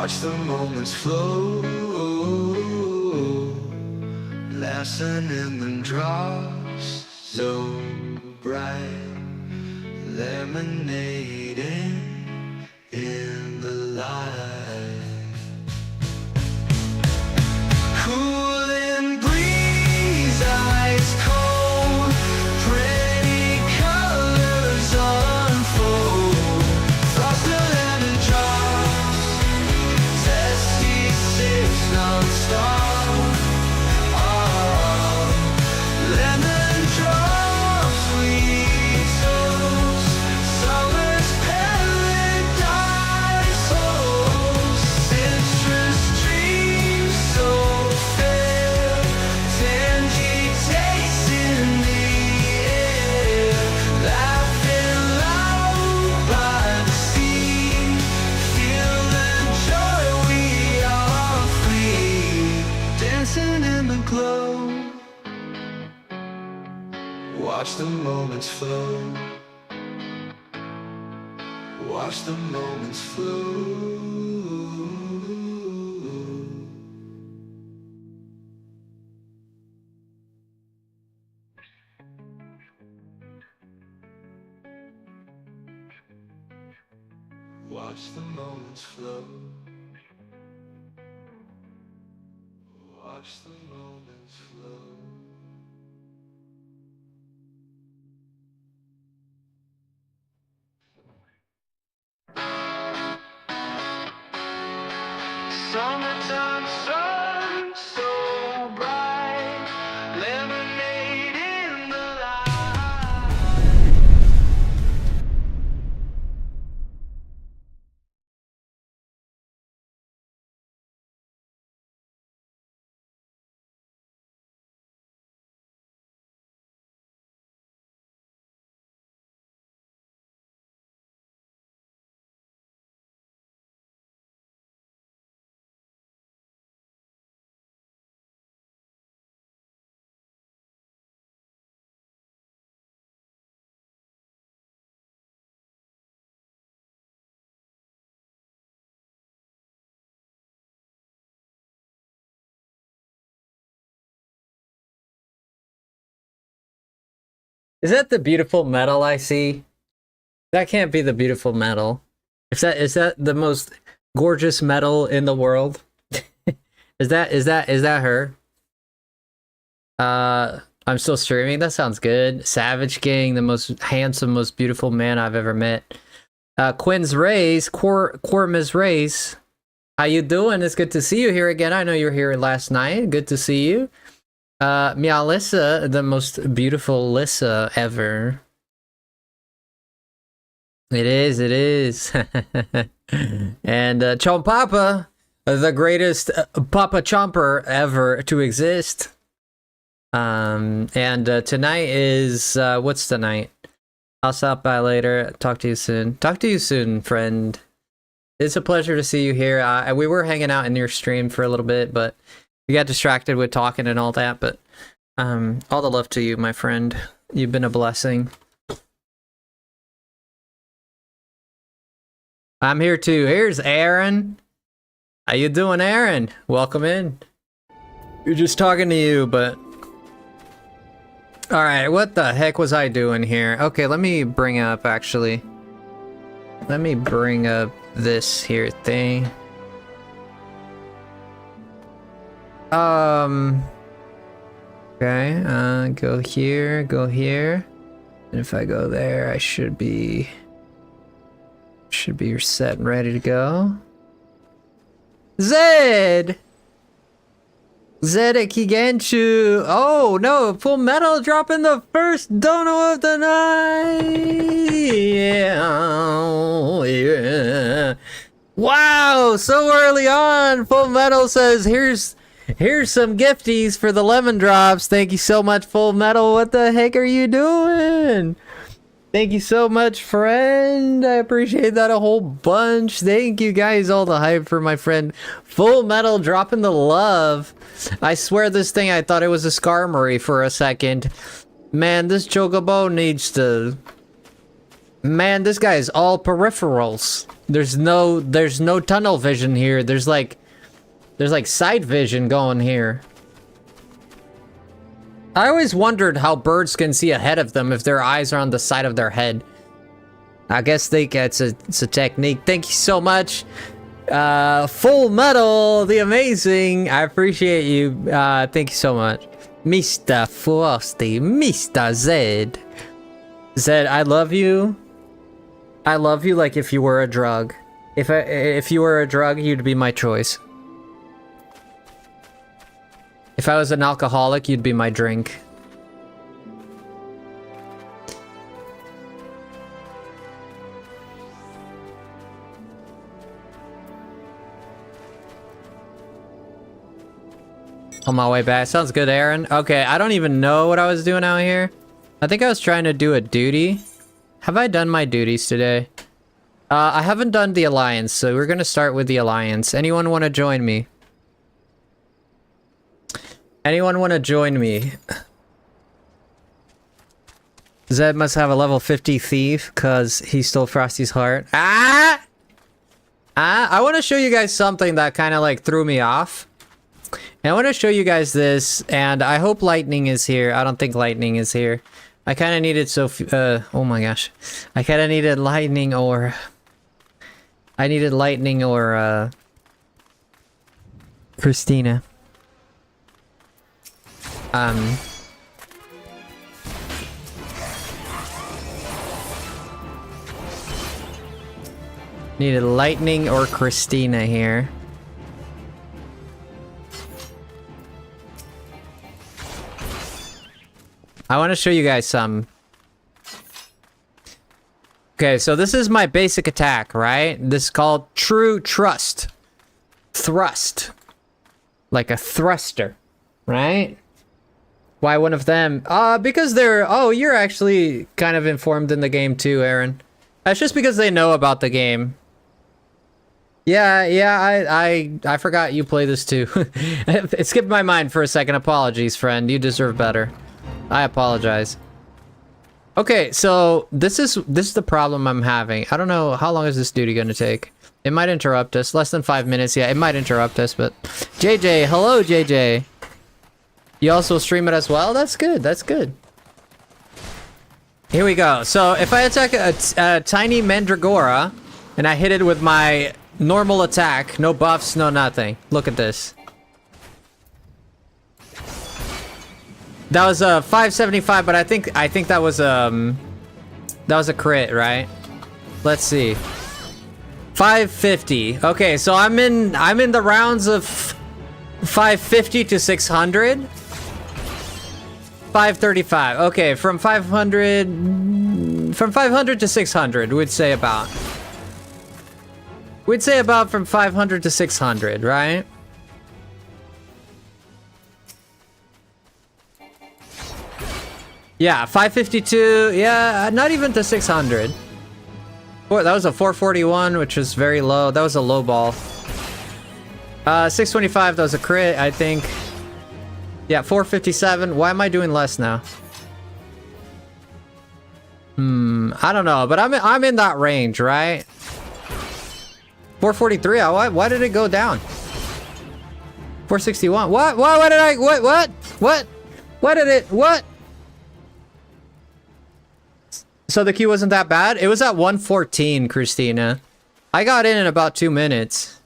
Watch the moments flow, laughing in the drops, so bright, lemonading in the light. Cooling breeze, ice cold, pretty colors unfold. Frosted lemon drops, zesty sips non-stop. Oh, lemon drops, sweet toast, summer's paradise. Oh, citrus dreams so fair, tangy taste in the air, laughing loud by the sea, feel the joy we are free, dancing in the glow. Watch the moments flow. Watch the moments flow. Watch the moments flow. Watch the moments flow. Summertime sun, so bright, lemonade in the light. Is that the beautiful metal I see? That can't be the beautiful metal. Is that the most gorgeous metal in the world? Is that her? I'm still streaming. That sounds good. Savage Gang, the most handsome, most beautiful man I've ever met. Quinn's Rays, Quorma's Rays. How you doing? It's good to see you here again. I know you were here last night. Good to see you. Meowlissa, the most beautiful Lissa ever. It is. And Chompapa, the greatest Papa Chomper ever to exist. And tonight is, what's tonight? I'll stop by later. Talk to you soon. Talk to you soon, friend. It's a pleasure to see you here. We were hanging out in your stream for a little bit, but we got distracted with talking and all that, but all the love to you, my friend. You've been a blessing. I'm here too. Here's Aaron. How you doing, Aaron? Welcome in. You're just talking to you, but... Alright, what the heck was I doing here? Okay, let me bring up, actually. Let me bring up this here thing. Okay, go here, and if I go there, I should be set and ready to go. Zed Kigenchu. Oh no, Full Metal dropping the first dono of the night. Yeah. Wow, so early on. Full Metal says, here's some gifties for the lemon drops. Thank you so much, Full Metal. What the heck are you doing? Thank you so much, friend. I appreciate that a whole bunch. Thank you guys, all the hype for my friend Full Metal dropping the love. I swear this thing, I thought it was a Skarmory for a second. Man, this Chocobo needs to... Man, this guy is all peripherals. there's no tunnel vision here. There's like side vision going here. I always wondered how birds can see ahead of them if their eyes are on the side of their head. I guess it's a technique. Thank you so much. Full Metal, the amazing. I appreciate you. Thank you so much. Mr. Frosty, Mr. Zed. Zed, I love you. I love you like if you were a drug. If you were a drug, you'd be my choice. If I was an alcoholic, you'd be my drink. On my way back. Sounds good, Aaron. Okay, I don't even know what I was doing out here. I think I was trying to do a duty. Have I done my duties today? I haven't done the Alliance, so we're gonna start with the Alliance. Anyone want to join me? Anyone want to join me? Zed must have a level 50 thief, because he stole Frosty's heart. I want to show you guys something that kind of like threw me off. And I want to show you guys this, and I hope Lightning is here. I don't think Lightning is here. I kind of needed oh my gosh. I kind of needed Lightning or... I needed Lightning or, Christina. Needed Lightning or Christina here. I want to show you guys some. Okay, so this is my basic attack, right? This is called True Trust. Thrust. Like a thruster, right? Why one of them? Because they're... Oh, you're actually kind of informed in the game too, Aaron. That's just because they know about the game. Yeah, I forgot you play this too. It skipped my mind for a second. Apologies, friend. You deserve better. I apologize. Okay, so this is the problem I'm having. I don't know how long is this duty gonna take. It might interrupt us. Less than 5 minutes. Yeah, it might interrupt us, but JJ, hello JJ. You also stream it as well? That's good. That's good. Here we go. So if I attack a tiny Mandragora and I hit it with my normal attack, no buffs, no nothing. Look at this. That was a 575, but I think that was a crit, right? Let's see. 550. Okay, so I'm in the rounds of 550 to 600. 535. Okay, from 500 to 600, we'd say about. We'd say about from 500 to 600, right? Yeah, 552. Yeah, not even to 600. Boy, that was a 441, which was very low. That was a low ball. 625, that was a crit, I think. Yeah, 457. Why am I doing less now? I don't know, but I'm in that range, right? 443. Why did it go down? 461. What? Why did I? What? What did it? What? So the queue wasn't that bad? It was at 114, Christina. I got in about 2 minutes.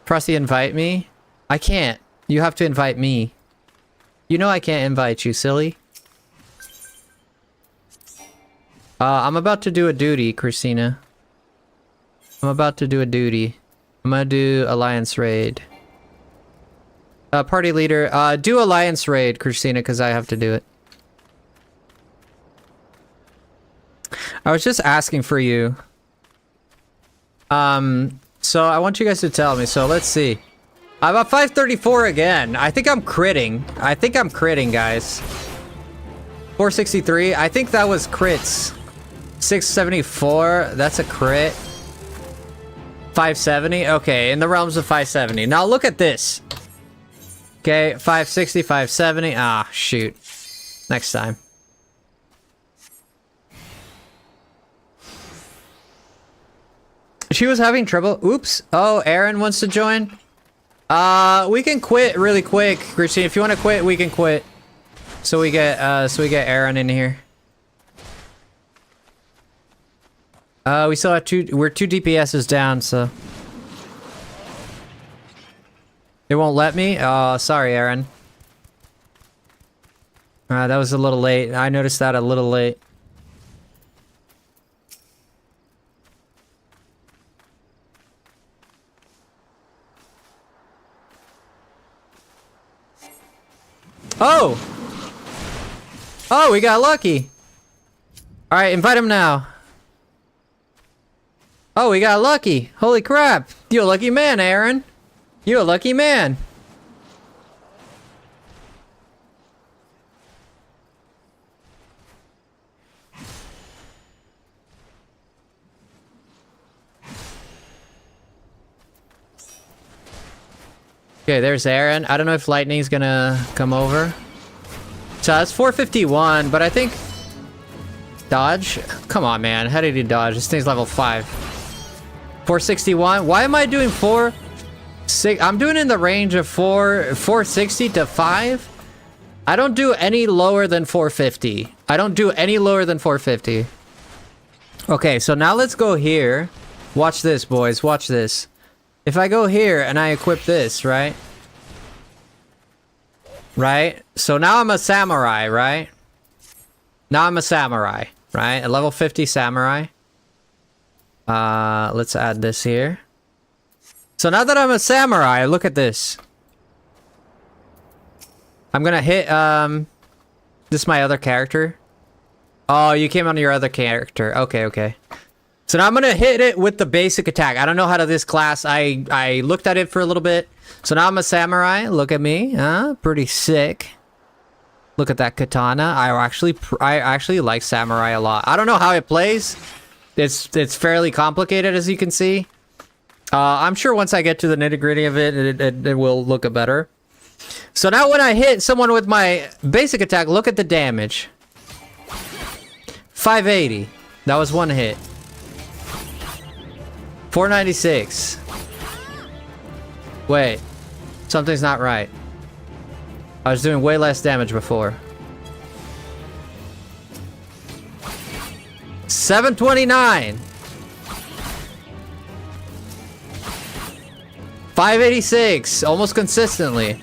Frosty, invite me? I can't. You have to invite me. You know I can't invite you, silly. I'm about to do a duty, Christina. I'm about to do a duty. I'm gonna do Alliance Raid. Party leader, do Alliance Raid, Christina, because I have to do it. I was just asking for you. So I want you guys to tell me. So let's see. I'm at 534 again. I think I'm critting. Guys. 463. I think that was crits. 674. That's a crit. 570. Okay, in the realms of 570. Now look at this. Okay, 560, 570. Ah, shoot. Next time. She was having trouble. Oops. Oh, Aaron wants to join. We can quit really quick, Christine. If you want to quit, we can quit. So we get Aaron in here. We still have we're 2 DPSs down, so. It won't let me? Oh, sorry, Aaron. That was a little late. I noticed that a little late. Oh! Oh, we got lucky. Alright, invite him now. Oh, we got lucky. Holy crap. You're a lucky man, Aaron. You're a lucky man. Okay, there's Aaron. I don't know if Lightning's gonna come over. So that's 451, but I think... Dodge? Come on, man. How did he dodge? This thing's level 5. 461? Why am I doing 4? I'm doing in the range of 460 to 5. I don't do any lower than 450. I don't do any lower than 450. Okay, so now let's go here. Watch this, boys. Watch this. If I go here and I equip this, right? Right? So now I'm a samurai, right? Now I'm a samurai, right? A level 50 samurai. Let's add this here. So now that I'm a samurai, look at this. I'm gonna hit, this is my other character. Oh, you came on your other character. Okay, okay. So now I'm gonna hit it with the basic attack. I don't know how to this class. I looked at it for a little bit. So now I'm a samurai. Look at me. Huh? Pretty sick. Look at that katana. I actually like samurai a lot. I don't know how it plays. It's fairly complicated, as you can see. I'm sure once I get to the nitty-gritty of it, it will look better. So now when I hit someone with my basic attack, look at the damage. 580. That was one hit. 496. Wait. Something's not right. I was doing way less damage before. 729. 586. Almost consistently.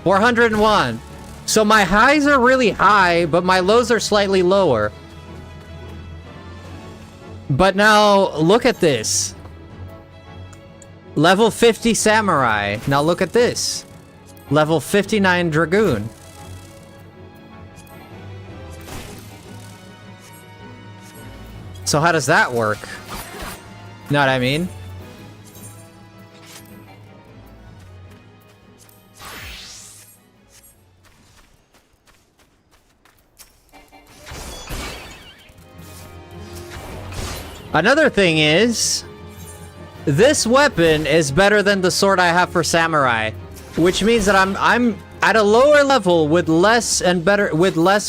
401. So my highs are really high, but my lows are slightly lower. But now, look at this. Level 50 Samurai. Now look at this. Level 59 Dragoon. So how does that work? Know what I mean? Another thing is, this weapon is better than the sword I have for Samurai, which means that I'm at a lower level with less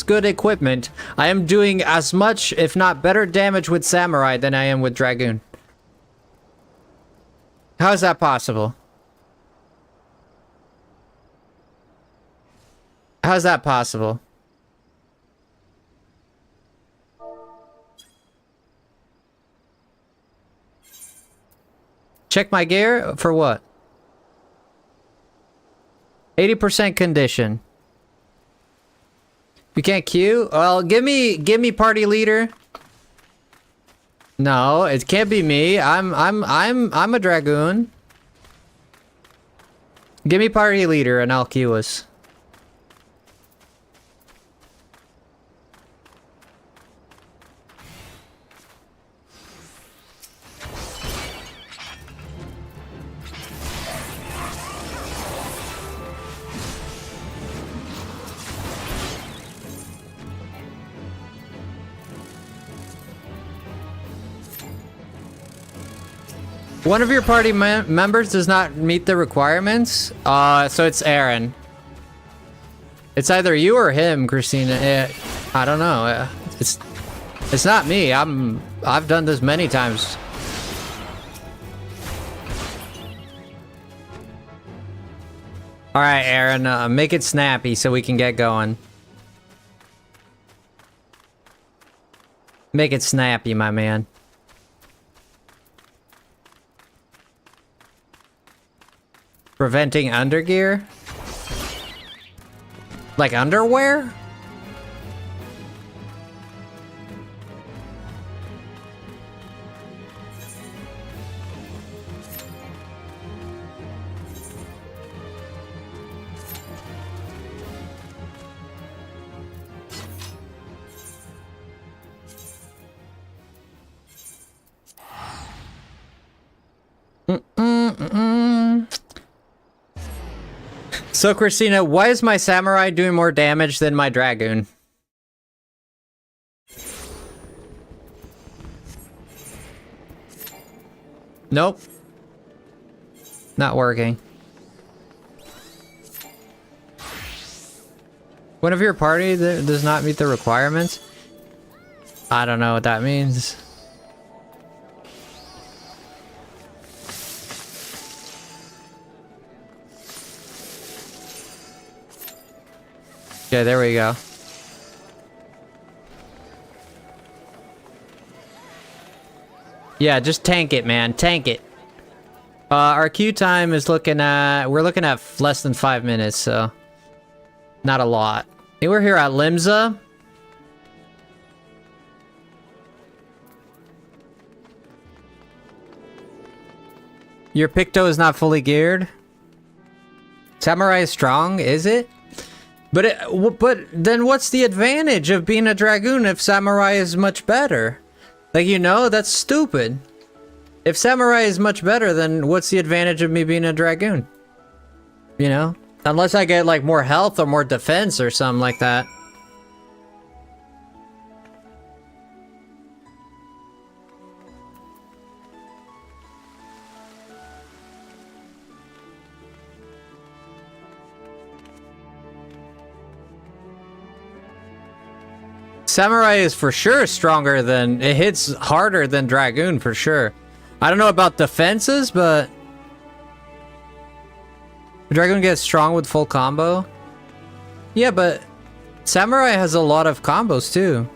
good equipment. I am doing as much, if not better, damage with Samurai than I am with Dragoon. How is that possible? How is that possible? Check my gear for what? 80% condition. You can't queue? Well, give me party leader. No, it can't be me. I'm a Dragoon. Give me party leader and I'll queue us. One of your party members does not meet the requirements? So it's Aaron. It's either you or him, Christina. I don't know. It's not me. I've done this many times. All right, Aaron, make it snappy so we can get going. Make it snappy, my man. Preventing undergear? Like underwear? So, Christina, why is my samurai doing more damage than my dragoon? Nope. Not working. One of your party that does not meet the requirements? I don't know what that means. Okay, there we go. Yeah, just tank it, man. Tank it. Our queue time is looking at... We're looking at less than 5 minutes, so... Not a lot. And we're here at Limsa. Your Picto is not fully geared? Samurai is strong, is it? But then what's the advantage of being a dragoon if samurai is much better? Like, you know, that's stupid. If samurai is much better, then what's the advantage of me being a dragoon? You know? Unless I get, like, more health or more defense or something like that. Samurai is for sure stronger than... It hits harder than Dragoon for sure. I don't know about defenses, but... Dragoon gets strong with full combo. Yeah, but... Samurai has a lot of combos too.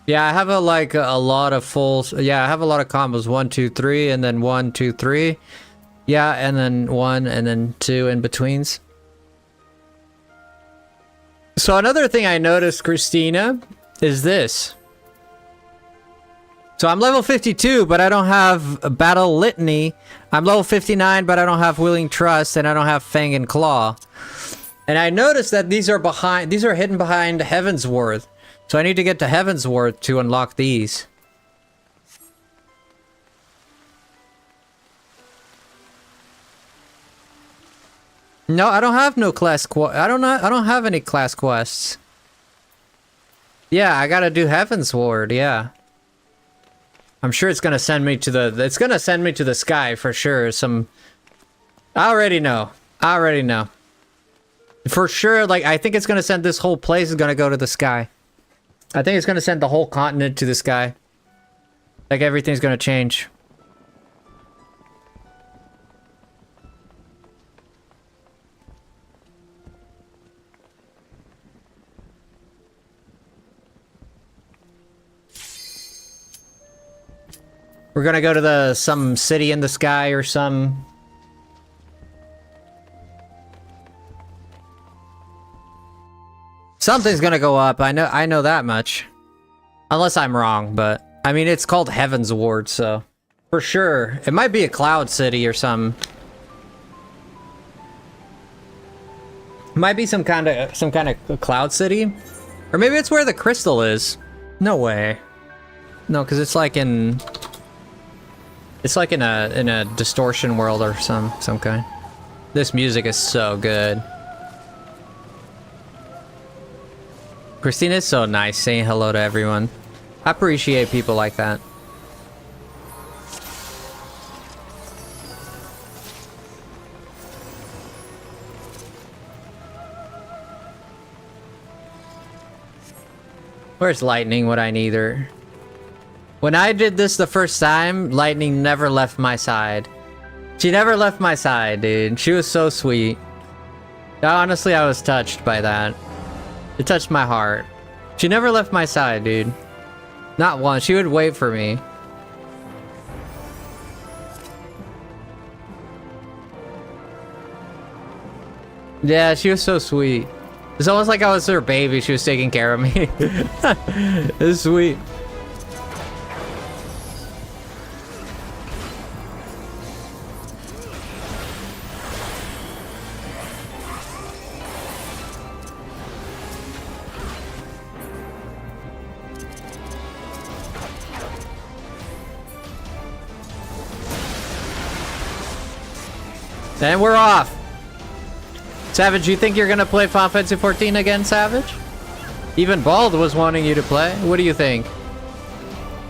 Yeah, I have a lot of full... Yeah, I have a lot of combos. 1, 2, 3, and then 1, 2, 3. Yeah, and then 1, and then 2 in betweens. So another thing I noticed, Christina, is this. So I'm level 52, but I don't have a Battle Litany. I'm level 59, but I don't have Willing Trust, and I don't have Fang and Claw. And I noticed that these are hidden behind Heavensward. So I need to get to Heavensward to unlock these. No, I don't have no class I don't have any class quests. Yeah, I gotta do Heavensward, yeah. I'm sure it's gonna send me to the sky for sure. I already know. For sure, like, I think it's gonna send this whole place is gonna go to the sky. I think it's gonna send the whole continent to the sky. Like, everything's gonna change. We're gonna go to some city in the sky or some... Something's gonna go up, I know that much. Unless I'm wrong, but... I mean, it's called Heavensward, so... For sure. It might be a cloud city or some... Might be some kind of cloud city? Or maybe it's where the crystal is. No way. No, because it's like in... It's like in a distortion world or some kind. This music is so good. Christina's so nice saying hello to everyone. I appreciate people like that. Where's lightning? What I need her? When I did this the first time, Lightning never left my side. She never left my side, dude. She was so sweet. Honestly, I was touched by that. It touched my heart. She never left my side, dude. Not once. She would wait for me. Yeah, she was so sweet. It's almost like I was her baby. She was taking care of me. It was sweet. And we're off. Savage, you think you're gonna play Final Fantasy 14 again, Savage? Even Bald was wanting you to play. What do you think?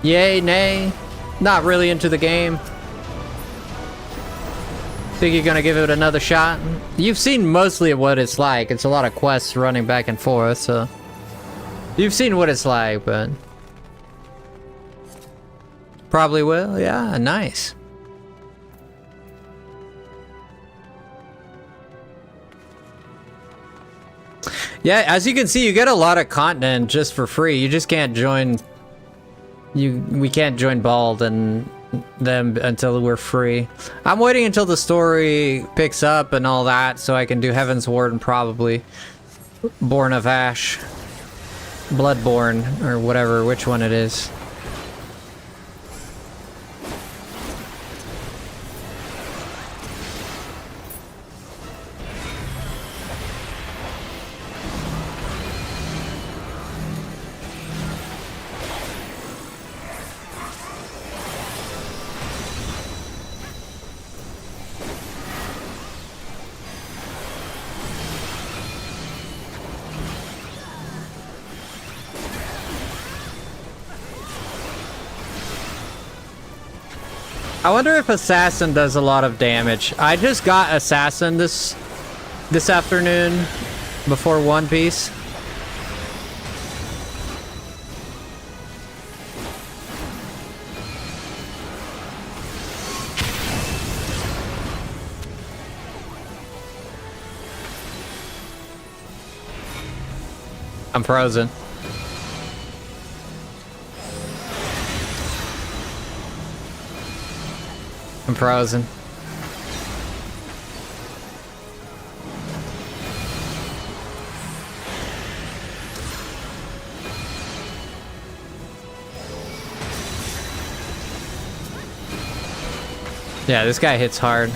Yay, nay? Not really into the game. Think you're gonna give it another shot? You've seen mostly of what it's like. It's a lot of quests running back and forth, so... You've seen what it's like, but... Probably will, yeah, nice. Yeah, as you can see, you get a lot of content just for free. You just can't join... We can't join Bald and them until we're free. I'm waiting until the story picks up and all that, so I can do Heavensward and probably Born of Ash. Bloodborne, or whatever, which one it is. I wonder if Assassin does a lot of damage. I just got Assassin this afternoon before One Piece. I'm frozen. I'm frozen. Yeah, this guy hits hard.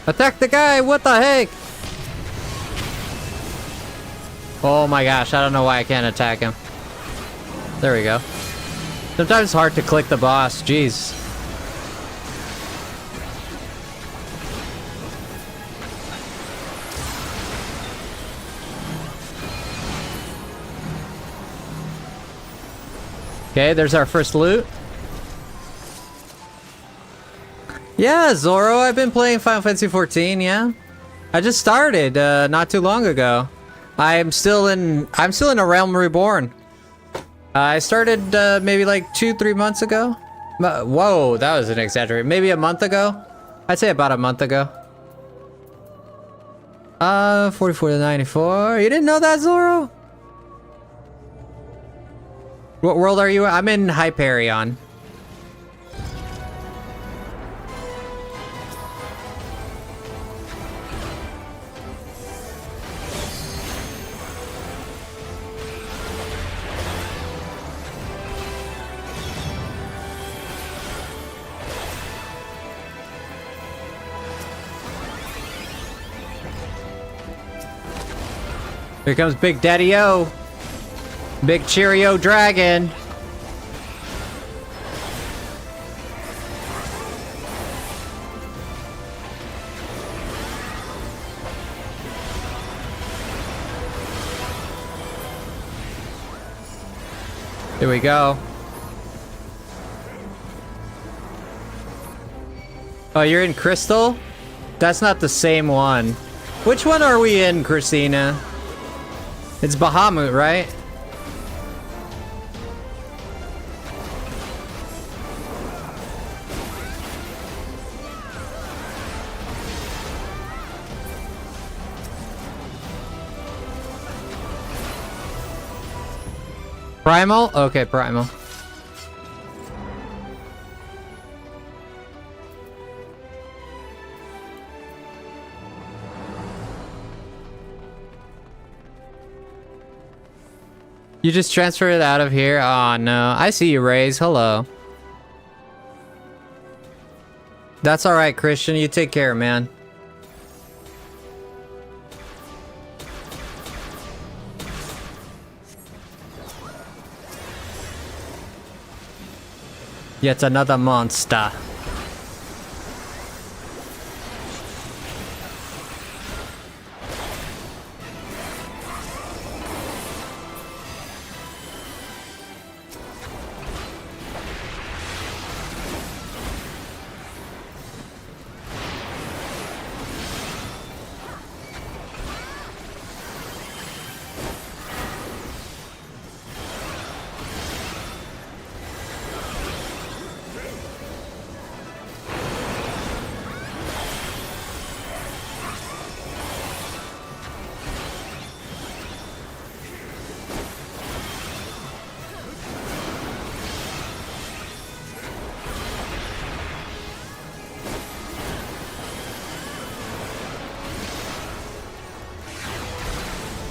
Attack the guy! What the heck? Oh my gosh, I don't know why I can't attack him. There we go. Sometimes it's hard to click the boss, jeez. Okay, there's our first loot. Yeah, Zoro, I've been playing Final Fantasy 14, yeah. I just started not too long ago. I'm still in A Realm Reborn. I started maybe like 2-3 months ago. Whoa, that was an exaggeration. Maybe a month ago? I'd say about a month ago. 44 to 94. You didn't know that, Zoro? What world are you at? I'm in Hyperion. Here comes Big Daddy-O. Big Cheerio Dragon. Here we go. Oh, you're in Crystal? That's not the same one. Which one are we in, Christina? It's Bahamut, right? Primal? Okay, Primal. You just transferred it out of here? Oh no. I see you, Raze. Hello. That's alright, Christian. You take care, man. Yet another monster.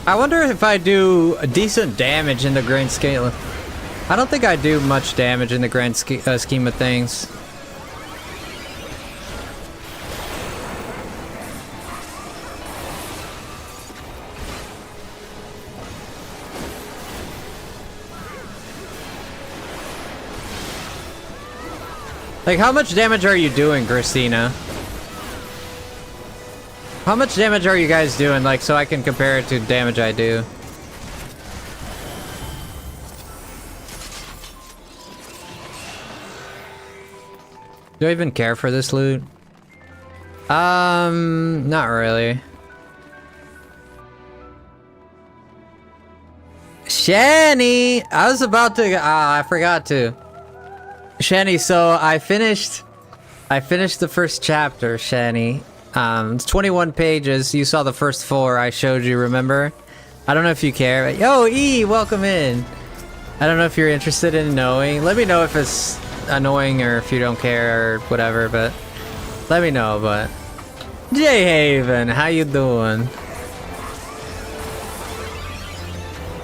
I wonder if I do decent damage in the grand scale. I don't think I do much damage in the grand scheme of things. Like, how much damage are you doing, Christina? How much damage are you guys doing, like, so I can compare it to damage I do? Do I even care for this loot? Not really. Shani! I was about to, I forgot to. Shani, so I finished the first chapter, Shani. It's 21 pages. You saw the first 4 I showed you, remember? I don't know if you care. But, yo, E, welcome in. I don't know if you're interested in knowing. Let me know if it's annoying or if you don't care or whatever, but let me know. But J Haven, how you doing?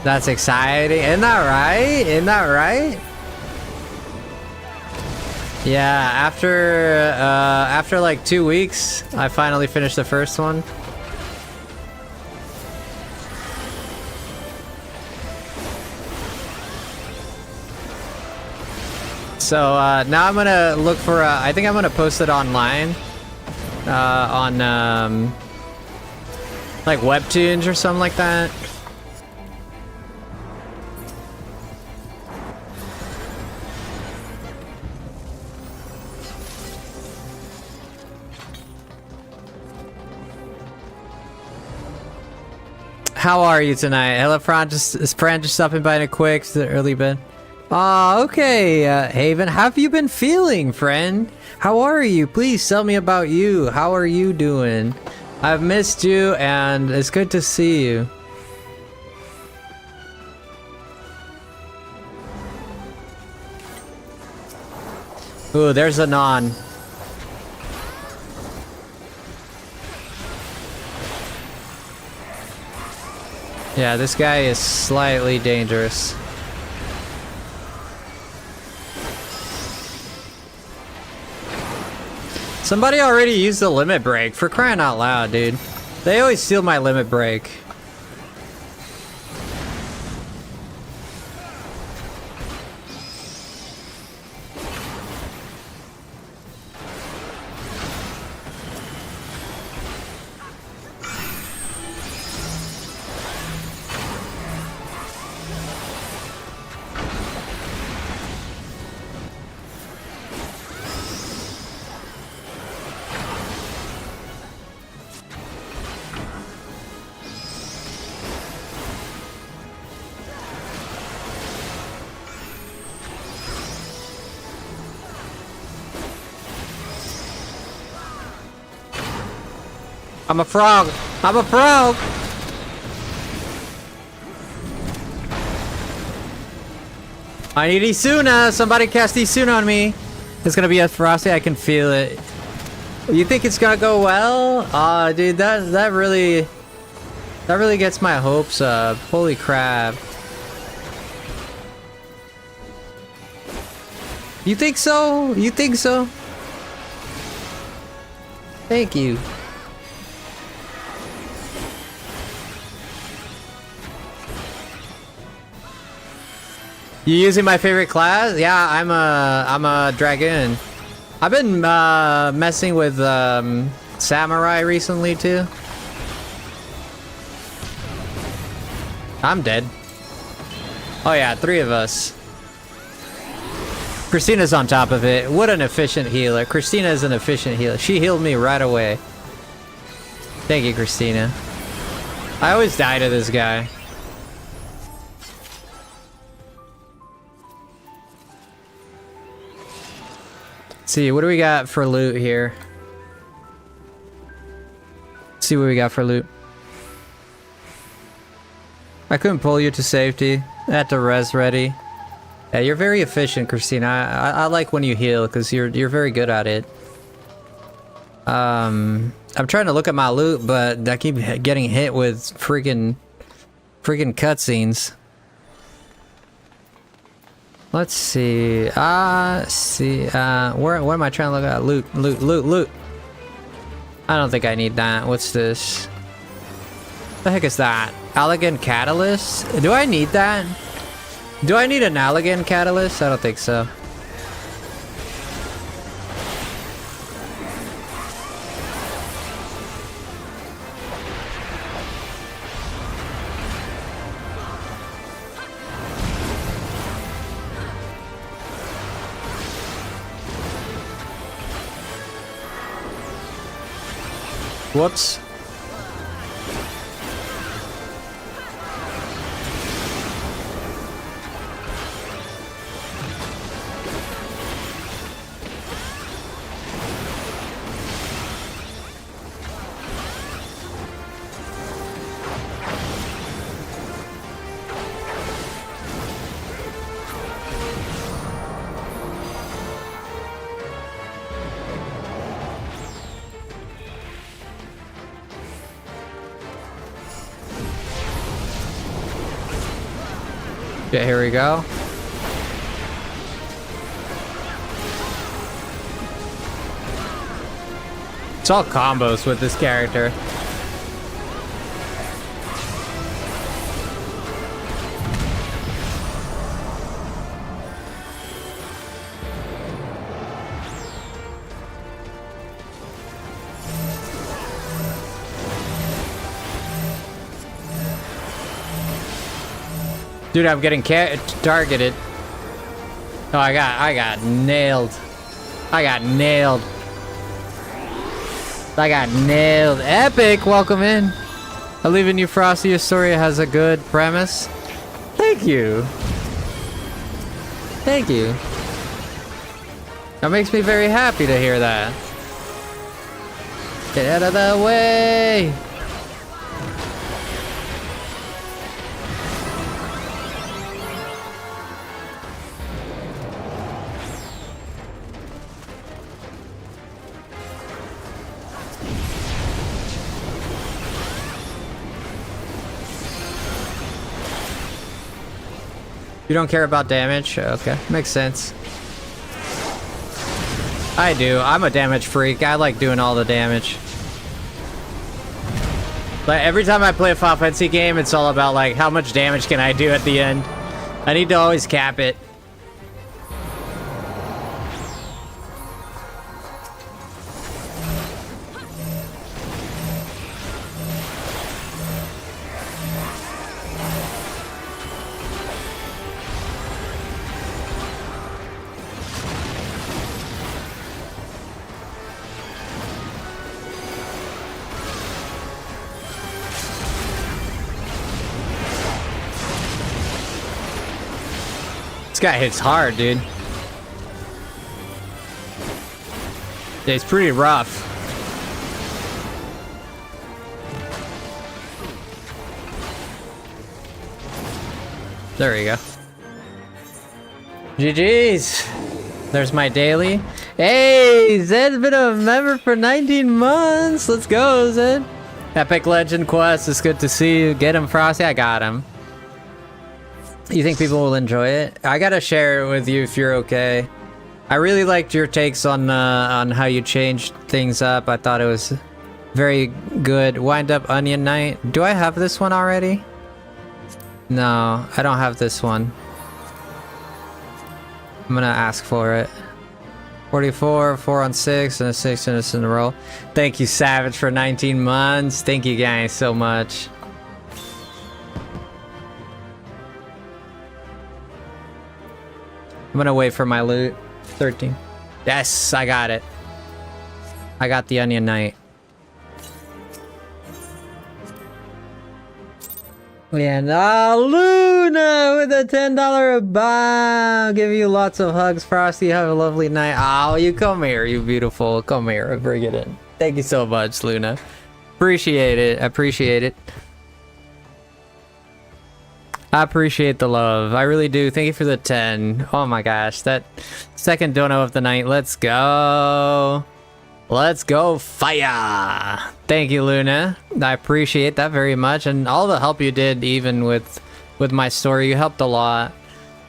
That's exciting. Isn't that right? Isn't that right? Yeah, after like 2 weeks, I finally finished the first one. So now I'm gonna look for I think I'm gonna post it online on like Webtoons or something like that. How are you tonight? Hello, Fran. Is Fran just stopping by in a quick? Is it early bed? Aw, okay, Haven. How have you been feeling, friend? How are you? Please tell me about you. How are you doing? I've missed you, and it's good to see you. Ooh, there's a non. Yeah, this guy is slightly dangerous. Somebody already used the limit break, for crying out loud, dude. They always steal my limit break. I'm a frog. I'm a frog. I need Isuna. Somebody cast Isuna on me. It's gonna be a Frosty. I can feel it. You think it's gonna go well? Aw, dude, that really gets my hopes up. Holy crap. You think so? You think so? Thank you. You using my favorite class? Yeah, I'm a dragoon. I've been messing with samurai recently too. I'm dead. Oh yeah, 3 of us. Christina's on top of it. What an efficient healer. Christina is an efficient healer. She healed me right away. Thank you, Christina. I always die to this guy. Let's see, what do we got for loot here? Let's see what we got for loot. I couldn't pull you to safety. I had to res ready. Yeah, you're very efficient, Christina. I like when you heal because you're very good at it. I'm trying to look at my loot, but I keep getting hit with freaking cutscenes. Let's see. Where am I trying to look at? Loot. I don't think I need that. What's this? The heck is that? Elegant catalyst? Do I need that? Do I need an elegant catalyst? I don't think so. Whoops. Yeah, here we go. It's all combos with this character. Dude, I'm getting targeted. Oh, I got nailed. I got nailed. Epic, welcome in. I believe in you, Frosty. Your story has a good premise. Thank you. Thank you. That makes me very happy to hear that. Get out of the way. You don't care about damage? Okay, makes sense. I do. I'm a damage freak. I like doing all the damage. But every time I play a Final Fantasy game, it's all about like how much damage can I do at the end. I need to always cap it. This guy hits hard, dude. Yeah, it's pretty rough. There we go. GG's. There's my daily. Hey, Zed's been a member for 19 months. Let's go, Zed. Epic Legend Quest. It's good to see you. Get him, Frosty. I got him. You think people will enjoy it? I gotta share it with you if you're okay. I really liked your takes on how you changed things up. I thought it was very good. Wind Up Onion Night. Do I have this one already? No, I don't have this one. I'm gonna ask for it. 44, 4 on 6, and a 6 in a row. Thank you, Savage, for 19 months. Thank you guys so much. I'm gonna wait for my loot. 13. Yes, I got it. I got the Onion Knight. And Luna with a $10 buy. I'll give you lots of hugs, Frosty. Have a lovely night. Oh, you come here, you beautiful. Come here, bring it in. Thank you so much, Luna. Appreciate it. Appreciate it. I appreciate the love. I really do. Thank you for the 10. Oh my gosh, that second dono of the night. Let's go. Let's go fire. Thank you, Luna. I appreciate that very much, and all the help you did, even with my story. You helped a lot.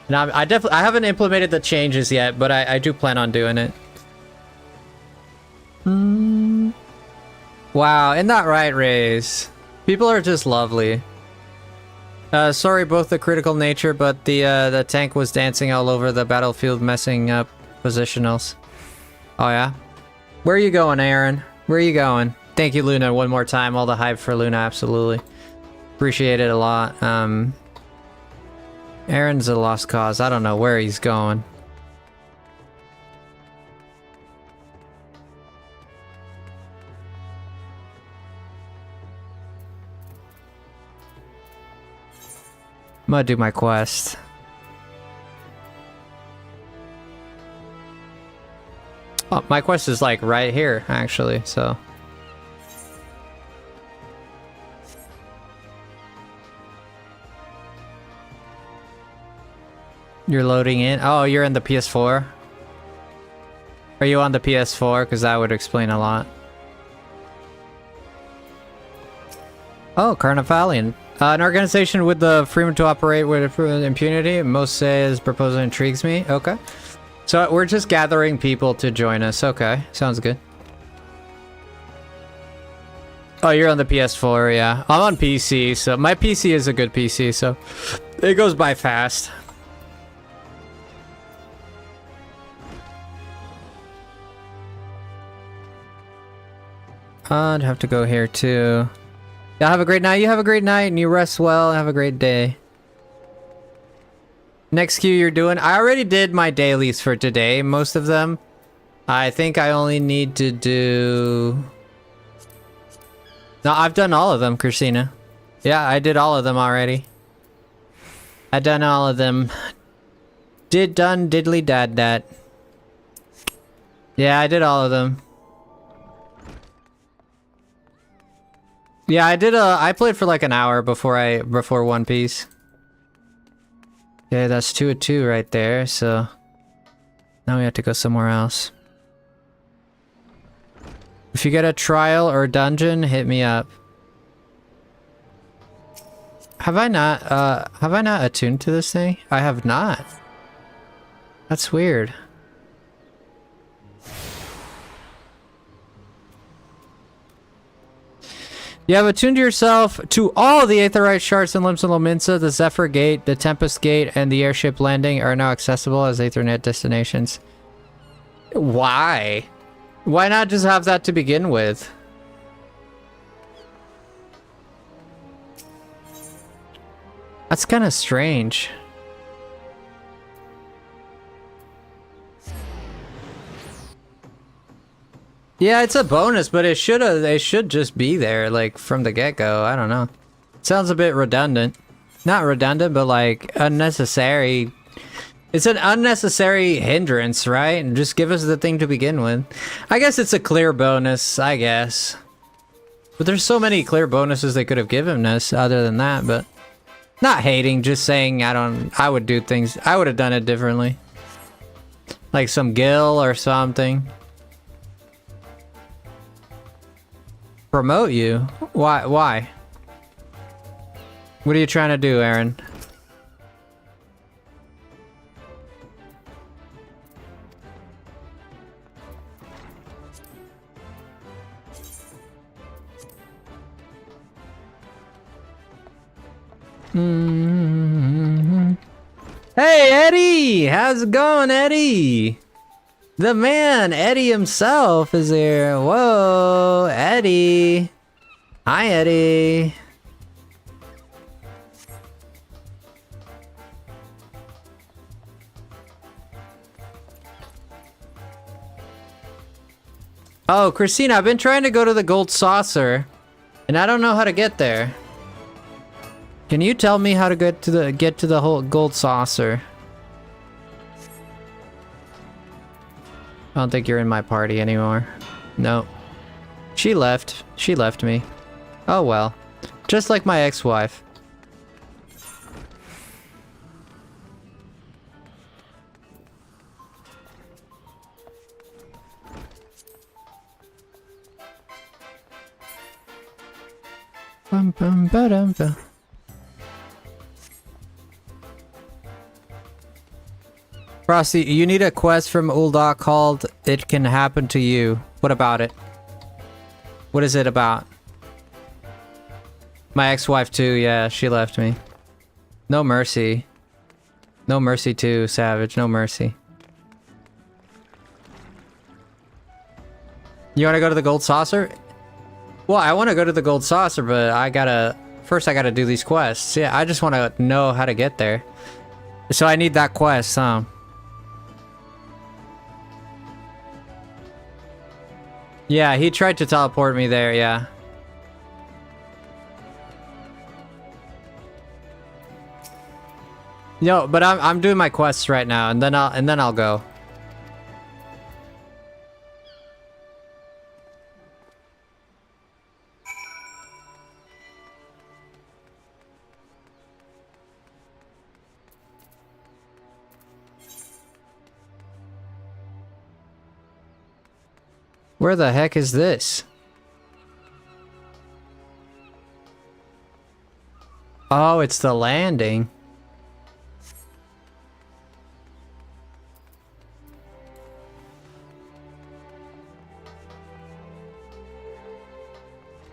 And I haven't implemented the changes yet, but I do plan on doing it. Wow, isn't that right, Raze? People are just lovely. Sorry, both the critical nature, but the tank was dancing all over the battlefield, messing up positionals. Oh yeah? Where are you going, Aaron? Where are you going? Thank you, Luna, one more time. All the hype for Luna, absolutely. Appreciate it a lot. Aaron's a lost cause. I don't know where he's going. I'm gonna do my quest. Oh, my quest is like right here, actually, so. You're loading in? Oh, you're in the PS4? Are you on the PS4? Because that would explain a lot. Oh, Carnivalian. An organization with the freedom to operate with impunity. Most say his proposal intrigues me. Okay. So we're just gathering people to join us. Okay. Sounds good. Oh, you're on the PS4, yeah. I'm on PC, so my PC is a good PC, so it goes by fast. I'd have to go here too. Y'all have a great night. You have a great night and you rest well. Have a great day. Next queue you're doing. I already did my dailies for today. Most of them. I think I only need to do... No, I've done all of them, Christina. Yeah, I did all of them already. I done all of them. Done diddly dad dat. Yeah, I did all of them. Yeah, I played for like an hour before One Piece. Okay, that's 2 of 2 right there, so now we have to go somewhere else. If you get a trial or dungeon, hit me up. Have I not attuned to this thing? I have not. That's weird. You have attuned yourself to all the Aetherite Shards and Limbs of Lominsa. The Zephyr Gate, the Tempest Gate, and the Airship Landing are now accessible as Aethernet destinations. Why? Why not just have that to begin with? That's kind of strange. Yeah, it's a bonus, but it should just be there, like, from the get-go. I don't know. Sounds a bit redundant. Not redundant, but, like, unnecessary. It's an unnecessary hindrance, right? And just give us the thing to begin with. I guess it's a clear bonus, I guess. But there's so many clear bonuses they could have given us other than that, but... Not hating, just saying I would do things, I would have done it differently. Like some gill or something. Promote you? Why? What are you trying to do, Aaron? Hey, Eddie! How's it going, Eddie? The man, Eddie himself, is here. Whoa, Eddie. Hi, Eddie. Oh, Christina, I've been trying to go to the Gold Saucer, and I don't know how to get there. Can you tell me how to get to the whole Gold Saucer? I don't think you're in my party anymore. No. She left. She left me. Oh well. Just like my ex-wife. Bum bum ba dum ba. Frosty, you need a quest from Uldoc called It Can Happen to You. What about it? What is it about? My ex-wife too, yeah, she left me. No mercy. No mercy too, Savage, no mercy. You wanna go to the Gold Saucer? Well, I wanna go to the Gold Saucer, but first I gotta do these quests. Yeah, I just wanna know how to get there. So I need that quest, huh? Yeah, he tried to teleport me there, yeah. No, but I'm doing my quests right now, and then I'll go. Where the heck is this? Oh, it's the landing.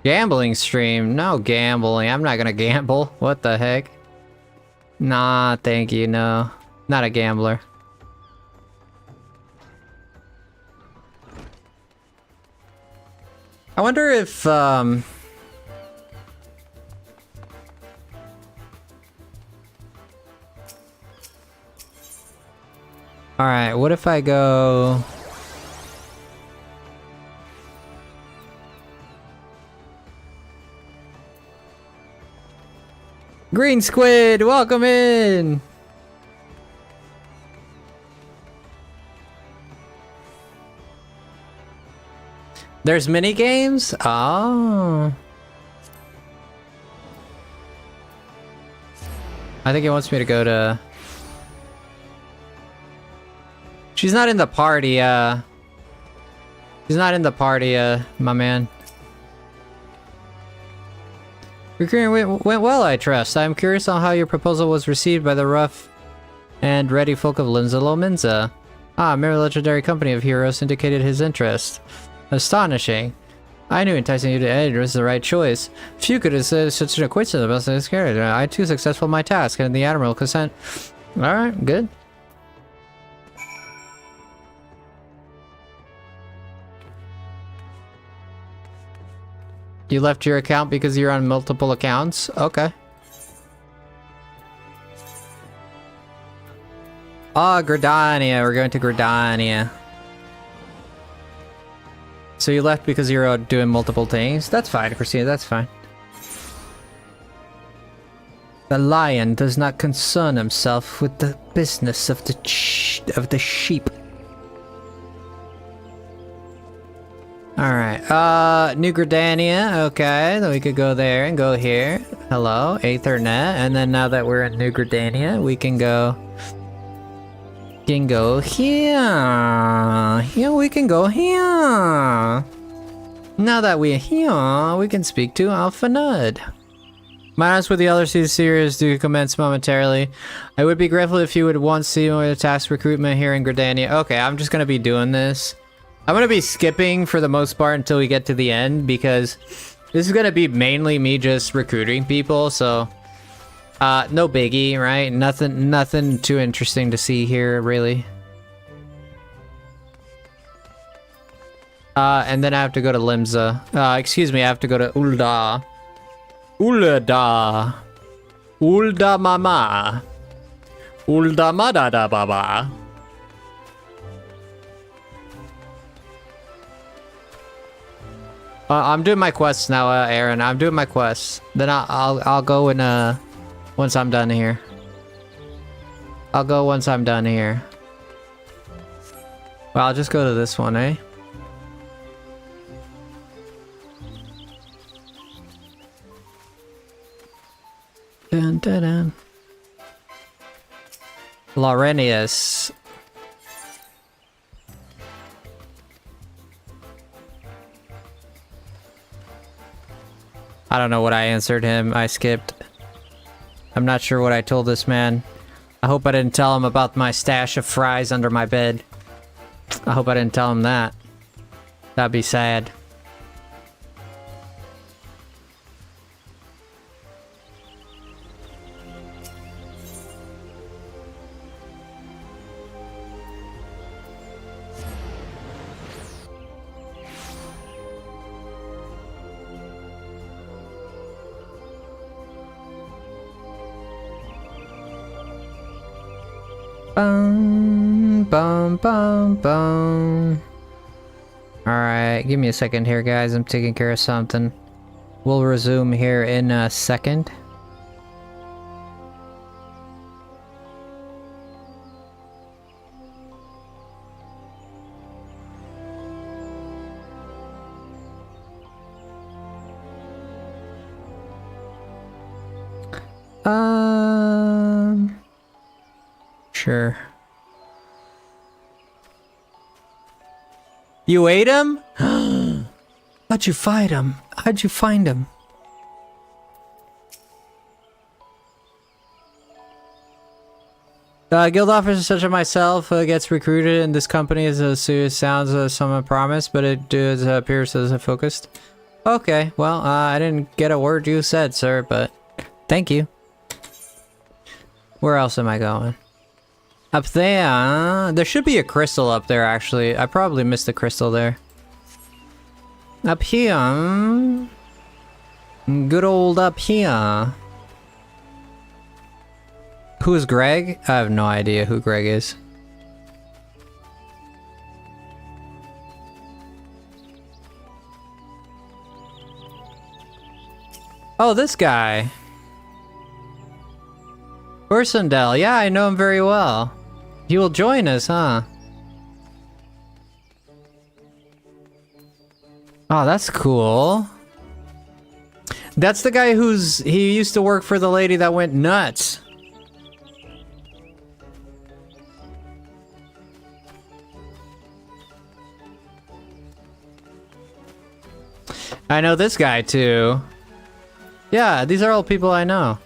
Gambling stream? No gambling. I'm not gonna gamble. What the heck? Nah, thank you, no. Not a gambler. I wonder if, Alright, what if I go... Green Squid, welcome in! There's mini games? Oh. I think it wants me to go to... She's not in the party, She's not in the party, my man. Recruiting went well, I trust. I'm curious on how your proposal was received by the rough and ready folk of Linzalo Minza. Ah, mere legendary company of heroes indicated his interest. Astonishing. I knew enticing you to Ed was the right choice. Few could have said such an coincidence about this character. I too successful in my task, and the Admiral consent. Alright, good. You left your account because you're on multiple accounts? Okay. Ah, Gridania. We're going to Gridania. So you left because you're doing multiple things? That's fine, Christina, that's fine. The lion does not concern himself with the business of the sheep. Alright, New Gridania, okay, then we could go there and go here. Hello, Ethernet. And then now that we're in New Gridania, we can go here. Yeah, we can go here. Now that we're here, we can speak to Alpha Nud. Minus with the other series do commence momentarily. I would be grateful if you would once see the task recruitment here in Gridania. Okay, I'm just gonna be doing this. I'm gonna be skipping for the most part until we get to the end because this is gonna be mainly me just recruiting people, so no biggie, right? Nothing too interesting to see here, really. And then I have to go to Limsa. Excuse me, I have to go to Ulda. Ulda. Ulda mama. Ulda madada baba. I'm doing my quests now, Aaron. I'm doing my quests. Then I'll go and once I'm done here. I'll go once I'm done here. Well, I'll just go to this one, eh? Dun, dun, dun. Laurenius. I don't know what I answered him. I skipped. I'm not sure what I told this man. I hope I didn't tell him about my stash of fries under my bed. I hope I didn't tell him that. That'd be sad. Bum, bum, bum, bum. Alright, give me a second here, guys. I'm taking care of something. We'll resume here in a second. Sure. You ate him? How'd you fight him? How'd you find him? Guild officer such as myself gets recruited in this company as sounds somewhat promised, but it does appears as focused. Okay, well, I didn't get a word you said, sir, but thank you. Where else am I going? Up there? There should be a crystal up there, actually. I probably missed a crystal there. Up here. Good old up here. Who is Greg? I have no idea who Greg is. Oh, this guy. Ursendel. Yeah, I know him very well. He will join us, huh? Oh, that's cool. That's the guy he used to work for the lady that went nuts. I know this guy too. Yeah, these are all people I know.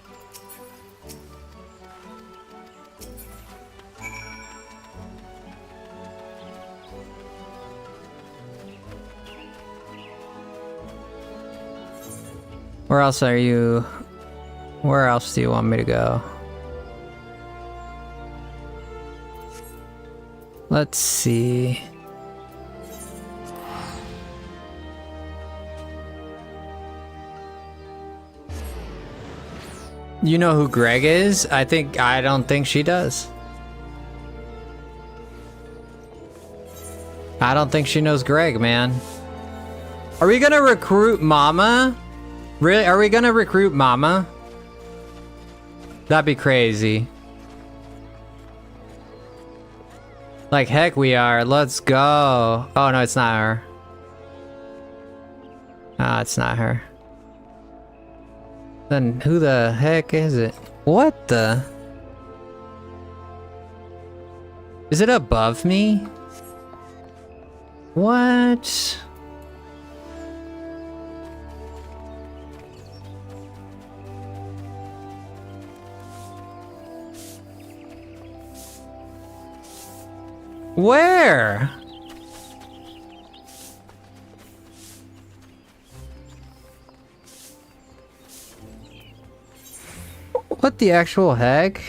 Where else are you? Where else do you want me to go? Let's see. You know who Greg is? I don't think she does. I don't think she knows Greg, man. Are we gonna recruit Mama? Really? Are we gonna recruit Mama? That'd be crazy. Like heck we are. Let's go. Oh no, it's not her. Ah, it's not her. Then who the heck is it? What the? Is it above me? What? Where? What the actual heck?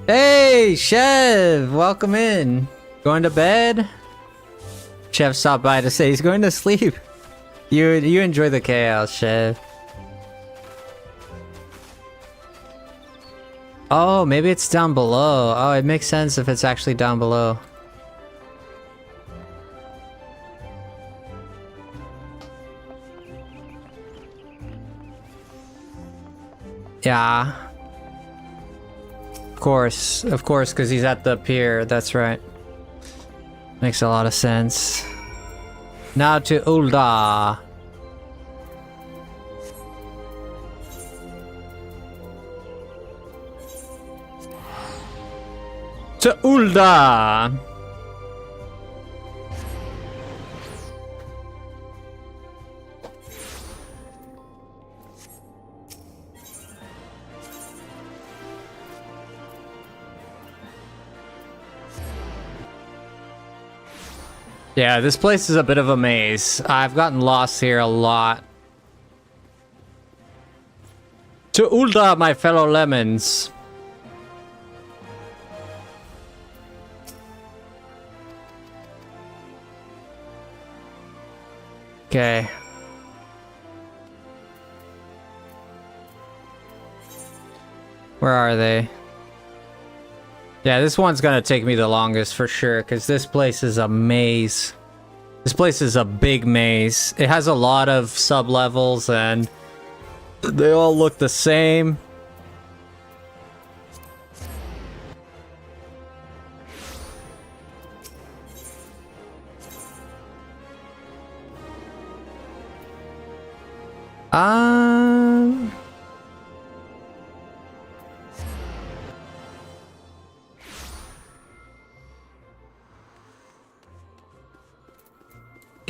Hey, Chev! Welcome in. Going to bed? Chev stopped by to say he's going to sleep. You enjoy the chaos, Chev. Oh, maybe it's down below. Oh, it makes sense if it's actually down below. Yeah. Of course, because he's at the pier. That's right. Makes a lot of sense. Now to Ulda. To Ulda. Yeah, this place is a bit of a maze. I've gotten lost here a lot. To Ulda, my fellow lemons. Okay. Where are they? Yeah, this one's gonna take me the longest for sure, because this place is a maze. This place is a big maze. It has a lot of sub-levels, and they all look the same.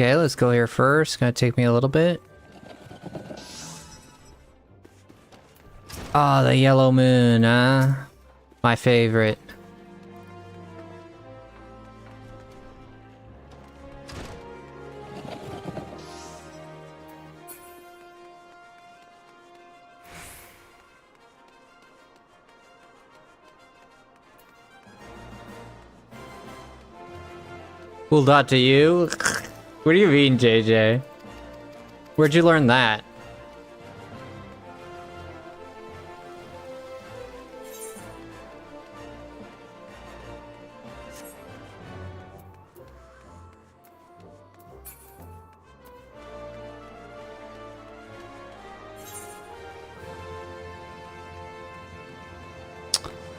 Okay, let's go here first. Gonna take me a little bit. Oh, the yellow moon, huh? My favorite. Cool dot to you? What do you mean, JJ? Where'd you learn that?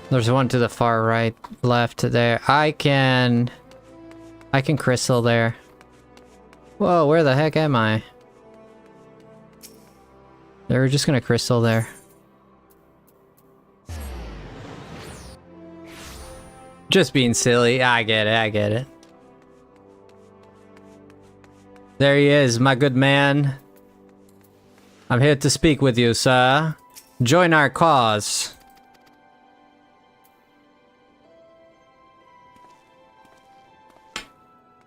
There's one to the far right, left there. I can crystal there. Whoa, where the heck am I? They were just gonna crystal there. Just being silly. I get it, I get it. There he is, my good man. I'm here to speak with you, sir. Join our cause.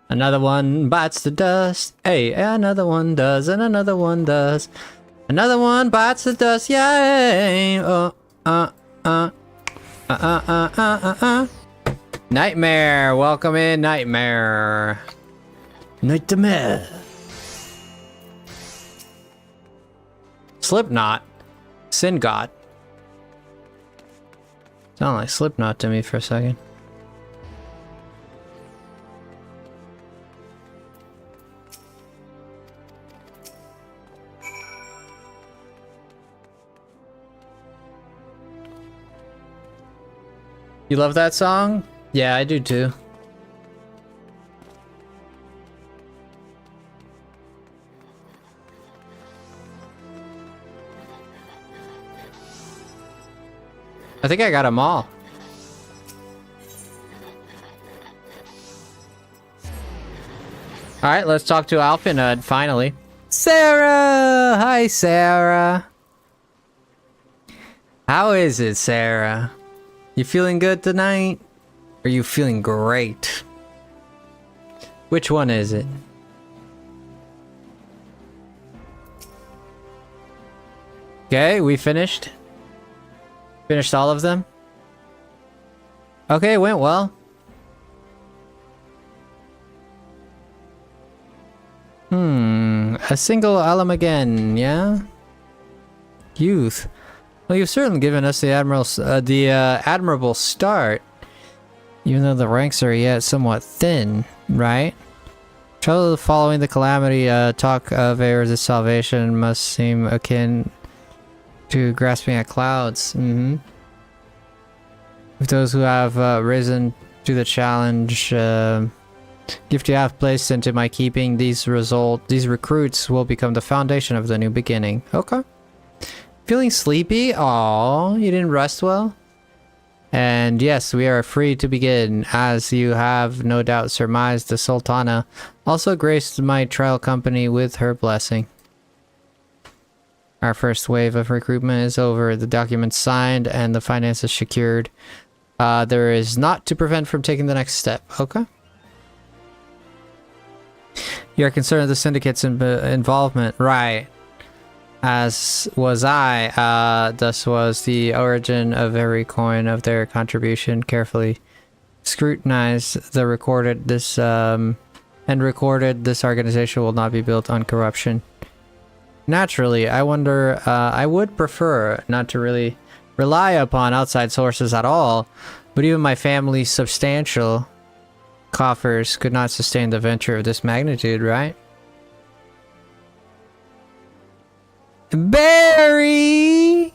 Another one bites the dust. Hey, another one does, and another one does. Another one bites the dust. Yay! Nightmare, welcome in, Nightmare. Nightmare. Slipknot. Sin God. Sound like Slipknot to me for a second. You love that song? Yeah, I do too. I think I got them all. Alright, let's talk to Alphinud, finally. Sarah! Hi, Sarah. How is it, Sarah? You feeling good tonight? Are you feeling great? Which one is it? Okay, we finished. Finished all of them? Okay, went well. A single alum again, yeah? Youth. Well, you've certainly given us the admirable start. Even though the ranks are yet somewhat thin, right? Trouble following the calamity, talk of a salvation must seem akin to grasping at clouds. If those who have risen to the challenge, gift you have placed into my keeping, these recruits will become the foundation of the new beginning. Okay. Feeling sleepy? Aw, you didn't rest well? And yes, we are free to begin. As you have no doubt surmised, the Sultana also graced my trial company with her blessing. Our first wave of recruitment is over, the documents signed, and the finances secured. There is naught to prevent from taking the next step. Okay. You are concerned with the syndicate's involvement, right? As was I. Thus was the origin of every coin of their contribution. Carefully scrutinize the recorded. This organization will not be built on corruption. Naturally, I wonder. I would prefer not to really rely upon outside sources at all, but even my family's substantial coffers could not sustain the venture of this magnitude, right? Barry!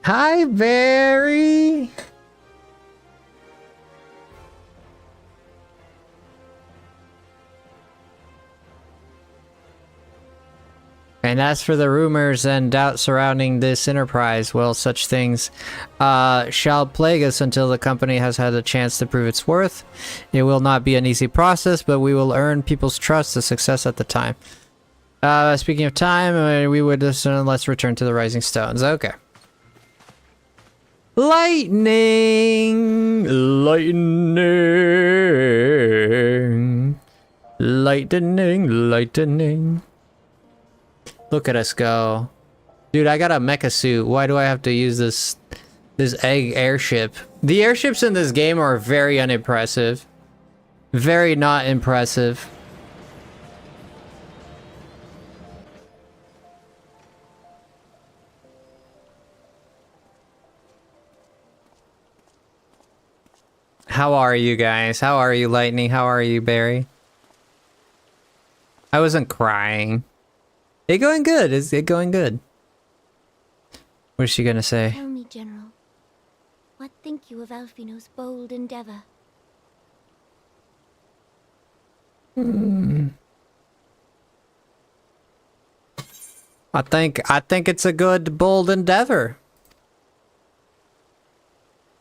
Hi, Barry! And as for the rumors and doubt surrounding this enterprise, well, such things shall plague us until the company has had a chance to prove its worth. It will not be an easy process, but we will earn people's trust to success at the time. Speaking of time, we would let's return to the Rising Stones. Okay. Lightning! Lightning! Lightning! Lightning! Look at us go. Dude, I got a mecha suit. Why do I have to use this egg airship? The airships in this game are very unimpressive. Very not impressive. How are you guys? How are you, Lightning? How are you, Barry? I wasn't crying. It going good? Is it going good? What is she gonna say? Tell me, General, what think you of Alphino's bold endeavor? I think it's a good, bold endeavor.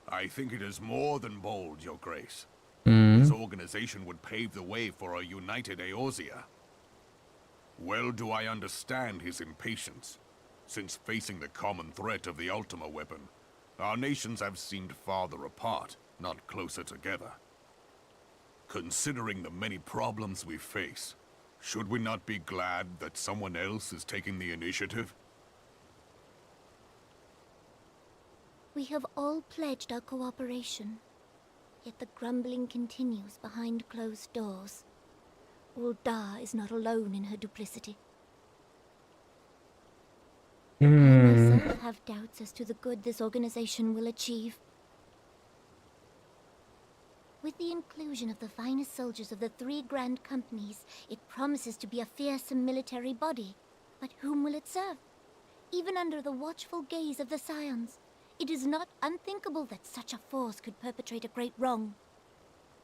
I think it is more than bold, Your Grace. This organization would pave the way for a united Eorzea. Well do I understand his impatience, since facing the common threat of the Ultima weapon, our nations have seemed farther apart, not closer together. Considering the many problems we face, should we not be glad that someone else is taking the initiative? We have all pledged our cooperation, yet the grumbling continues behind closed doors. Ul'dah is not alone in her duplicity. I myself have doubts as to the good this organization will achieve. With the inclusion of the finest soldiers of the 3 grand companies, it promises to be a fearsome military body. But whom will it serve? Even under the watchful gaze of the Scions, It is not unthinkable that such a force could perpetrate a great wrong.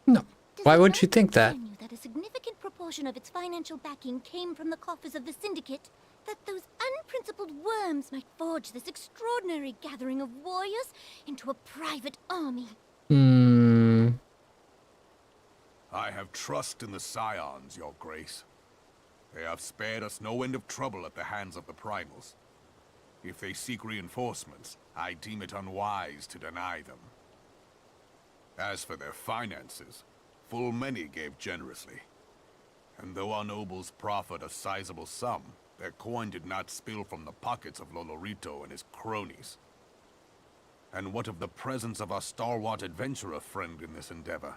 No. Does Why it wouldn't not you think that? concern you that a significant proportion of its financial backing came from the coffers of the Syndicate? That those unprincipled worms might forge this extraordinary gathering of warriors into a private army? Hmm. I have trust in the Scions, Your Grace. They have spared us no end of trouble at the hands of the Primals. If they seek reinforcements, I deem it unwise to deny them. As for their finances, full many gave generously. And though our nobles proffered a sizable sum, their coin did not spill from the pockets of Lolorito and his cronies. And what of the presence of our stalwart adventurer friend in this endeavor?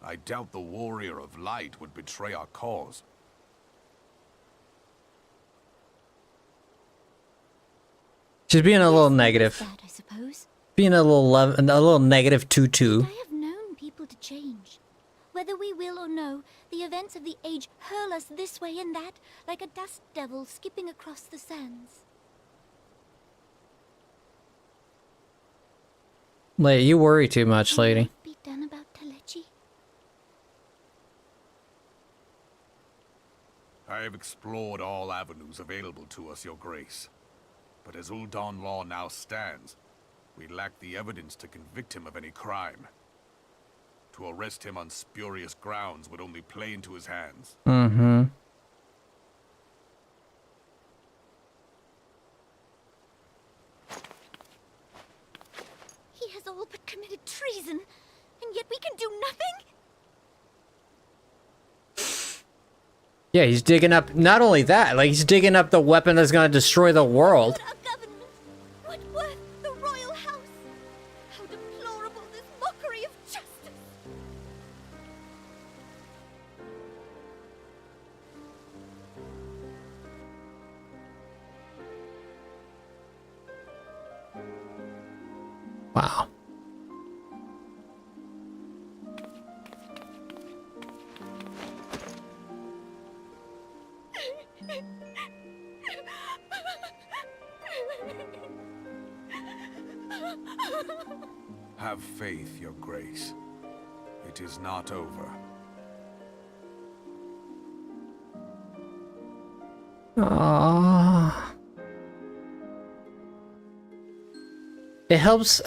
I doubt the Warrior of Light would betray our cause. She's being a little negative. That, I suppose. Being a little negative tutu. I have known people to change. Whether we will or no, the events of the age hurl us this way and that, like a dust devil skipping across the sands. You worry too much, lady. What be done about Telechi? I have explored all avenues available to us, Your Grace. But as Ul'Dan law now stands, we lack the evidence to convict him of any crime. To arrest him on spurious grounds would only play into his hands. Mm-hmm. He has all but committed treason, and yet we can do nothing? Yeah, he's digging up, not only that, like, he's digging up the weapon that's gonna destroy the world. What a government! What worth the royal house? How deplorable this mockery of justice! Wow. Have faith, Your Grace. It is not over. Aww. It helps.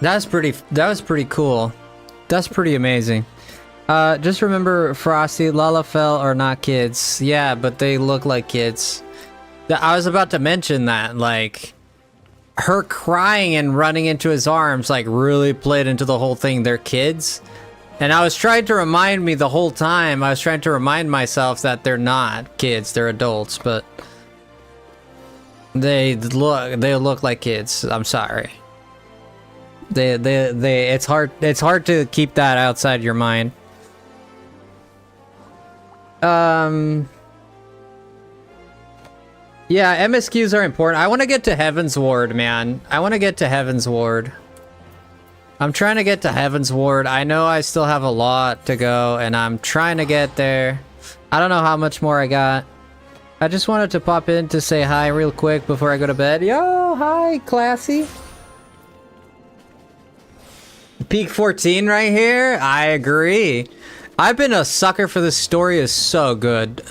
That was pretty cool. That's pretty amazing. Just remember, Frosty, Lalafell are not kids. Yeah, but they look like kids. I was about to mention that, like, her crying and running into his arms, like, really played into the whole thing. They're kids. And I was trying to remind me the whole time, I was trying to remind myself that they're not kids, they're adults, but they look like kids. I'm sorry. It's hard to keep that outside your mind. Yeah, MSQs are important. I want to get to HEAVENSWARD, man. I want to get to HEAVENSWARD. I'm trying to get to HEAVENSWARD. I know I still have a lot to go, and I'm trying to get there. I don't know how much more I got. I just wanted to pop in to say hi real quick before I go to bed. Yo, hi, classy. Peak 14 right here? I agree. I've been a sucker for this story. Is so good.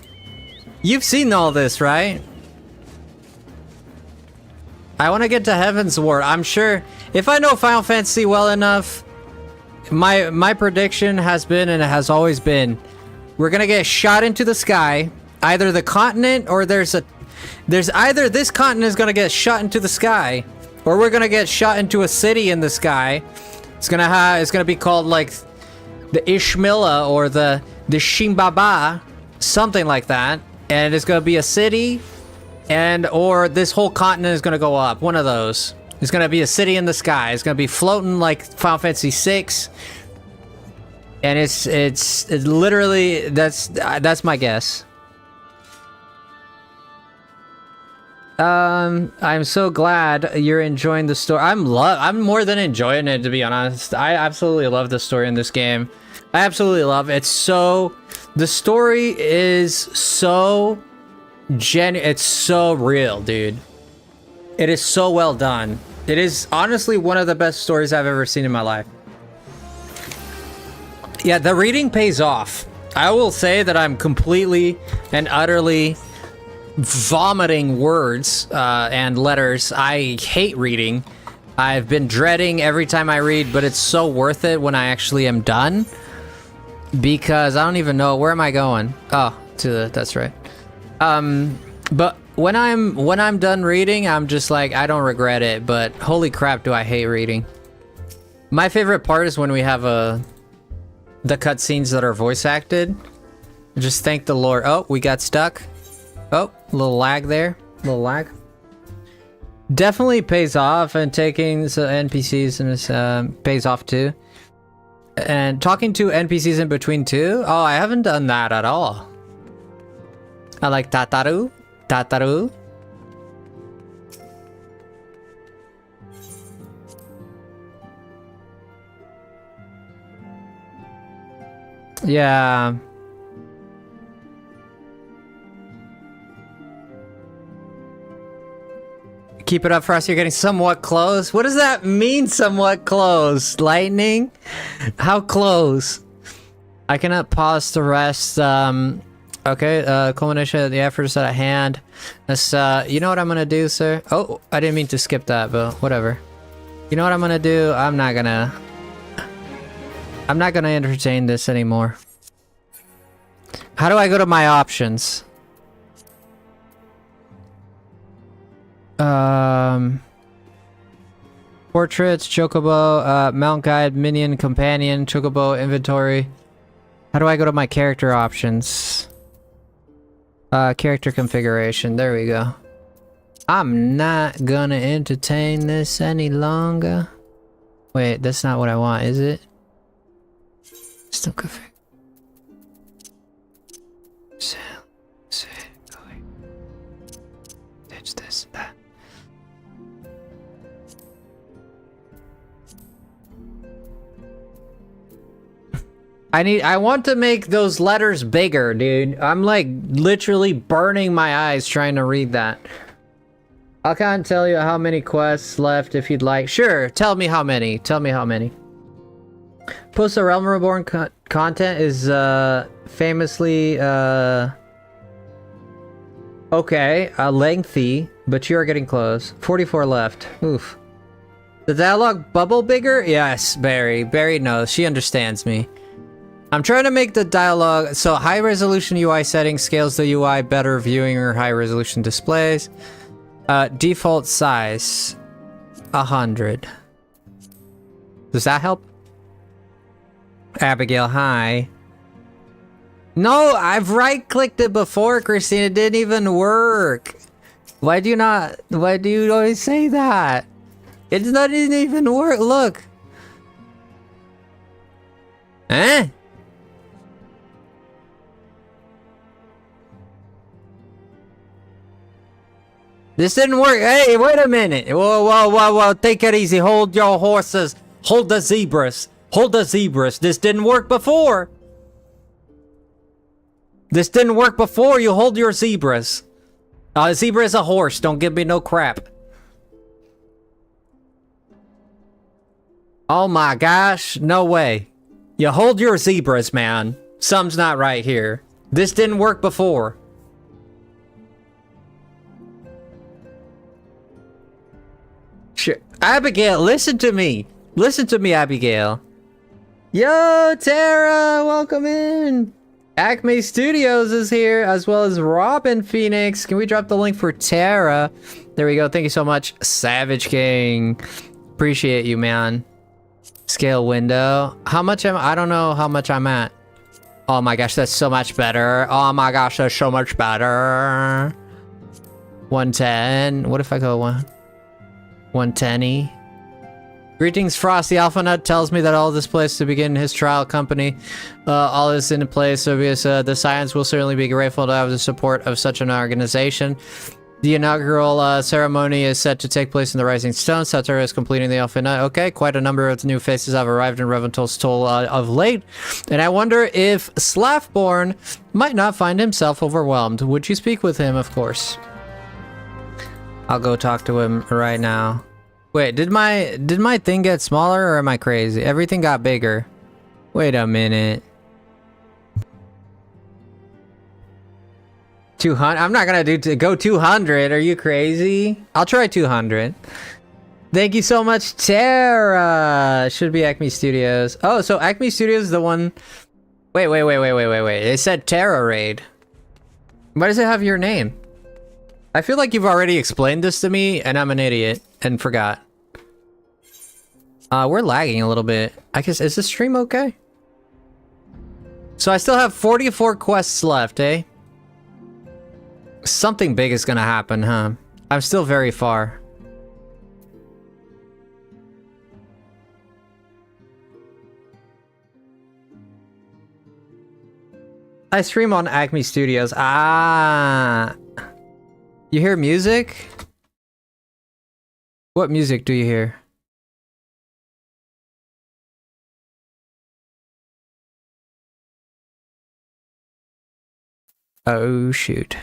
You've seen all this, right? I want to get to HEAVENSWARD. I'm sure if I know Final Fantasy well enough, my prediction has been, and it has always been, we're gonna get shot into the sky. Either the continent, or there's either this continent is gonna get shot into the sky, or we're gonna get shot into a city in the sky. It's gonna be called like the Ishmilla or the Shimbaba, something like that, and it's gonna be a city. Or this whole continent is gonna go up. One of those. It's gonna be a city in the sky. It's gonna be floating like Final Fantasy VI. And it's literally that's my guess. I'm so glad you're enjoying the story. I'm more than enjoying it, to be honest. I absolutely love the story in this game. I absolutely love it. The story is so it's so real, dude. It is so well done. It is honestly one of the best stories I've ever seen in my life. Yeah, the reading pays off. I will say that I'm completely and utterly vomiting words and letters. I hate reading. I've been dreading every time I read, but it's so worth it when I actually am done. Because I don't even know, where am I going? Oh, that's right. But when I'm done reading, I'm just like, I don't regret it, but holy crap, do I hate reading. My favorite part is when we have the cutscenes that are voice acted. Just thank the Lord. Oh, we got stuck. Oh, a little lag there. A little lag. Definitely pays off, and taking NPCs and this pays off too. And talking to NPCs in between too? Oh, I haven't done that at all. I like Tataru. Tataru. Yeah. Keep it up, Frosty. You're getting somewhat close. What does that mean, somewhat close? Lightning? How close? I cannot pause the rest. Okay, culmination of the efforts at hand. That's, you know what I'm gonna do, sir? Oh, I didn't mean to skip that, but whatever. You know what I'm gonna do? I'm not gonna entertain this anymore. How do I go to my options? Portraits, Chocobo, Mount Guide, Minion, Companion, Chocobo, Inventory. How do I go to my character options? Character configuration, there we go. I'm not gonna entertain this any longer. Wait, that's not what I want, is it? Still config. Ditch this, that. I want to make those letters bigger, dude. I'm like literally burning my eyes trying to read that. I can't tell you how many quests left if you'd like. Sure, tell me how many. Tell me how many. Post the Realm Reborn content is famously okay, lengthy, but you are getting close. 44 left. Oof. The dialogue bubble bigger? Yes, Barry. Barry knows. She understands me. I'm trying to make the dialogue so high resolution UI settings scales the UI better viewing or high resolution displays. Default size 100. Does that help? Abigail, hi. No, I've right clicked it before, Christine. It didn't even work. Why do you always say that? It doesn't even work. Look. Eh? This didn't work. Hey, wait a minute. Whoa, whoa, whoa, whoa. Take it easy. Hold your horses. Hold the zebras. Hold the zebras. This didn't work before. This didn't work before. You hold your zebras. A zebra is a horse. Don't give me no crap. Oh my gosh. No way. You hold your zebras, man. Something's not right here. This didn't work before. Sure. Abigail, listen to me. Listen to me, Abigail. Yo, Tara, welcome in. Acme Studios is here, as well as Robin Phoenix. Can we drop the link for Tara? There we go. Thank you so much, Savage King. Appreciate you, man. Scale window. How much am I? I don't know how much I'm at. Oh my gosh, that's so much better. Oh my gosh, that's so much better. 110. What if I go 110-y? Greetings, Frosty. AlphaNut tells me that all this place to begin his trial company. All is in place, so because the Science will certainly be grateful to have the support of such an organization. The inaugural ceremony is set to take place in the Rising Stone. Satoru is completing the AlphaNut. Okay, quite a number of new faces have arrived in Reventhal's Toll of late. And I wonder if Slaffborn might not find himself overwhelmed. Would you speak with him, of course? I'll go talk to him right now. Wait, did my thing get smaller or am I crazy? Everything got bigger. Wait a minute. 200? I'm not gonna go 200. Are you crazy? I'll try 200. Thank you so much, Tara. Should be Acme Studios. Oh, so Acme Studios is the one. Wait. It said Tara Raid. Why does it have your name? I feel like you've already explained this to me, and I'm an idiot and forgot. We're lagging a little bit. I guess, is the stream okay? So I still have 44 quests left, eh? Something big is gonna happen, huh? I'm still very far. I stream on Acme Studios. Ah. You hear music? What music do you hear? Oh, shoot.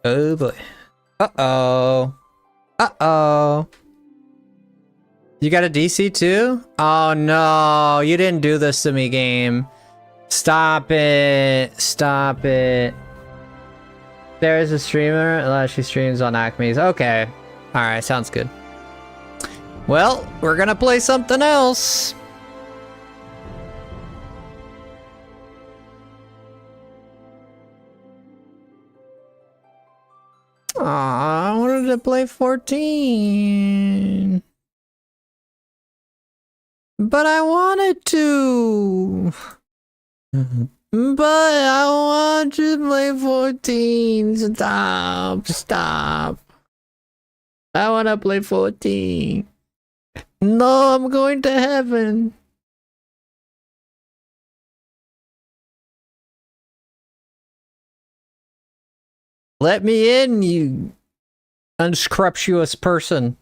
Oh, boy. Uh-oh. Uh-oh. You got a DC too? Oh, no. You didn't do this to me, game. Stop it. Stop it. There is a streamer. She streams on Acme's. Okay. Alright, sounds good. Well, we're gonna play something else. Aw, I wanted to play 14. But I wanted to. But I want to play 14. Stop. Stop. I want to play 14. No, I'm going to heaven. Let me in, you unscrupulous person.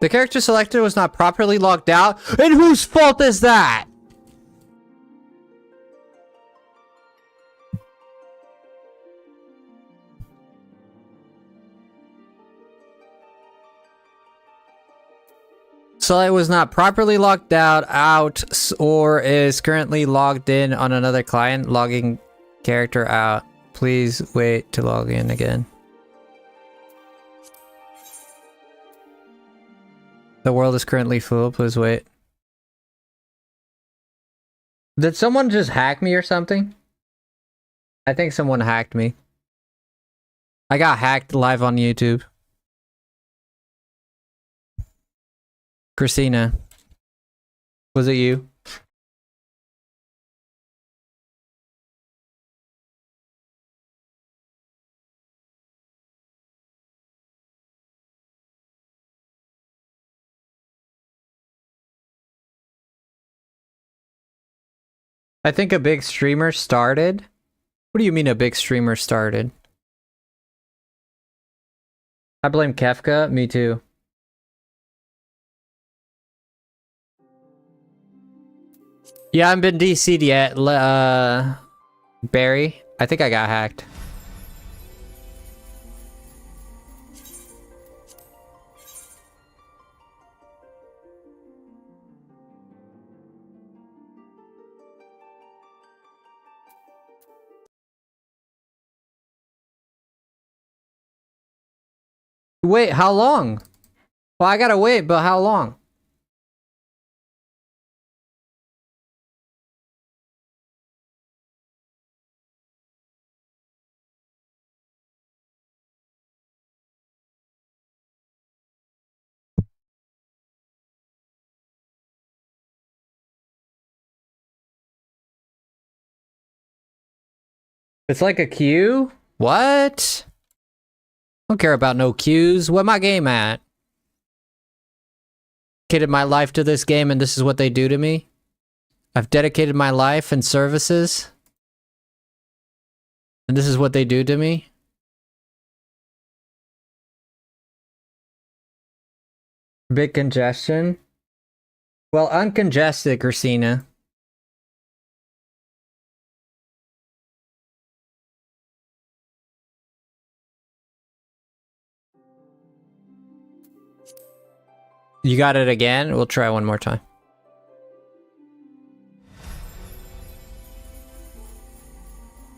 The character selected was not properly logged out. And whose fault is that? So it was not properly logged out, or is currently logged in on another client, logging character out. Please wait to log in again. The world is currently full. Please wait. Did someone just hack me or something? I think someone hacked me. I got hacked live on YouTube. Christina. Was it you? I think a big streamer started. What do you mean a big streamer started? I blame Kefka. Me too. Yeah, I haven't been DC'd yet. Barry, I think I got hacked. Wait, how long? Well, I gotta wait, but how long? It's like a queue? What? Don't care about no queues. Where my game at? dedicated my life to this game and this is what they do to me? I've dedicated my life and services. And this is what they do to me? Big congestion? Well, uncongested, Christina. You got it again? We'll try one more time.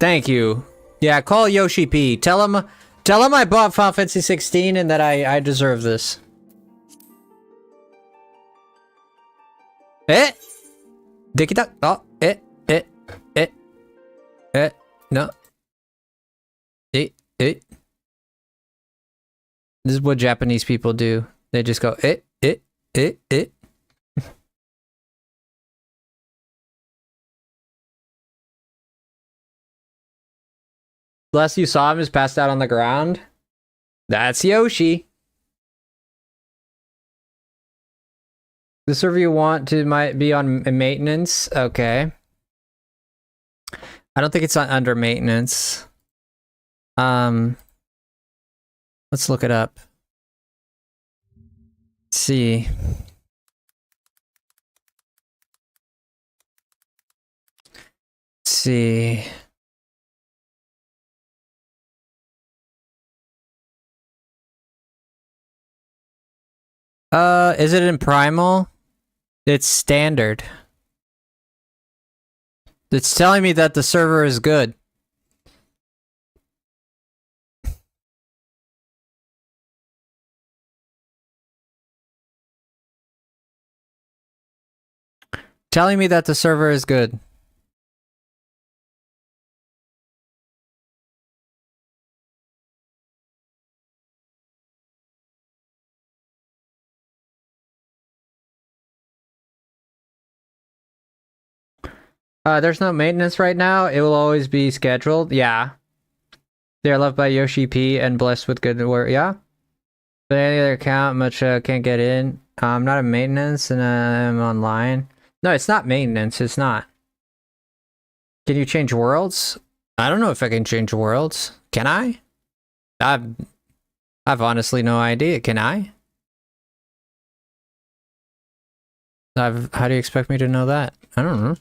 Thank you. Yeah, call Yoshi P. Tell him I bought Final Fantasy 16 and that I deserve this. Eh? Dekita. Oh, no. This is what Japanese people do. They just go, Last you saw him is passed out on the ground. That's Yoshi. The server you want to might be on maintenance. Okay. I don't think it's under maintenance. Let's look it up. Let's see. Let's see. Is it in primal? It's standard. It's telling me that the server is good. Telling me that the server is good. There's no maintenance right now. It will always be scheduled. Yeah. They are loved by Yoshi P and blessed with good work. Yeah. But any other account, much can't get in. I'm not in maintenance and I'm online. No, it's not maintenance. It's not. Can you change worlds? I don't know if I can change worlds. Can I? I've honestly no idea. Can I? How do you expect me to know that? I don't know.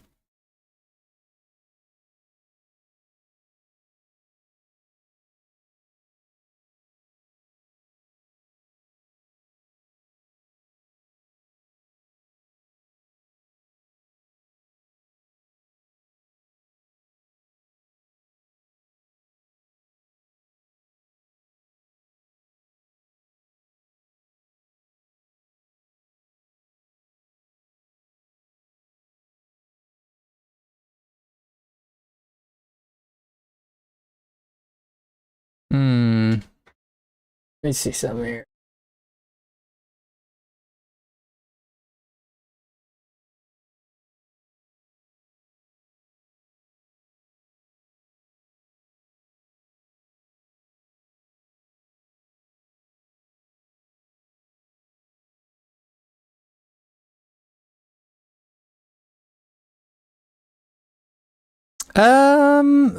Let me see something here.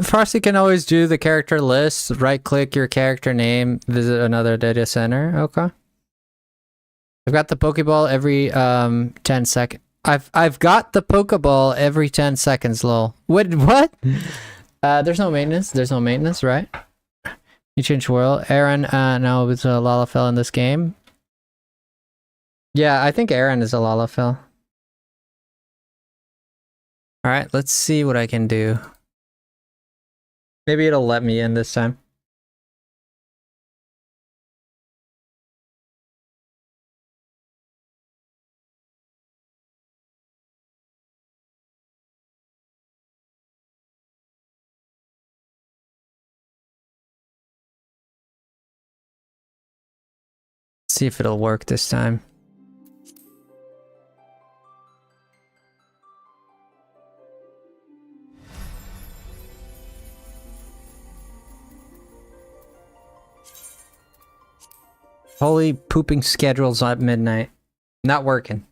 Frosty can always do the character list. Right click your character name, visit another data center. Okay. I've got the Pokeball every 10 seconds. I've got the Pokeball every 10 seconds, lol. What? There's no maintenance. There's no maintenance, right? You change world. Aaron now it's a Lalafell in this game. Yeah, I think Aaron is a Lalafell. Alright, let's see what I can do. Maybe it'll let me in this time. See if it'll work this time. Holy pooping schedules at midnight. Not working.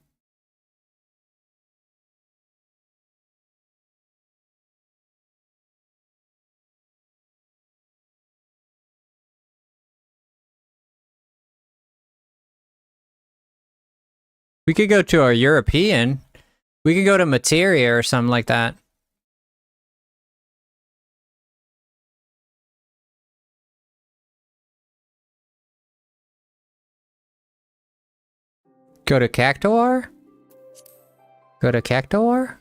We could go to a European. We could go to Materia or something like that. Go to Cactuar? Go to Cactuar?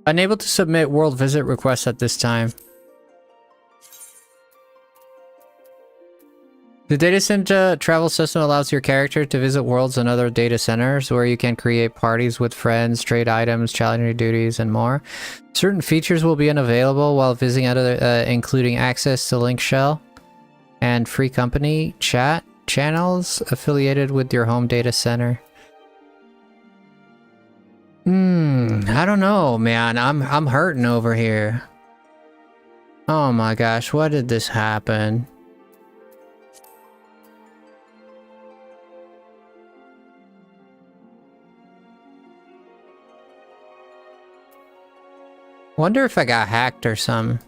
Unable to submit world visit requests at this time. The data center travel system allows your character to visit worlds and other data centers where you can create parties with friends, trade items, challenge duties, and more. Certain features will be unavailable while visiting other, including access to Link Shell and free company chat channels affiliated with your home data center. I don't know, man. I'm hurting over here. Oh my gosh, why did this happen? Wonder if I got hacked or something.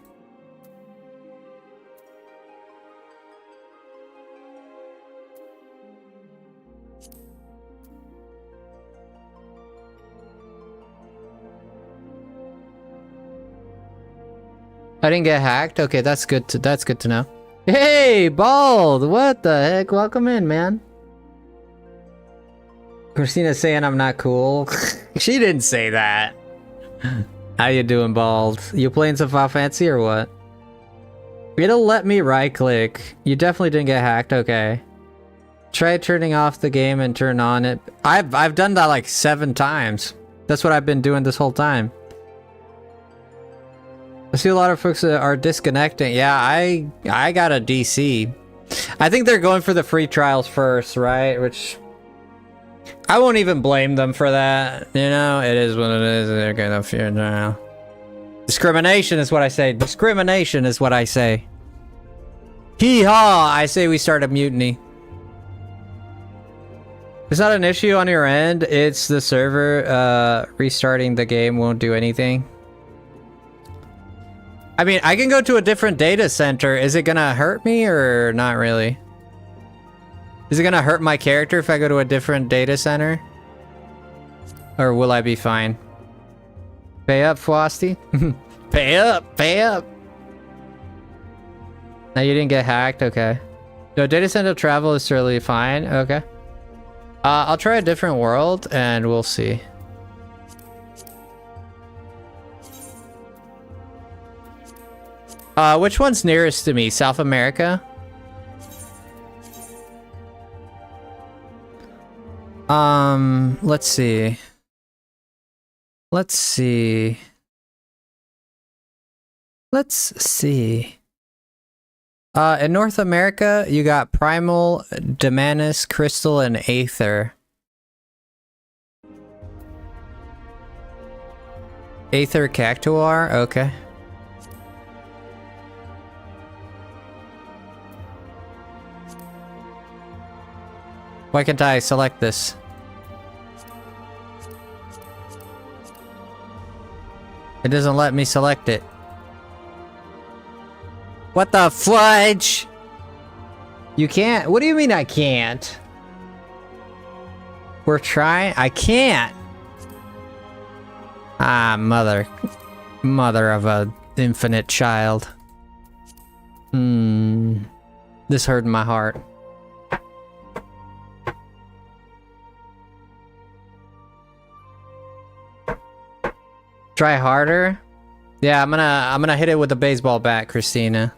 I didn't get hacked? Okay, that's good to know. Hey, Bald! What the heck? Welcome in, man. Christina's saying I'm not cool. She didn't say that. How you doing, Bald? You playing some Final Fantasy or what? It'll let me right click. You definitely didn't get hacked, okay. Try turning off the game and turn on it. I've done that like 7 times. That's what I've been doing this whole time. I see a lot of folks that are disconnecting. Yeah, I got a DC. I think they're going for the free trials first, right? Which I won't even blame them for that. You know, it is what it is. They're gonna fear now. Discrimination is what I say. Discrimination is what I say. Hee-haw! I say we start a mutiny. It's not an issue on your end. It's the server. Restarting the game won't do anything. I mean, I can go to a different data center. Is it gonna hurt me or not really? Is it gonna hurt my character if I go to a different data center? Or will I be fine? Pay up, Frosty. Pay up, pay up. Now you didn't get hacked, okay. No, data center travel is certainly fine, okay. I'll try a different world and we'll see. Which one's nearest to me? South America? Let's see. Let's see. Let's see. In North America, you got Primal, Demanus, Crystal, and Aether. Aether Cactuar? Okay. Why can't I select this? It doesn't let me select it. What the fudge? You can't? What do you mean I can't? We're trying? I can't. Ah, mother. Mother of a infinite child. This hurt my heart. Try harder? Yeah, I'm gonna hit it with a baseball bat, Christina.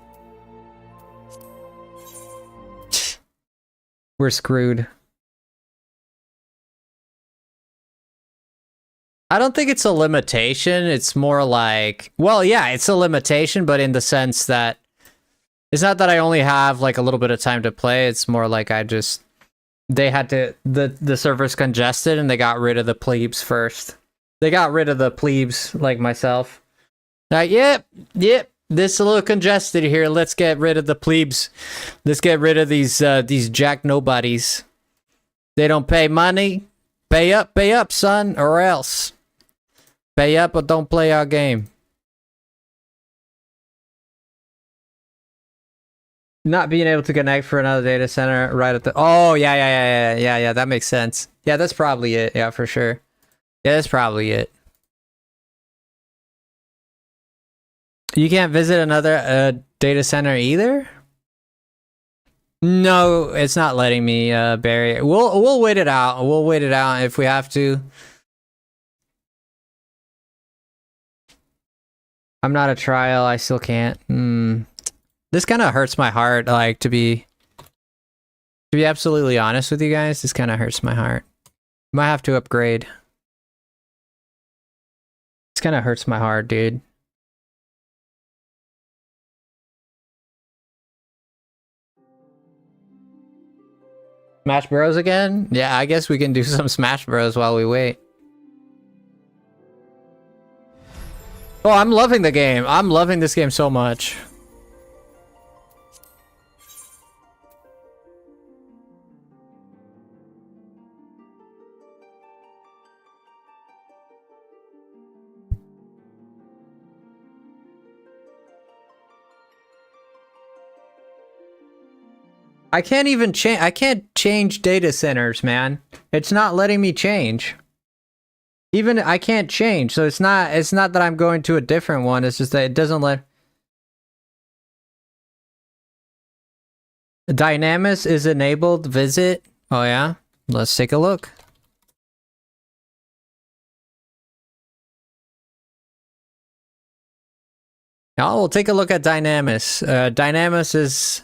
We're screwed. I don't think it's a limitation. It's more like, well, yeah, it's a limitation, but in the sense that it's not that I only have like a little bit of time to play. It's more like I just they had to the servers congested and they got rid of the plebes first. They got rid of the plebes like myself. Like, yep, this is a little congested here. Let's get rid of the plebes. Let's get rid of these jack nobodies. They don't pay money. Pay up, son, or else. Pay up or don't play our game. Not being able to connect for another data center right at the... Oh, yeah, that makes sense. Yeah, that's probably it. Yeah, for sure. Yeah, that's probably it. You can't visit another data center either? No, it's not letting me, Barry. We'll wait it out. We'll wait it out if we have to. I'm not a trial. I still can't. This kind of hurts my heart, like, to be absolutely honest with you guys. This kind of hurts my heart. Might have to upgrade. This kind of hurts my heart, dude. Smash Bros again? Yeah, I guess we can do some Smash Bros while we wait. Oh, I'm loving the game. I'm loving this game so much. I can't even change. I can't change data centers, man. It's not letting me change. Even I can't change, so it's not that I'm going to a different one. It's just that it doesn't let. Dynamis is enabled. Visit. Oh yeah. Let's take a look. Now we'll take a look at Dynamis. Dynamis is.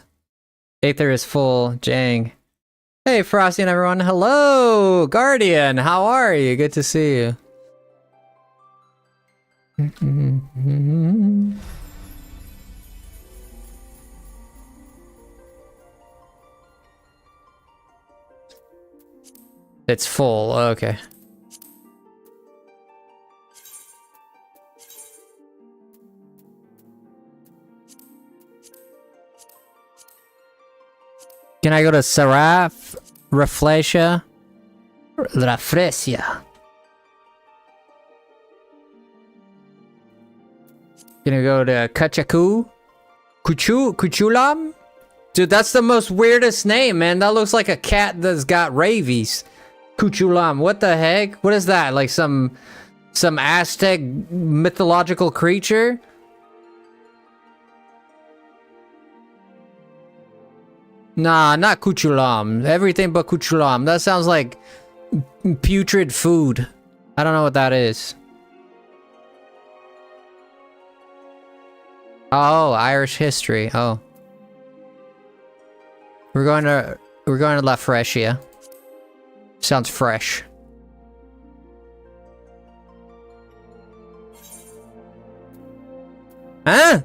Aether is full. Jang. Hey, Frosty and everyone. Hello, Guardian. How are you? Good to see you. It's full. Okay. Can I go to Seraph? Reflecia? Reflecia. Can I go to Kachaku? Kuchulam? Dude, that's the most weirdest name, man. That looks like a cat that's got rabies. Kuchulam. What the heck? What is that? Like some Aztec mythological creature? Nah, not Kuchulam. Everything but Kuchulam. That sounds like putrid food. I don't know what that is. Oh, Irish history. Oh. We're going to La Fresia. Sounds fresh. Huh?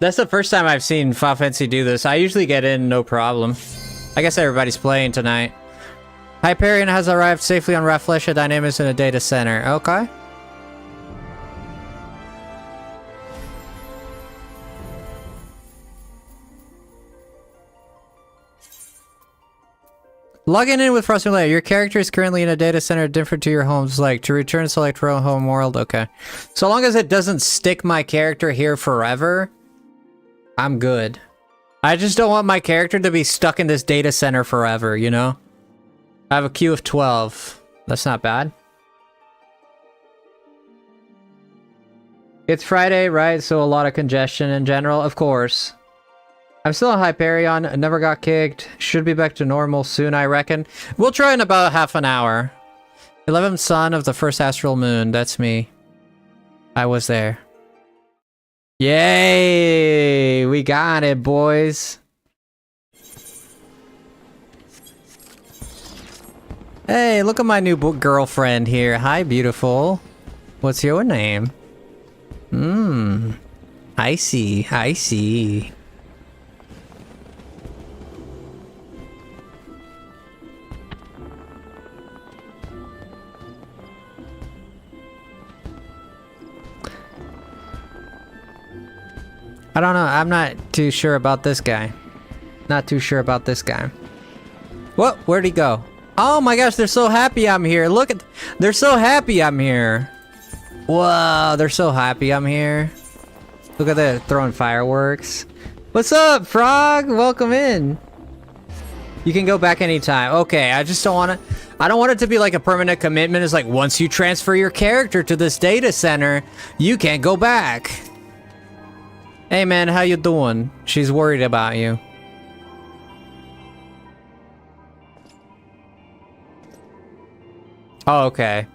That's the first time I've seen Final Fantasy do this. I usually get in no problem. I guess everybody's playing tonight. Hyperion has arrived safely on Rafflesia Dynamis in a data center. Okay. Logging in with Frosty Layer. Your character is currently in a data center different to your home's like. To return, select home world. Okay. So long as it doesn't stick my character here forever, I'm good. I just don't want my character to be stuck in this data center forever, you know? I have a queue of 12. That's not bad. It's Friday, right? So a lot of congestion in general, of course. I'm still on Hyperion. I never got kicked. Should be back to normal soon, I reckon. We'll try in about half an hour. 11th son of the first astral moon. That's me. I was there. Yay! We got it, boys. Hey, look at my new girlfriend here. Hi, beautiful. What's your name? I see. I see. I don't know. I'm not too sure about this guy. Not too sure about this guy. What? Where'd he go? Oh my gosh, they're so happy I'm here. Look at... They're so happy I'm here. Whoa, they're so happy I'm here. Look at that, throwing fireworks. What's up, Frog? Welcome in. You can go back anytime. Okay, I just don't want to... I don't want it to be like a permanent commitment. It's like, once you transfer your character to this data center, you can't go back. Hey man, how you doing? She's worried about you. Oh, okay.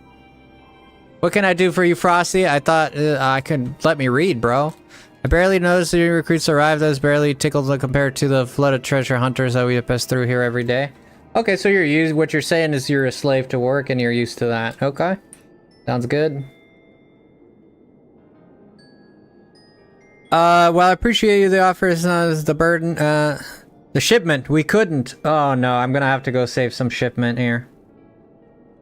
What can I do for you, Frosty? I thought I could let me read, bro. I barely noticed the new recruits arrived. I was barely tickled compared to the flood of treasure hunters that we pass through here every day. Okay, so what you're saying is you're a slave to work and you're used to that. Okay. Sounds good. Well, I appreciate you. The offer is not the burden. The shipment. We couldn't. Oh, no. I'm gonna have to go save some shipment here.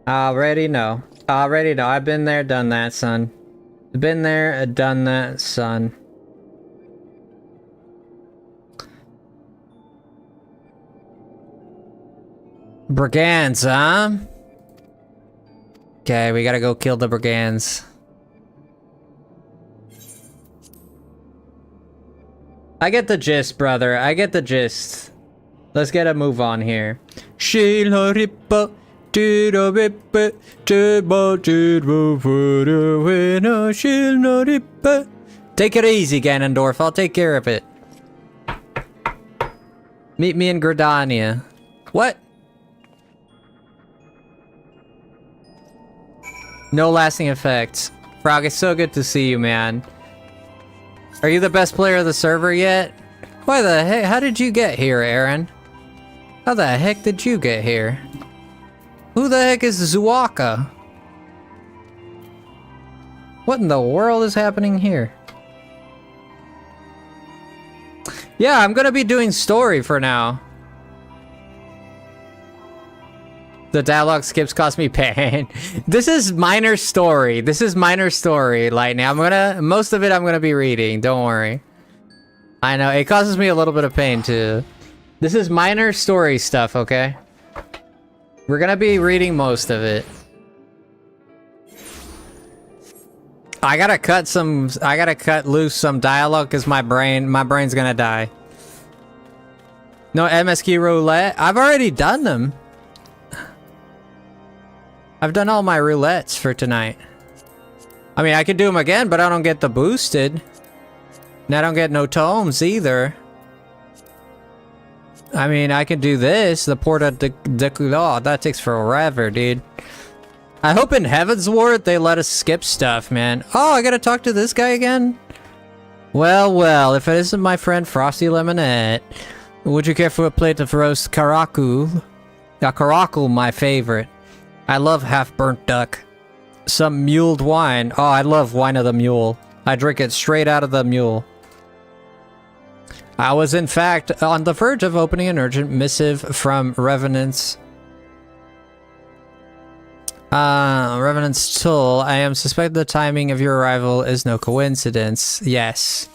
Already know. Already know. I've been there, done that, son. Been there, done that, son. Brigands, huh? Okay, we gotta go kill the brigands. I get the gist, brother. I get the gist. Let's get a move on here. Take it easy, Ganondorf. I'll take care of it. Meet me in Gridania. What? No lasting effects. Frog, it's so good to see you, man. Are you the best player of the server yet? Why the heck? How did you get here, Aaron? How the heck did you get here? Who the heck is Zuaka? What in the world is happening here? Yeah, I'm gonna be doing story for now. The dialogue skips cost me pain. This is minor story. This is minor story, Lightning. Most of it I'm gonna be reading, don't worry. I know, it causes me a little bit of pain too. This is minor story stuff, okay? We're gonna be reading most of it. I gotta cut loose some dialogue because my brain's gonna die. No MSQ roulette? I've already done them. I've done all my roulettes for tonight. I mean, I could do them again, but I don't get the boosted. And I don't get no tomes either. I mean, I can do this, the Porta de Culo. That takes forever, dude. I hope in HEAVENSWARD they let us skip stuff, man. Oh, I gotta talk to this guy again? Well, well, if it isn't my friend Frosty Lemonette, would you care for a plate of roast caracal? Yeah, caracal, my favorite. I love half-burnt duck. Some muled wine. Oh, I love wine of the mule. I drink it straight out of the mule. I was, in fact, on the verge of opening an urgent missive from Revenant's... Revenant's Toll. I am suspect the timing of your arrival is no coincidence. Yes.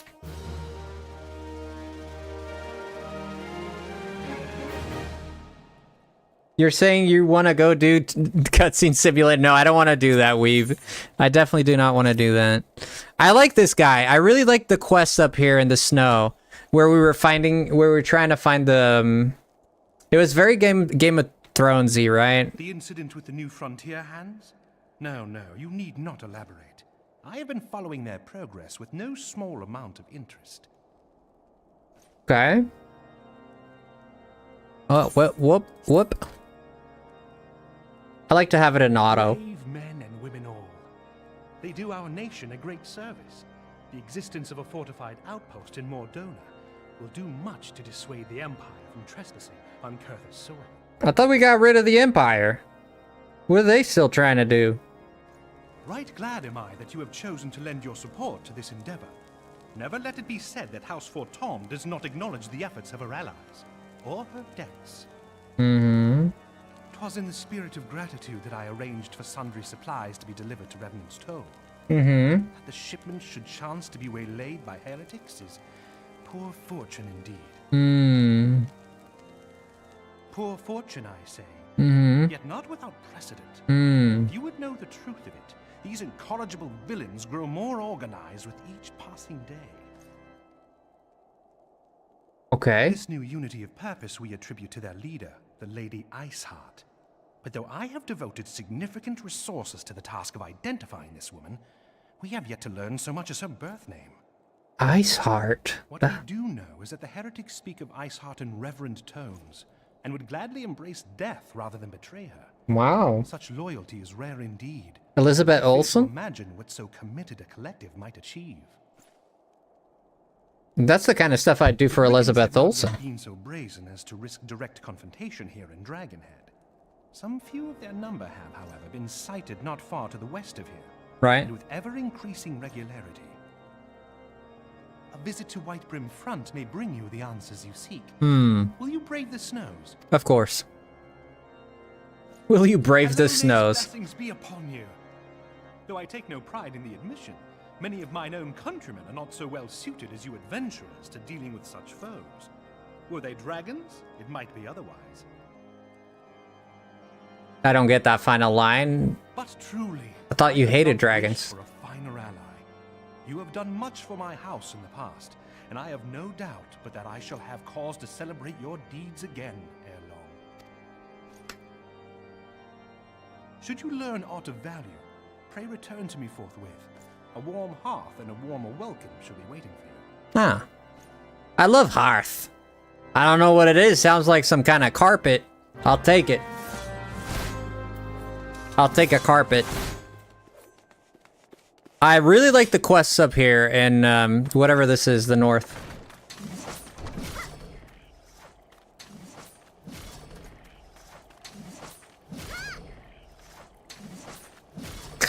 You're saying you want to go do cutscene simulator? No, I don't want to do that, Weave. I definitely do not want to do that. I like this guy. I really like the quests up here in the snow, where we were trying to find the. It was very Game of Thronesy, right? The incident with the New Frontier hands? No, no, you need not elaborate. I have been following their progress with no small amount of interest. Okay. Oh, whoop. I like to have it in auto. Brave men and women all. They do our nation a great service. The existence of a fortified outpost in Mordona will do much to dissuade the Empire from trespassing on Kurth's soil. I thought we got rid of the Empire. What are they still trying to do? Right glad am I that you have chosen to lend your support to this endeavor. Never let it be said that House Fortom does not acknowledge the efforts of her allies, or her debts. Mm-hmm. 'Twas in the spirit of gratitude that I arranged for sundry supplies to be delivered to Revenant's Toll. Mm-hmm. That the shipment should chance to be waylaid by heretics is poor fortune indeed. Mm. Poor fortune, I say, Mm-hmm. yet not without precedent. Mm. If you would know the truth of it, these incorrigible villains grow more organized with each passing day. Okay. This new unity of purpose we attribute to their leader, the Lady Iceheart. But though I have devoted significant resources to the task of identifying this woman, we have yet to learn so much as her birth name. Iceheart. What we do know is that the heretics speak of Iceheart in reverent tones, and would gladly embrace death rather than betray her. Wow. Such loyalty is rare indeed. Elizabeth Fail to Olsen? imagine what so committed a collective might achieve. That's the kind of stuff I'd do for Elizabeth Olsen. Have been so brazen as to risk direct confrontation here in Dragonhead. Some few of their number have, however, been sighted not far to the west of here, Right? and with ever-increasing regularity. A visit to Whitebrim Front may bring you the answers you seek. Hmm. Will you brave the snows? Of course. Will you brave the Hello, Lace, snows? blessings be upon you. Though I take no pride in the admission, many of mine own countrymen are not so well suited as you adventurers to dealing with such foes. Were they dragons, it might be otherwise. I don't get that final line. But truly, I thought you could hated not dragons. wish for a finer ally. You have done much for my house in the past, and I have no doubt but that I shall have cause to celebrate your deeds again ere long. Should you learn aught of value, pray return to me forthwith. A warm hearth and a warmer welcome shall be waiting for you. Huh. I love hearth. I don't know what it is. Sounds like some kind of carpet. I'll take it. I'll take a carpet. I really like the quests up here in whatever this is, the north.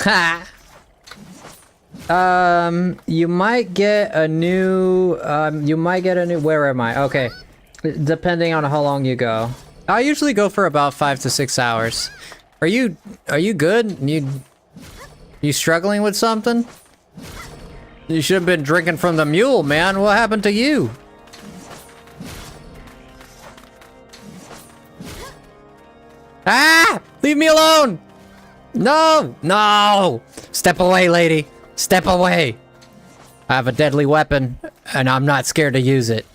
Ha! You might get a new, where am I? Okay. Depending on how long you go. I usually go for about 5 to 6 hours. Are you good? You struggling with something? You should have been drinking from the mule, man. What happened to you? Ah! Leave me alone! No! No! Step away, lady. Step away. I have a deadly weapon, and I'm not scared to use it.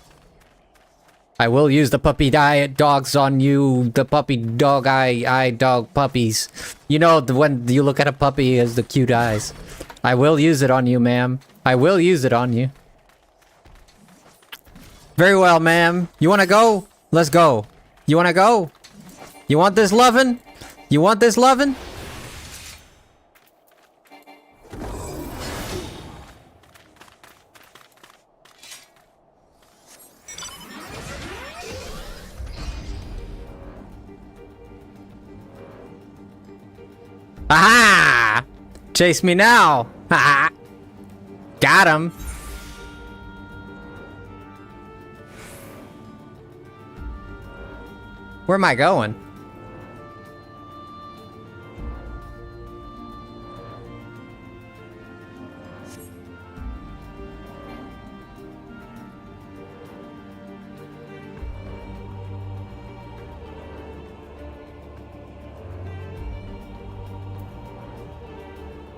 I will use the puppy diet dogs on you, the puppy dog eye dog puppies. You know, when you look at a puppy, he has the cute eyes. I will use it on you, ma'am. I will use it on you. Very well, ma'am. You wanna go? Let's go. You wanna go? You want this lovin'? You want this lovin'? Aha! Chase me now! Ha! Got him! Where am I going?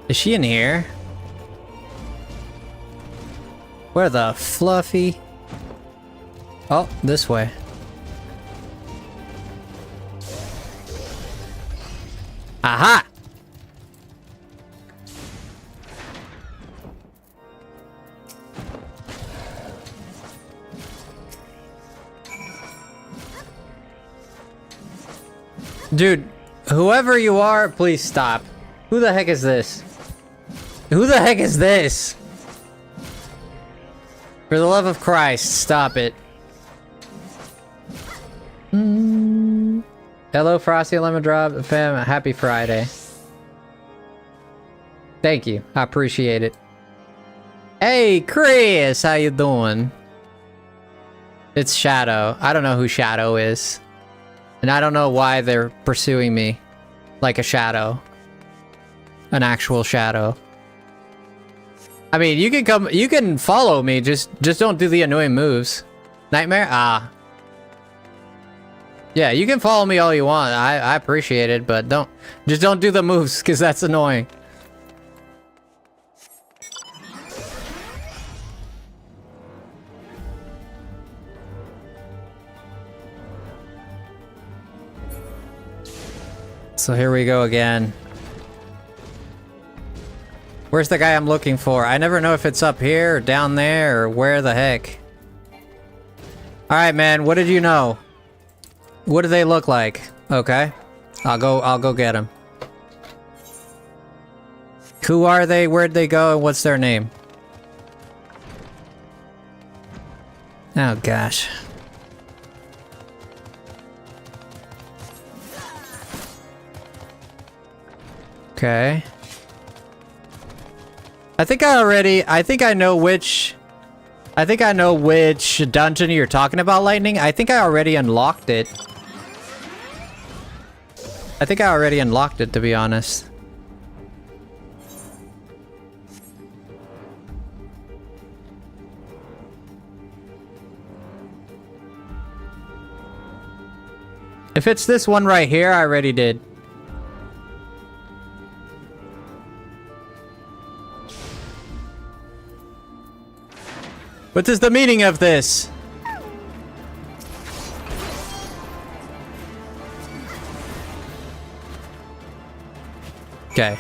Is she in here? Where the fluffy? Oh, this way. Aha! Dude, whoever you are, please stop. Who the heck is this? Who the heck is this? For the love of Christ, stop it. Hello, Frosty Lemon Drop fam. Happy Friday. Thank you. I appreciate it. Hey, Chris, how you doing? It's Shadow. I don't know who Shadow is. And I don't know why they're pursuing me like a shadow. An actual shadow. I mean, you can come, you can follow me, just don't do the annoying moves. Nightmare? Ah. Yeah, you can follow me all you want. I appreciate it, but just don't do the moves, because that's annoying. So here we go again. Where's the guy I'm looking for? I never know if it's up here or down there or where the heck. Alright, man, what did you know? What do they look like? Okay. I'll go get them. Who are they? Where'd they go? And what's their name? Oh gosh. Okay. I think I know which dungeon you're talking about, Lightning. I think I already unlocked it. To be honest. If it's this one right here, I already did. What is the meaning of this? Okay.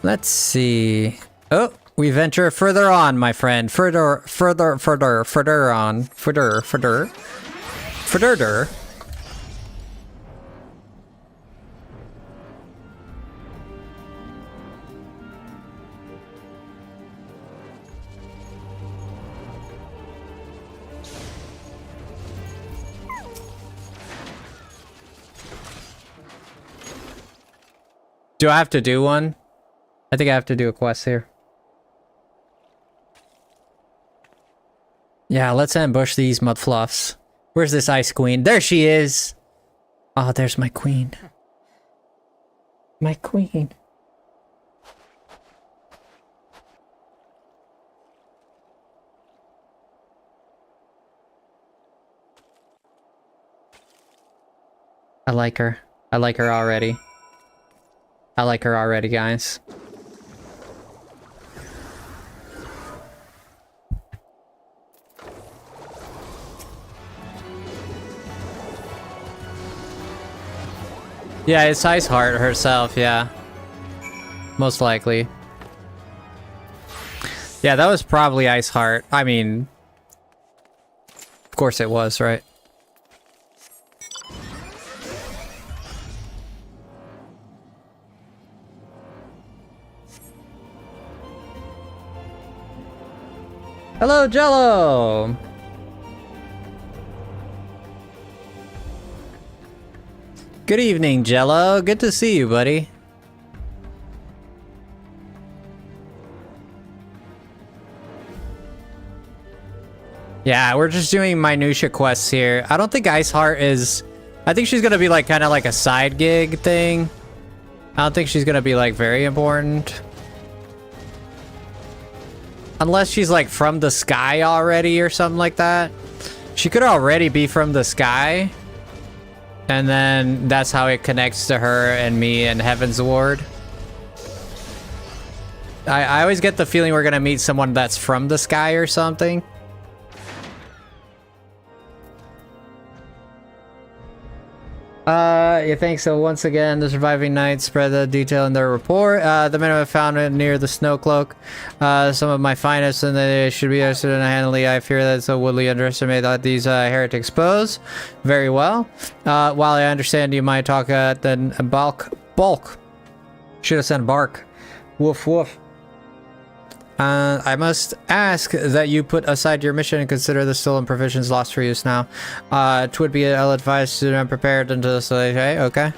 Let's see. Oh, we venture further on, my friend. Further on. Further. Do I have to do one? I think I have to do a quest here. Yeah, let's ambush these mudfluffs. Where's this ice queen? There she is! Oh, there's my queen. My queen. I like her. I like her already. I like her already, guys. Yeah, it's Iceheart herself, yeah. Most likely. Yeah, that was probably Iceheart. I mean... Of course it was, right? Hello, Jello! Good evening, Jello. Good to see you, buddy. Yeah, we're just doing minutia quests here. I don't think Iceheart is... I think she's gonna be like kind of like a side gig thing. I don't think she's gonna be like very important. Unless she's like from the sky already or something like that. She could already be from the sky. And then that's how it connects to her and me and Heavensward. I always get the feeling we're gonna meet someone that's from the sky or something. Yeah, thanks. So once again, the surviving knights spread the detail in their report. The men have found it near the snow cloak. Some of my finest, and they should be arrested in a handily. I fear that so woodly underestimate that these heretics pose. Very well. While I understand you might talk then bulk. Should have said bark. Woof woof. I must ask that you put aside your mission and consider the stolen provisions lost for use now. Twould be ill-advised to be prepared until this. Okay.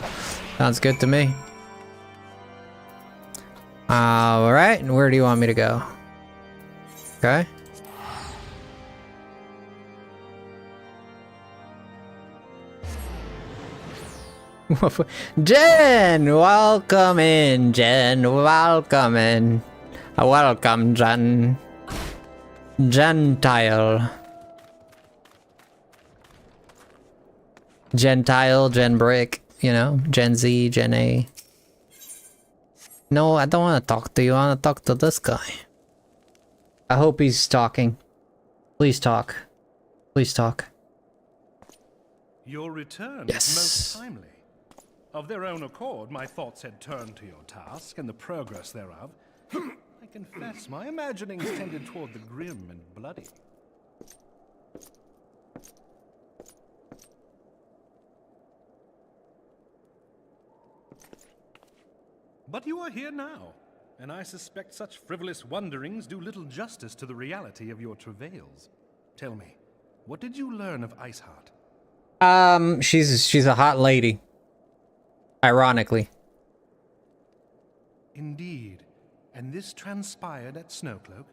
Sounds good to me. Alright, and where do you want me to go? Okay. Jen! Welcome in, Jen. Welcome in. Welcome, Jen. Gentile. Gentile, Gen Brick, you know, Gen Z, Gen A. No, I don't want to talk to you. I want to talk to this guy. I hope he's talking. Please talk. Please talk. Your return Yes. is most timely. Of their own accord, my thoughts had turned to your task and the progress thereof. I confess, my imaginings tended toward the grim and bloody. But you are here now, and I suspect such frivolous wonderings do little justice to the reality of your travails. Tell me, what did you learn of Iceheart? She's a hot lady. Ironically. Indeed. And this transpired at Snowcloak?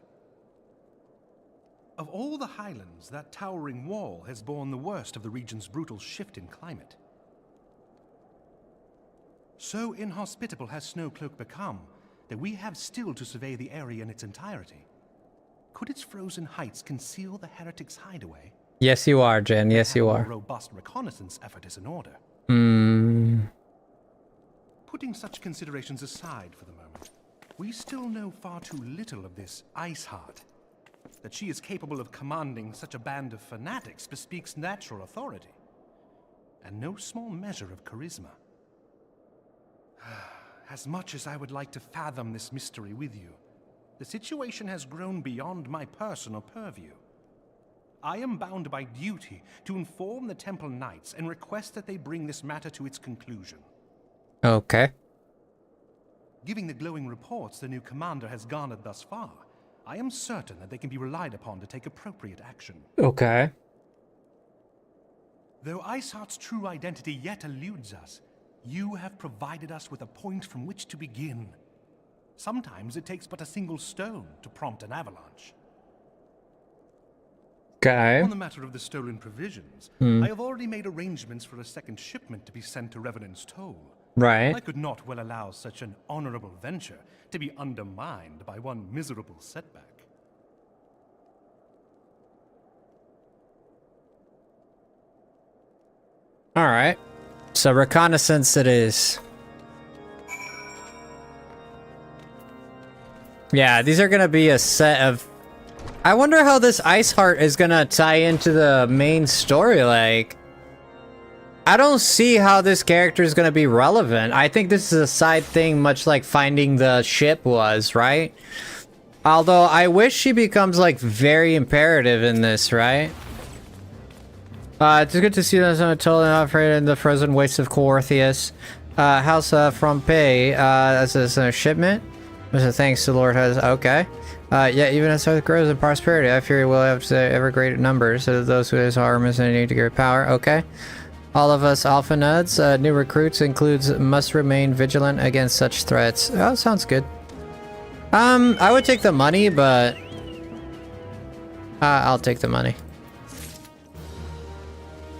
Of all the highlands, that towering wall has borne the worst of the region's brutal shift in climate. So inhospitable has Snowcloak become that we have still to survey the area in its entirety. Could its frozen heights conceal the heretics' hideaway? Yes, you are, Jen. Yes, you A are. robust reconnaissance effort is in order. Putting such considerations aside for the moment, we still know far too little of this Iceheart. That she is capable of commanding such a band of fanatics bespeaks natural authority, and no small measure of charisma. As much as I would like to fathom this mystery with you, the situation has grown beyond my personal purview. I am bound by duty to inform the Temple Knights and request that they bring this matter to its conclusion. Okay. Giving the glowing reports the new commander has garnered thus far, I am certain that they can be relied upon to take appropriate action. Okay. Though Iceheart's true identity yet eludes us, you have provided us with a point from which to begin. Sometimes it takes but a single stone to prompt an avalanche. Okay. On the matter of the stolen provisions, I have already made arrangements for a second shipment to be sent to Revenant's Toll. Right. I could not well allow such an honorable venture to be undermined by one miserable setback. Alright. So reconnaissance it is. Yeah, these are gonna be a set of... I wonder how this Iceheart is gonna tie into the main story, like... I don't see how this character is gonna be relevant. I think this is a side thing, much like finding the ship was, right? Although, I wish she becomes, like, very imperative in this, right? It's good to see that I'm totally not afraid in the frozen wastes of Coorthius. House from Pay, as a shipment. Thanks to Lord has okay. Yeah, even as Earth grows in prosperity, I fear we'll have ever greater numbers of those who is harm is need to great power. Okay. All of us Alpha Nuds, new recruits includes must remain vigilant against such threats. Oh, sounds good. I would take the money, but I'll take the money.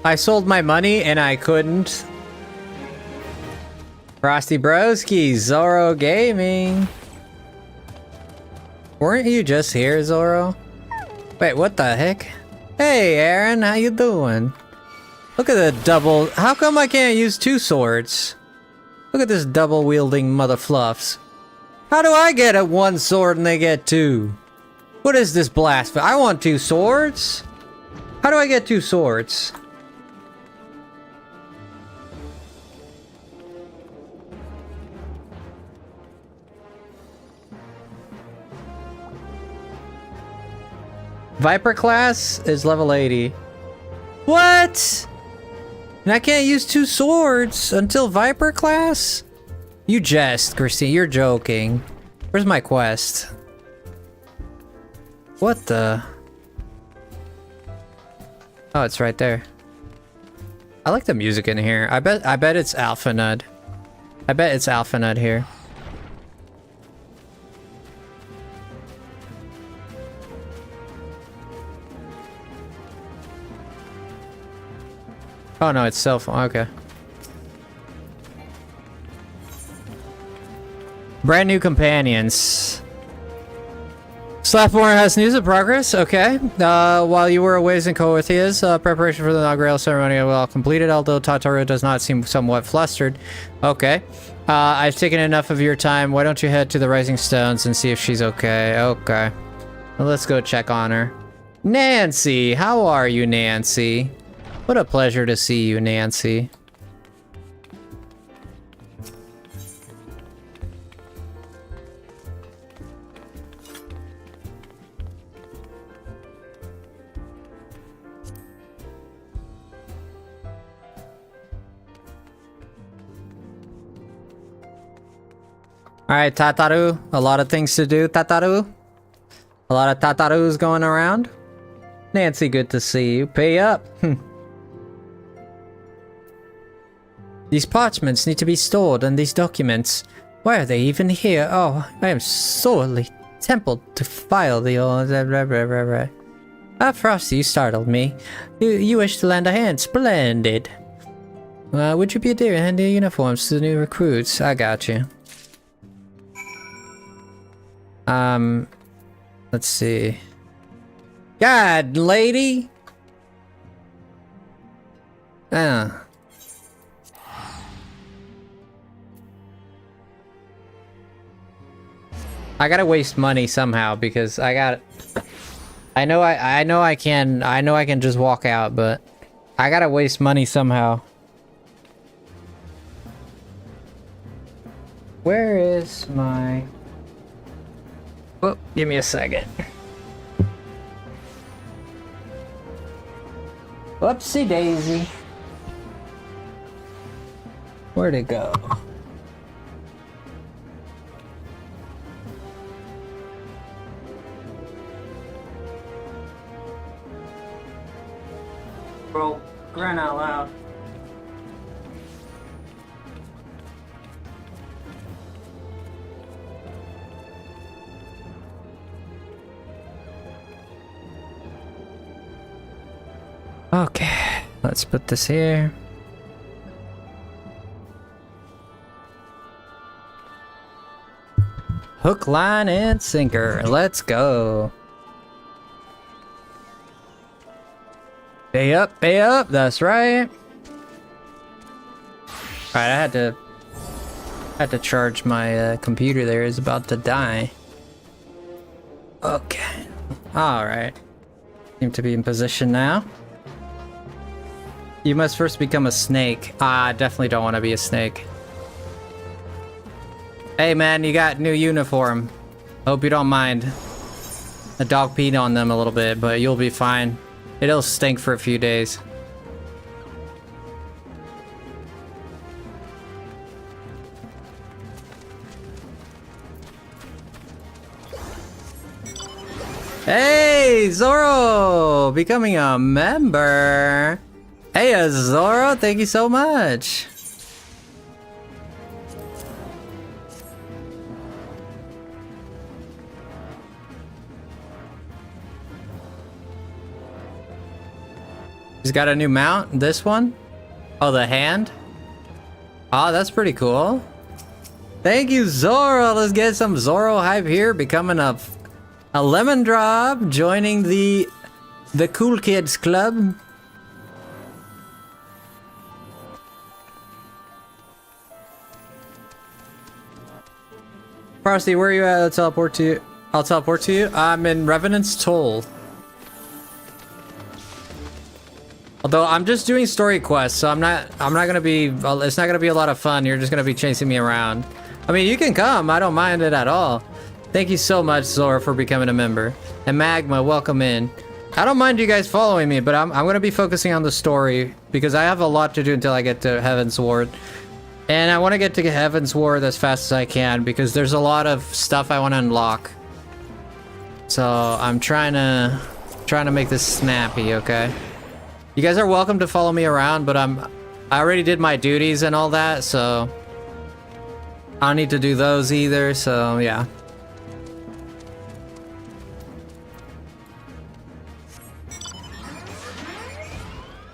I sold my money and I couldn't. Frosty Broski, Zoro Gaming. Weren't you just here, Zoro? Wait, what the heck? Hey, Aaron, how you doing? Look at the double... How come I can't use two swords? Look at this double-wielding mother fluffs. How do I get a one sword and they get two? What is this blasphemy? I want two swords? How do I get two swords? Viper class is level 80. What? And I can't use two swords until Viper class? You jest, Christine. You're joking. Where's my quest? What the? Oh, it's right there. I like the music in here. I bet it's Alpha Nud. I bet it's Alpha Nud here. Oh no, it's cell phone. Okay. Brand new companions. Slathmore has news of progress. Okay. While you were away in Coethia's, preparation for the inaugural ceremony well completed, although Tataru does not seem somewhat flustered. Okay. I've taken enough of your time. Why don't you head to the Rising Stones and see if she's okay? Okay. Well, let's go check on her. Nancy! How are you, Nancy? What a pleasure to see you, Nancy. Alright, Tataru. A lot of things to do, Tataru. A lot of Tatarus going around. Nancy, good to see you. Pay up. These parchments need to be stored, and these documents. Why are they even here? Oh, I am sorely tempted to file the old... Ah, Frosty, you startled me. You wish to lend a hand. Splendid. Would you be a dear and hand your uniforms to the new recruits? I got you. Let's see. God, lady! I gotta waste money somehow because I know I can just walk out, but I gotta waste money somehow. Where is my... Oh, give me a second. Whoopsie daisy. Where'd it go? Bro, crying out loud. Okay, let's put this here. Hook, line, and sinker. Let's go. Pay up, pay up. That's right. Alright, I had to charge my computer there. It's about to die. Okay. Alright. Seem to be in position now. You must first become a snake. I definitely don't want to be a snake. Hey man, you got new uniform. Hope you don't mind. The dog peed on them a little bit, but you'll be fine. It'll stink for a few days. Hey, Zoro! Becoming a member! Hey, Zoro, thank you so much! He's got a new mount, this one? Oh, the hand? Oh, that's pretty cool. Thank you, Zoro! Let's get some Zoro hype here, becoming a lemon drop, joining the cool kids club. Frosty, where are you at? I'll teleport to you. I'll teleport to you. I'm in Revenant's Toll. Although I'm just doing story quests, so I'm not gonna be, it's not gonna be a lot of fun. You're just gonna be chasing me around. I mean, you can come, I don't mind it at all. Thank you so much, Zora, for becoming a member. And Magma, welcome in. I don't mind you guys following me, but I'm gonna be focusing on the story because I have a lot to do until I get to Heavensward. And I want to get to Heavensward as fast as I can because there's a lot of stuff I want to unlock. So I'm trying to make this snappy, okay? You guys are welcome to follow me around, but I already did my duties and all that, so I don't need to do those either, so yeah.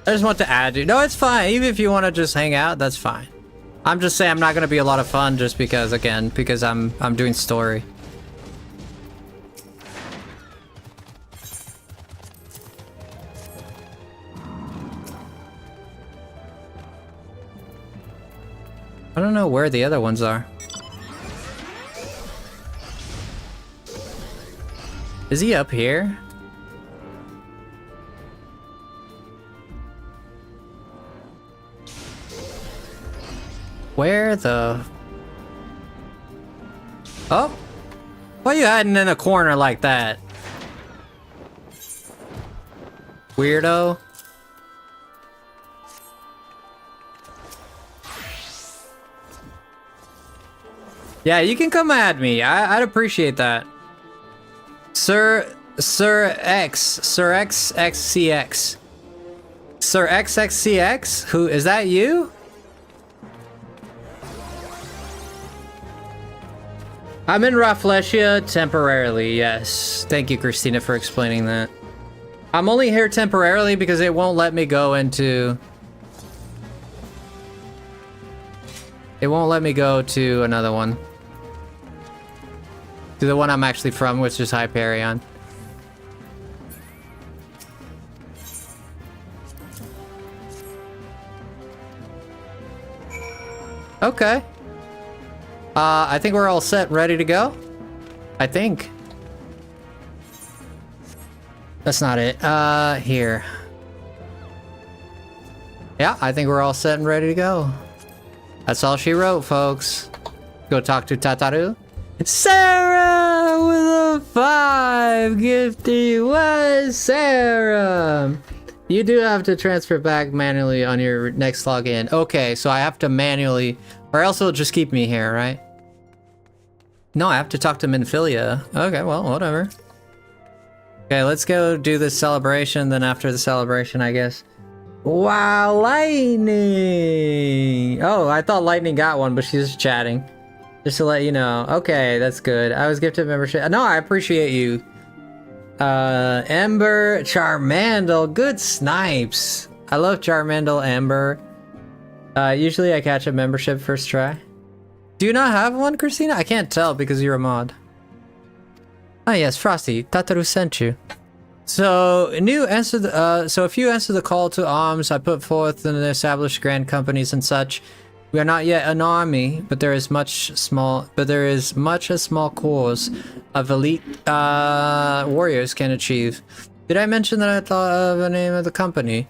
I just want to add you. No, it's fine. Even if you want to just hang out, that's fine. I'm just saying I'm not going to be a lot of fun just because, again, because I'm doing story. I don't know where the other ones are. Is he up here? Where the... Oh! Why are you hiding in a corner like that? Weirdo. Yeah, you can come at me. I'd appreciate that. Sir XXCX. Sir XXCX? Who is that you? I'm in Rafflesia temporarily, yes. Thank you, Christina, for explaining that. I'm only here temporarily because it won't let me go into... It won't let me go to another one. To the one I'm actually from, which is Hyperion. Okay. I think we're all set, ready to go. I think. That's not it. Here. Yeah, I think we're all set and ready to go. That's all she wrote, folks. Go talk to Tataru. Sarah with a 5 gifty. What, Sarah? You do have to transfer back manually on your next login. Okay, so I have to manually, or else it'll just keep me here, right? No, I have to talk to Minfilia. Okay, well, whatever. Okay, let's go do this celebration. Then after the celebration, I guess. Wow, Lightning! Oh, I thought Lightning got one, but she's just chatting. Just to let you know. Okay, that's good. I was gifted membership. No, I appreciate you. Ember, Charmander, good snipes. I love Charmander, Ember. Usually I catch a membership first try. Do you not have one, Christina? I can't tell because you're a mod. Ah, yes, Frosty. Tataru sent you. So, if you answer the call to arms I put forth in the established grand companies and such, we are not yet an army, but there is much a small cause of elite warriors can achieve. Did I mention that I thought of the name of the company?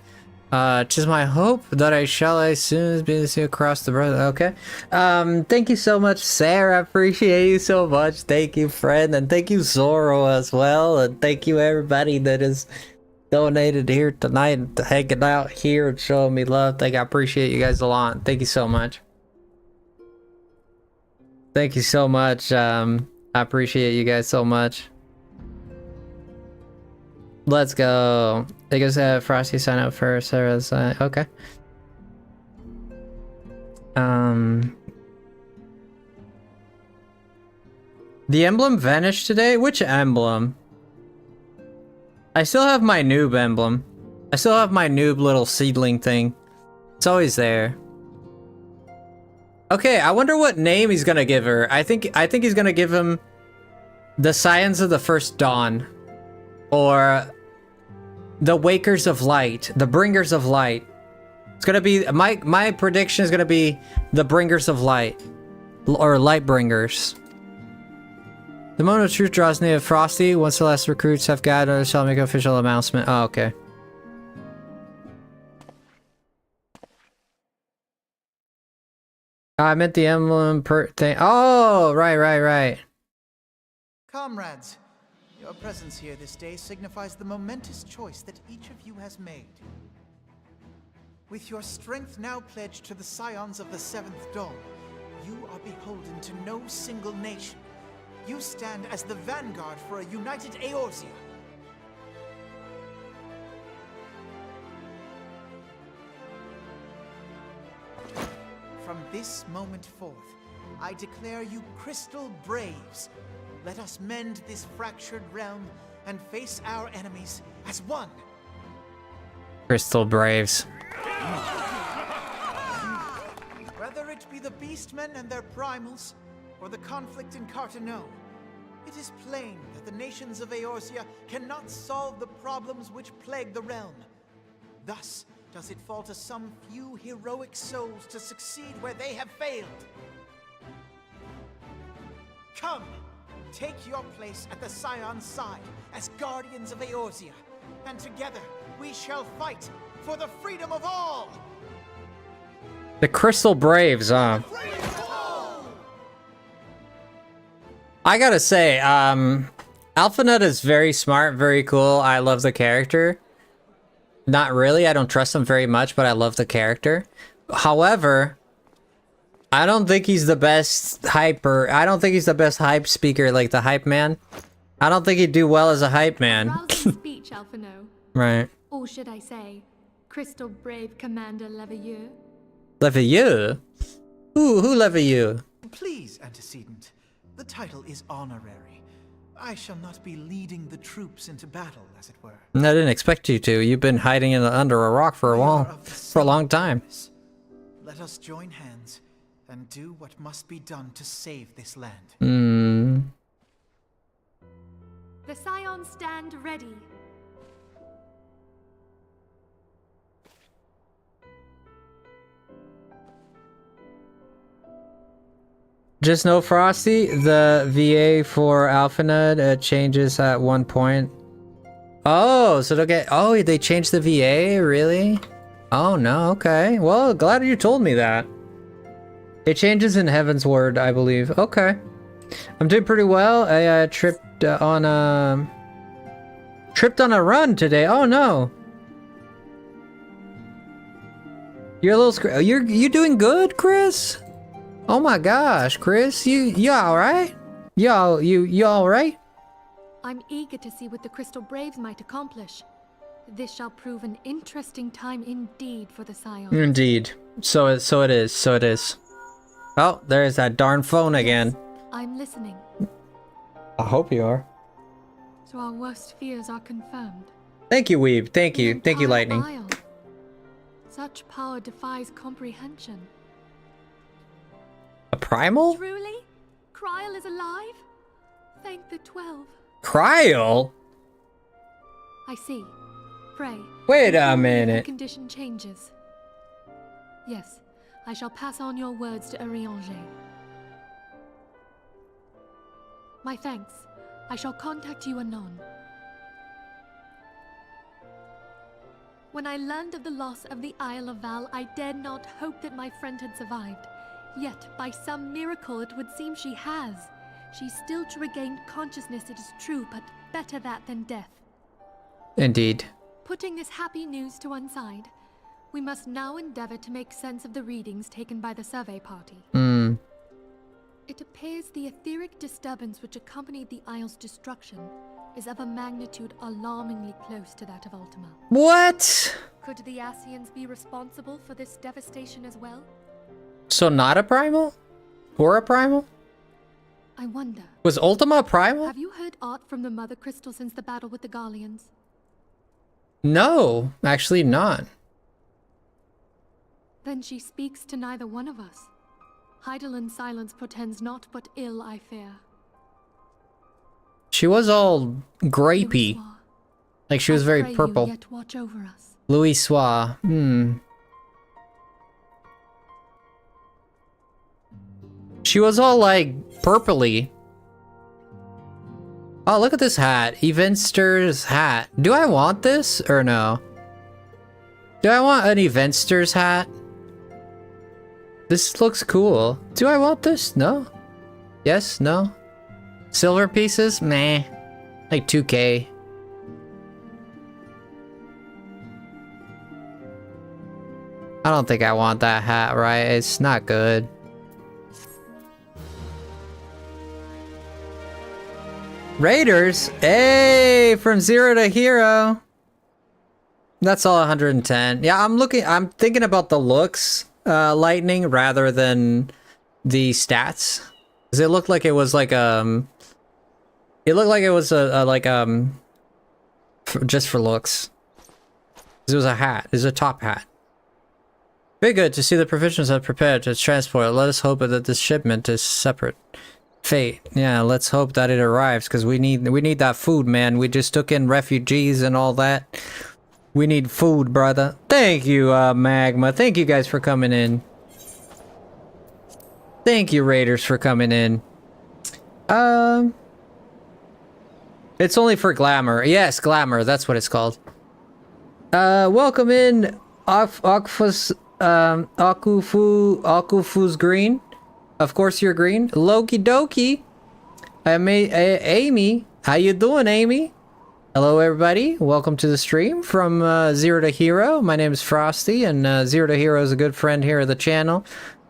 'Tis my hope that I shall as soon as be seen across the brother. Okay. Thank you so much, Sarah. I appreciate you so much. Thank you, friend, and thank you, Zoro, as well, and thank you everybody that is donated here tonight and hanging out here and showing me love. I appreciate you guys a lot. Thank you so much. Thank you so much. I appreciate you guys so much. Let's go. I guess Frosty sign up for Sarah's. Okay. The emblem vanished today? Which emblem? I still have my noob emblem. I still have my noob little seedling thing. It's always there. Okay, I wonder what name he's gonna give her. I think he's gonna give him the Scions of the First Dawn, or the Wakers of Light, the Bringers of Light. It's gonna be my prediction is gonna be the Bringers of Light, or Light Bringers. The moment of truth draws near. Frosty. Once the last recruits have gathered, shall make an official announcement. Oh, okay. I meant the emblem thing. Oh, right. Comrades, your presence here this day signifies the momentous choice that each of you has made. With your strength now pledged to the Scions of the Seventh Dawn, you are beholden to no single nation. You stand as the vanguard for a united Eorzea. From this moment forth, I declare you Crystal Braves. Let us mend this fractured realm and face our enemies as one. Crystal Braves. Whether it be the Beastmen and their primals, or the conflict in Carteneau, it is plain that the nations of Eorzea cannot solve the problems which plague the realm. Thus, does it fall to some few heroic souls to succeed where they have failed. Come, take your place at the Scion's side as guardians of Eorzea, and together we shall fight for the freedom of all! The Crystal Braves, I gotta say, Alphanut is very smart, very cool. I love the character. Not really, I don't trust him very much, but I love the character. However, I don't think he's the best hyper. I don't think he's the best hype speaker, like the hype man. I don't think he'd do well as a hype man. Rousing speech, Alphino. Right. Or should I say, Crystal Brave Commander Leveilleur? Leveilleur? Who Leveilleur? Please, antecedent. The title is honorary. I shall not be leading the troops into battle, as it were. I didn't expect you to. You've been hiding under a rock for a while, for a long time. Let us join hands and do what must be done to save this land. The Scions stand ready. Just know, Frosty, the VA for Alphanut changes at one point. Oh, so they'll get... Oh, they changed the VA? Really? Oh, no, okay. Well, glad you told me that. It changes in HEAVENSWARD, I believe. Okay. I'm doing pretty well. I tripped on a run today. Oh, no. You're a little... You doing good, Chris? Oh my gosh, Chris, you alright? You alright? I'm eager to see what the Crystal Braves might accomplish. This shall prove an interesting time indeed for the Scions. Indeed. So it is. Oh, there's that darn phone again. I'm listening. I hope you are. So our worst fears are confirmed. Thank you, Weeb. Thank The you, entire Lightning. Isle. Such power defies comprehension. A primal? Truly? Kryl is alive? Thank the 12. Kryl? I see. Pray. Wait a inform me if your minute. condition changes. Yes, I shall pass on your words to Urianger. My thanks. I shall contact you anon. When I learned of the loss of the Isle of Val, I dared not hope that my friend had survived. Yet, by some miracle, it would seem she has. She's still to regain consciousness, it is true, but better that than death. Indeed. Putting this happy news to one side, we must now endeavor to make sense of the readings taken by the survey party. It appears the etheric disturbance which accompanied the Isle's destruction is of a magnitude alarmingly close to that of Ultima. What? Could the Ascians be responsible for this devastation as well? So not a primal? Or a primal? I wonder. Was Ultima primal? Have you heard aught from the Mother Crystal since the battle with the Garleans? No, actually not. Then she speaks to neither one of us. Heidel's silence portends naught but ill, I fear. She was all grapey. Louis, Like she was I very pray you purple. yet watch over us. Louis Soir. She was all like purpley. Oh, look at this hat. Eventster's hat. Do I want this or no? Do I want an Eventster's hat? This looks cool. Do I want this? No? Yes? No? Silver pieces? Meh. Like 2K. I don't think I want that hat, right? It's not good. Raiders? Hey, from 0 to hero. That's all 110. Yeah, I'm thinking about the looks, Lightning, rather than the stats. Cause it looked like it was like, it looked like it was just for looks. It was a hat. It was a top hat. Very good to see the provisions are prepared to transport. Let us hope that this shipment is separate. Fate. Yeah, let's hope that it arrives, because we need that food, man. We just took in refugees and all that. We need food, brother. Thank you, Magma. Thank you guys for coming in. Thank you, Raiders, for coming in. It's only for glamour. Yes, glamour. That's what it's called. Welcome in, Akufu's green. Of course you're green. Loki Doki. Amy. How you doing, Amy? Hello, everybody. Welcome to the stream from 0 to hero. My name is Frosty, and 0 to hero is a good friend here of the channel.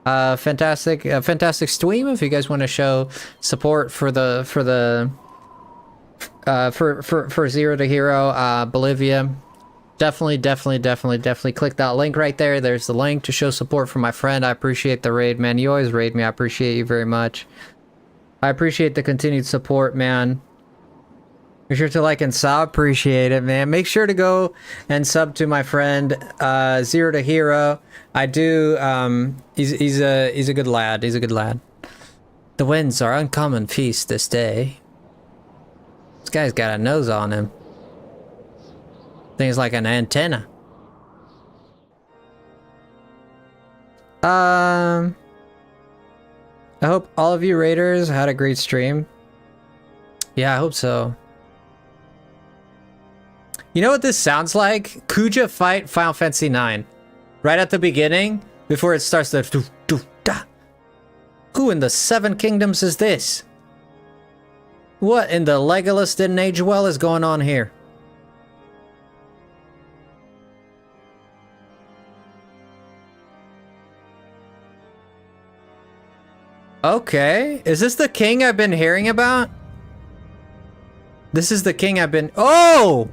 Fantastic stream. If you guys want to show support for 0 to hero, Bolivia, definitely click that link right there. There's the link to show support for my friend. I appreciate the raid, man. You always raid me. I appreciate you very much. I appreciate the continued support, man. Make sure to like and sub. Appreciate it, man. Make sure to go and sub to my friend 0 to hero. I do. He's a good lad. He's a good lad. The winds are uncommon feast this day. This guy's got a nose on him. Things like an antenna. I hope all of you raiders had a great stream. Yeah, I hope so. You know what this sounds like? Kuja fight Final Fantasy IX. Right at the beginning, before it starts the doo, doo, da. Who in the 7 kingdoms is this? What in the Legolas didn't age well is going on here? Okay, is this the king I've been hearing about? This is the king I've been... Oh!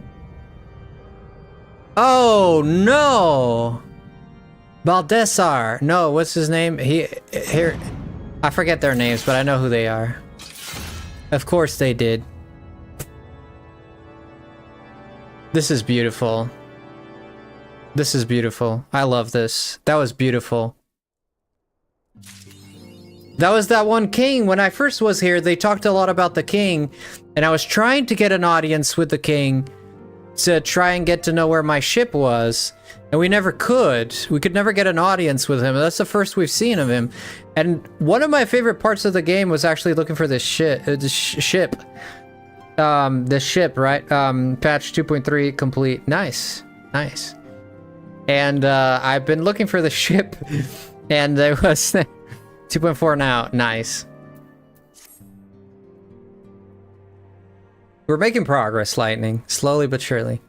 Oh, no! Baldassar. No, what's his name? Here... I forget their names, but I know who they are. Of course they did. This is beautiful. This is beautiful. I love this. That was beautiful. That was that one king. When I first was here, they talked a lot about the king, and I was trying to get an audience with the king to try and get to know where my ship was, and we never could. We could never get an audience with him. That's the first we've seen of him. And one of my favorite parts of the game was actually looking for this ship. This ship, right? Patch 2.3 complete. Nice. Nice. And I've been looking for the ship, and there was 2.4 now. Nice. We're making progress, Lightning. Slowly but surely.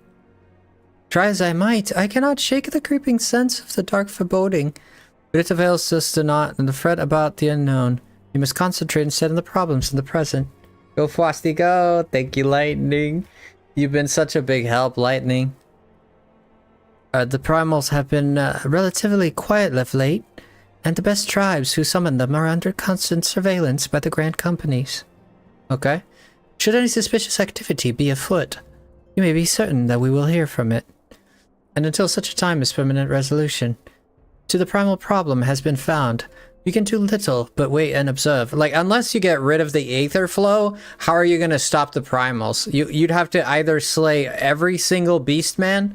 Try as I might, I cannot shake the creeping sense of the dark foreboding. But it avails us to not and to fret about the unknown. You must concentrate instead on the problems in the present. Go, Frosty, go! Thank you, Lightning. You've been such a big help, Lightning. The primals have been relatively quiet of late, and the best tribes who summon them are under constant surveillance by the grand companies. Okay. Should any suspicious activity be afoot, you may be certain that we will hear from it. And until such a time as permanent resolution to the primal problem has been found, you can do little but wait and observe. Like, unless you get rid of the aether flow, how are you going to stop the primals? You'd have to either slay every single beastman.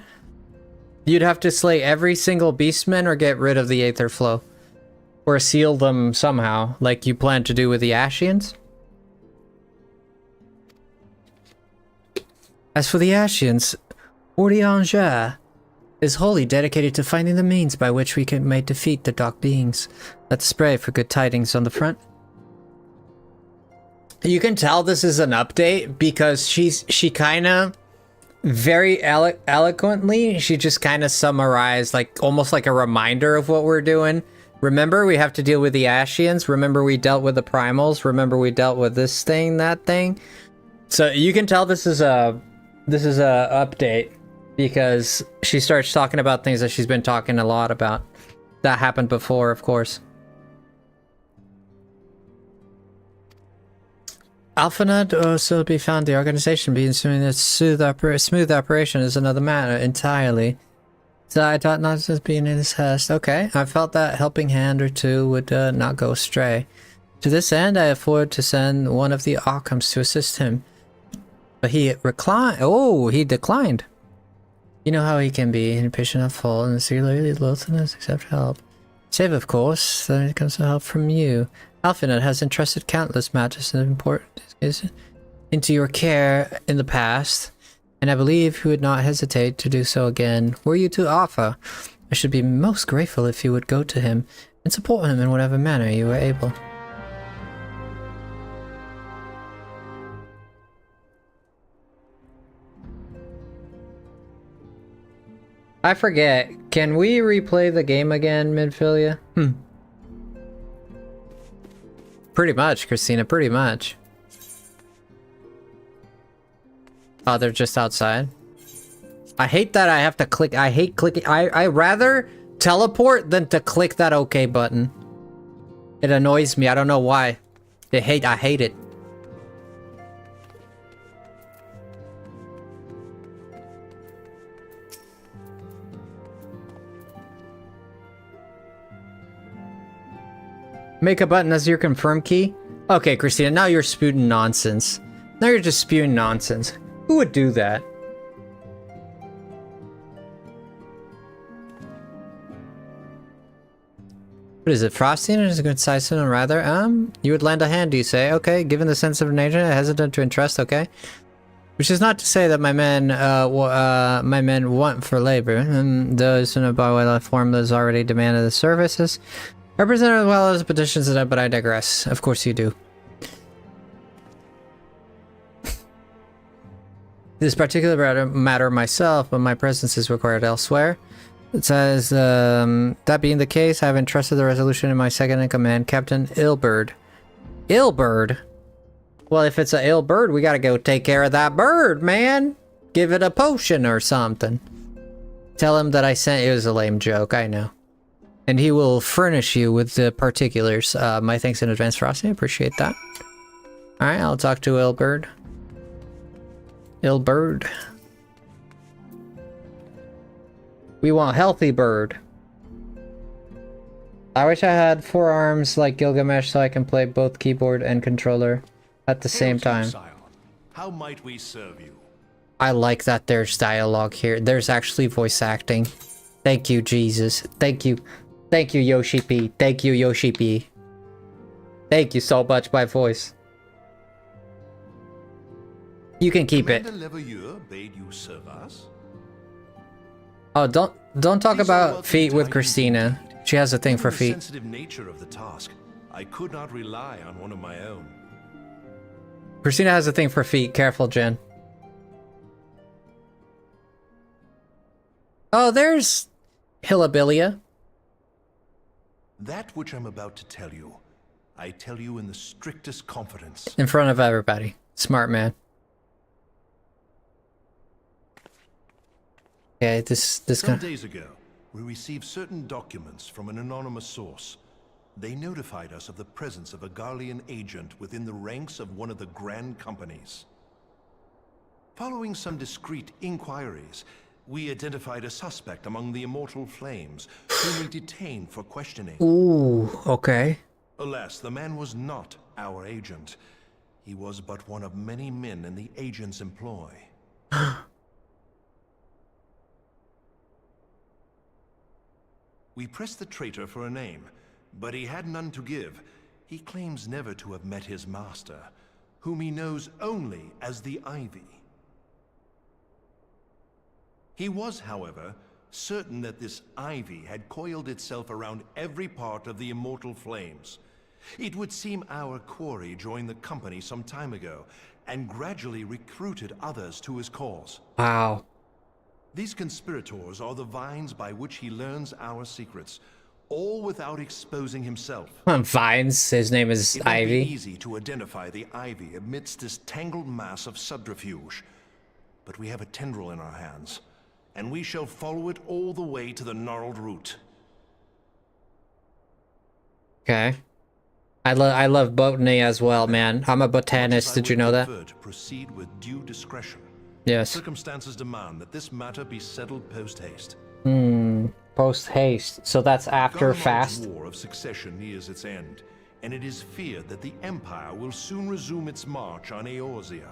You'd have to slay every single beastman or get rid of the aether flow. Or seal them somehow, like you plan to do with the Ashians. As for the Ashians, Ordianger is wholly dedicated to finding the means by which we may defeat the dark beings. Let's spray for good tidings on the front. You can tell this is an update because she kind of very eloquently, she just kind of summarized, like almost like a reminder of what we're doing. Remember, we have to deal with the Ashians. Remember, we dealt with the primals. Remember, we dealt with this thing, that thing. So you can tell this is a update because she starts talking about things that she's been talking a lot about. That happened before, of course. AlphaNet also be found the organization being assuming that smooth operation is another matter entirely. So I thought not just being in his test. Okay, I felt that helping hand or two would not go astray. To this end, I afford to send one of the Arkhams to assist him. But he he declined. You know how he can be, impatient of fault, and singularly loathsome accept help. Save, of course, then it comes to help from you. AlphaNet has entrusted countless matters of importance into your care in the past, and I believe he would not hesitate to do so again. Were you to offer, I should be most grateful if you would go to him and support him in whatever manner you were able. I forget. Can we replay the game again, Midfilia? Pretty much, Christina, pretty much. Oh, they're just outside. I hate that I have to click. I hate clicking. I rather teleport than to click that OK button. It annoys me. I don't know why. I hate it. Make a button as your confirm key? Okay, Christina, now you're spewing nonsense. Now you're just spewing nonsense. Who would do that? What is it, Frosty? Is it a good size or rather? You would lend a hand, do you say? Okay, given the sensitive nature, hesitant to entrust, okay. Which is not to say that my men want for labor. Those in a by form that has already demanded the services. Represented as well as petitions, but I digress. Of course you do. This particular matter myself, but my presence is required elsewhere. It says, that being the case, I have entrusted the resolution in my second-in-command, Captain Ilbird. Ilbird? Well, if it's a ill bird, we gotta go take care of that bird, man! Give it a potion or something. Tell him that I sent... It was a lame joke, I know. And he will furnish you with the particulars. My thanks in advance, Frosty. I appreciate that. Alright, I'll talk to Ilbird. Ilbird. We want healthy bird. I wish I had 4 arms like Gilgamesh so I can play both keyboard and controller at the same time. How might we serve you? I like that there's dialogue here. There's actually voice acting. Thank you, Jesus. Thank you. Thank you, Yoshi P. Thank you, Yoshi P. Thank you so much, my voice. You can keep it. Bade you serve us? Oh, don't talk about feet with Christina. She has a thing for feet. The sensitive nature of the task, I could not rely on one of my own. Christina has a thing for feet. Careful, Jen. Oh, there's Hillabilia. That which I'm about to tell you, I tell you in the strictest confidence. In front of everybody. Smart man. Okay, this Some days ago, we received certain documents from an anonymous source. They notified us of the presence of a Garlean agent within the ranks of one of the grand companies. Following some discreet inquiries, we identified a suspect among the Immortal Flames, whom we detained for questioning. Ooh, okay. Alas, the man was not our agent. He was but one of many men in the agent's employ. We pressed the traitor for a name, but he had none to give. He claims never to have met his master, whom he knows only as the Ivy. He was, however, certain that this Ivy had coiled itself around every part of the Immortal Flames. It would seem our quarry joined the company some time ago, and gradually recruited others to his cause. Wow. These conspirators are the vines by which he learns our secrets, all without exposing himself. Vines. His name is It won't be Ivy. easy to identify the Ivy amidst this tangled mass of subterfuge. But we have a tendril in our hands, and we shall follow it all the way to the gnarled root. Okay. I love botany as well, man. I'm a botanist. Did you know that? To proceed with due discretion. Yes. Circumstances demand that this matter be settled post-haste. Post haste. So that's after Garlemald's fast. war of succession nears its end, and it is feared that the Empire will soon resume its march on Eorzea.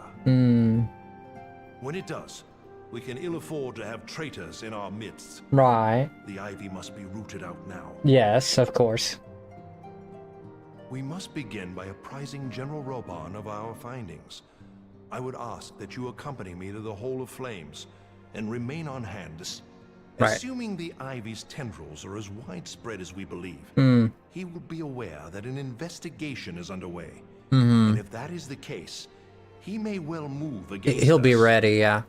When it does, we can ill afford to have traitors in our midst. Right. The Ivy must be rooted out now. Yes, of course. We must begin by apprising General Roban of our findings. I would ask that you accompany me to the Hall of Flames and remain on hand. Right. Assuming the Ivy's tendrils are as widespread as we believe, he will be aware that an investigation is underway. And if that is the case, he may well move against He'll be us. ready, yeah.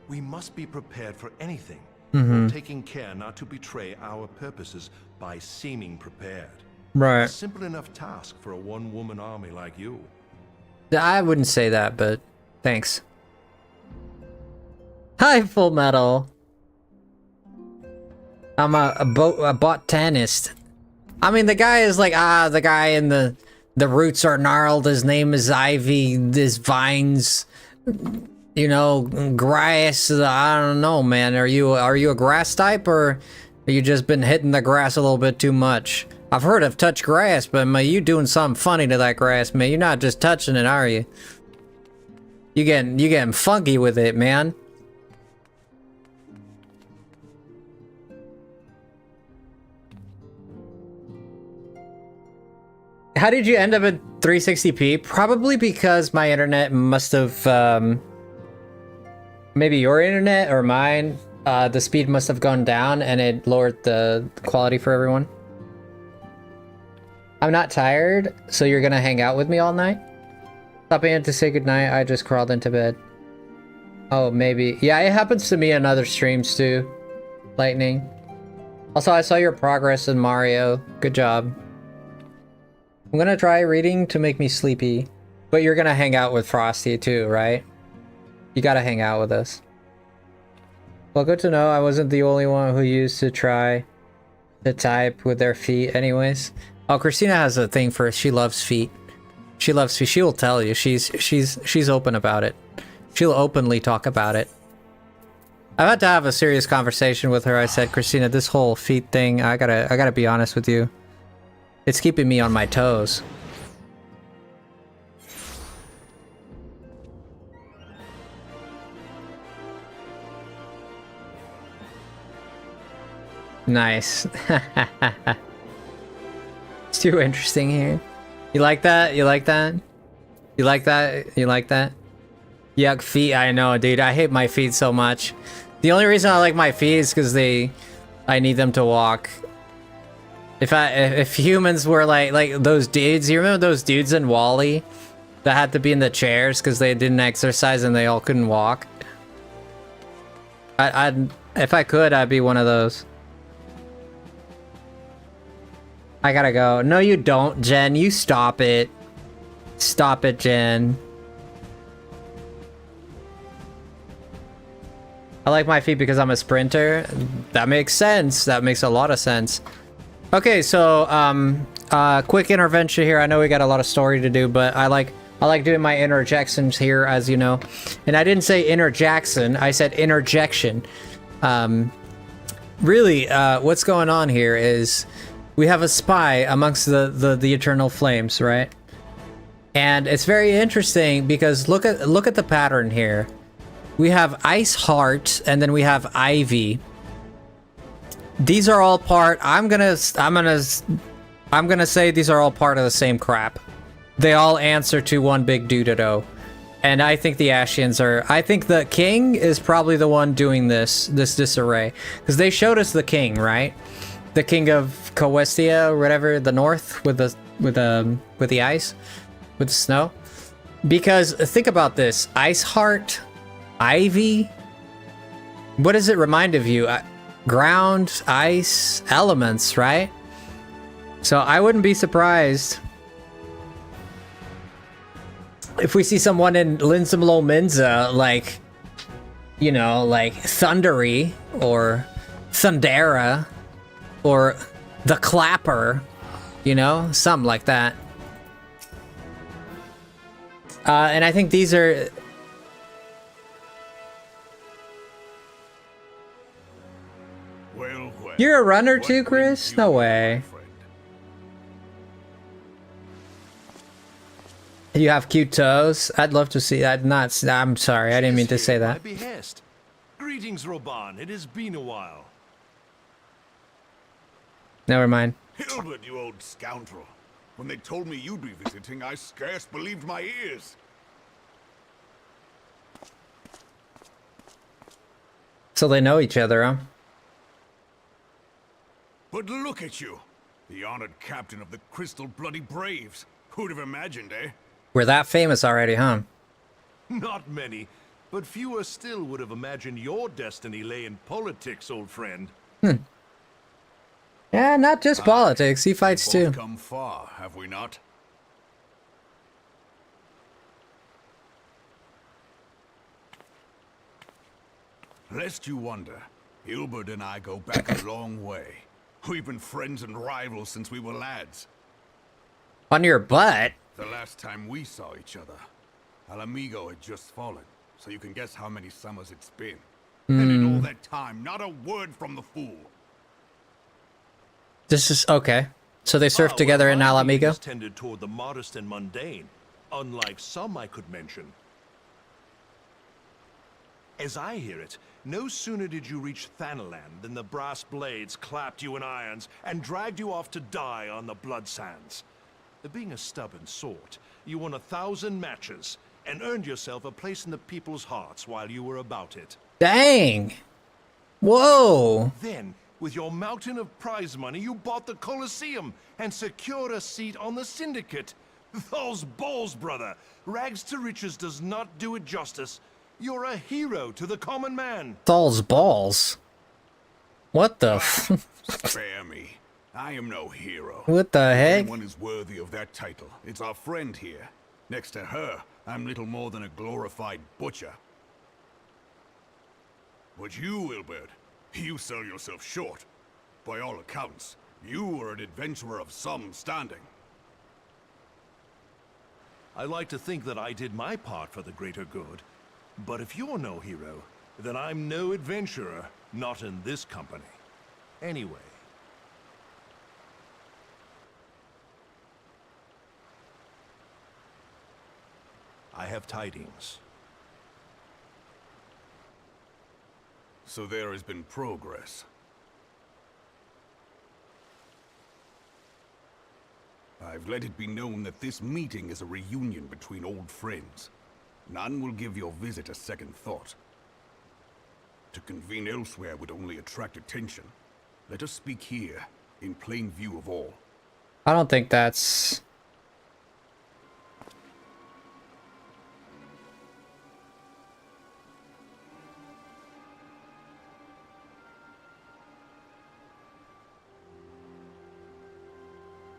We must be prepared for anything, while taking care not to betray our purposes by seeming prepared. A Right. simple enough task for a one-woman army like you. I wouldn't say that, but thanks. Hi, Full Metal. I'm a botanist. I mean, the guy is like, the guy in the roots are gnarled. His name is Ivy. His vines, you know, grass. I don't know, man. Are you a grass type, or are you just been hitting the grass a little bit too much? I've heard of touch grass, but man, you doing something funny to that grass, man. You're not just touching it, are you? You getting funky with it, man. How did you end up at 360p? Probably because my internet must have, maybe your internet or mine, the speed must have gone down and it lowered the quality for everyone. I'm not tired, so you're gonna hang out with me all night? Stopping in to say goodnight, I just crawled into bed. Oh, maybe. Yeah, it happens to me in other streams too. Lightning. Also, I saw your progress in Mario. Good job. I'm gonna try reading to make me sleepy. But you're gonna hang out with Frosty too, right? You gotta hang out with us. Well, good to know I wasn't the only one who used to try to type with their feet anyways. Oh, Christina has a thing for, she loves feet. She loves feet. She will tell you. She's open about it. She'll openly talk about it. I've had to have a serious conversation with her. I said, Christina, this whole feet thing, I gotta be honest with you. It's keeping me on my toes. Nice. It's too interesting here. You like that? You like that? You like that? You like that? Yuck, feet. I know, dude. I hate my feet so much. The only reason I like my feet is because I need them to walk. If humans were like those dudes, you remember those dudes in WALL-E that had to be in the chairs because they didn't exercise and they all couldn't walk? If I could, I'd be one of those. I gotta go. No, you don't, Jen. You stop it. Stop it, Jen. I like my feet because I'm a sprinter. That makes sense. That makes a lot of sense. Okay, so quick intervention here. I know we got a lot of story to do, but I like doing my interjections here, as you know. And I didn't say interjackson. I said interjection. Really, what's going on here is we have a spy amongst the eternal flames, right? And it's very interesting because look at the pattern here. We have Ice Heart, and then we have Ivy. These are all part. I'm gonna say these are all part of the same crap. They all answer to one big doo-doo-do. And I think the Ashians are. I think the king is probably the one doing this disarray, because they showed us the king, right? The king of Coestia or whatever, the north with the ice, with the snow. Because think about this: Ice Heart, Ivy. What does it remind of you? ground, ice, elements, right? So I wouldn't be surprised if we see someone in Linsumlo Minza, like, you know, like Thundery or Thundera or the Clapper, you know, something like that. And I think these are... Well, well. You're a runner What too, brings Chris? you No here, my way. friend? You have cute toes? I'd love to see that. Not... I'm sorry, I didn't mean to say that. At my behest. Greetings, Roban. It has been a while. Never mind. Hilbert, you old scoundrel. When they told me you'd be visiting, I scarce believed my ears. So they know each other, huh? But look at you. The honored captain of the Crystal Bloody Braves. Who'd have imagined, eh? We're that famous already, huh? Not many, but fewer still would have imagined your destiny lay in politics, old friend. Yeah, not just politics. He fights We've too. both come far, have we not? Lest you wonder, Hilbert and I go back a long way. We've been friends and rivals since we were lads. On your butt? The last time we saw each other, Alamigo had just fallen, so you can guess how many summers it's been. And in all that time, not a word from the fool. This is... okay. So they surf Ah, together well, in my Alamigo? dealings tended toward the modest and mundane, unlike some I could mention. As I hear it, no sooner did you reach Thanalan than the brass blades clapped you in irons and dragged you off to die on the blood sands. Being a stubborn sort, you won 1,000 matches and earned yourself a place in the people's hearts while you were about it. Dang! Whoa! Then, with your mountain of prize money, you bought the Colosseum and secured a seat on the Syndicate. Those balls, brother! Rags to riches does not do it justice. You're a hero to the common man. Thal's balls. What the f... Spare me. I am no hero. What the If heck? anyone is worthy of that title, it's our friend here. Next to her, I'm little more than a glorified butcher. But you, Wilbert, you sell yourself short. By all accounts, you are an adventurer of some standing. I like to think that I did my part for the greater good. But if you're no hero, then I'm no adventurer, not in this company. Anyway. I have tidings. So there has been progress. I've let it be known that this meeting is a reunion between old friends. None will give your visit a second thought. To convene elsewhere would only attract attention. Let us speak here, in plain view of all. I don't think that's...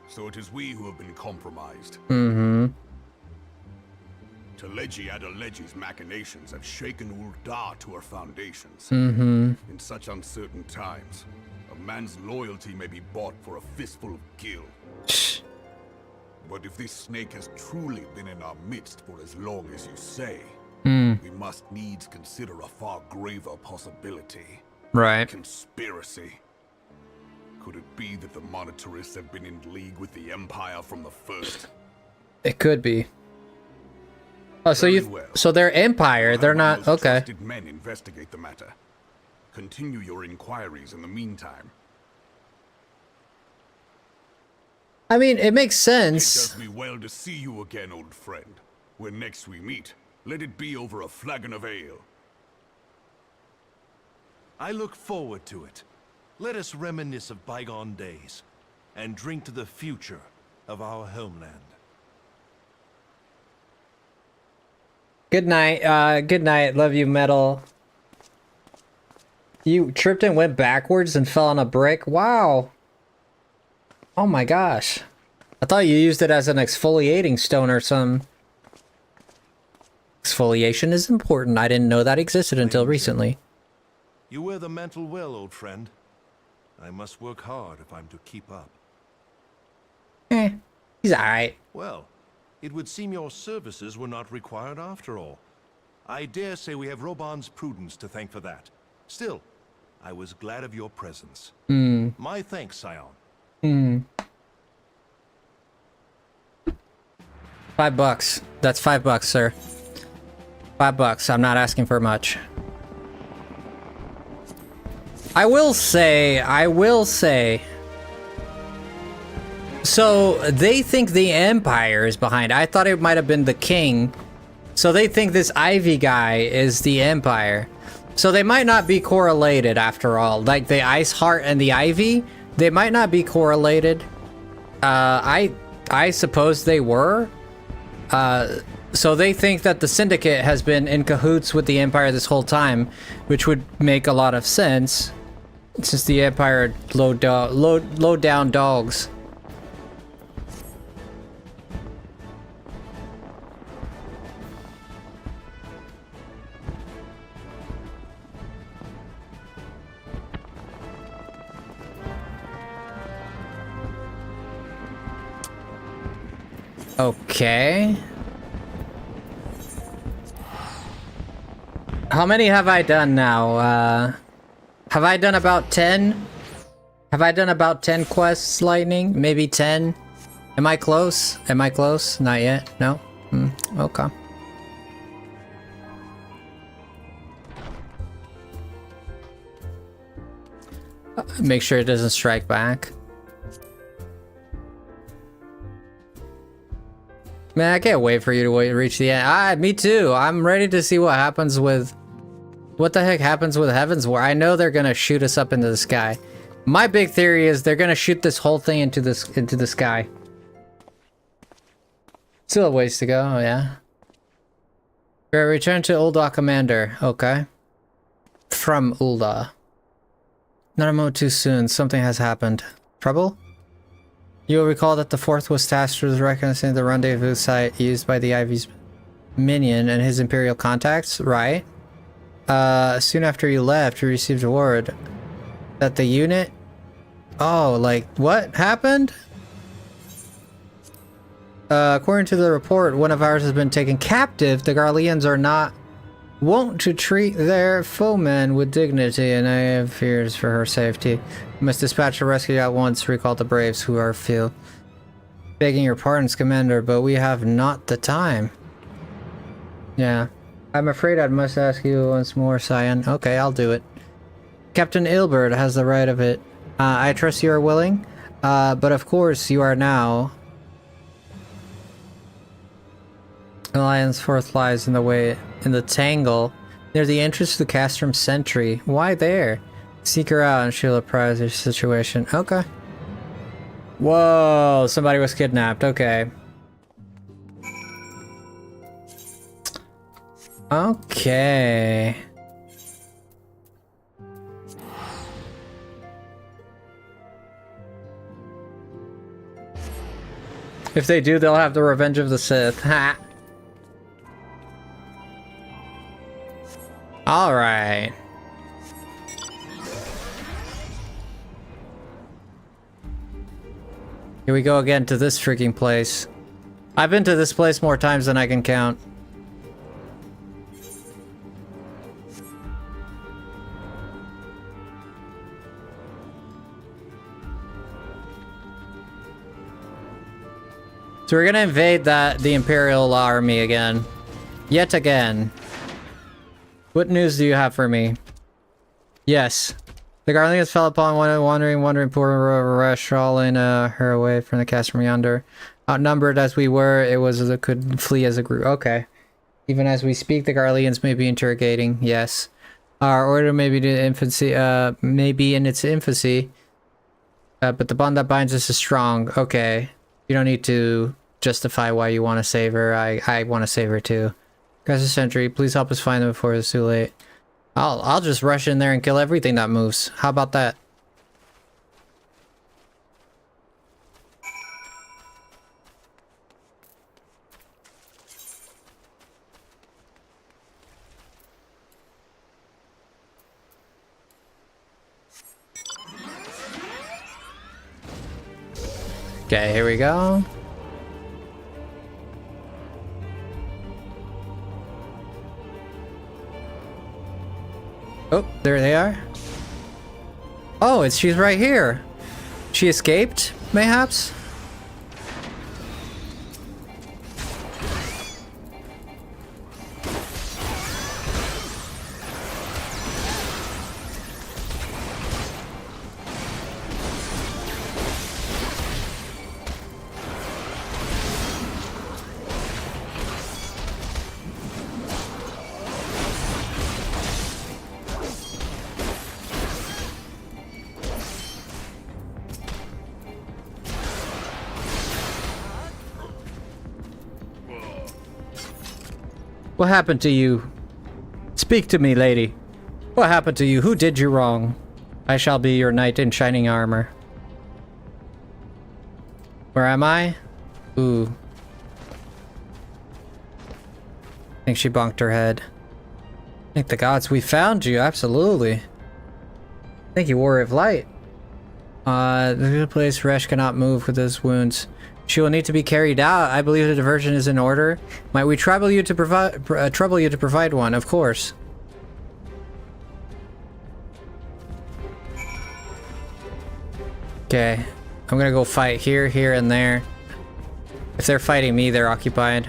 So it is we who have been compromised. Mm-hmm. Teleji Adeleji's machinations have shaken Uldar to her foundations. Mm-hmm. In such uncertain times, a man's loyalty may be bought for a fistful of gil. But if this snake has truly been in our midst for as long as you say, we must needs consider a far graver possibility. Right. Conspiracy. Could it be that the monetarists have been in league with the Empire from the first? It could be. Oh, so Very you... well. So they're Empire, they're Have my not... most Okay. trusted men investigate the matter. Continue your inquiries in the meantime. I mean, it makes It does sense. me well to see you again, old friend. When next we meet, let it be over a flagon of ale. I look forward to it. Let us reminisce of bygone days and drink to the future of our homeland. Good night. Good night. Love you, Metal. You tripped and went backwards and fell on a brick? Wow. Oh my gosh. I thought you used it as an exfoliating stone or some. Exfoliation is important. I didn't know that existed until recently. You wear the mantle well, old friend. I must work hard if I'm to keep up. He's alright. Well, it would seem your services were not required after all. I dare say we have Roban's prudence to thank for that. Still, I was glad of your presence. My thanks, Scion. $5. That's $5, sir. $5. I'm not asking for much. I will say. So they think the Empire is behind. I thought it might have been the king. So they think this Ivy guy is the Empire. So they might not be correlated after all. Like the Ice Heart and the Ivy, they might not be correlated. I suppose they were. So they think that the Syndicate has been in cahoots with the Empire this whole time, which would make a lot of sense, since the Empire low down dogs. Okay. How many have I done now? Have I done about 10? Have I done about 10 quests, Lightning? Maybe 10? Am I close? Am I close? Not yet? No? Okay. Make sure it doesn't strike back. Man, I can't wait for you to reach the end. Me too. I'm ready to see what happens with... What the heck happens with Heavensward? I know they're gonna shoot us up into the sky. My big theory is they're gonna shoot this whole thing into the sky. Still a ways to go, yeah. Return to Ul'dah Commander. Okay. From Ul'dah. Not a moment too soon. Something has happened. Trouble? You will recall that the Fourth was tasked with recognizing the rendezvous site used by the Ivy's minion and his Imperial contacts, right? Soon after you left, you received word that the unit... Oh, like, what happened? According to the report, one of ours has been taken captive. The Garleans are not wont to treat their foemen with dignity, and I have fears for her safety. You must dispatch a rescue at once, recall the braves who are feel. Begging your pardons, Commander, but we have not the time. Yeah. I'm afraid I must ask you once more, Scion. Okay, I'll do it. Captain Ilbert has the right of it. I trust you are willing, but of course you are now. The Lion's Fourth lies in the tangle near the entrance to the Castrum Sentry. Why there? Seek her out and she'll apprise your situation. Okay. Whoa, somebody was kidnapped. Okay. Okay. If they do, they'll have the Revenge of the Sith. Ha! Alright. Here we go again to this freaking place. I've been to this place more times than I can count. So we're gonna invade the Imperial army again. Yet again. What news do you have for me? Yes. The Garleans fell upon one wandering poor wretch, hauling her away from the cast from yonder. Outnumbered as we were, it was could flee as a group. Okay. Even as we speak, the Garleans may be interrogating. Yes. Our order may be in its infancy. But the bond that binds us is strong. Okay. You don't need to justify why you want to save her. I want to save her too. Guys of Sentry, please help us find them before it's too late. I'll just rush in there and kill everything that moves. How about that? Okay, here we go. Oh, there they are. Oh, she's right here. She escaped, mayhaps? What happened to you? Speak to me, lady. What happened to you? Who did you wrong? I shall be your knight in shining armor. Where am I? Ooh. I think she bonked her head. Thank the gods we found you, absolutely. Thank you, Warrior of Light. The place Resh cannot move with his wounds. She will need to be carried out. I believe the diversion is in order. Might we trouble you to provide one? Of course. Okay, I'm gonna go fight here, here, and there. If they're fighting me, they're occupied.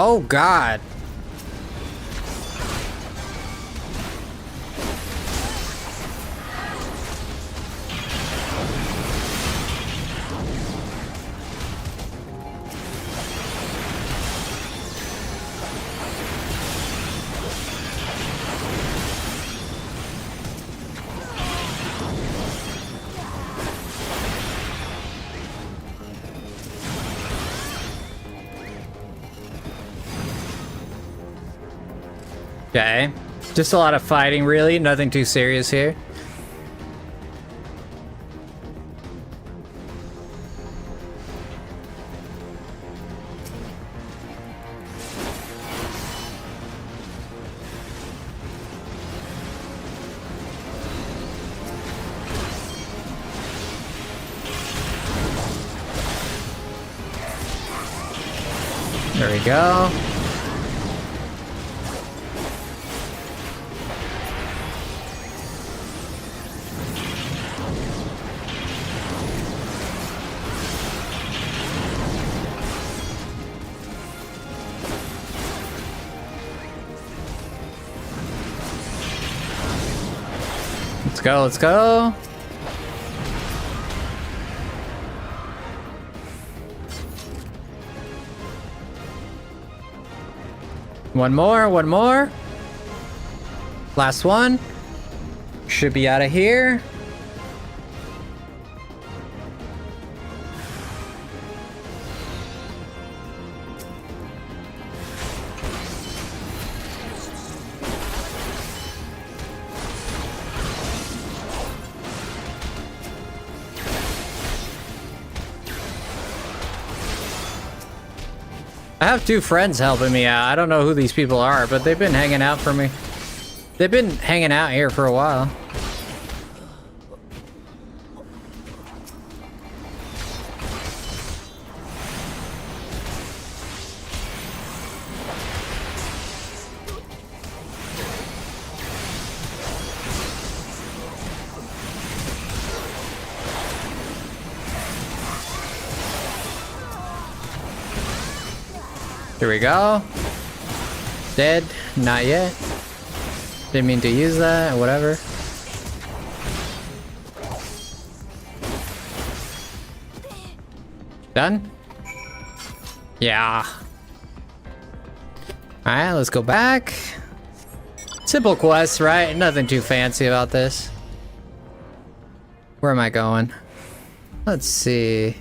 Oh God. Okay. Just a lot of fighting, really. Nothing too serious here. There we go. Let's go, let's go. One more, one more. Last one. Should be out of here. I have two friends helping me out. I don't know who these people are, but they've been hanging out for me. They've been hanging out here for a while. Here we go. Dead. Not yet. Didn't mean to use that. Whatever. Done? Yeah. Alright, let's go back. Simple quest, right? Nothing too fancy about this. Where am I going? Let's see.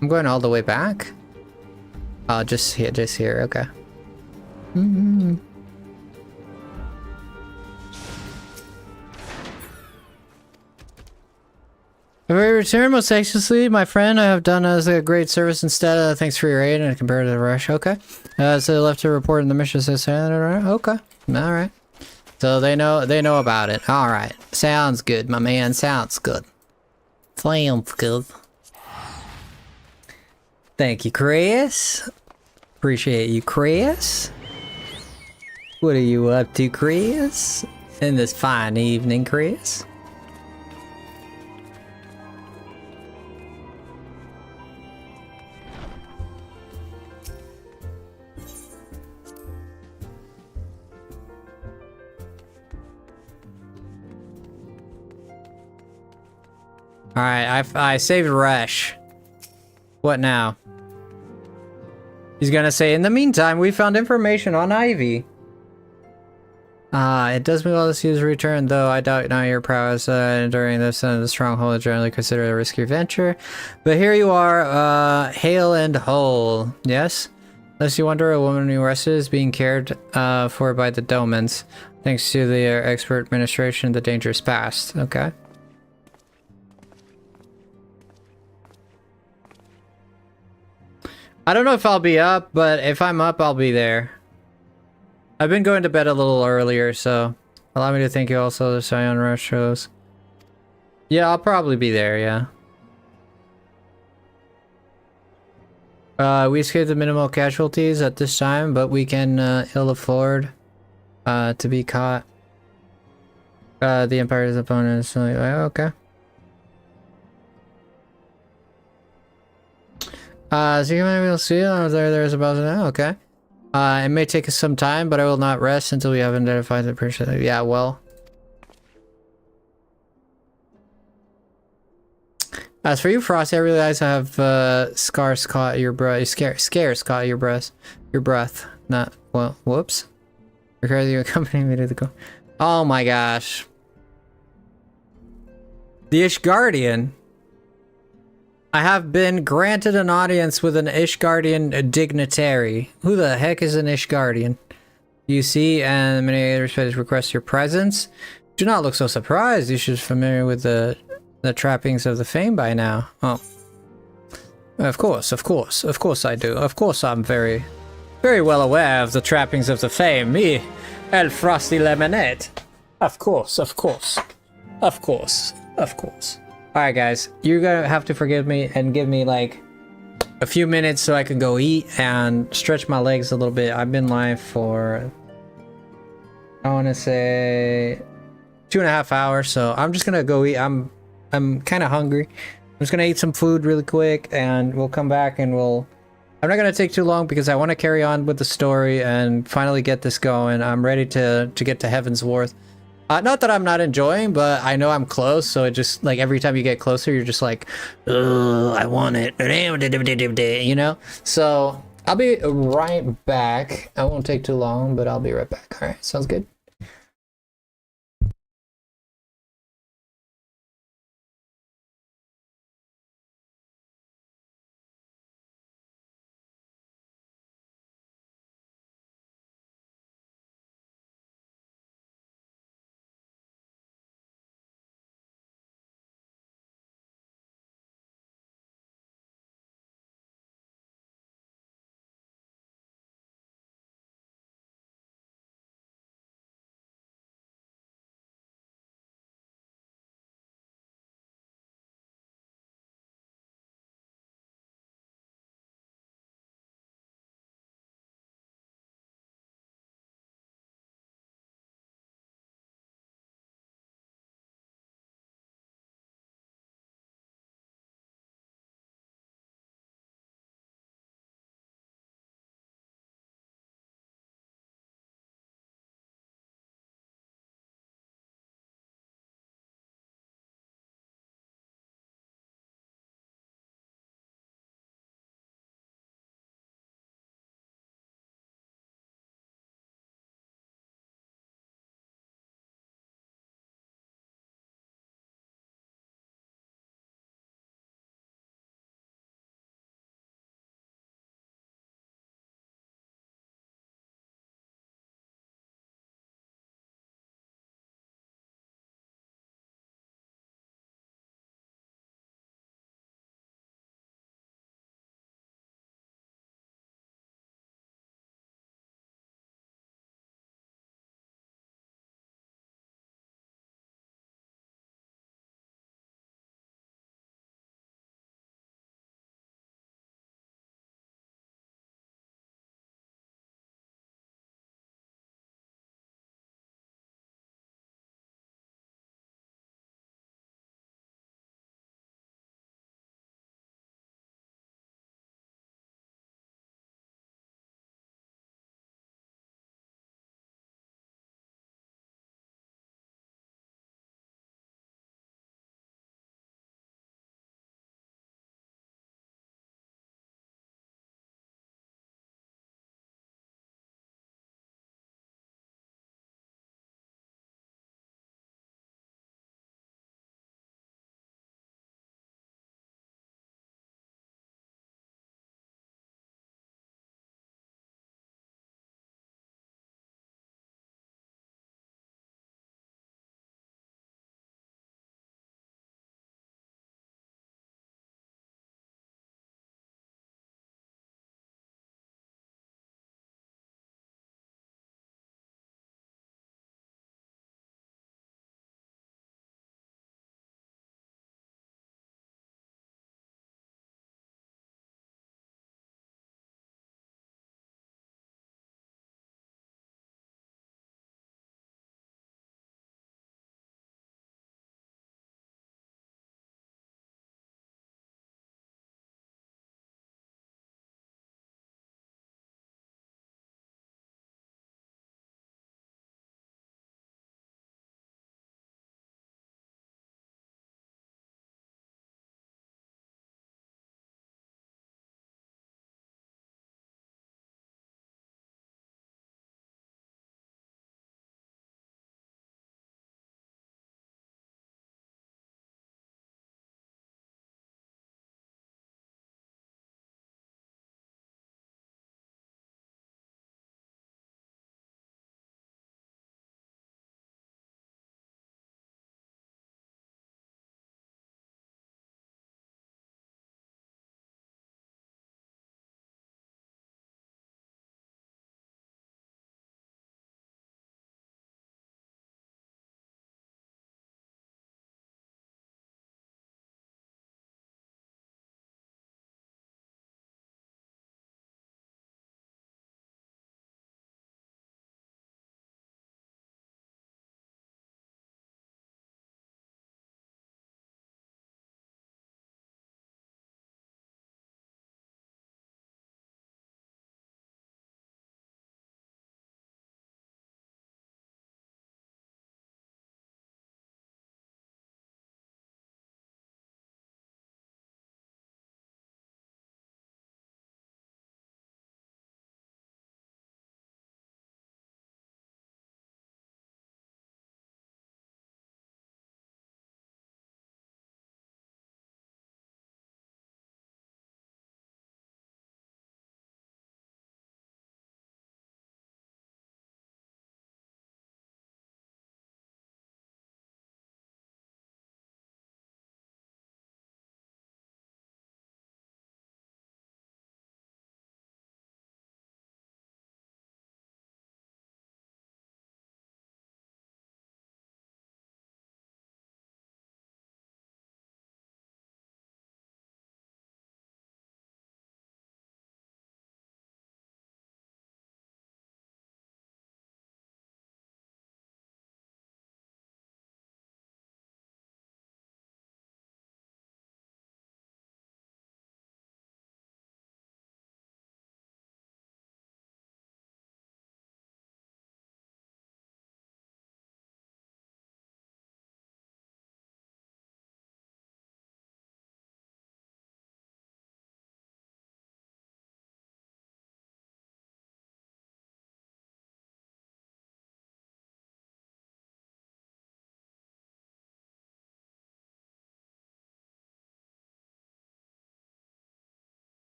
I'm going all the way back? Oh, just here, okay. Have I returned most anxiously, my friend? I have done us a great service instead. Thanks for your aid and compared to the rush. Okay. So left to report in the mission says okay. Alright. So they know about it. Alright. Sounds good, my man. Sounds good. Sounds good. Thank you, Chris. Appreciate you, Chris. What are you up to, Chris? In this fine evening, Chris? Alright, I saved Resh. What now? He's gonna say, in the meantime, we found information on Ivy. It does me well to see his return, though I doubt now your prowess during this the stronghold is generally considered a risky venture. But here you are, hale and whole. Yes? Unless you wonder, a woman you arrested is being cared for by the Domans. Thanks to the expert administration, the danger is past. Okay. I don't know if I'll be up, but if I'm up, I'll be there. I've been going to bed a little earlier, so allow me to thank you also the Scion Rush shows. Yeah, I'll probably be there, yeah. We escaped the minimal casualties at this time, but we can ill afford to be caught. The Empire's opponents, so okay. So you might be able to see there's about now, okay. It may take us some time, but I will not rest until we have identified the person. Yeah, well. As for you, Frosty, I realize I have scars caught your breath. Scares caught your breath. Your breath. Not well. Whoops. Require you accompany me to the go. Oh my gosh. The Ishgardian. I have been granted an audience with an Ishgardian dignitary. Who the heck is an Ishgardian? You see, and many other respects request your presence. Do not look so surprised. You should be familiar with the trappings of the fame by now. Oh. Of course I do. Of course I'm very well aware of the trappings of the fame. Me, El Frosty Lemonade. Of course. Alright guys, you're gonna have to forgive me and give me like a few minutes so I can go eat and stretch my legs a little bit. I've been live for, I want to say 2.5 hours, so I'm just gonna go eat. I'm kind of hungry. I'm just gonna eat some food really quick and we'll come back and I'm not gonna take too long because I want to carry on with the story and finally get this going. I'm ready to get to Heavensward. Not that I'm not enjoying, but I know I'm close, so it just, like, every time you get closer, you're just like, ugh, I want it, you know? So, I'll be right back. I won't take too long, but I'll be right back. Alright, sounds good.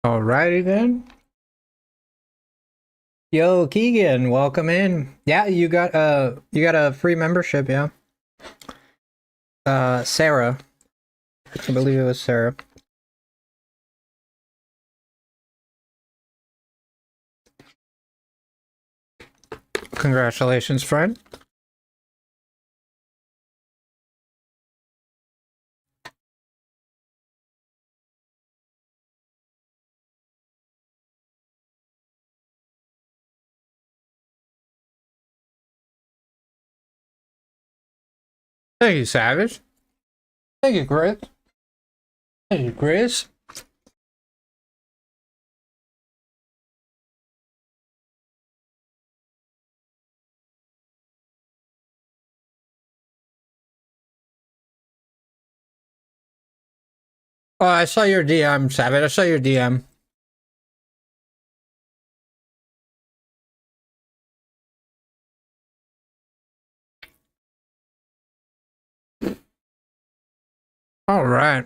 Alrighty then. Yo, Keegan, welcome in. Yeah, you got a free membership, yeah. Sarah. I believe it was Sarah. Congratulations, friend. Thank you, Savage. Thank you, Chris. Thank you, Chris. Oh, I saw your DM, Savage. I saw your DM. All right.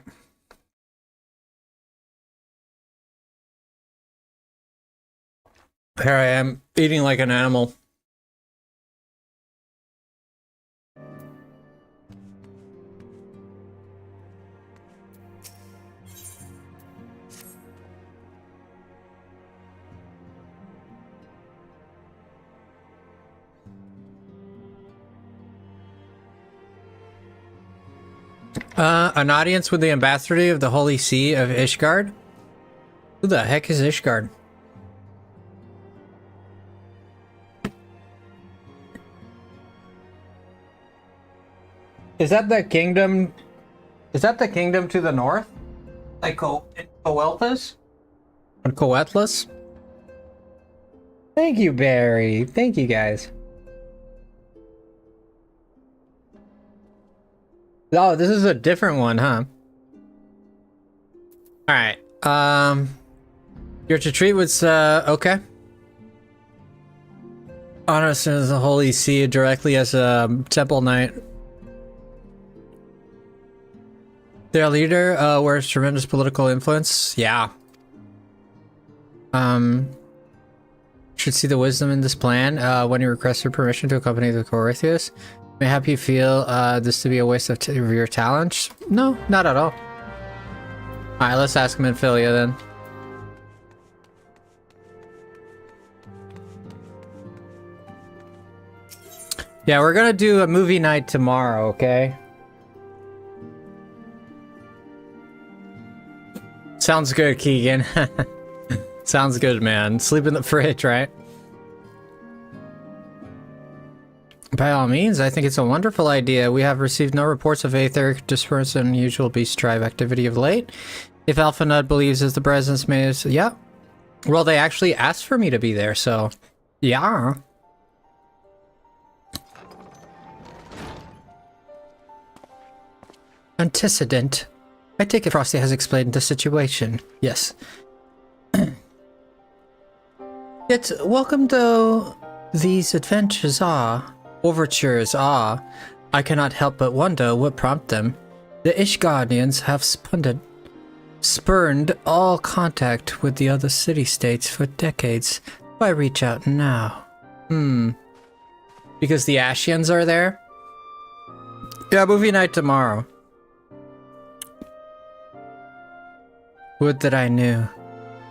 Here I am, eating like an animal. An audience with the ambassador of the Holy See of Ishgard? Who the heck is Ishgard? Is that the kingdom? Is that the kingdom to the north? Like Coelthas? Or Coetlas? Thank you, Barry. Thank you, guys. Oh, this is a different one, huh? Alright. You're to treat with, okay. Honor us as the Holy See directly as a temple knight. Their leader wears tremendous political influence. Yeah. Should see the wisdom in this plan when you request your permission to accompany the Corythius. Mayhap you feel this to be a waste of your talents? No, not at all. Alright, let's ask Minfilia then. Yeah, we're gonna do a movie night tomorrow, okay? Sounds good, Keegan. Sounds good, man. Sleep in the fridge, right? By all means, I think it's a wonderful idea. We have received no reports of etheric dispersed and unusual beast tribe activity of late. If Alpha Nut believes as the presence may... Yeah. Well, they actually asked for me to be there, so... Yeah. Antecedent. I take it Frosty has explained the situation. Yes. Yet, welcome though these adventures are... Overtures are, I cannot help but wonder what prompted them. The Ishgardians have spurned all contact with the other city-states for decades. Why reach out now? Because the Ashians are there? Yeah, movie night tomorrow. Would that I knew.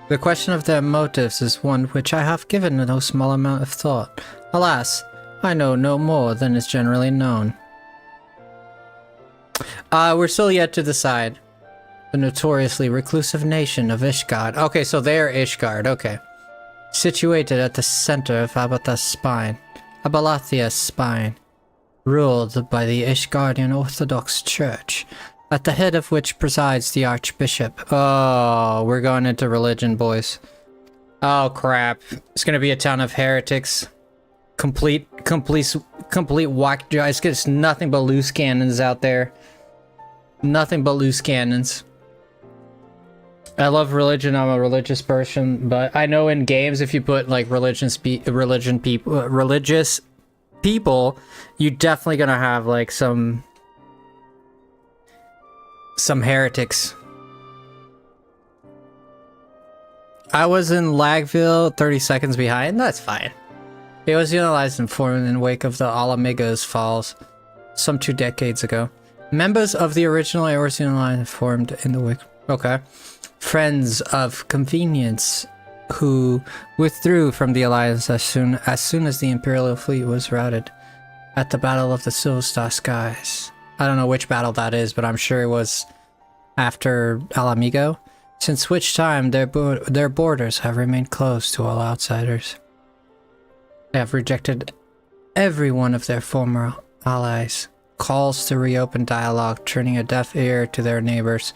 The question of their motives is one which I have given no small amount of thought. Alas, I know no more than is generally known. We're still yet to decide. The notoriously reclusive nation of Ishgard. Okay, so they're Ishgard, okay. Situated at the center of Abatha's spine. Ruled by the Ishgardian Orthodox Church, at the head of which presides the Archbishop. Oh, we're going into religion, boys. Oh, crap. It's gonna be a town of heretics. Complete whack guys. It's nothing but loose cannons out there. Nothing but loose cannons. I love religion. I'm a religious person, but I know in games if you put like religious people, you're definitely gonna have like some heretics. I was in Lagville 30 seconds behind. That's fine. It was utilized and formed in wake of the Alamiga's falls some 2 decades ago. Members of the original Eorzean line formed in the wake. Okay. Friends of convenience who withdrew from the alliance as soon as the Imperial fleet was routed at the Battle of the Silver Star Skies. I don't know which battle that is, but I'm sure it was after Alamigo, since which time their borders have remained closed to all outsiders. They have rejected every one of their former allies. Calls to reopen dialogue, turning a deaf ear to their neighbors.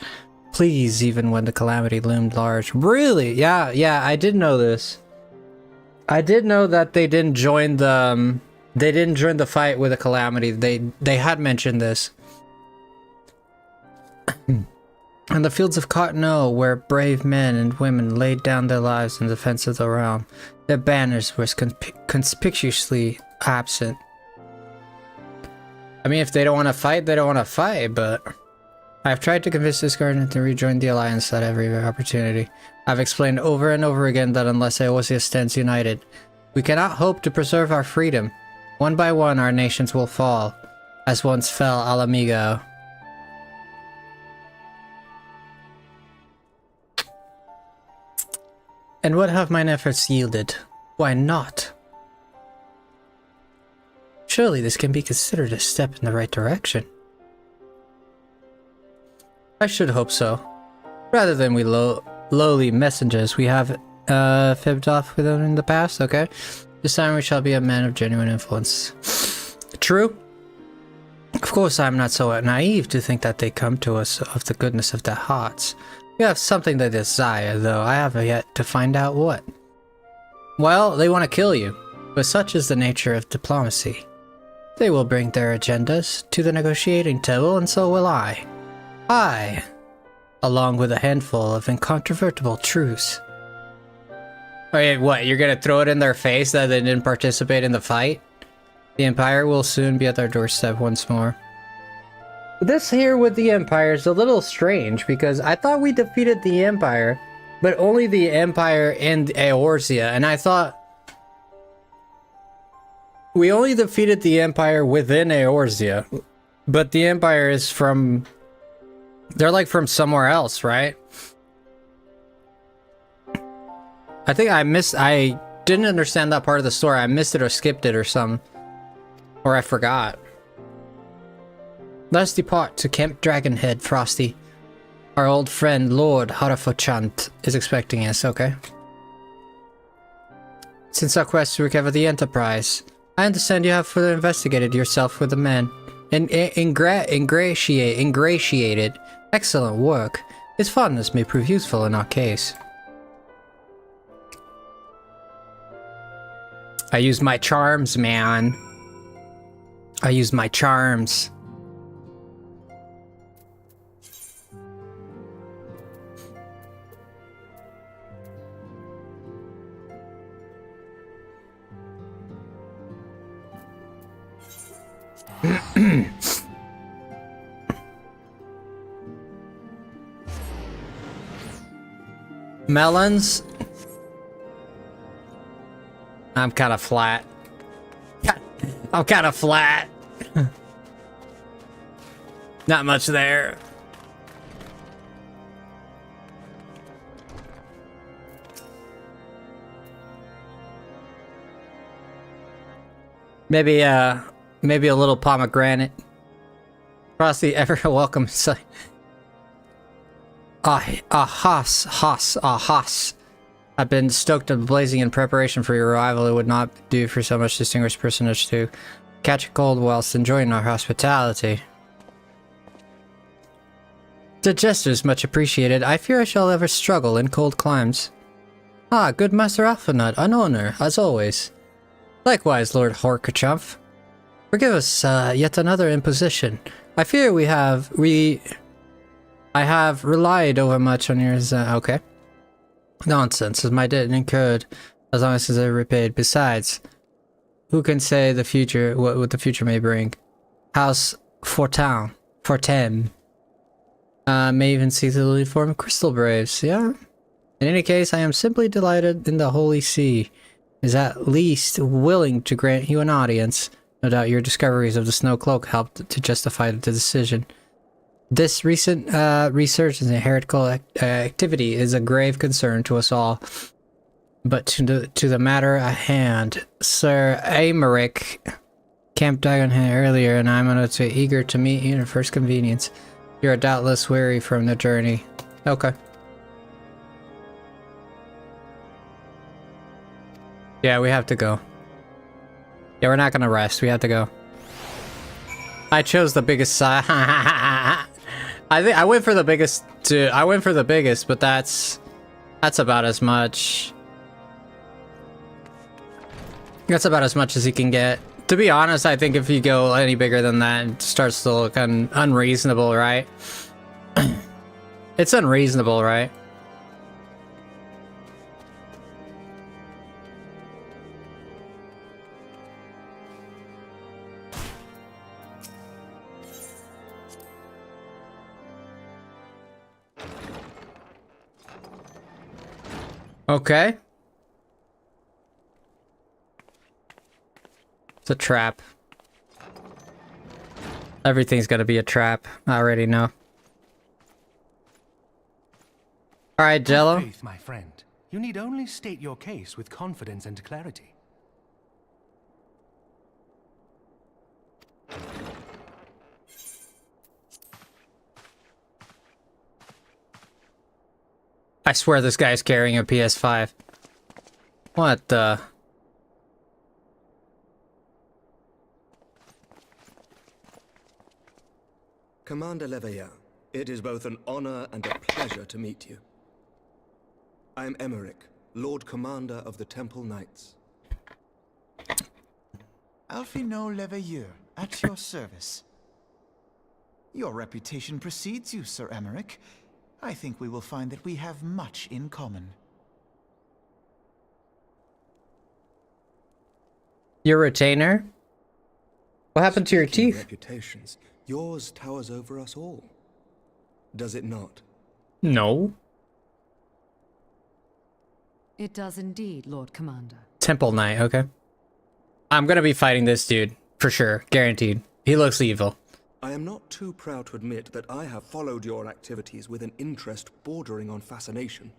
Please, even when the calamity loomed large. Really? Yeah, I did know this. I did know that they didn't join the fight with the calamity. They had mentioned this. On the fields of Cottonelle, where brave men and women laid down their lives in defense of the realm, their banners were conspicuously absent. I mean, if they don't want to fight, they don't want to fight, but I've tried to convince this garden to rejoin the Alliance at every opportunity. I've explained over and over again that unless Eorzea stands united, we cannot hope to preserve our freedom. One by one, our nations will fall, as once fell Alamigo. And what have mine efforts yielded? Why not? Surely this can be considered a step in the right direction. I should hope so. Rather than we lowly messengers we have fibbed off with them in the past, okay? This time we shall be a man of genuine influence. True. Of course I am not so naive to think that they come to us of the goodness of their hearts. We have something they desire, though I have yet to find out what. Well, they want to kill you, but such is the nature of diplomacy. They will bring their agendas to the negotiating table, and so will I. I, along with a handful of incontrovertible truths. Wait, what? You're gonna throw it in their face that they didn't participate in the fight? The Empire will soon be at their doorstep once more. This here with the Empire is a little strange, because I thought we defeated the Empire, but only the Empire and Eorzea, and I thought we only defeated the Empire within Eorzea, but the Empire is from... they're like from somewhere else, right? I think I didn't understand that part of the story. I missed it or skipped it or something. Or I forgot. Let's depart to Camp Dragonhead, Frosty. Our old friend Lord Harafochant is expecting us, okay? Since our quest to recover the Enterprise, I understand you have further investigated yourself with the men. And ingratiated. Excellent work. His fondness may prove useful in our case. I used my charms, man. I used my charms. Melons. I'm kind of flat. I'm kind of flat. Not much there. Maybe a little pomegranate. Frosty, ever welcome. Haas. I've been stoked and blazing in preparation for your arrival. It would not do for so much distinguished personage to catch a cold whilst enjoying our hospitality. The gesture is much appreciated. I fear I shall ever struggle in cold climes. Ah, good Master Alphanut, an honor, as always. Likewise, Lord Horkachumph. Forgive us yet another imposition. I fear I have relied overmuch on yours. Okay. Nonsense, as my debt incurred, as long as I repaid. Besides, who can say the future, what the future may bring? House Fortem, may even see the form of Crystal Braves, yeah? In any case, I am simply delighted in the Holy See is at least willing to grant you an audience. No doubt your discoveries of the Snow Cloak helped to justify the decision. This recent resurgence in heretical activity is a grave concern to us all. But to the matter at hand, Sir Aymeric camped Dagonhead earlier, and I'm eager to meet you at first convenience. You are doubtless weary from the journey. Okay. Yeah, we have to go. Yeah, we're not gonna rest. We have to go. I chose the biggest side. I think I went for the biggest. I went for the biggest, but that's about as much. That's about as much as you can get. To be honest, I think if you go any bigger than that, it starts to look unreasonable, right? It's unreasonable, right? Okay. It's a trap. Everything's gonna be a trap. I already know. Alright, Jello. Faith, my friend. You need only state your case with confidence and clarity. I swear this guy's carrying a PS5. What the... Commander Leveilleur, it is both an honor and a pleasure to meet you. I am Aymeric, Lord Commander of the Temple Knights. Alphino Leveilleur, at your service. Your reputation precedes you, Sir Aymeric. I think we will find that we have much in common. Your retainer? What happened to your Speaking of teeth? reputations, yours towers over us all. Does it not? No. It does indeed, Lord Commander. Temple Knight, okay. I'm gonna be fighting this dude, for sure, guaranteed. He looks evil. I am not too proud to admit that I have followed your activities with an interest bordering on fascination.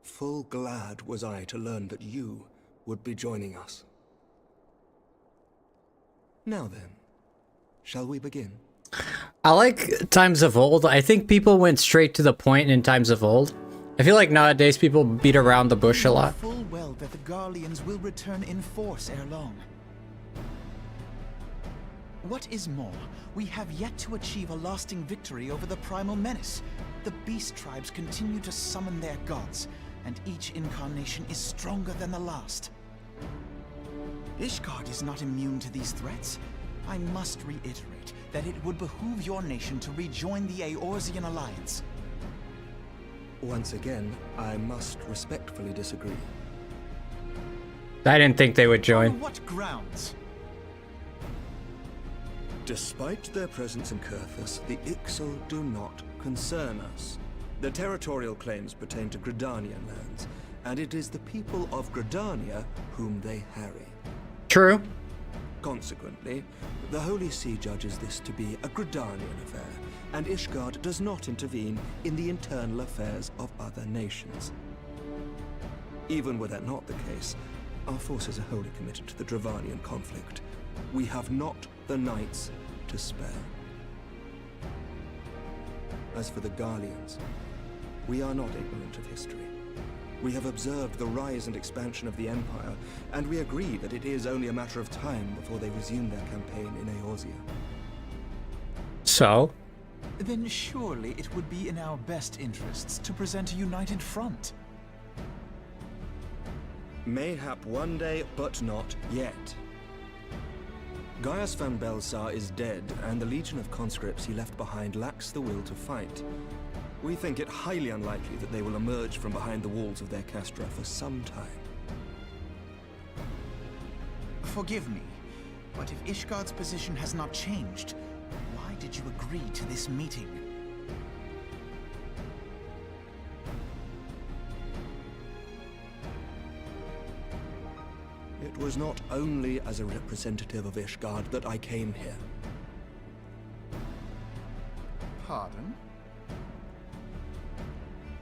Full glad was I to learn that you would be joining us. Now then, shall we begin? I like Times of Old. I think people went straight to the point in Times of Old. I feel like nowadays people beat around the bush a lot. Full well that the Garleans will return in force ere long. What is more, we have yet to achieve a lasting victory over the primal menace. The beast tribes continue to summon their gods, and each incarnation is stronger than the last. Ishgard is not immune to these threats. I must reiterate that it would behoove your nation to rejoin the Eorzean alliance. Once again, I must respectfully disagree. I didn't think they would On join. what grounds? Despite their presence in Kurthus, the Ixal do not concern us. The territorial claims pertain to Gridanian lands, and it is the people of Gridania whom they harry. True. Consequently, the Holy See judges this to be a Gridanian affair, and Ishgard does not intervene in the internal affairs of other nations. Even were that not the case, our forces are wholly committed to the Dravanian conflict. We have not the knights to spare. As for the Garleans, we are not ignorant of history. We have observed the rise and expansion of the Empire, and we agree that it is only a matter of time before they resume their campaign in Eorzea. So? Then surely it would be in our best interests to present a united front. Mayhap one day, but not yet. Gaius van Belsar is dead, and the legion of conscripts he left behind lacks the will to fight. We think it highly unlikely that they will emerge from behind the walls of their castra for some time. Forgive me, but if Ishgard's position has not changed, why did you agree to this meeting? was not only as a representative of Ishgard that I came here. Pardon?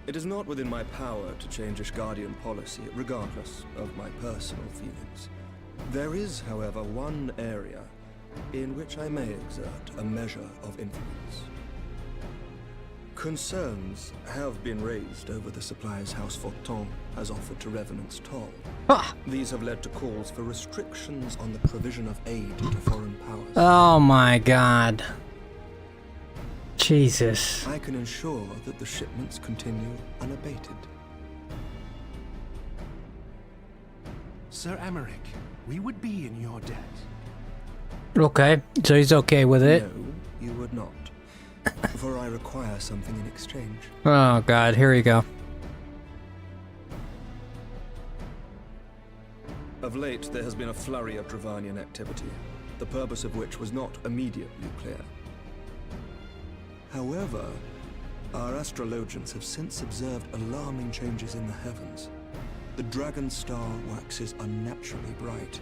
It is not within my power to change Ishgardian policy, regardless of my personal feelings. There is, however, one area in which I may exert a measure of influence. Concerns have been raised over the supplies House Forton has offered to Revenant's toll. These have led to calls for restrictions on the provision of aid to foreign powers. Oh my god. Jesus. I can ensure that the shipments continue unabated. Sir Emmerich, we would be in your debt. Okay, so he's okay with it. No, you would not. For I require something in exchange. Oh god, here we go. Of late, there has been a flurry of Dravanian activity, the purpose of which was not immediately clear. However, our astrologians have since observed alarming changes in the heavens. The dragon star waxes unnaturally bright,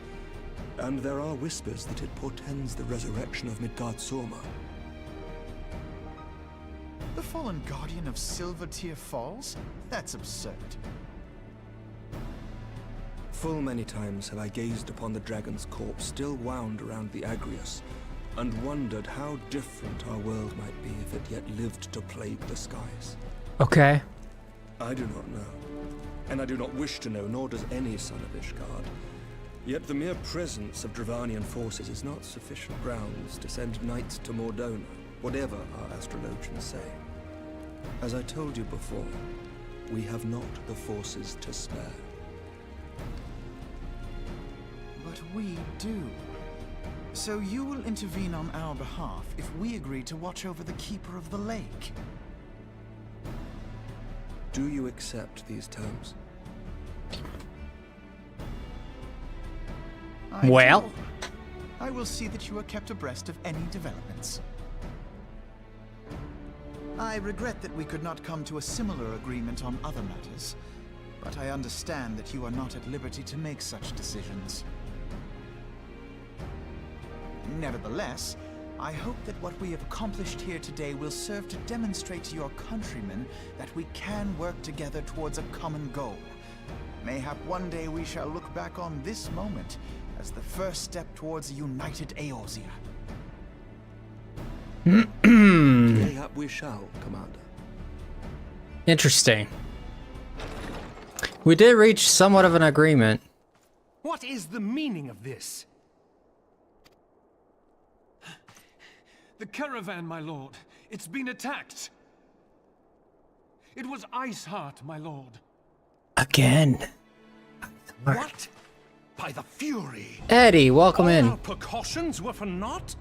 and there are whispers that it portends the resurrection of Midgard-Sorma. The fallen guardian of Silvertear Falls? That's absurd. Full many times have I gazed upon the dragon's corpse still wound around the Agrius, and wondered how different our world might be if it yet lived to plague the skies. Okay. I do not know, and I do not wish to know, nor does any son of Ishgard. Yet the mere presence of Dravanian forces is not sufficient grounds to send knights to Mordona, whatever our astrologians say. As I told you before, we have not the forces to spare. But we do. So you will intervene on our behalf if we agree to watch over the Keeper of the Lake. Do you accept these terms? Well? do. I will see that you are kept abreast of any developments. I regret that we could not come to a similar agreement on other matters, but I understand that you are not at liberty to make such decisions. Nevertheless, I hope that what we have accomplished here today will serve to demonstrate to your countrymen that we can work together towards a common goal. Mayhap one day we shall look back on this moment as the first step towards a united Eorzea. Mayhap we shall, Commander. Interesting. We did reach somewhat of an agreement. What is the meaning of this? The caravan, my lord. It's been attacked. It was Iceheart, my lord. Again. What? By the Fury. Eddie, welcome All in. our precautions were for naught?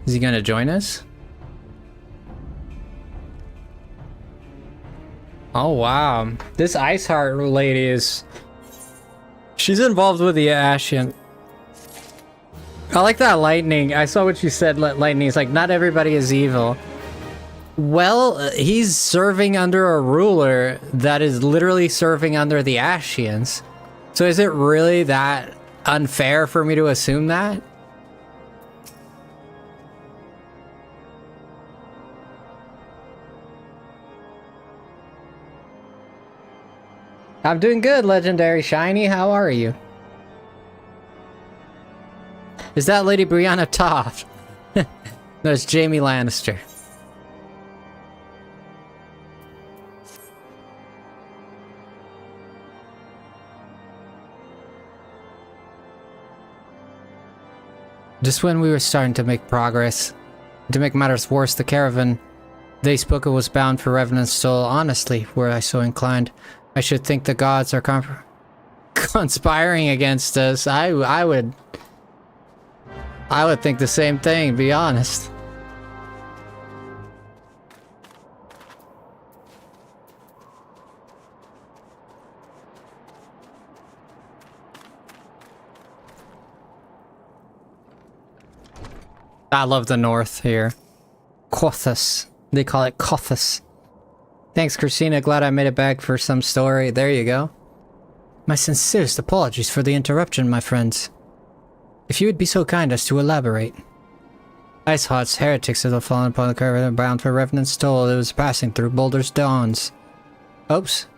Is he gonna join us? Oh wow. This Iceheart lady is... She's involved with the Ashen. I like that Lightning. I saw what you said, Lightning. It's like, not everybody is evil. Well, he's serving under a ruler that is literally serving under the Ashians. So is it really that unfair for me to assume that? I'm doing good, Legendary Shiny. How are you? Is that Lady Brianna Toft? No, it's Jamie Lannister. Just when we were starting to make progress, to make matters worse, the caravan they spoke of was bound for Revenant's soul. Honestly, were I so inclined, I should think the gods are conspiring against us. I would think the same thing, to be honest. I love the north here. Kothas. They call it Kothas. Thanks, Christina. Glad I made it back for some story. There you go. My sincerest apologies for the interruption, my friends. If you would be so kind as to elaborate. Ice Hearts, heretics that have fallen upon the curve bound for Revenant's toll it was passing through Boulder's Dawns. Oops.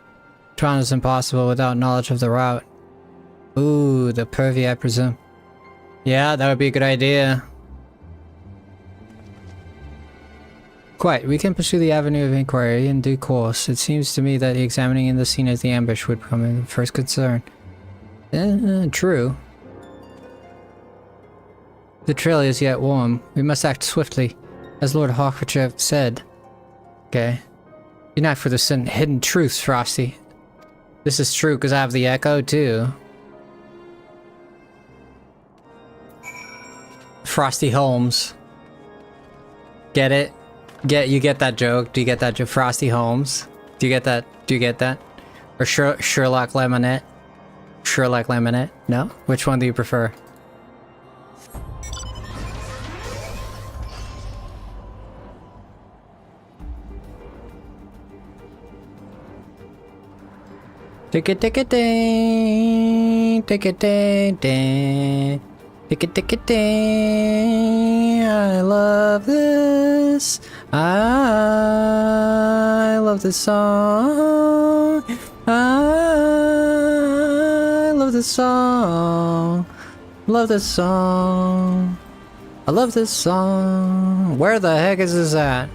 Tron is impossible without knowledge of the route. Ooh, the pervy, I presume. Yeah, that would be a good idea. Quite. We can pursue the avenue of inquiry in due course. It seems to me that examining the scene of the ambush would become the first concern. True. The trail is yet warm. We must act swiftly, as Lord Hertfordshire said. Okay. Unite for the hidden truths, Frosty. This is true because I have the echo too. Frosty Holmes. Get it? You get that joke? Do you get that joke? Frosty Holmes? Do you get that? Do you get that? Or Sherlock Lemonette? Sherlock Lemonette? No? Which one do you prefer? Tick it, tick it, ding, tick it, ding, ding, tick it, tick it, ding. I love this. I love this song. I love this song. Love this song. I love this song. Where the heck is this at?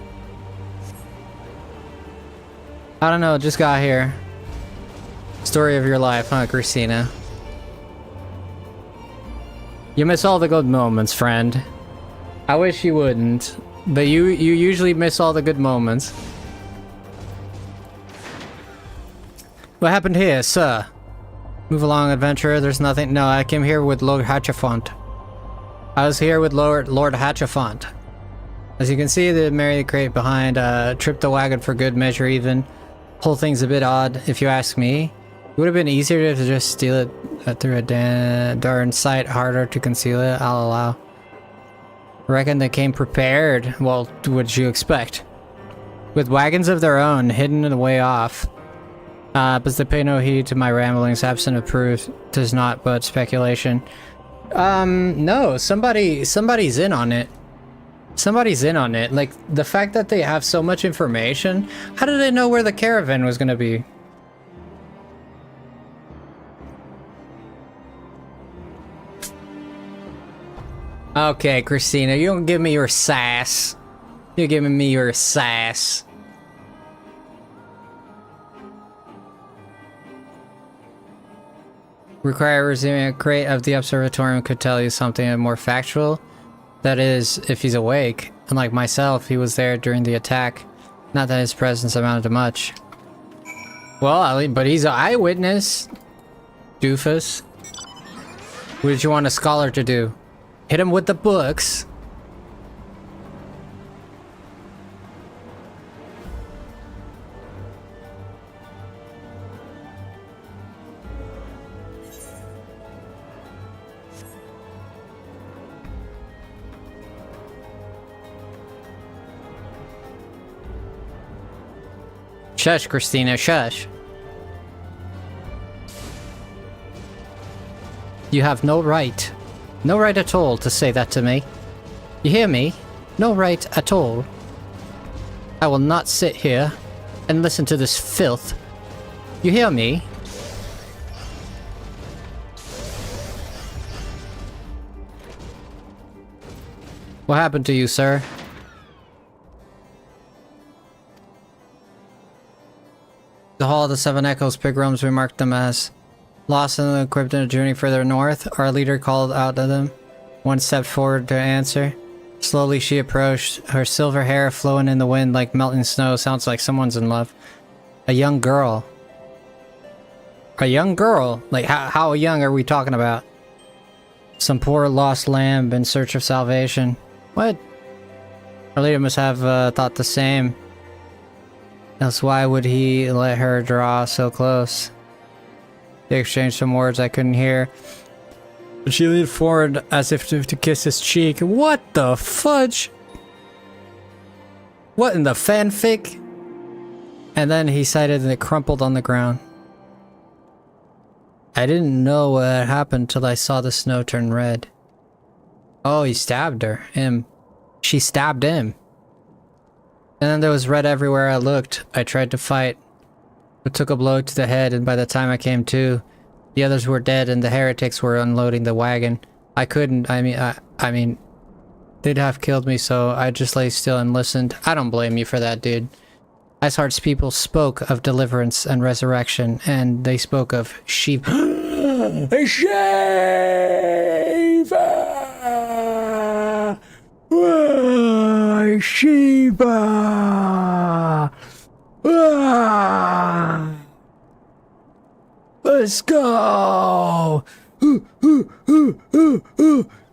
I don't know. Just got here. Story of your life, huh, Christina? You miss all the good moments, friend. I wish you wouldn't, but you usually miss all the good moments. What happened here, sir? Move along, adventurer. There's nothing. No, I came here with Lord Hatchafont. I was here with Lord Hatchafont. As you can see, the Mary the Crate behind tripped the wagon for good measure even. Whole thing's a bit odd, if you ask me. It would have been easier to just steal it through a darn sight harder to conceal it, I'll allow. Reckon they came prepared. Well, what did you expect? With wagons of their own, hidden way off. But they pay no heed to my ramblings, absent of proof. 'Tis not but speculation. No, somebody's in on it. Somebody's in on it. Like, the fact that they have so much information, how did they know where the caravan was gonna be? Okay, Christina, you don't give me your sass. You're giving me your sass. Require resuming a crate of the observatorium could tell you something more factual. That is, if he's awake. Unlike myself, he was there during the attack. Not that his presence amounted to much. Well, but he's an eyewitness. Doofus. What did you want a scholar to do? Hit him with the books. Shush, Christina, shush. You have no right. No right at all to say that to me. You hear me? No right at all. I will not sit here and listen to this filth. You hear me? What happened to you, sir? The Hall of the Seven Echoes pilgrims remarked them as lost and equipped in a journey further north. Our leader called out to them. One stepped forward to answer. Slowly she approached, her silver hair flowing in the wind like melting snow. Sounds like someone's in love. A young girl. A young girl? Like, how young are we talking about? Some poor lost lamb in search of salvation. What? Our leader must have thought the same. Else why would he let her draw so close? They exchanged some words I couldn't hear. But she leaned forward as if to kiss his cheek. What the fudge? What in the fanfic? And then he cited and it crumpled on the ground. I didn't know what had happened till I saw the snow turn red. Oh, he stabbed her. Him. She stabbed him. And then there was red everywhere I looked. I tried to fight, but took a blow to the head, and by the time I came to, the others were dead and the heretics were unloading the wagon. I couldn't, I mean, they'd have killed me, so I just lay still and listened. I don't blame you for that, dude. Iceheart's people spoke of deliverance and resurrection, and they spoke of Shiva. Shiva! Shiva! Let's go!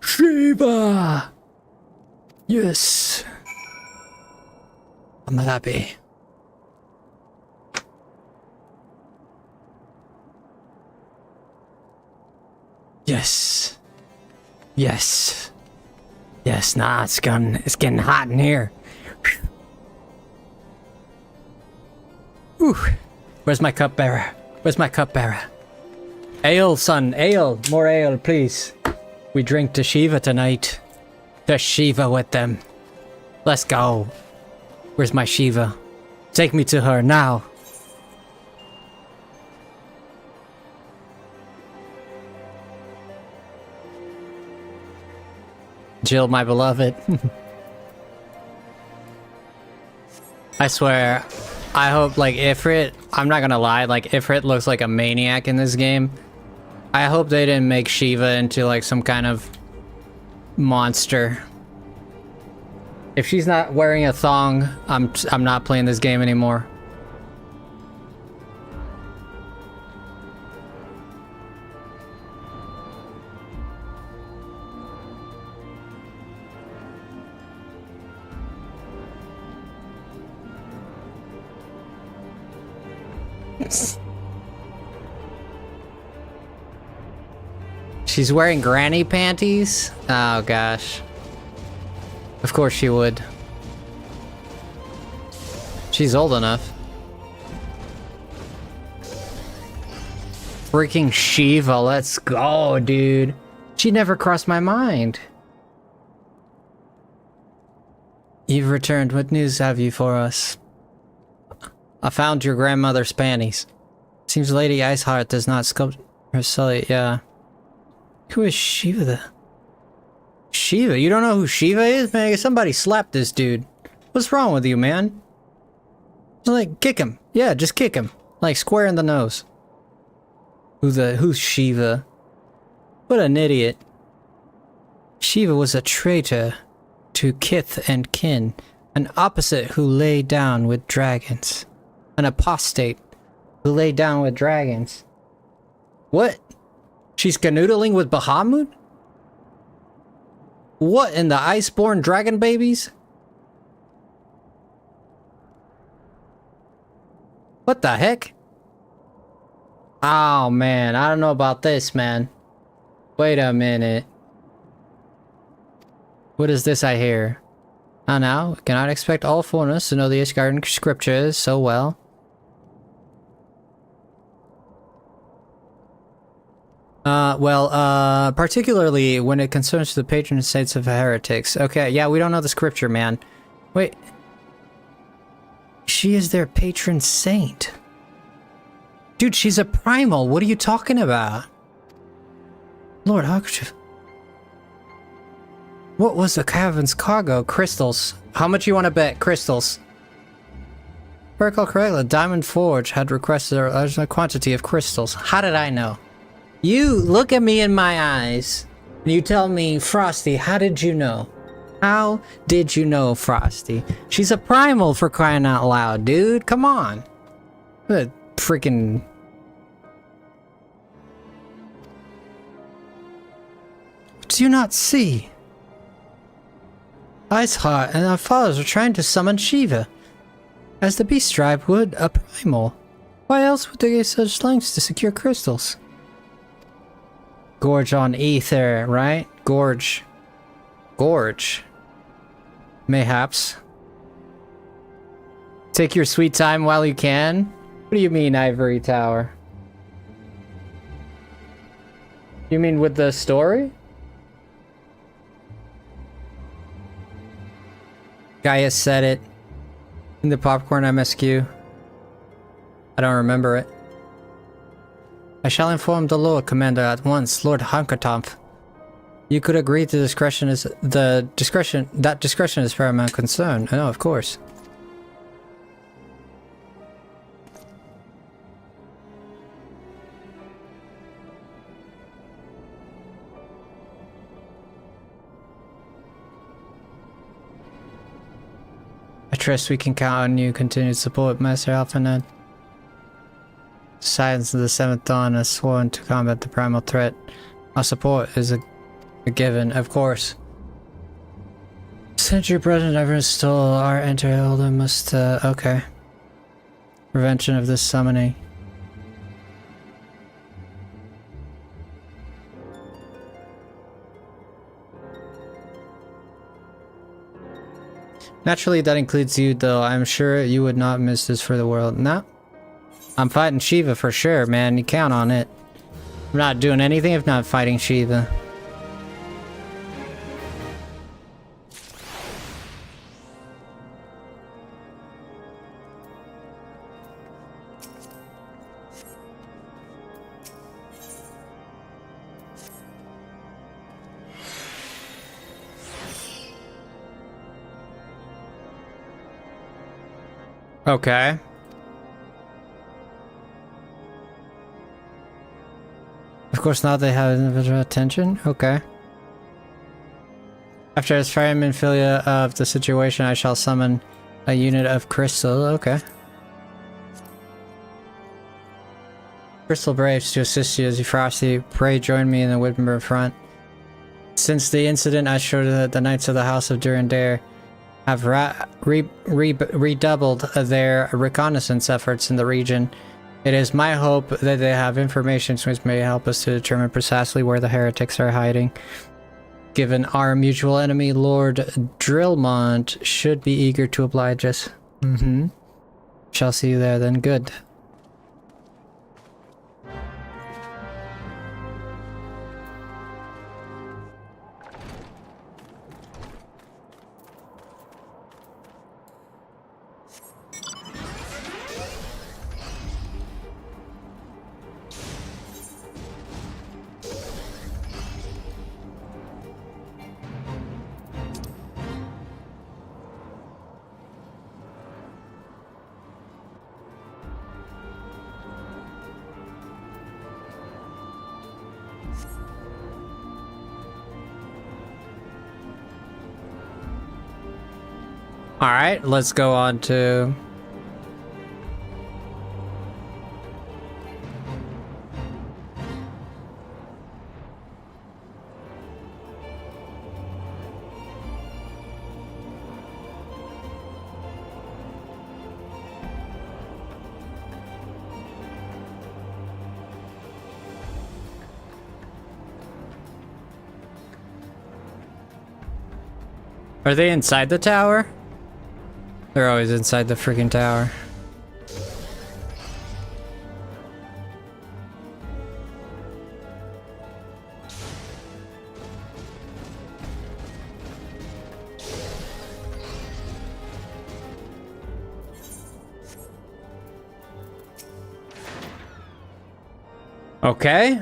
Shiva! Yes! I'm happy. Yes. Yes. Yes, nah, it's getting hot in here. Whew. Where's my cupbearer? Where's my cupbearer? Ale, son, ale. More ale, please. We drink to Shiva tonight. To Shiva with them. Let's go. Where's my Shiva? Take me to her now. Jill, my beloved. I swear, I hope, like, Ifrit, I'm not gonna lie, like, Ifrit looks like a maniac in this game. I hope they didn't make Shiva into, like, some kind of monster. If she's not wearing a thong, I'm not playing this game anymore. She's wearing granny panties? Oh gosh. Of course she would. She's old enough. Freaking Shiva, let's go, dude. She never crossed my mind. You've returned. What news have you for us? I found your grandmother's panties. Seems Lady Iceheart does not sculpt her sully. Yeah. Who is Shiva? Shiva? You don't know who Shiva is? Man, somebody slapped this dude. What's wrong with you, man? Like, kick him. Yeah, just kick him. Like, square in the nose. Who's Shiva? What an idiot. Shiva was a traitor to kith and kin. An opposite who lay down with dragons. An apostate who lay down with dragons. What? She's canoodling with Bahamut? What in the Iceborne dragon babies? What the heck? Oh man, I don't know about this, man. Wait a minute. What is this I hear? Now, we cannot expect all foreigners to know the Ishgarden scriptures so well. Particularly when it concerns the patron saints of heretics. Okay, yeah, we don't know the scripture, man. Wait. She is their patron saint. Dude, she's a primal. What are you talking about? Lord, how could you... What was the cabin's cargo? Crystals. How much you want to bet? Crystals. If I recall correctly, Diamond Forge had requested a large quantity of crystals. How did I know? You look at me in my eyes, and you tell me, Frosty, how did you know? How did you know, Frosty? She's a primal, for crying out loud, dude. Come on. What a freaking... Do you not see? Iceheart and our fathers are trying to summon Shiva. As the beast tribe would a primal. Why else would they go such lengths to secure crystals? Gorge on ether, right? Gorge. Gorge. Mayhaps. Take your sweet time while you can. What do you mean, Ivory Tower? You mean with the story? Gaius said it in the popcorn MSQ. I don't remember it. I shall inform the Lord Commander at once, Lord Hankertompf. You could agree to discretion is that discretion is paramount concern. I know, of course. I trust we can count on you continued support, Master Alphaned. Silence of the Seventh Dawn has sworn to combat the primal threat. Our support is a given, of course. Since your brother never stole our enter elder must, okay. Prevention of this summoning. Naturally, that includes you, though. I'm sure you would not miss this for the world. No. I'm fighting Shiva for sure, man. You count on it. I'm not doing anything if not fighting Shiva. Okay. Of course now they have individual attention. Okay. After this fireman filia of the situation, I shall summon a unit of crystal. Okay. Crystal Braves to assist you as you Frosty. Pray join me in the Wittenberg front. Since the incident, I showed that the Knights of the House of Durandare have redoubled their reconnaissance efforts in the region. It is my hope that they have information which may help us to determine precisely where the heretics are hiding. Given our mutual enemy, Lord Drillmont should be eager to oblige us. Shall see you there then. Good. Alright, let's go on to... Are they inside the tower? They're always inside the freaking tower. Okay.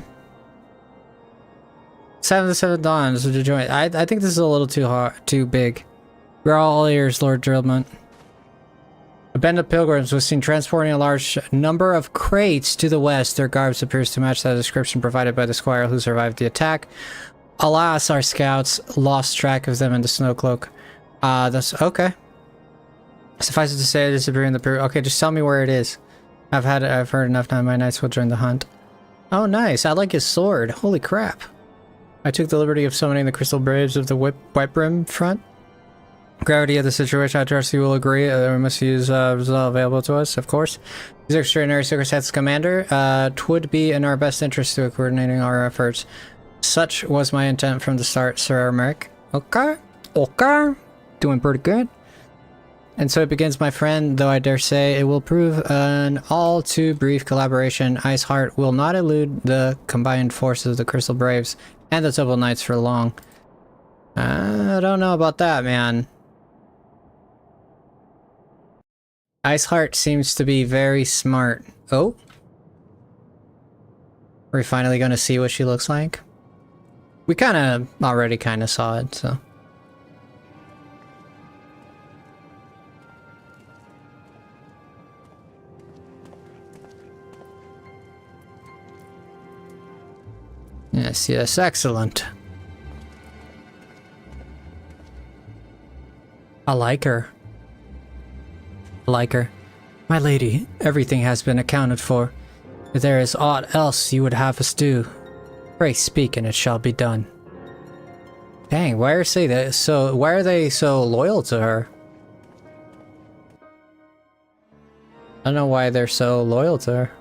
7 to 7 Dawns to join. I think this is a little too big. We're all ears, Lord Drillmont. A band of pilgrims was seen transporting a large number of crates to the west. Their garbs appears to match the description provided by the squire who survived the attack. Alas, our scouts lost track of them in the snow cloak. That's okay. Suffice it to say, disappearing the period. Okay, just tell me where it is. I've heard enough now. My knights will join the hunt. Oh, nice. I like his sword. Holy crap. I took the liberty of summoning the crystal braves of the white brim front. Gravity of the situation, I trust you will agree. We must use resolve available to us, of course. These extraordinary circumstances, Commander. Twould be in our best interest to coordinating our efforts. Such was my intent from the start, Sir Merrick. Okay. Okay. Doing pretty good. And so it begins, my friend, though I dare say it will prove an all too brief collaboration. Iceheart will not elude the combined forces of the Crystal Braves and the Temple Knights for long. I don't know about that, man. Iceheart seems to be very smart. Oh? Are we finally going to see what she looks like? We already kind of saw it, so... Yes, yes, excellent. I like her. I like her. My lady, everything has been accounted for. If there is aught else you would have us do, pray speak and it shall be done. Dang, why are they so loyal to her? I don't know why they're so loyal to her.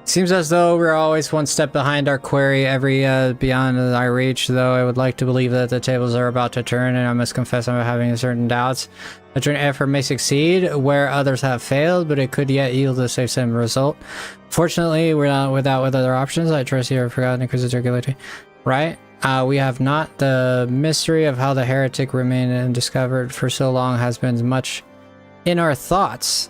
Seems as though we're always one step behind our quarry, every beyond our reach, though I would like to believe that the tables are about to turn, and I must confess I'm having certain doubts. A joint effort may succeed where others have failed, but it could yet yield the same result. Fortunately, we're not without other options. I trust you have forgotten Inquisitor Gility. Right? We have not. The mystery of how the heretic remained undiscovered for so long has been much in our thoughts.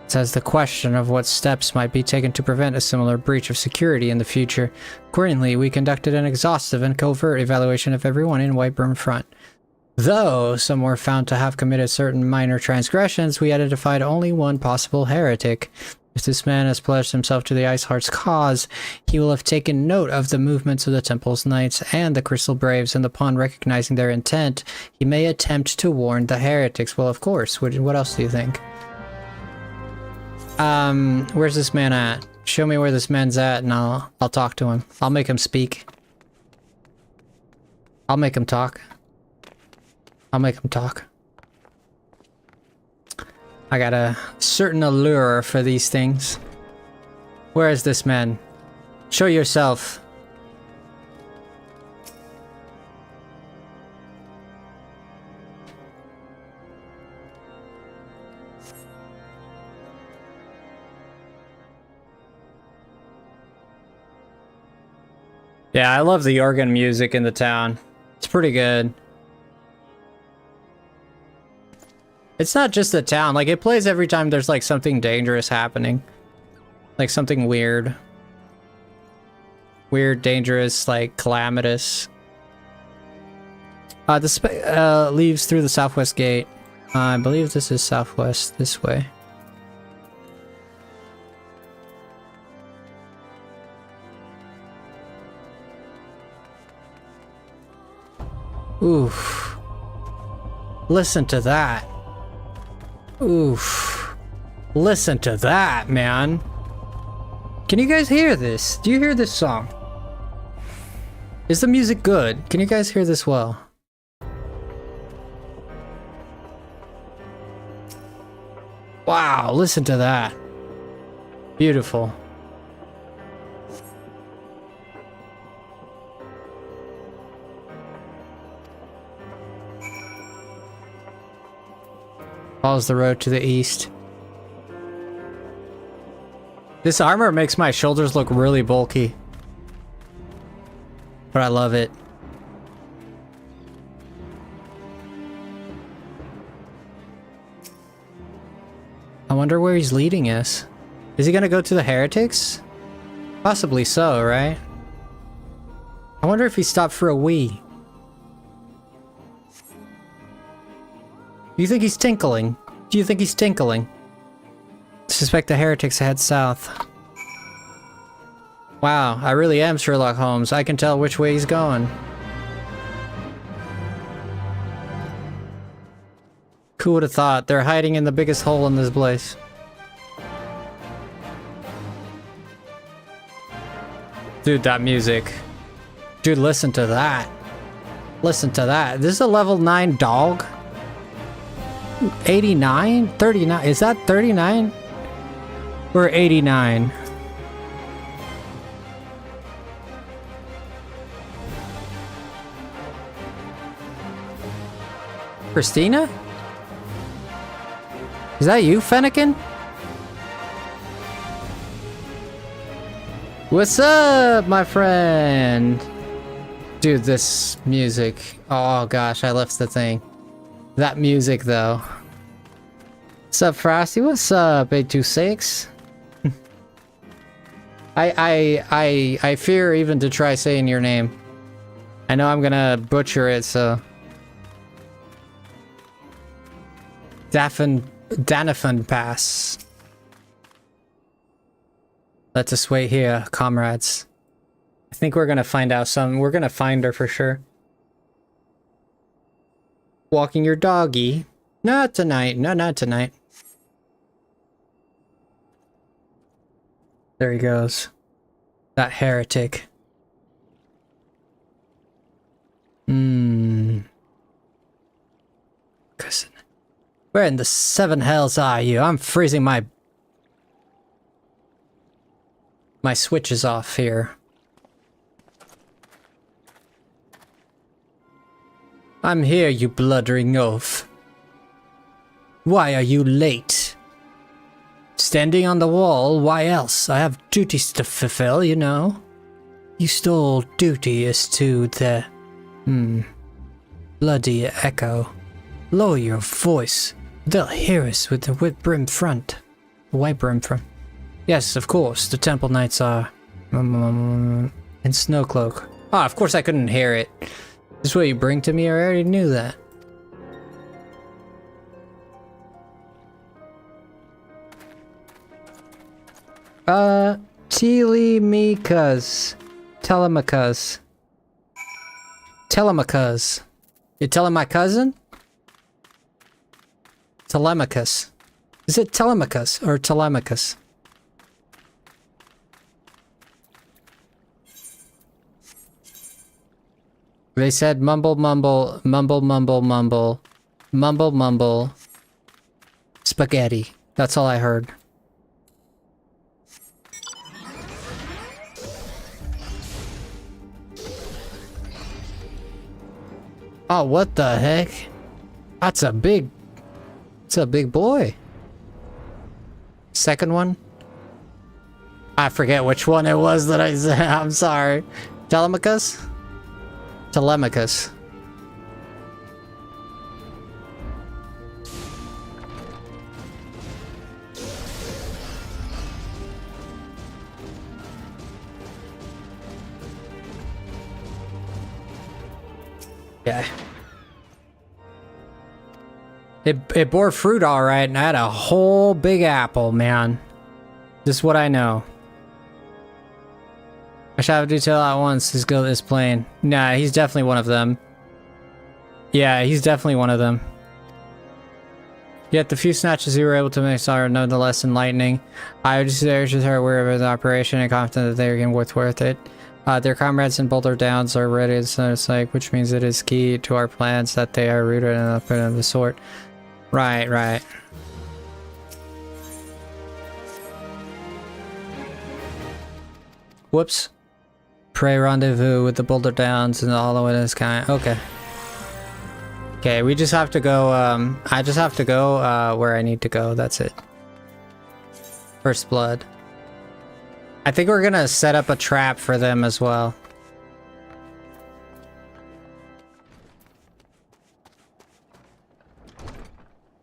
Says the question of what steps might be taken to prevent a similar breach of security in the future. Accordingly, we conducted an exhaustive and covert evaluation of everyone in Whiteburn Front. Though some were found to have committed certain minor transgressions, we identified only one possible heretic. If this man has pledged himself to the Iceheart's cause, he will have taken note of the movements of the Temple's Knights and the Crystal Braves, and upon recognizing their intent, he may attempt to warn the heretics. Well, of course. What else do you think? Where's this man at? Show me where this man's at and I'll talk to him. I'll make him speak. I'll make him talk. I'll make him talk. I got a certain allure for these things. Where is this man? Show yourself. Yeah, I love the organ music in the town. It's pretty good. It's not just the town, like it plays every time there's like something dangerous happening. Like something weird. Weird, dangerous, like calamitous. This leaves through the southwest gate. I believe this is southwest, this way. Oof. Listen to that. Oof. Listen to that, man. Can you guys hear this? Do you hear this song? Is the music good? Can you guys hear this well? Wow, listen to that. Beautiful. Follows the road to the east. This armor makes my shoulders look really bulky. But I love it. I wonder where he's leading us. Is he gonna go to the heretics? Possibly so, right? I wonder if he stopped for a wee. Do you think he's tinkling? Do you think he's tinkling? Suspect the heretics head south. Wow, I really am Sherlock Holmes. I can tell which way he's going. Who would have thought? They're hiding in the biggest hole in this place. Dude, that music. Dude, listen to that. Listen to that. This is a level 9 dog. 89? 39? Is that 39? Or 89? Christina? Is that you, Fennekin? What's up, my friend? Dude, this music. Oh gosh, I left the thing. That music though. What's up, Frosty? What's up, 826? I fear even to try saying your name. I know I'm gonna butcher it, so. Danifan Pass. Let us wait here, comrades. I think we're gonna find out some. We're gonna find her for sure. Walking your doggy. Not tonight. No, not tonight. There he goes. That heretic. Cousin. Where in the seven hells are you? I'm freezing my switches off here. I'm here, you blundering oaf. Why are you late? Standing on the wall, why else? I have duties to fulfill, you know. You stole duty as to the... bloody echo. Lower your voice. They'll hear us with the white brim front. White brim front. Yes, of course, the temple knights are... in Snowcloak. Oh, of course I couldn't hear it. This is what you bring to me? I already knew that. Telemachus. Telemachus. You telling my cousin? Telemachus. Is it Telemachus or Telemachus? They said mumble, mumble, mumble, mumble, mumble, mumble, mumble, spaghetti. That's all I heard. Oh, what the heck? That's a big boy. Second one? I forget which one it was that I said. I'm sorry. Telemachus? Telemachus. Yeah. It bore fruit all right, and I had a whole big apple, man. This is what I know. I shall have detail at once. His guild is plain. Nah, he's definitely one of them. Yeah, he's definitely one of them. Yet the few snatches you were able to make are nonetheless enlightening. I would just are aware of the operation and confident that they are worth it. Their comrades in Boulder Downs are ready to like, which means it is key to our plans that they are rooted in a bit of the sort. Right, right. Whoops. Prey rendezvous with the Boulder Downs and all of this kind. Okay. Okay, we just have to go, I just have to go, where I need to go. That's it. First blood. I think we're gonna set up a trap for them as well.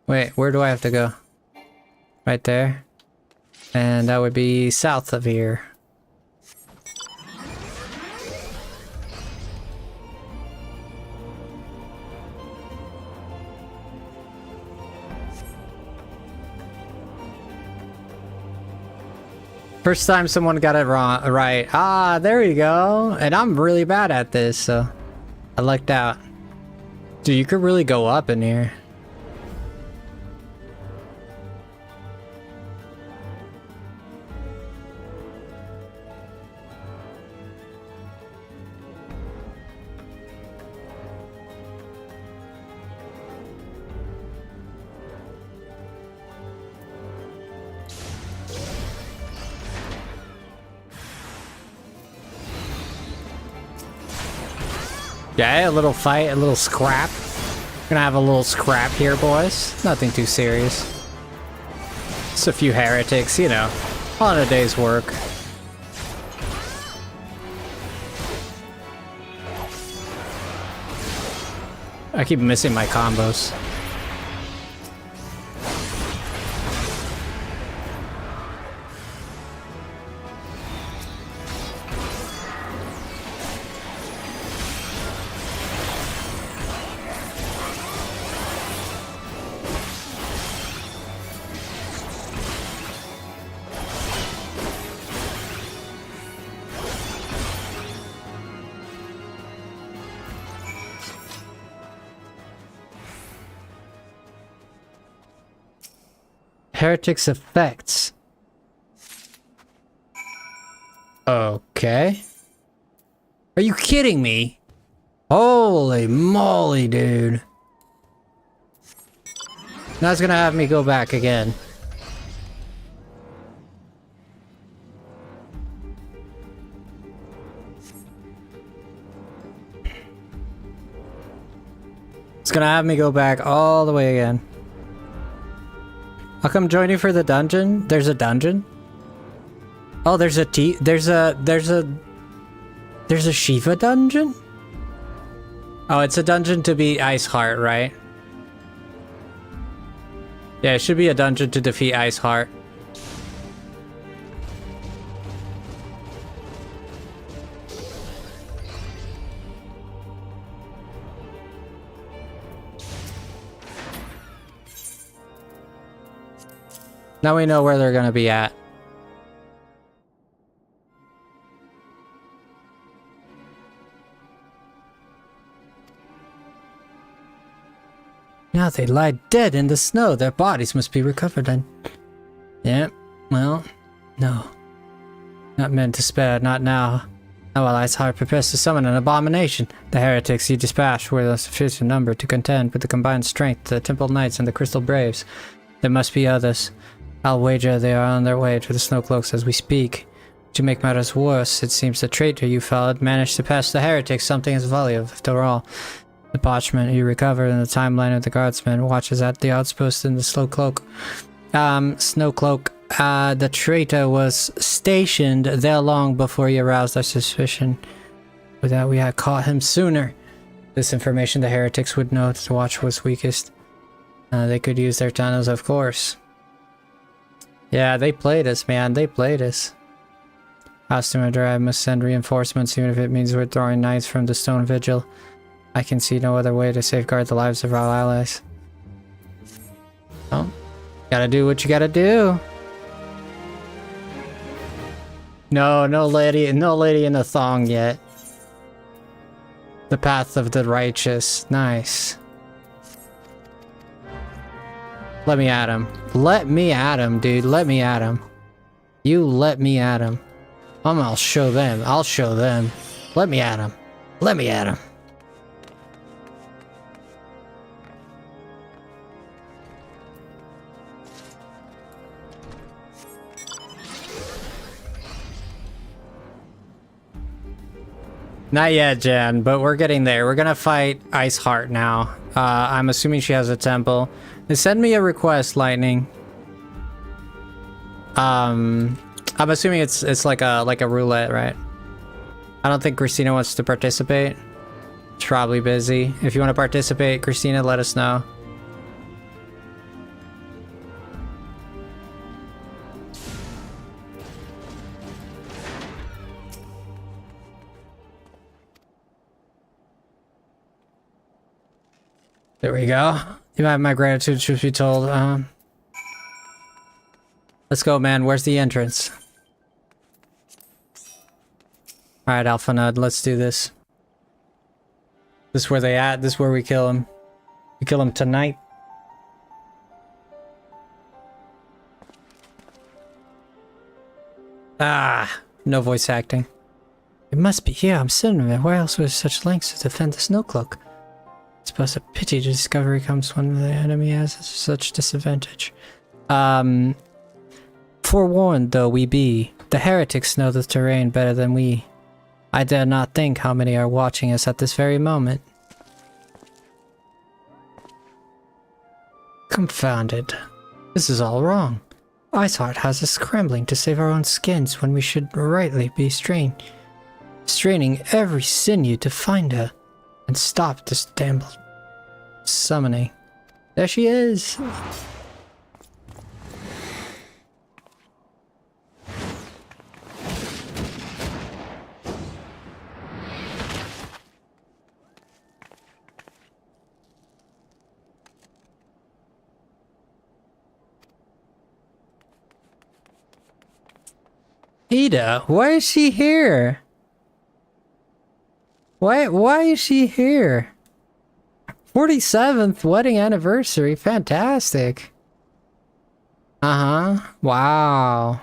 Wait, where do I have to go? Right there. And that would be south of here. First time someone got it wrong, right. Ah, there you go. And I'm really bad at this, so I lucked out. Dude, you could really go up in here. Yeah, a little fight, a little scrap. Gonna have a little scrap here, boys. Nothing too serious. Just a few heretics, you know. On a day's work. I keep missing my combos. Heretics effects. Okay. Are you kidding me? Holy moly, dude. That's gonna have me go back again. It's gonna have me go back all the way again. I'll come join you for the dungeon. There's a dungeon? Oh, there's a Shiva dungeon? Oh, it's a dungeon to beat Ice Heart, right? Yeah, it should be a dungeon to defeat Ice Heart. Now we know where they're gonna be at. Now they lie dead in the snow. Their bodies must be recovered then. Yeah, well, no. Not meant to spare, not now. Now while Ice Heart prepares to summon an abomination. The heretics he dispatched were a sufficient number to contend with the combined strength of the Temple Knights and the Crystal Braves. There must be others. I'll wager they are on their way to the Snowcloaks as we speak. To make matters worse, it seems the traitor you followed managed to pass the heretics something as valuable after all. The parchment you recovered in the timeline of the guardsman watches at the outpost in the Snowcloak. The traitor was stationed there long before he aroused our suspicion. Without we had caught him sooner. This information the heretics would know the watch was weakest. They could use their tunnels, of course. Yeah, they played us, man. They played us. Ostomer Drive must send reinforcements, even if it means withdrawing knights from the Stone Vigil. I can see no other way to safeguard the lives of our allies. Oh, gotta do what you gotta do. No lady in a thong yet. The path of the righteous. Nice. Let me at him. Let me at him, dude. Let me at him. You let me at him. I'll show them. I'll show them. Let me at him. Let me at him. Not yet, Jen, but we're getting there. We're gonna fight Ice Heart now. I'm assuming she has a temple. Send me a request, Lightning. I'm assuming it's like a roulette, right? I don't think Christina wants to participate. She's probably busy. If you want to participate, Christina, let us know. There we go. You have my gratitude, truth be told. Let's go, man. Where's the entrance? Alright, Alpha Nud, let's do this. This is where they at. This is where we kill him. We kill him tonight. Ah, no voice acting. It must be here. I'm certain of it. Where else would such lengths to defend the Snowcloak? It's but a pity the discovery comes when the enemy has such disadvantage. Forewarned though we be, the heretics know the terrain better than we. I dare not think how many are watching us at this very moment. Confounded. This is all wrong. Iceheart has us scrambling to save our own skins when we should rightly be straining every sinew to find her and stop this damn summoning. There she is! Ida, why is she here? Why is she here? 47th wedding anniversary, fantastic. Wow.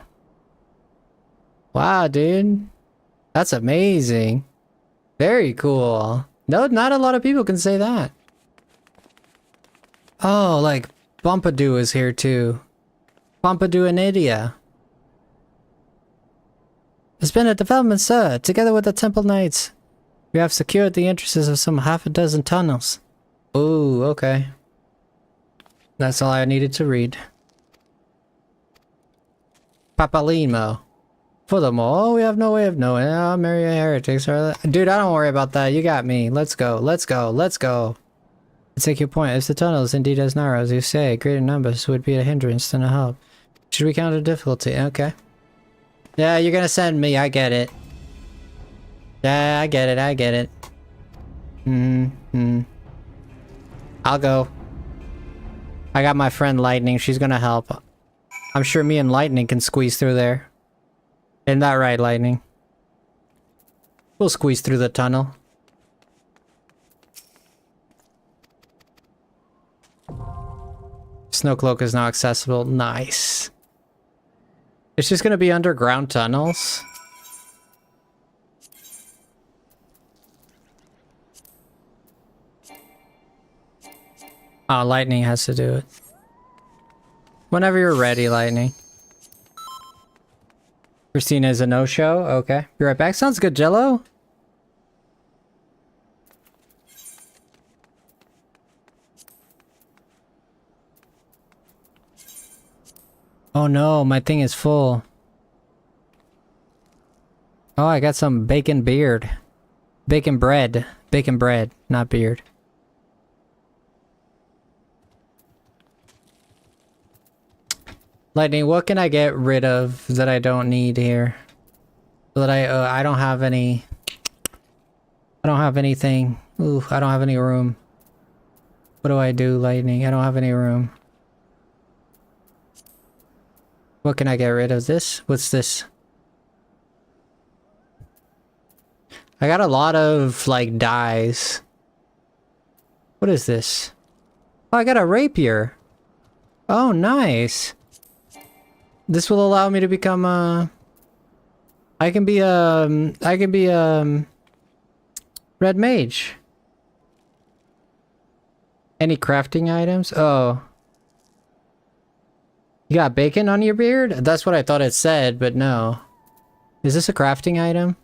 Wow, dude. That's amazing. Very cool. No, not a lot of people can say that. Oh, like Pompidou is here too. Pompidou and Idia. There's been a development, sir. Together with the Temple Knights, we have secured the entrances of some half a dozen tunnels. Ooh, okay. That's all I needed to read. Papalimo. Furthermore, we have no way of knowing how merry heretics are. Dude, I don't worry about that. You got me. Let's go. Let's go. Let's go. To take your point, if the tunnel is indeed as narrow as you say, greater numbers would be a hindrance than a help. Should we count the difficulty? Okay. Yeah, you're gonna send me. I get it. Yeah, I get it. I get it. I'll go. I got my friend Lightning. She's gonna help. I'm sure me and Lightning can squeeze through there. Isn't that right, Lightning? We'll squeeze through the tunnel. Snowcloak is now accessible. Nice. It's just gonna be underground tunnels. Oh, Lightning has to do it. Whenever you're ready, Lightning. Christina is a no-show? Okay. Be right back. Sounds good, Jello. Oh no, my thing is full. Oh, I got some bacon beard. Bacon bread. Bacon bread, not beard. Lightning, what can I get rid of that I don't need here? So that I don't have any... I don't have anything. Ooh, I don't have any room. What do I do, Lightning? I don't have any room. What can I get rid of? This? What's this? I got a lot of, like, dyes. What is this? Oh, I got a rapier. Oh, nice. This will allow me to become, I can be, red mage. Any crafting items? Oh. You got bacon on your beard? That's what I thought it said, but no. Is this a crafting item?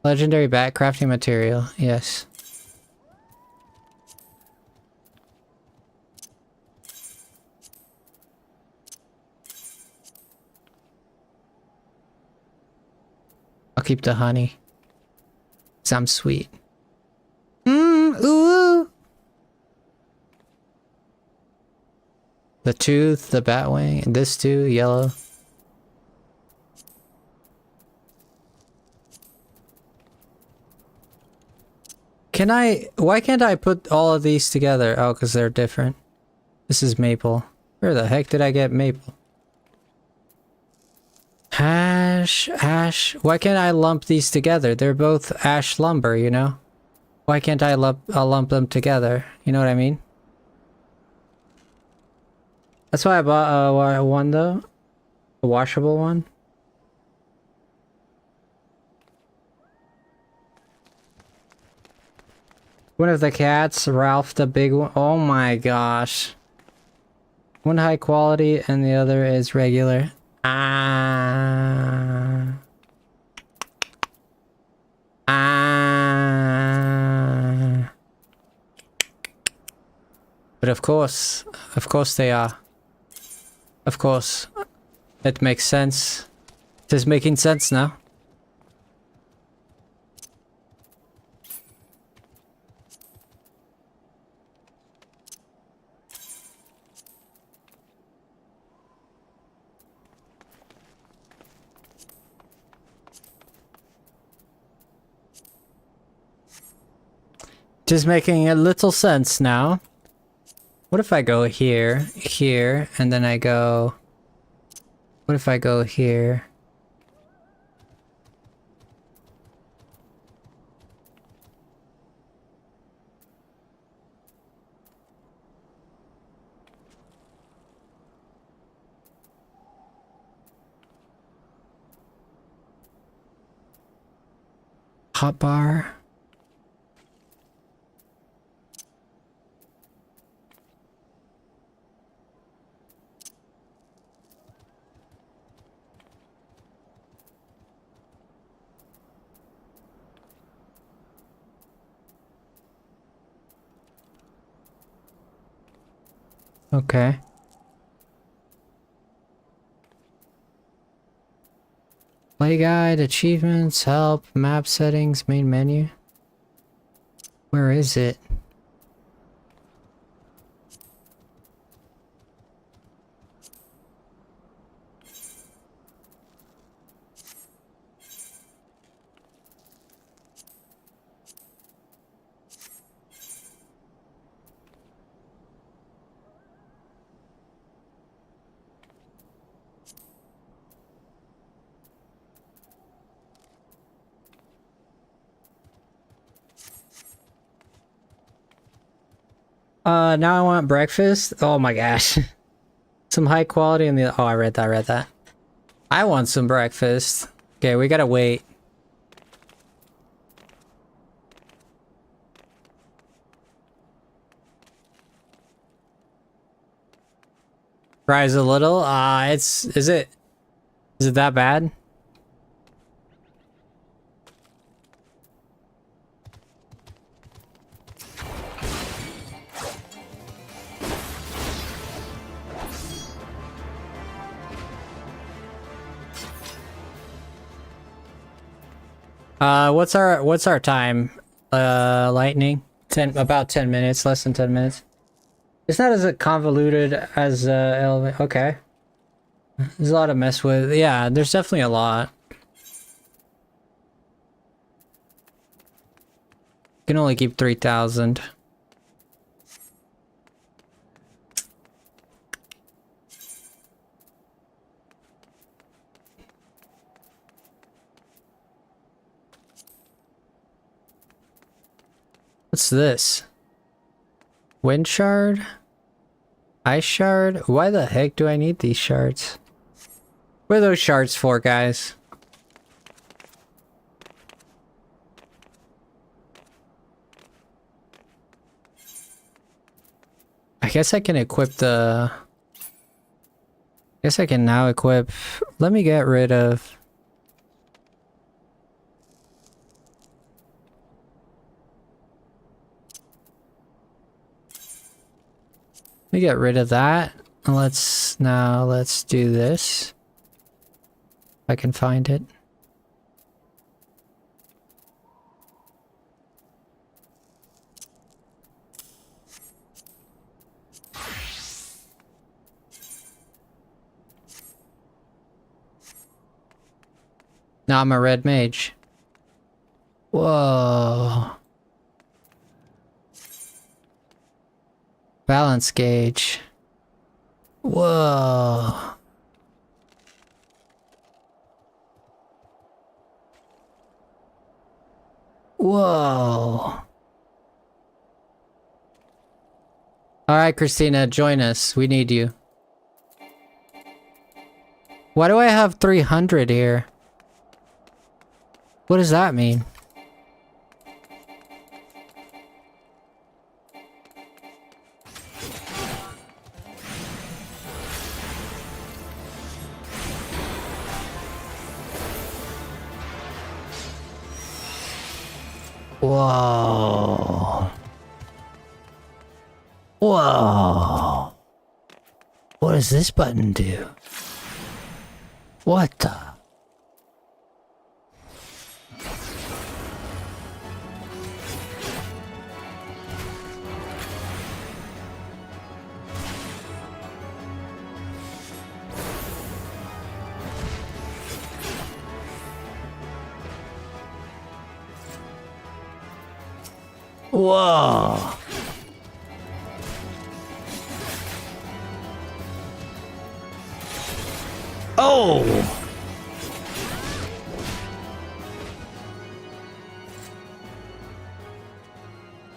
Legendary bat crafting material. Yes. I'll keep the honey. 'Cause I'm sweet. Ooh. The tooth, the bat wing, and this too, yellow. Can I... Why can't I put all of these together? Oh, because they're different. This is maple. Where the heck did I get maple? Ash. Why can't I lump these together? They're both ash lumber, you know? Why can't I lump them together? You know what I mean? That's why I bought one though. A washable one. One of the cats, Ralph the big one. Oh my gosh. One high quality and the other is regular. Ah. But of course they are. Of course. It makes sense. It is making sense now. Just making a little sense now. What if I go here, here, and then I go... What if I go here? Hot bar. Okay. Play guide, achievements, help, map settings, main menu. Where is it? Now I want breakfast. Oh my gosh. Some high quality in the... Oh, I read that. I want some breakfast. Okay, we gotta wait. Rise a little. Is it that bad? What's our time? Lightning? About 10 minutes, less than 10 minutes. It's not as convoluted as Element. Okay. There's a lot to mess with. Yeah, there's definitely a lot. You can only keep 3,000. What's this? Wind shard? Ice shard? Why the heck do I need these shards? What are those shards for, guys? I guess I can equip the... I guess I can now equip... Let me get rid of... Let me get rid of that. Let's do this. If I can find it. Now I'm a red mage. Whoa. Balance gauge. Whoa. Whoa. Alright, Christina, join us. We need you. Why do I have 300 here? What does that mean? Whoa. Whoa. What does this button do? What the? Whoa. Oh.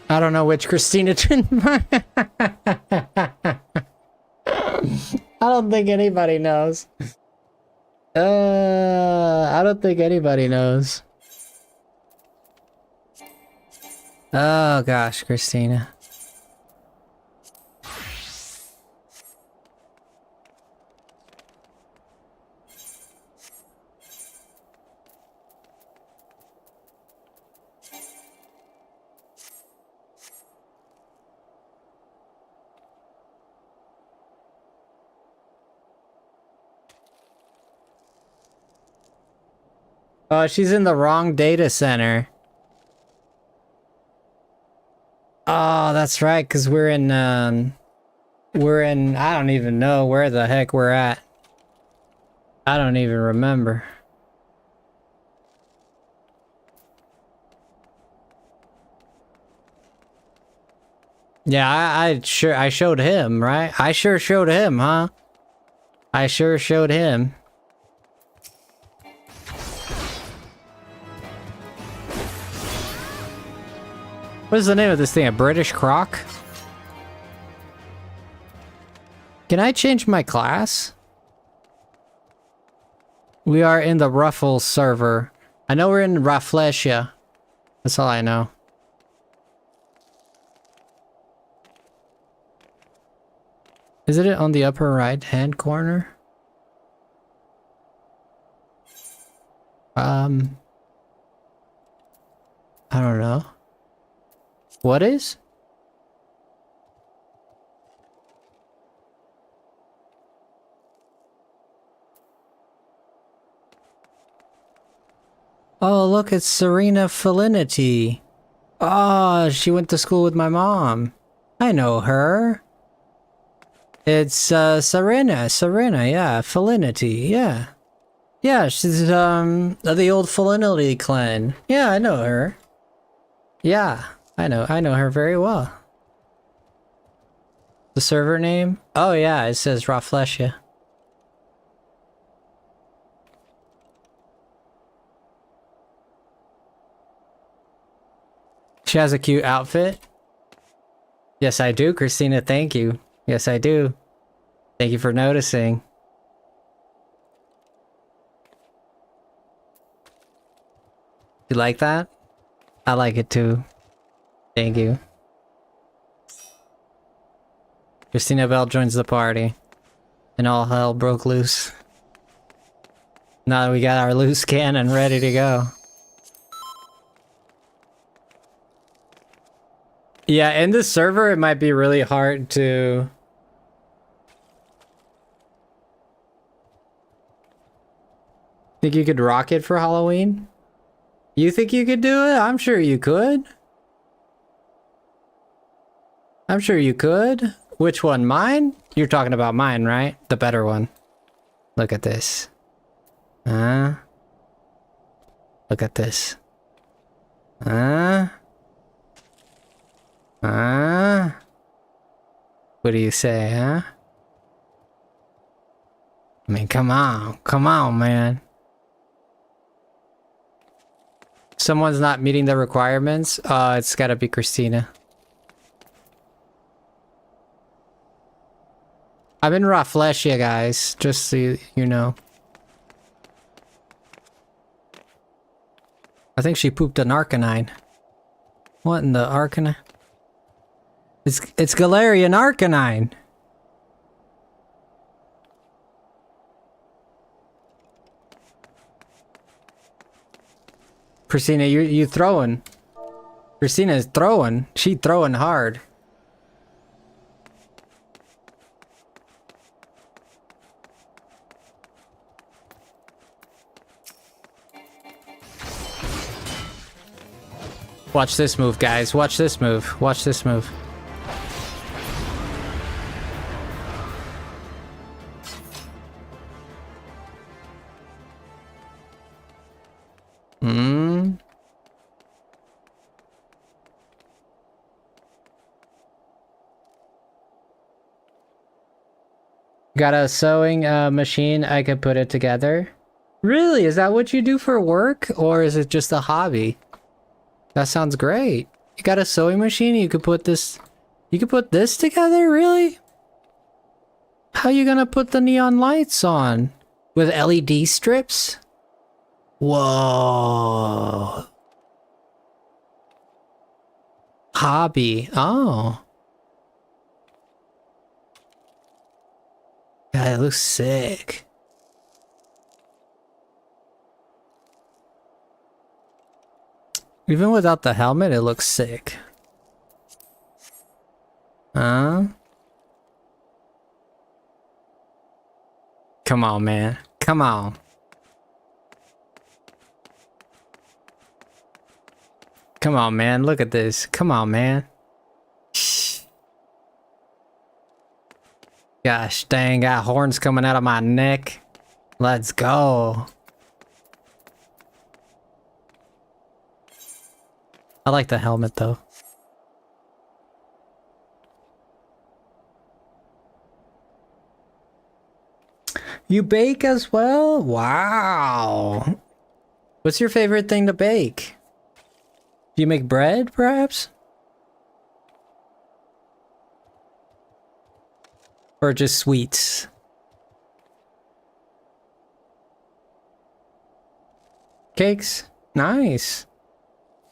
I don't know which Christina to. I don't think anybody knows. I don't think anybody knows. Oh gosh, Christina. Oh, she's in the wrong data center. Oh, that's right, because we're in, I don't even know where the heck we're at. I don't even remember. Yeah, I showed him, right? I sure showed him, huh? I sure showed him. What is the name of this thing? A British croc? Can I change my class? We are in the Ruffles server. I know we're in Rafflesia. That's all I know. Is it on the upper right hand corner? I don't know. What is? Oh, look, it's Serena Felinity. Oh, she went to school with my mom. I know her. It's Serena, yeah, Felinity, yeah. Yeah, she's of the old Felinity clan. Yeah, I know her. Yeah. I know her very well. The server name? Oh yeah, it says Rafflesia. She has a cute outfit. Yes, I do, Christina, thank you. Yes, I do. Thank you for noticing. You like that? I like it too. Thank you. Christina Bell joins the party. And all hell broke loose. Now that we got our loose cannon ready to go. Yeah, in this server it might be really hard to... Think you could rock it for Halloween? You think you could do it? I'm sure you could. I'm sure you could. Which one? Mine? You're talking about mine, right? The better one. Look at this. Look at this. What do you say, huh? I mean, come on. Come on, man. Someone's not meeting the requirements? It's gotta be Christina. I'm in Rafflesia, guys, just so you know. I think she pooped an Arcanine. What in the Arcanine? It's Galarian Arcanine! Christina, you throwing. Christina is throwing. She throwing hard. Watch this move, guys. Watch this move. Watch this move. Hmm. Got a sewing machine. I could put it together. Really? Is that what you do for work? Or is it just a hobby? That sounds great. You got a sewing machine? You could put this... You could put this together? Really? How you gonna put the neon lights on? With LED strips? Whoa. Hobby. Oh. Yeah, it looks sick. Even without the helmet, it looks sick. Huh? Come on, man. Come on. Come on, man. Look at this. Come on, man. Gosh dang, got horns coming out of my neck. Let's go. I like the helmet though. You bake as well? Wow. What's your favorite thing to bake? Do you make bread, perhaps? Or just sweets? Cakes? Nice.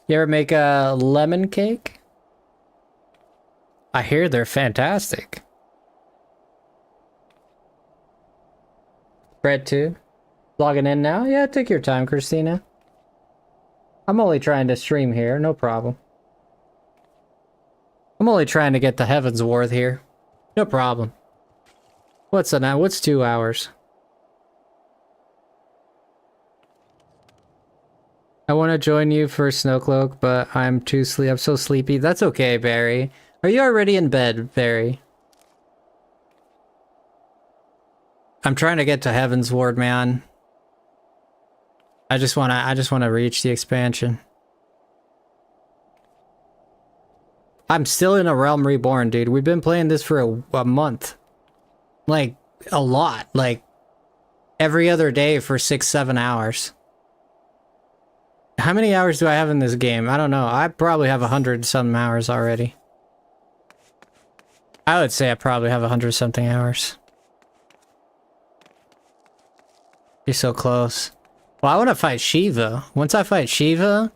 You ever make a lemon cake? I hear they're fantastic. Bread too? Logging in now? Yeah, take your time, Christina. I'm only trying to stream here, no problem. I'm only trying to get to HEAVENSWARD here. No problem. What's an hour? What's 2 hours? I want to join you for Snowcloak, but I'm so sleepy. That's okay, Barry. Are you already in bed, Barry? I'm trying to get to HEAVENSWARD, man. I just wanna reach the expansion. I'm still in A Realm Reborn, dude. We've been playing this for a month. Like, a lot. Like, every other day for 6-7 hours. How many hours do I have in this game? I don't know. I probably have 100-something hours already. I would say I probably have 100-something hours. You're so close. Well, I want to fight Shiva. Once I fight Shiva...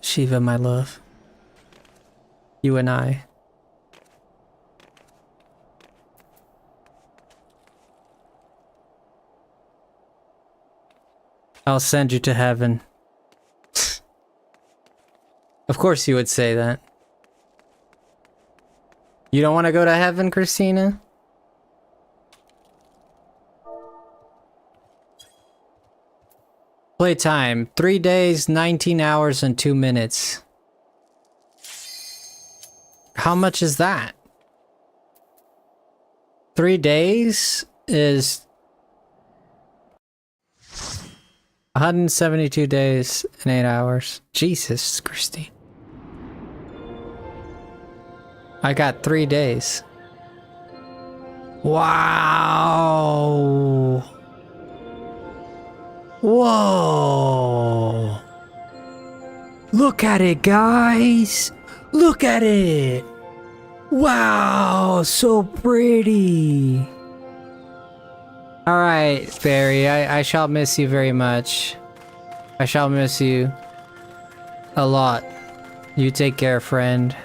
Shiva, my love. You and I. I'll send you to heaven. Of course you would say that. You don't want to go to heaven, Christina? Playtime, 3 days, 19 hours, and 2 minutes. How much is that? 3 days is 172 days and 8 hours. Jesus, Christy. I got 3 days. Wow. Whoa. Look at it, guys. Look at it. Wow, so pretty. All right, Barry, I shall miss you very much. I shall miss you a lot. You take care, friend.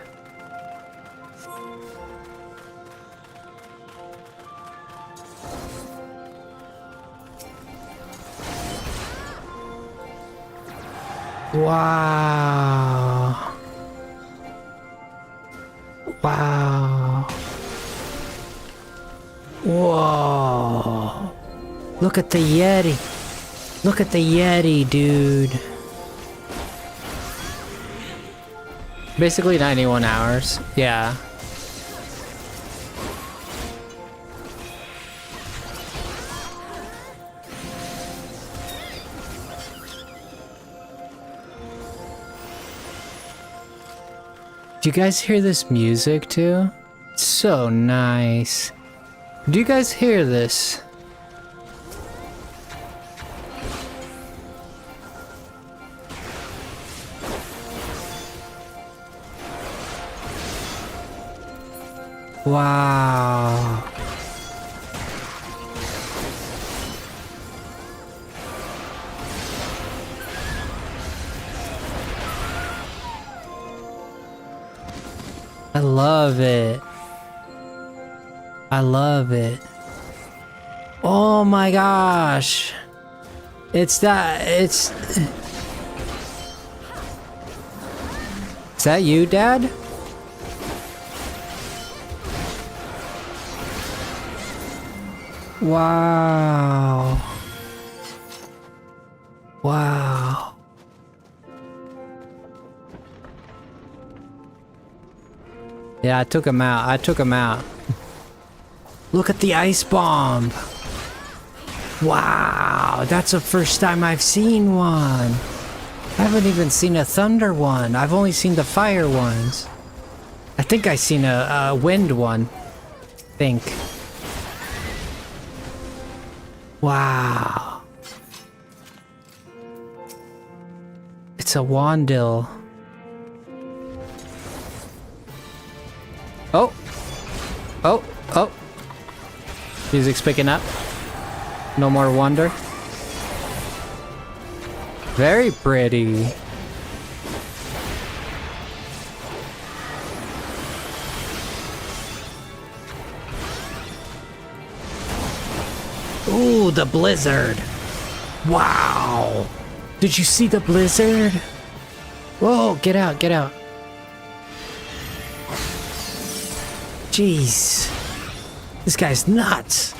Wow. Wow. Whoa. Look at the Yeti. Look at the Yeti, dude. Basically 91 hours. Yeah. Do you guys hear this music too? It's so nice. Do you guys hear this? Wow. I love it. I love it. Oh my gosh. It's that, it's... Is that you, Dad? Wow. Wow. Yeah, I took him out. I took him out. Look at the ice bomb. Wow, that's the first time I've seen one. I haven't even seen a thunder one. I've only seen the fire ones. I think I seen a wind one. Think. Wow. It's a Wandil. Oh. Oh. Oh. Music's picking up. No more wonder. Very pretty. Ooh, the blizzard. Wow. Did you see the blizzard? Whoa, get out, get out. Jeez. This guy's nuts.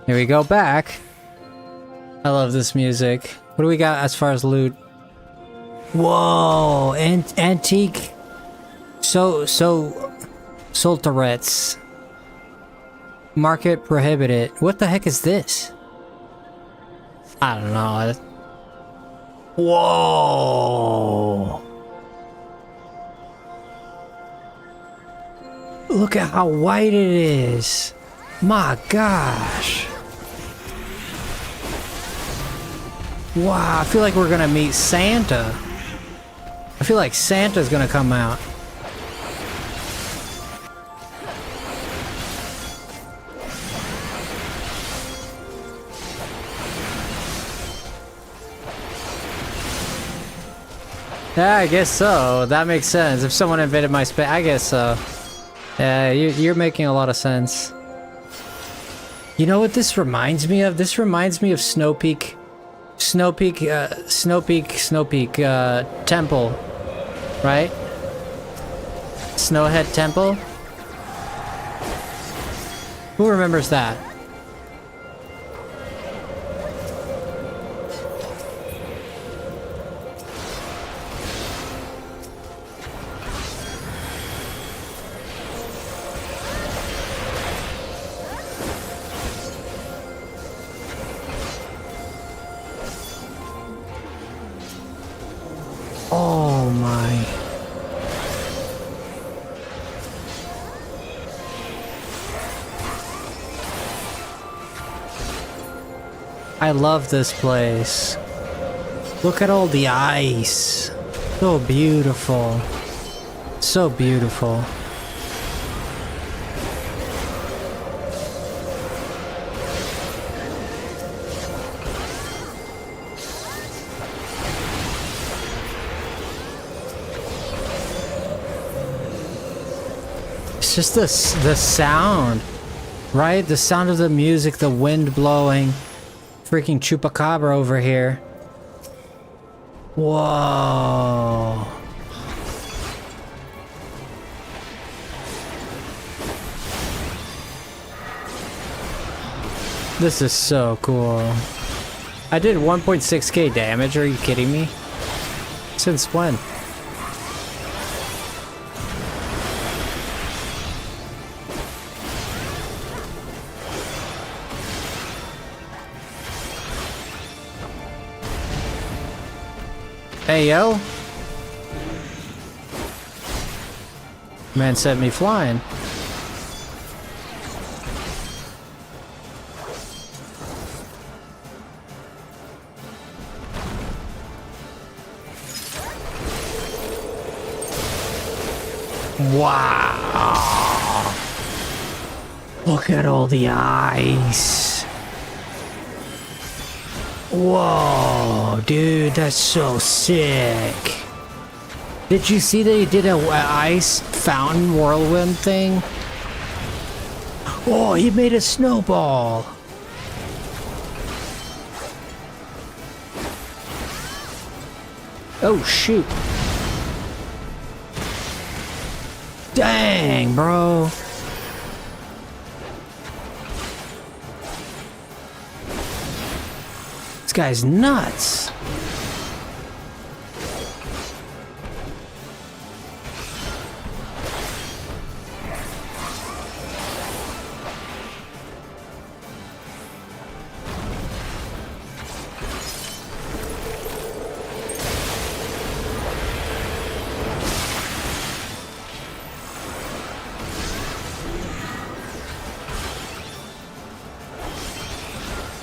Here we go back. I love this music. What do we got as far as loot? Whoa, antique. Soul turrets. Market prohibited. What the heck is this? I don't know. Whoa. Look at how white it is. My gosh. Wow, I feel like we're gonna meet Santa. I feel like Santa's gonna come out. Yeah, I guess so. That makes sense. If someone invaded my space, I guess so. Yeah, you're making a lot of sense. You know what this reminds me of? This reminds me of Snow Peak Temple, right? Snowhead Temple? Who remembers that? Oh my. I love this place. Look at all the ice. So beautiful. So beautiful. just the sound, right? The sound of the music, the wind blowing. Freaking chupacabra over here. Whoa. This is so cool. I did 1.6k damage, are you kidding me? Since when? Hey yo! Man sent me flying. Wow! Look at all the ice. Whoa, dude, that's so sick. Did you see that he did a ice fountain whirlwind thing? Oh, he made a snowball. Oh, shoot. Dang, bro. This guy's nuts.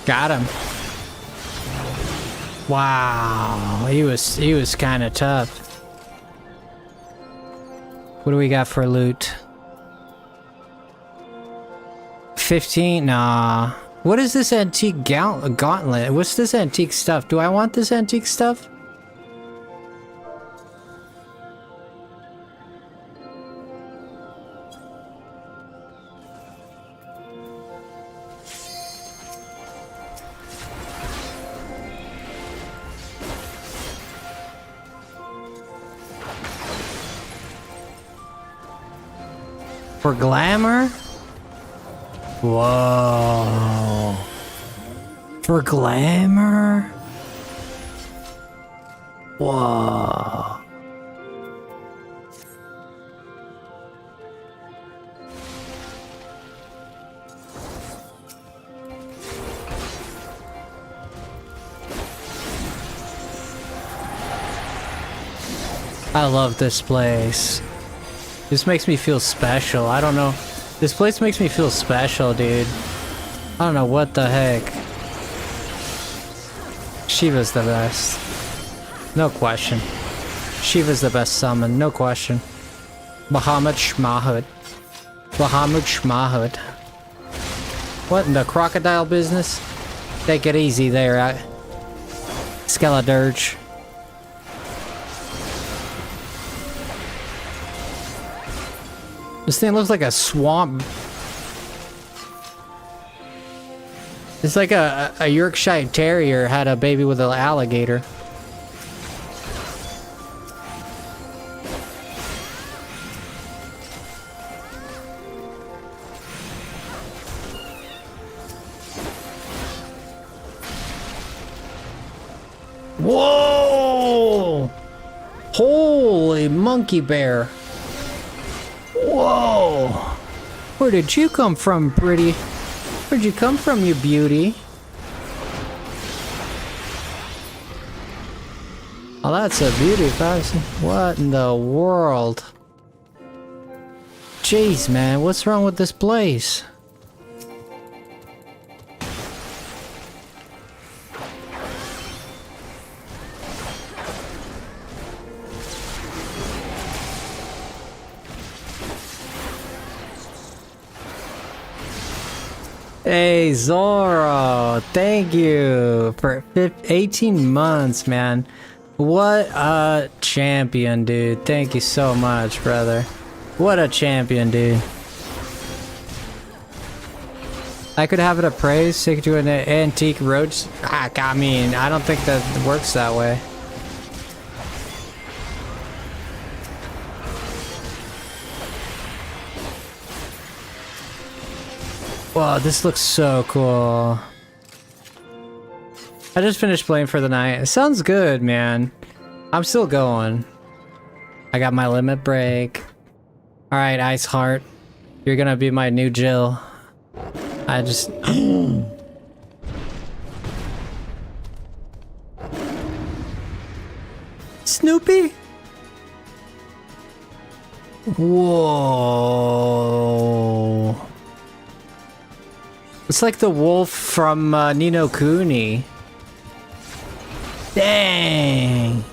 Got him. Wow, he was kind of tough. What do we got for loot? 15? Nah. What is this antique gauntlet? What's this antique stuff? Do I want this antique stuff? For glamour? Whoa. For glamour? Whoa. I love this place. This makes me feel special. I don't know. This place makes me feel special, dude. I don't know what the heck. Shiva's the best. No question. Shiva's the best summon. No question. Bahamut Shmahut. Bahamut Shmahut. What in the crocodile business? Take it easy there, Skeledirge. This thing looks like a swamp. It's like a Yorkshire Terrier had a baby with an alligator. Whoa! Holy monkey bear. Whoa! Where did you come from, pretty? Where'd you come from, you beauty? Oh, that's a beauty, guys. What in the world? Jeez, man, what's wrong with this place? Hey, Zoro, thank you for 18 months, man. What a champion, dude. Thank you so much, brother. What a champion, dude. I could have it appraised, take it to an antique roach. I mean, I don't think that works that way. Wow, this looks so cool. I just finished playing for the night. It sounds good, man. I'm still going. I got my limit break. Alright, Ice Heart. You're gonna be my new Jill. I just... Snoopy? Whoa. It's like the wolf from Ni no Kuni. Dang.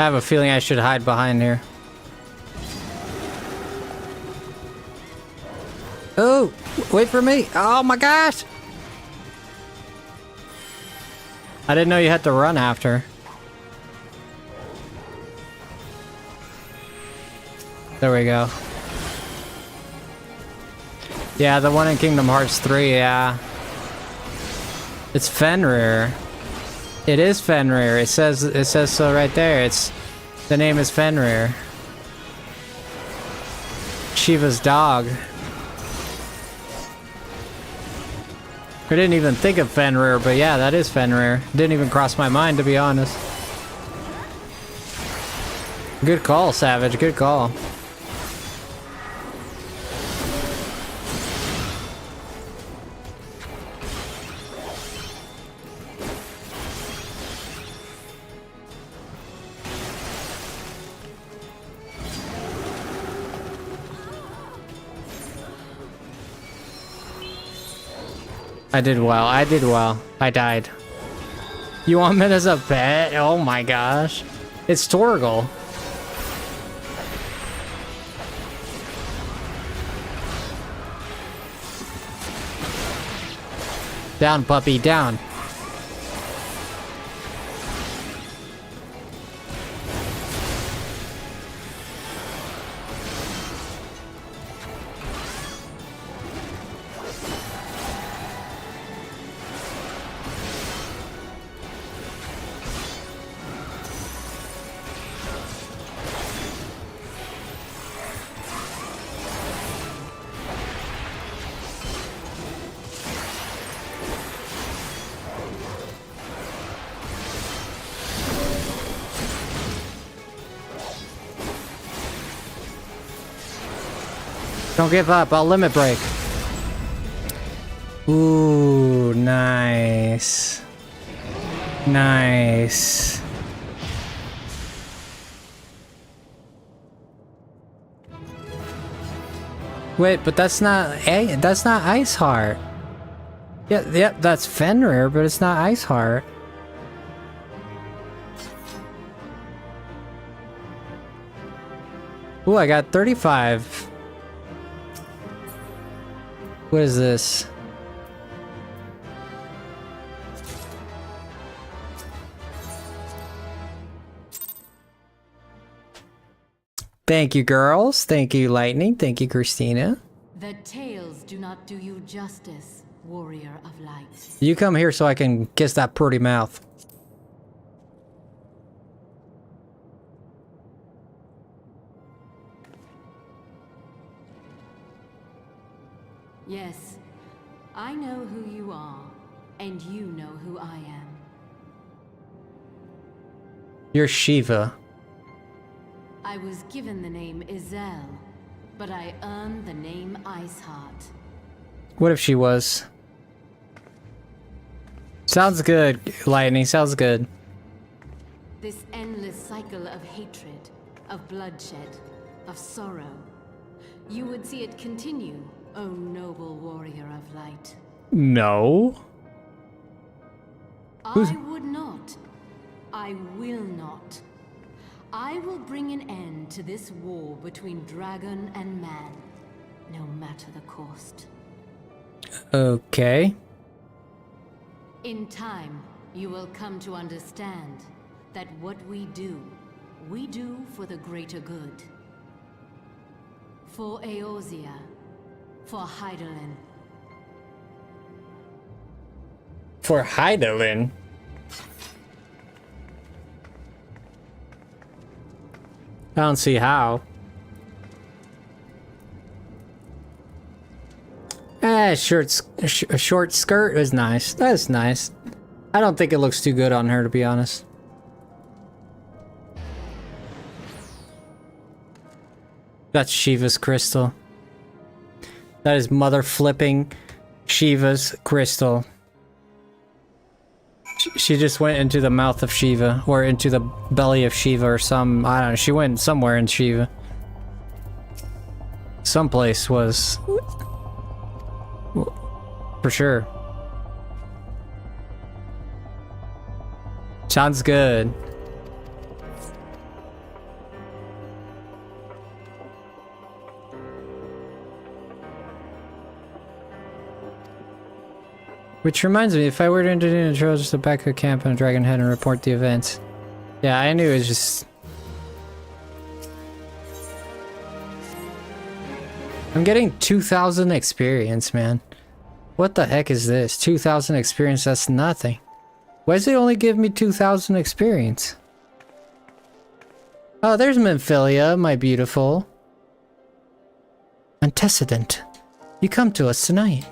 I have a feeling I should hide behind here. Oh, wait for me. Oh my gosh. I didn't know you had to run after. There we go. Yeah, the one in Kingdom Hearts 3, yeah. It's Fenrir. It is Fenrir. It says so right there. The name is Fenrir. Shiva's dog. I didn't even think of Fenrir, but yeah, that is Fenrir. Didn't even cross my mind, to be honest. Good call, Savage. Good call. I did well. I did well. I died. You want me as a pet? Oh my gosh. It's Torgal. Down, puppy, down. Don't give up, I'll limit break. Ooh, nice. Nice. Wait, but that's not Ice Heart. Yep, that's Fenrir, but it's not Ice Heart. Ooh, I got 35. What is this? Thank you, girls. Thank you, Lightning. Thank you, Christina. The tales do not do you justice, warrior of light. You come here so I can kiss that pretty mouth. Yes, I know who you are, and you know who I am. You're Shiva. I was given the name Izel, but I earned the name Iceheart. What if she was? Sounds good, Lightning. Sounds good. This endless cycle of hatred, of bloodshed, of sorrow. You would see it continue, O noble warrior of light. No. I would not. I will not. I will bring an end to this war between dragon and man, no matter the cost. Okay. In time, you will come to understand that what we do for the greater good. For Eorzea, for Hydaelyn. For Hydaelyn? I don't see how. A short skirt is nice. That's nice. I don't think it looks too good on her, to be honest. That's Shiva's crystal. That is mother flipping Shiva's crystal. She just went into the mouth of Shiva, or into the belly of Shiva, or some, I don't know, she went somewhere in Shiva. Someplace was... for sure. Sounds good. Which reminds me, if I were to enter the trail just to back the camp on a dragon head and report the events. Yeah, I knew it was just... I'm getting 2,000 experience, man. What the heck is this? 2,000 experience, that's nothing. Why does it only give me 2,000 experience? Oh, there's Memphilia, my beautiful. Antecedent. You come to us tonight.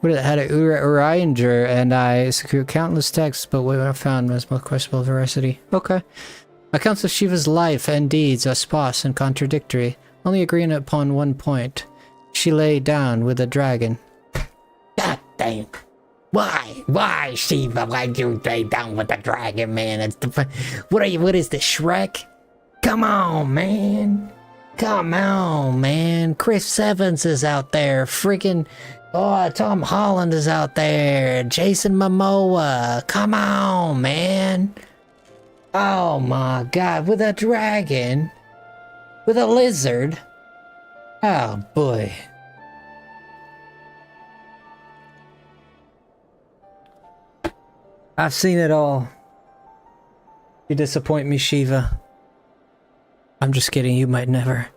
What had a Urianger and I secured countless texts, but what I found was most questionable veracity. Okay. Accounts of Shiva's life and deeds are sparse and contradictory, only agreeing upon one point. She lay down with a dragon. God damn. Why? Why, Shiva? Why'd you lay down with a dragon, man? It's the, what are you, what is this, Shrek? Come on, man. Come on, man. Chris Evans is out there. Freaking... Oh, Tom Holland is out there. Jason Momoa. Come on, man. Oh my god, with a dragon. With a lizard. Oh boy. I've seen it all. You disappoint me, Shiva. I'm just kidding, you might never.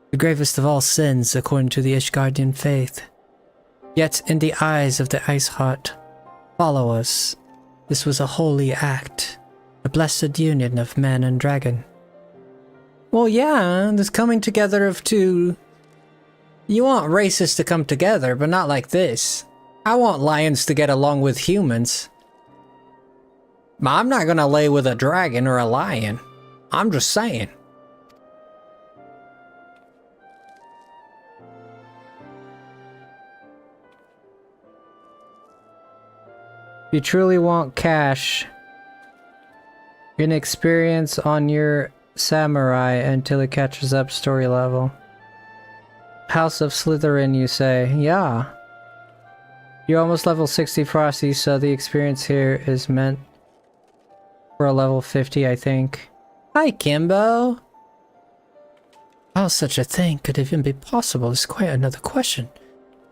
The gravest of all sins, according to the Ishgardian faith. Yet, in the eyes of the Ice Heart, follow us. This was a holy act, a blessed union of man and dragon. Well, yeah, this coming together of two. You want races to come together, but not like this. I want lions to get along with humans. I'm not gonna lay with a dragon or a lion. I'm just saying. If you truly want cash, gain experience on your samurai until it catches up story level. House of Slytherin, you say? Yeah. You're almost level 60 Frosty, so the experience here is meant for a level 50, I think. Hi, Kimbo! How such a thing could even be possible is quite another question.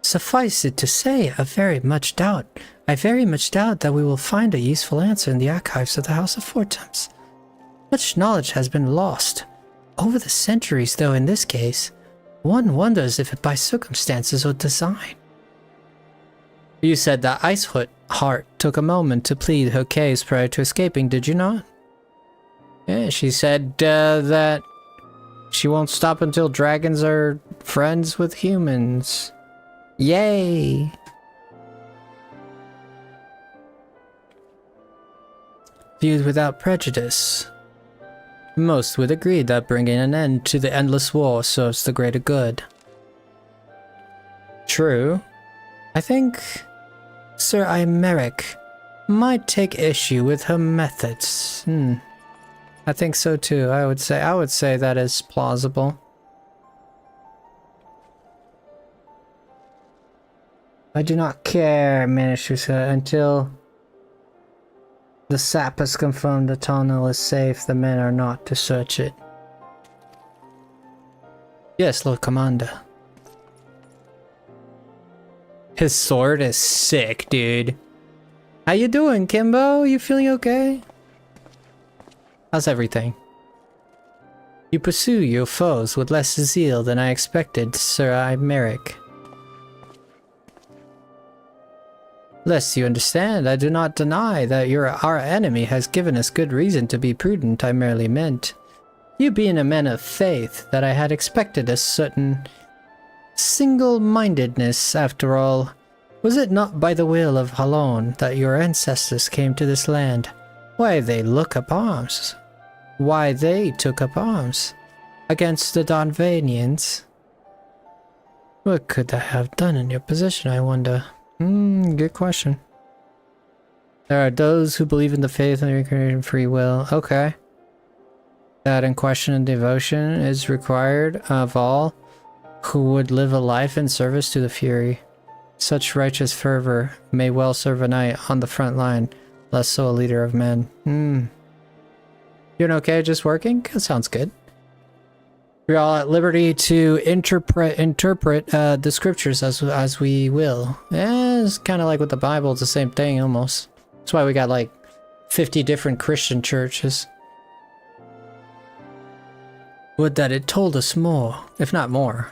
Suffice it to say, I very much doubt that we will find a useful answer in the archives of the House of Fortemps. Much knowledge has been lost. Over the centuries, though, in this case, one wonders if it by circumstances or design. You said that Ice Heart took a moment to plead her case prior to escaping, did you not? Yeah, she said that she won't stop until dragons are friends with humans. Yay! Viewed without prejudice. Most would agree that bringing an end to the endless war serves the greater good. True. I think Sir Imeric might take issue with her methods. I think so too. I would say that is plausible. I do not care, managed to say, until The sap has confirmed the tunnel is safe. The men are not to search it. Yes, Lord Commander. His sword is sick, dude. How you doing, Kimbo? You feeling okay? How's everything? You pursue your foes with less zeal than I expected, Sir Imeric. Lest you understand, I do not deny that our enemy has given us good reason to be prudent. I merely meant, you being a man of faith, that I had expected a certain single-mindedness after all. Was it not by the will of Halon that your ancestors came to this land? Why they took up arms against the Donvanians? What could I have done in your position, I wonder? Good question. There are those who believe in the faith and reincarnation free will. Okay. That in question and devotion is required of all who would live a life in service to the Fury. Such righteous fervor may well serve a knight on the front line, less so a leader of men. Doing okay, just working? That sounds good. We're all at liberty to interpret the scriptures as we will. It's kind of like with the Bible, it's the same thing almost. That's why we got like 50 different Christian churches. Would that it told us more, if not more.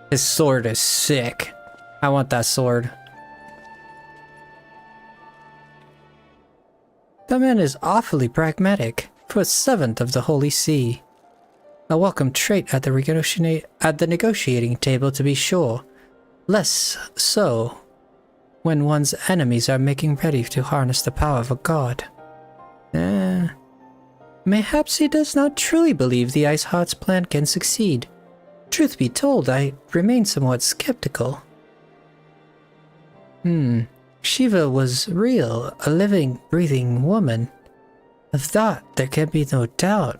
His sword is sick. I want that sword. That man is awfully pragmatic for a 7th of the Holy See. A welcome trait at the negotiating table, to be sure. Less so when one's enemies are making ready to harness the power of a god. Mayhaps he does not truly believe the Ice Heart's plan can succeed. Truth be told, I remain somewhat skeptical. Shiva was real, a living, breathing woman. Of that, there can be no doubt.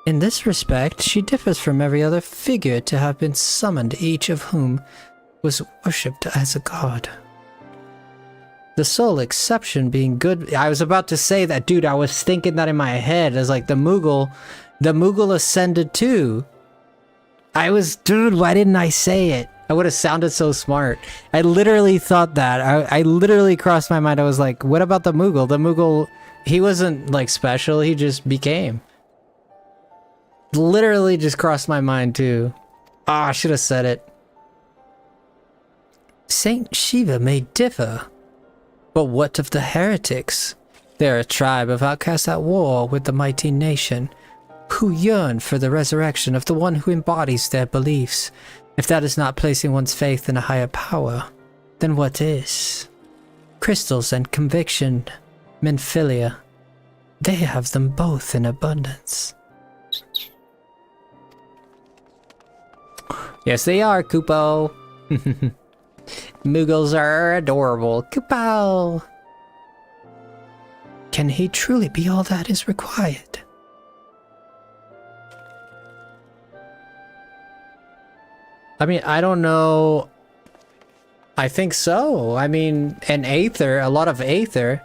In this respect, she differs from every other figure to have been summoned, each of whom was worshipped as a god. The sole exception being good. I was about to say that, dude. I was thinking that in my head as like the Mughal ascended too. Dude, why didn't I say it? I would have sounded so smart. I literally thought that. I literally crossed my mind. I was like, what about the Mughal? The Mughal, he wasn't like special. He just became. Literally just crossed my mind too. I should have said it. Saint Shiva may differ. But what of the heretics? They're a tribe of outcasts at war with the mighty nation, who yearn for the resurrection of the one who embodies their beliefs. If that is not placing one's faith in a higher power, then what is? Crystals and conviction, Menphilia, they have them both in abundance. Yes, they are, Kupo. Mughals are adorable. Kupo! Can he truly be all that is required? I mean, I don't know. I think so. I mean, an Aether, a lot of Aether.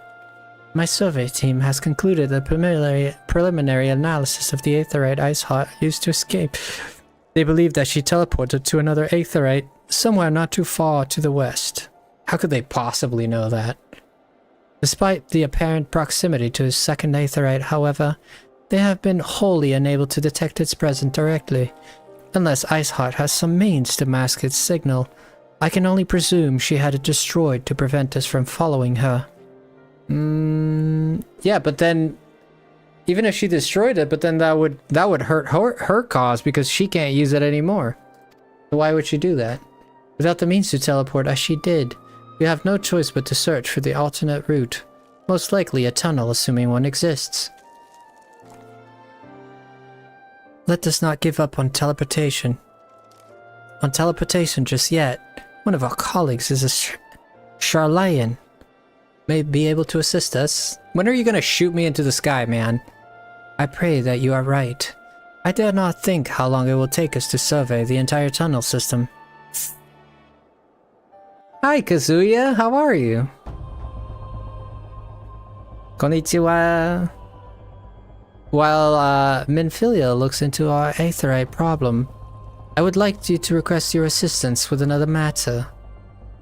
My survey team has concluded the preliminary analysis of the Aetherite Ice Heart used to escape. They believe that she teleported to another Aetherite somewhere not too far to the west. How could they possibly know that? Despite the apparent proximity to his second Aetherite, however, they have been wholly unable to detect its presence directly. Unless Iceheart has some means to mask its signal, I can only presume she had it destroyed to prevent us from following her. Yeah, but then, even if she destroyed it, but then that would hurt her cause because she can't use it anymore. So why would she do that? Without the means to teleport as she did, we have no choice but to search for the alternate route. Most likely a tunnel, assuming one exists. Let us not give up on teleportation. On teleportation just yet. One of our colleagues is a Charlayan. May be able to assist us. When are you gonna shoot me into the sky, man? I pray that you are right. I dare not think how long it will take us to survey the entire tunnel system. Hi, Kazuya. How are you? Konnichiwa. While Minfilia looks into our aetheryte problem, I would like you to request your assistance with another matter.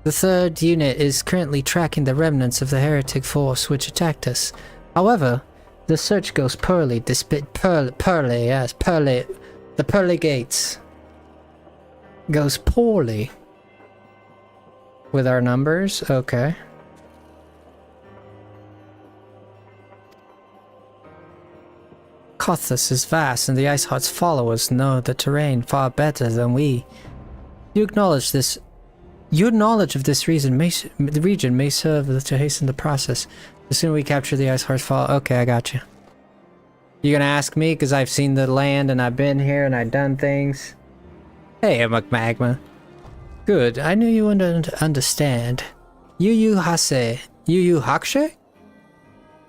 The 3rd unit is currently tracking the remnants of the heretic force which attacked us. However, the search goes poorly, the pearly gates goes poorly. With our numbers? Okay. Kothos is vast, and the Ice Heart's followers know the terrain far better than we. Your knowledge of this region may serve to hasten the process. The sooner we capture the Ice Heart's fall. Okay, I got you. You gonna ask me because I've seen the land and I've been here and I've done things? Hey, Magma. Good, I knew you would understand. Yu Yu Hakushe?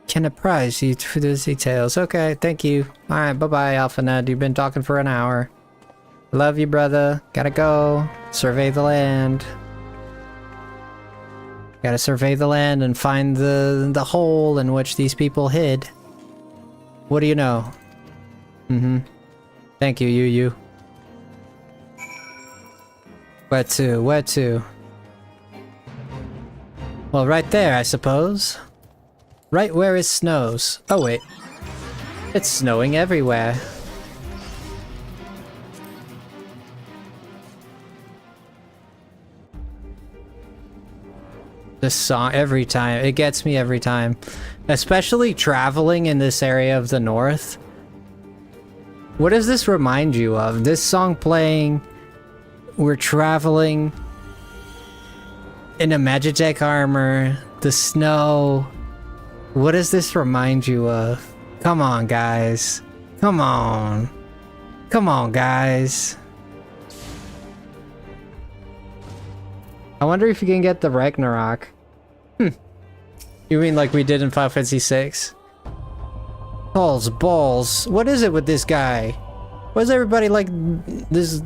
Can apprise you for the details. Okay, thank you. Alright, bye-bye, AlphaNet. You've been talking for an hour. Love you, brother. Gotta go. Survey the land. Gotta survey the land and find the hole in which these people hid. What do you know? Thank you, Yu Yu. Where to? Where to? Well, right there, I suppose. Right where it snows. Oh, wait. It's snowing everywhere. This song, every time. It gets me every time. Especially traveling in this area of the north. What does this remind you of? This song playing... We're traveling in a Magitech armor, the snow. What does this remind you of? Come on, guys. Come on. Come on, guys. I wonder if you can get the Ragnarok. You mean like we did in Final Fantasy VI? Balls. What is it with this guy? Why is everybody like this?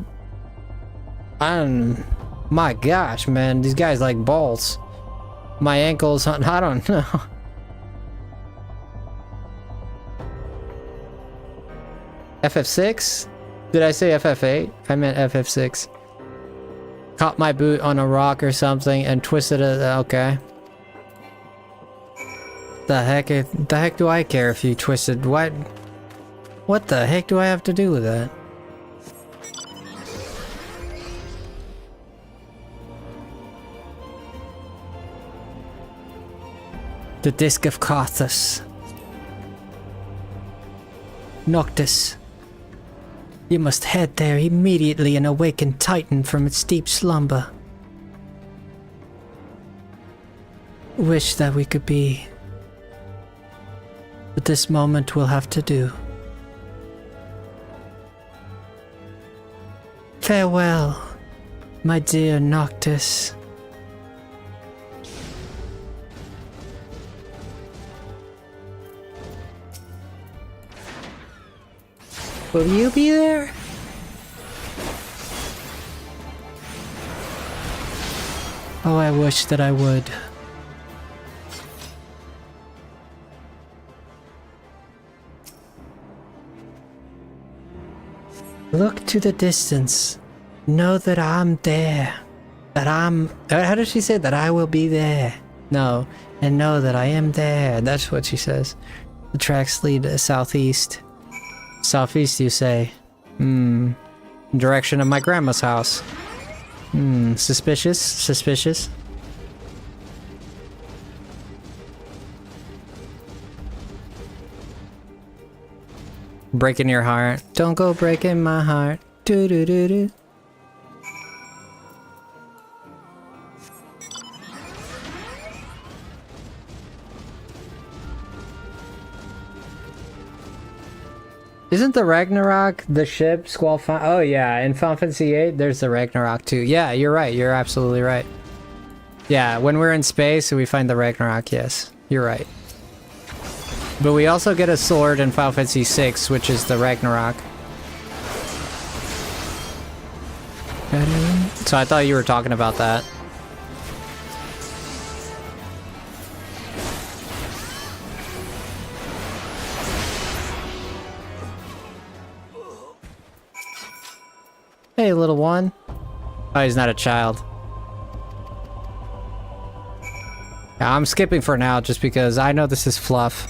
My gosh, man, these guys like balls. My ankles, I don't know. FF6? Did I say FF8? I meant FF6. Caught my boot on a rock or something and twisted it. Okay. The heck do I care if you twisted what? What the heck do I have to do with that? The Disc of Kothos. Noctis. You must head there immediately and awaken Titan from its deep slumber. Wish that we could be. But this moment will have to do. Farewell, my dear Noctis. Will you be there? Oh, I wish that I would. Look to the distance. Know that I'm there. That I'm... How does she say that? I will be there. No. And know that I am there. That's what she says. The tracks lead southeast. Southeast, you say? Direction of my grandma's house. Suspicious? Suspicious? Breaking your heart. Don't go breaking my heart. Do do do do. Isn't the Ragnarok the ship Squall? Oh yeah, in Final Fantasy VIII, there's the Ragnarok too. Yeah, you're right. You're absolutely right. Yeah, when we're in space, we find the Ragnarok. Yes, you're right. But we also get a sword in Final Fantasy VI, which is the Ragnarok. So I thought you were talking about that. Hey, little one. Oh, he's not a child. Yeah, I'm skipping for now just because I know this is fluff.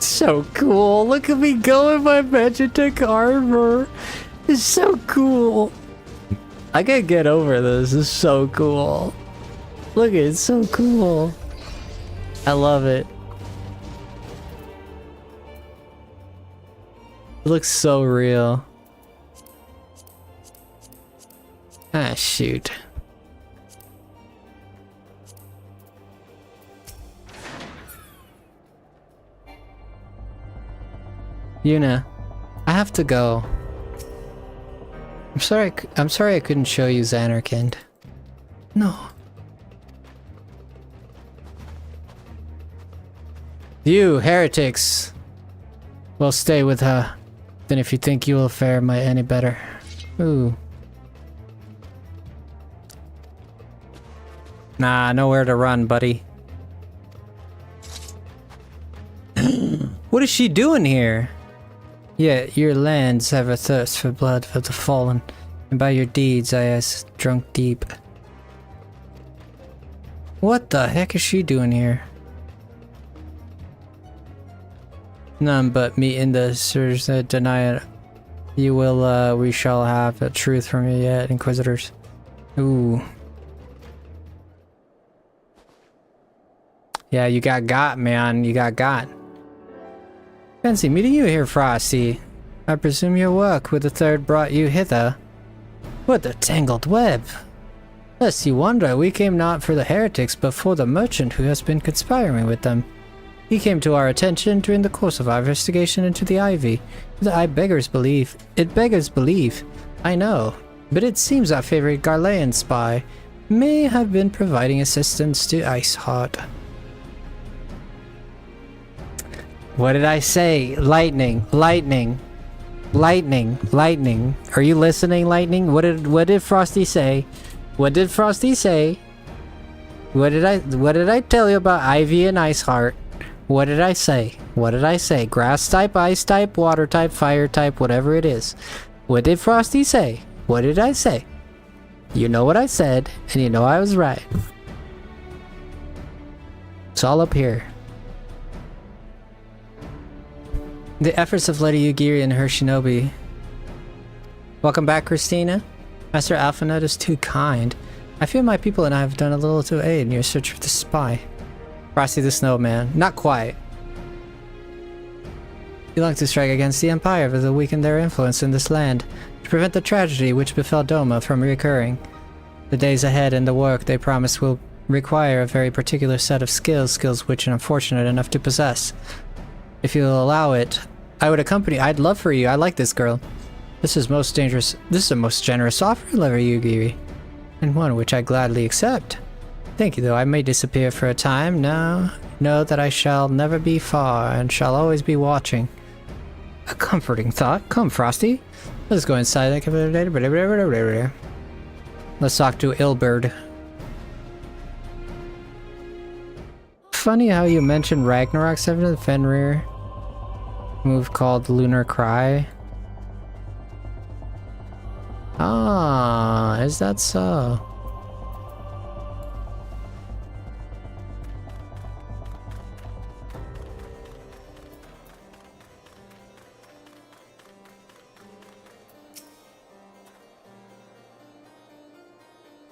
So cool. Look at me go in my Magitech armor. It's so cool. I can't get over this. It's so cool. Look, it's so cool. I love it. It looks so real. Ah, shoot. Yuna, I have to go. I'm sorry I couldn't show you Xanarkand. No. You heretics will stay with her. Then if you think you will fare any better. Ooh. Nah, nowhere to run, buddy. What is she doing here? Yet your lands have a thirst for blood of the fallen, and by your deeds I has drunk deep. What the heck is she doing here? None but me in the sirs that deny it. You will, we shall have the truth from you yet, Inquisitors. Ooh. Yeah, you got, man. You got. Fancy meeting you here, Frosty. I presume your work with the third brought you hither. What a tangled web! Lest you wonder, we came not for the heretics, but for the merchant who has been conspiring with them. He came to our attention during the course of our investigation into the Ivy. It beggars belief. I know, but it seems our favorite Garlean spy may have been providing assistance to Iceheart. What did I say? Lightning. Are you listening, Lightning? What did Frosty say? What did I tell you about Ivy and Iceheart? What did I say? Grass type, ice type, water type, fire type, whatever it is. What did Frosty say? What did I say? You know what I said, and you know I was right. It's all up here. The efforts of Lady Yugiri and her shinobi. Welcome back, Christina. Master Alphanut is too kind. I feel my people and I have done a little to aid in your search for the spy. Frosty the Snowman. Not quite. You like to strike against the Empire to weaken their influence in this land, to prevent the tragedy which befell Doma from recurring. The days ahead and the work they promise will require a very particular set of skills which I'm fortunate enough to possess. If you'll allow it, I would accompany. I'd love for you. I like this girl. This is a most generous offer, Lady Yugiri, and one which I gladly accept. Thank you, though. I may disappear for a time. Now, know that I shall never be far and shall always be watching. A comforting thought. Come, Frosty. Let's go inside. Let's talk to Ilberd. Funny how you mentioned Ragnarok 7 of the Fenrir move called Lunar Cry. Ah, is that so?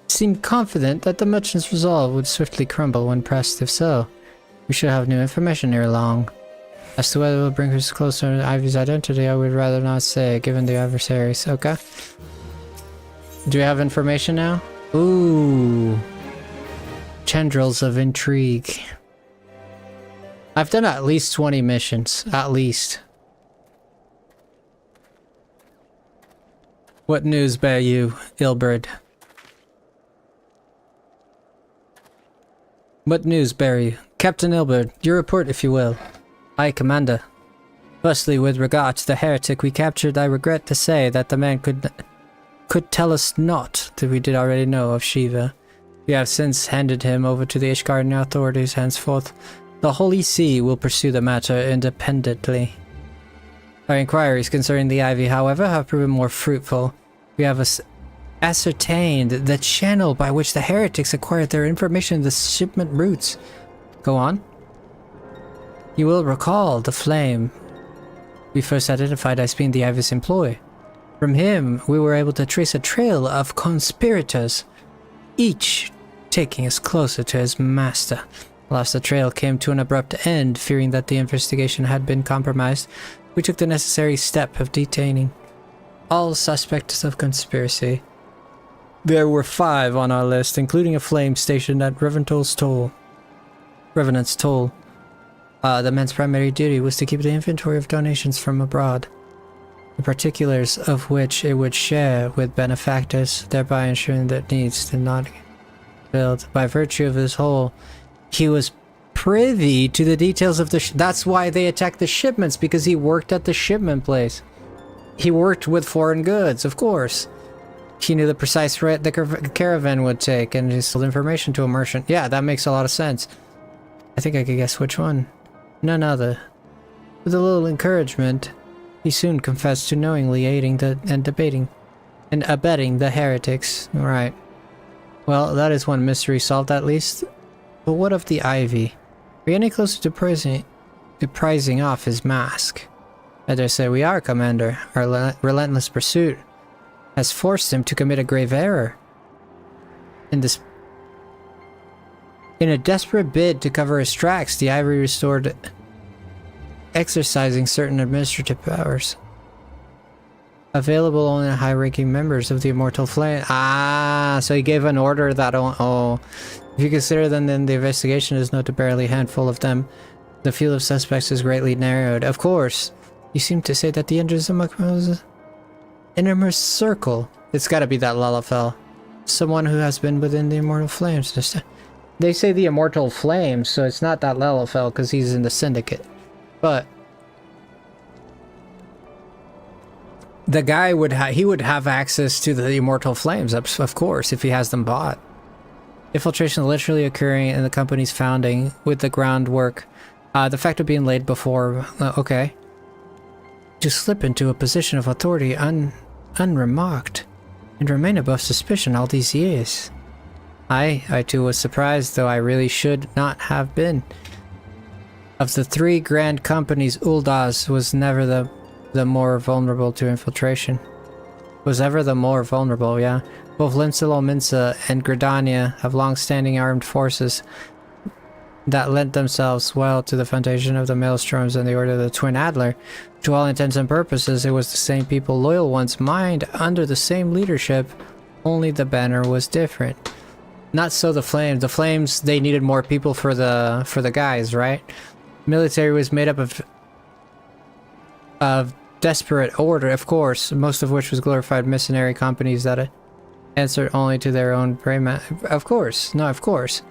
Seemed confident that the merchant's resolve would swiftly crumble when pressed. If so, we should have new information ere long. As to whether it will bring us closer to Ivy's identity, I would rather not say, given the adversaries. Okay. Do we have information now? Ooh. Tendrils of intrigue. I've done at least 20 missions. At least. What news bear you, Ilberd? What news bear you? Captain Ilberd, your report if you will. Aye, Commander. Firstly, with regard to the heretic we captured, I regret to say that the man could tell us naught that we did already know of Shiva. We have since handed him over to the Ishgardian authorities. Henceforth, the Holy See will pursue the matter independently. Our inquiries concerning the Ivy, however, have proven more fruitful. We have ascertained the channel by which the heretics acquired their information, the shipment routes. Go on. You will recall the flame we first identified as being the Ivy's employee. From him, we were able to trace a trail of conspirators, each taking us closer to his master. Alas, the trail came to an abrupt end. Fearing that the investigation had been compromised, we took the necessary step of detaining all suspects of conspiracy. There were 5 on our list, including a flame stationed at Revenant's Toll. The man's primary duty was to keep the inventory of donations from abroad, the particulars of which it would share with benefactors, thereby ensuring that needs did not get filled. By virtue of his whole, he was privy to the details of the that's why they attacked the shipments, because he worked at the shipment place. He worked with foreign goods, of course. He knew the precise route the caravan would take, and he sold information to a merchant. Yeah, that makes a lot of sense. I think I could guess which one. None other. With a little encouragement, he soon confessed to knowingly aiding and abetting the heretics. Right. Well, that is one mystery solved at least. But what of the Ivy? Are we any closer to prizing off his mask? I dare say we are, Commander. Our relentless pursuit has forced him to commit a grave error. In a desperate bid to cover his tracks, the Ivy restored exercising certain administrative powers available only to high-ranking members of the Immortal Flame. Ah, so he gave an order that if you consider then the investigation is not to barely a handful of them, the field of suspects is greatly narrowed. Of course, you seem to say that the innermost circle. It's got to be that Lalafell, someone who has been within the Immortal Flames. They say the Immortal Flames, so it's not that Lalafell because he's in the Syndicate. But the guy would have access to the Immortal Flames, of course, if he has them bought. Infiltration literally occurring in the company's founding with the groundwork, the fact of being laid before. Okay. To slip into a position of authority unremarked and remain above suspicion all these years. I too was surprised, though I really should not have been. Of the 3 grand companies, Uldaz was never the more vulnerable to infiltration. Was ever the more vulnerable, yeah. Both Limsalo Minsa and Gridania have long-standing armed forces that lent themselves well to the foundation of the Maelstroms and the Order of the Twin Adler. To all intents and purposes, it was the same people, loyal ones, mined under the same leadership, only the banner was different. Not so the Flames. The Flames, they needed more people for the guys, right? Military was made up of desperate order, of course, most of which was glorified mercenary companies that answered only to their own brain. Of course, no, of course.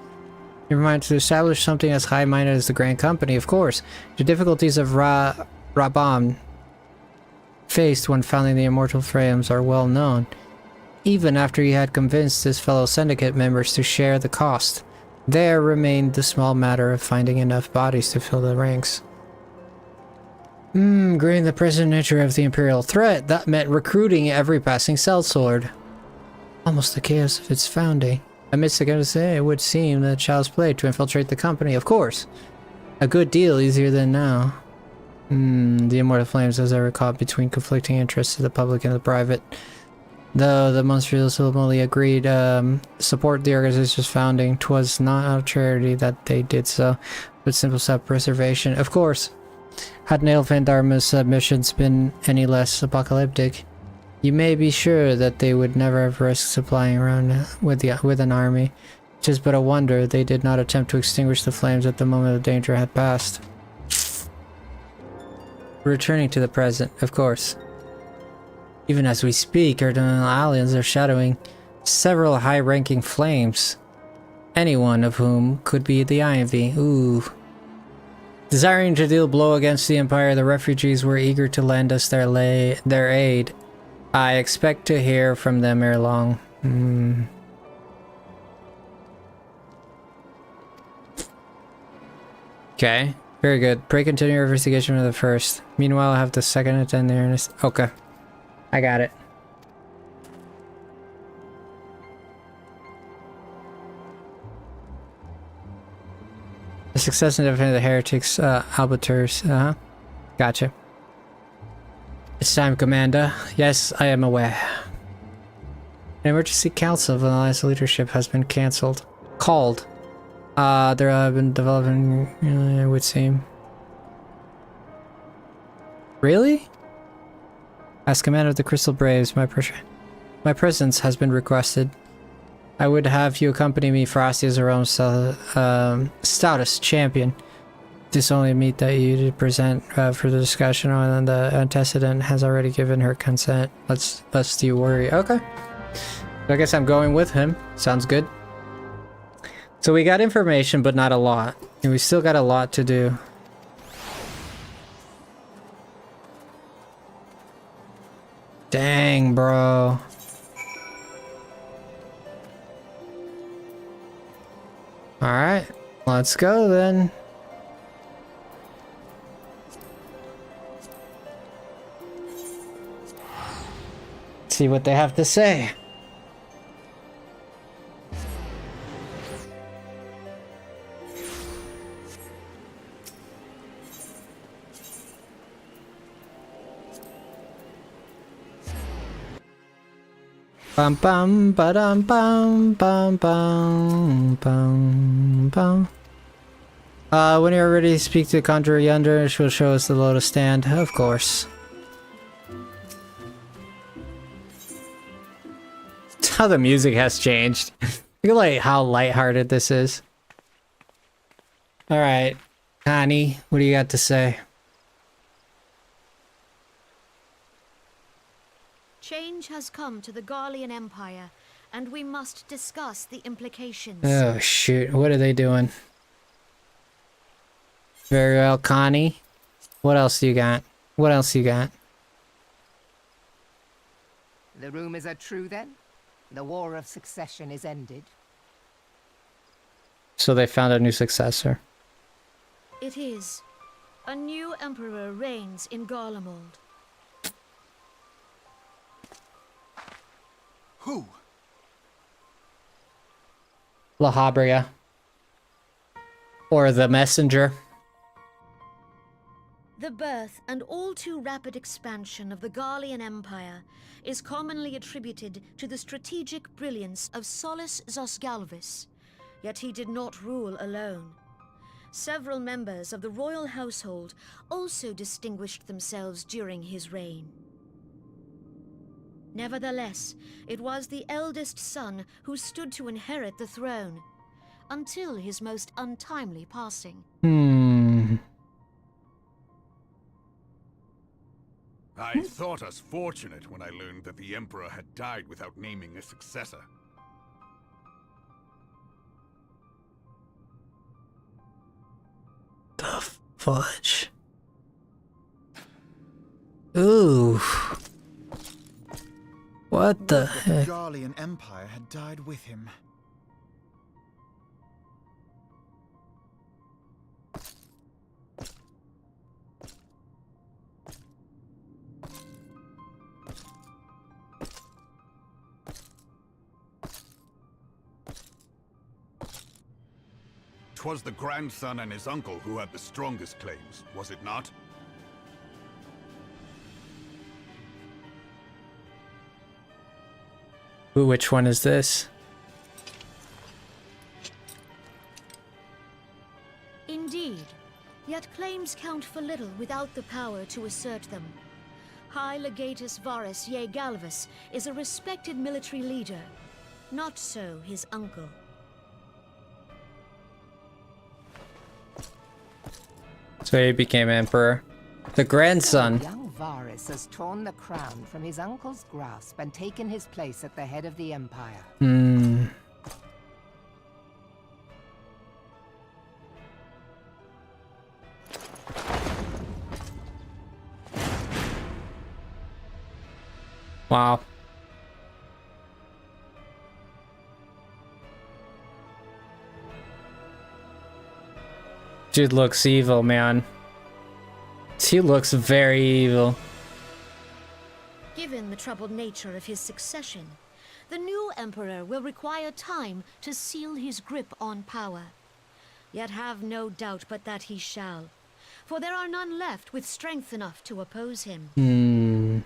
Never mind, to establish something as high-minded as the Grand Company, of course. The difficulties of Rabam faced when founding the Immortal Flames are well known, even after he had convinced his fellow syndicate members to share the cost. There remained the small matter of finding enough bodies to fill the ranks. Agreeing the present nature of the Imperial threat, that meant recruiting every passing sellsword. Almost the chaos of its founding. Amidst the chaos, it would seem that child's play to infiltrate the company, of course. A good deal easier than now. The Immortal Flames, as I recall, between conflicting interests of the public and the private. Though the monsters ultimately agreed support the organization's founding, 'twas not out of charity that they did so, but simple self-preservation. Of course, had Nail Vandarma's missions been any less apocalyptic, you may be sure that they would never have risked supplying around with an army. 'Tis but a wonder they did not attempt to extinguish the flames at the moment the danger had passed. returning to the present, of course. Even as we speak, our aliens are shadowing several high-ranking flames, any one of whom could be the Ivy. Ooh. Desiring to deal blow against the Empire, the refugees were eager to lend us their aid. I expect to hear from them ere long. Okay, very good. Pre-continue your investigation of the first. Meanwhile, I have the second attend there. Okay, I got it. The success in defending the heretics, arbiters. Gotcha. It's time, Commander. Yes, I am aware. An emergency council of Alliance leadership has been cancelled. Called. There have been developing, it would seem. Really? As commander of the Crystal Braves, my presence has been requested. I would have you accompany me, Frosty, as our own stoutest champion. This only meet that you to present for the discussion on the antecedent has already given her consent. Let's do worry. Okay. I guess I'm going with him. Sounds good. So we got information, but not a lot. And we still got a lot to do. Dang, bro. Alright, let's go then. See what they have to say. Bum bum ba-dum bum bum bum bum bum. When you're ready to speak to Conjurer Yonder, she'll show us the lotus stand, of course. How the music has changed. Look at like how lighthearted this is. Alright, Connie, what do you got to say? Change has come to the Garlean Empire, and we must discuss the implications. Oh shoot, what are they doing? Very well, Connie. What else do you got? What else you got? The rumors are true then? The war of succession is ended? So they found a new successor. It is. A new emperor reigns in Garlemald. Who? La Habrea. Or the messenger. The birth and all too rapid expansion of the Garlean Empire is commonly attributed to the strategic brilliance of Solus Zosgalvis, yet he did not rule alone. Several members of the royal household also distinguished themselves during his reign. Nevertheless, it was the eldest son who stood to inherit the throne, until his most untimely passing. I thought us fortunate when I learned that the Emperor had died without naming a successor. The fudge. Ooh. What the heck? The Garlean Empire had died with him. Twas the grandson and his uncle who had the strongest claims, was it not? Which one is this? Indeed, yet claims count for little without the power to assert them. High Legatus Varus Ye Galvus is a respected military leader, not so his uncle. So he became emperor. The grandson. Young Varus has torn the crown from his uncle's grasp and taken his place at the head of the Empire. Hmm. Wow. Dude looks evil, man. He looks very evil. Given the troubled nature of his succession, the new emperor will require time to seal his grip on power. Yet have no doubt but that he shall, for there are none left with strength enough to oppose him. Hmm.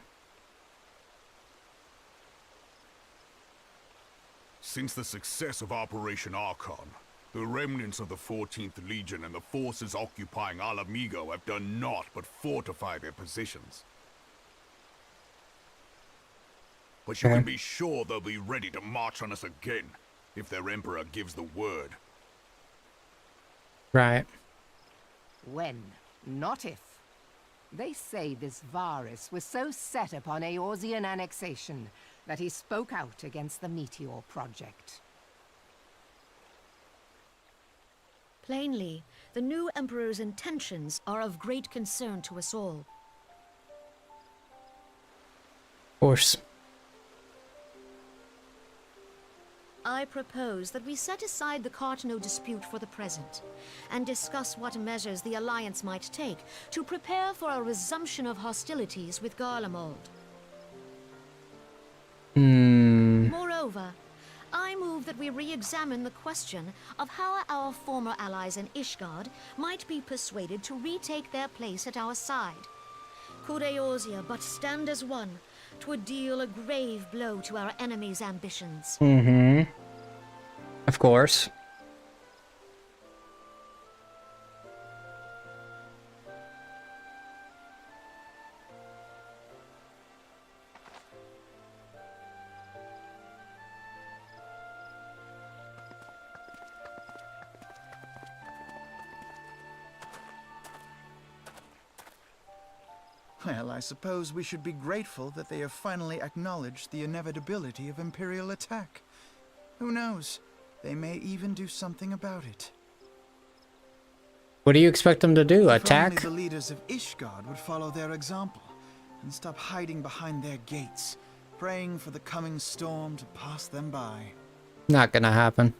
Since the success of Operation Archon, the remnants of the 14th Legion and the forces occupying Alamigo have done naught but fortify their positions. But you can be sure they'll be ready to march on us again, if their Emperor gives the word. Right. When, not if. They say this Varus was so set upon Eorzean annexation that he spoke out against the Meteor Project. Plainly, the new emperor's intentions are of great concern to us all. Of course. I propose that we set aside the Cartano dispute for the present, and discuss what measures the Alliance might take to prepare for a resumption of hostilities with Garlemald. Moreover, I move that we re-examine the question of how our former allies in Ishgard might be persuaded to retake their place at our side. Could Eorzea but stand as one, 'twould deal a grave blow to our enemies' ambitions. Of course. Well, I suppose we should be grateful that they have finally acknowledged the inevitability of Imperial attack. Who knows? They may even do something about it. What do you expect them to do? If Attack? only the leaders of Ishgard would follow their example and stop hiding behind their gates, praying for the coming storm to pass them by. Not gonna happen.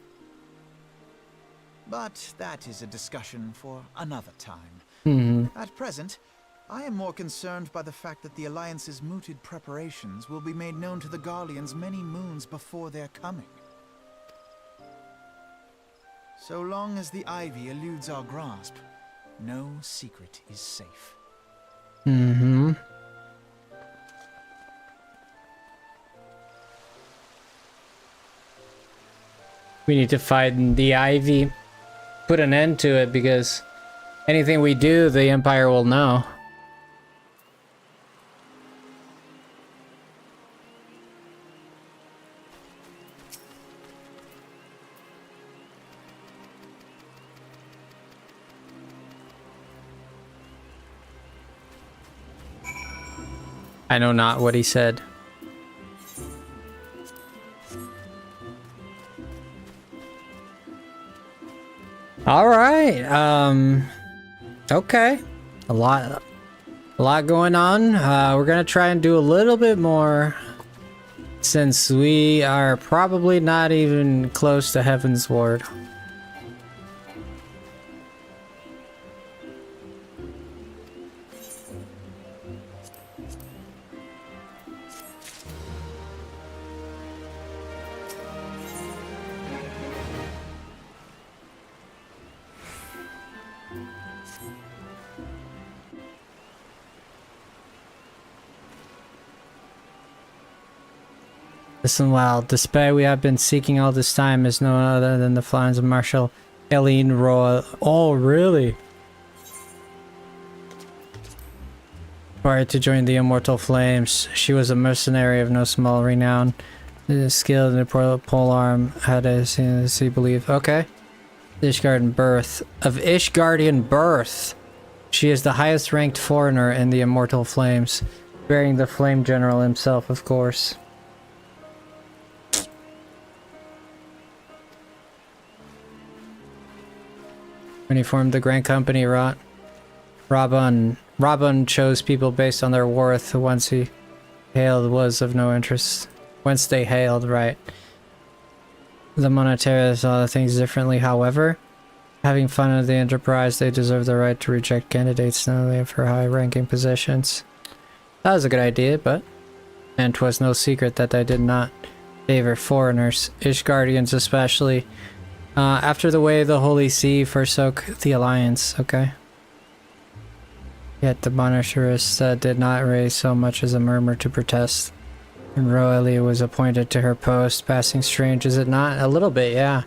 But that is a discussion for another time. At present, I am more concerned by the fact that the Alliance's mooted preparations will be made known to the Garleans many moons before their coming. So long as the Ivy eludes our grasp, no secret is safe. We need to find the Ivy. Put an end to it, because anything we do, the Empire will know. I know not what he said. All right. Okay. A lot going on. We're gonna try and do a little bit more, since we are probably not even close to HEAVENSWARD. Listen well, the spy we have been seeking all this time is no other than the Flans of Marshal Eileen Royal. Oh, really? Prior to joining the Immortal Flames, she was a mercenary of no small renown. Skilled in the polearm, had a sea belief. Okay. Ishgardian birth. Of Ishgardian birth. She is the highest ranked foreigner in the Immortal Flames, bearing the Flame General himself, of course. When he formed the Grand Company, Rabban chose people based on their worth. Whence he hailed was of no interest. Whence they hailed, right. The Monetaries saw things differently, however. Having funded the enterprise, they deserve the right to reject candidates not only for high-ranking positions. That was a good idea, but... And 'twas no secret that they did not favor foreigners, Ishgardians especially. After the way the Holy See forsook the Alliance, okay? Yet the Monarchist did not raise so much as a murmur to protest. And Royally was appointed to her post. Passing strange, is it not? A little bit, yeah.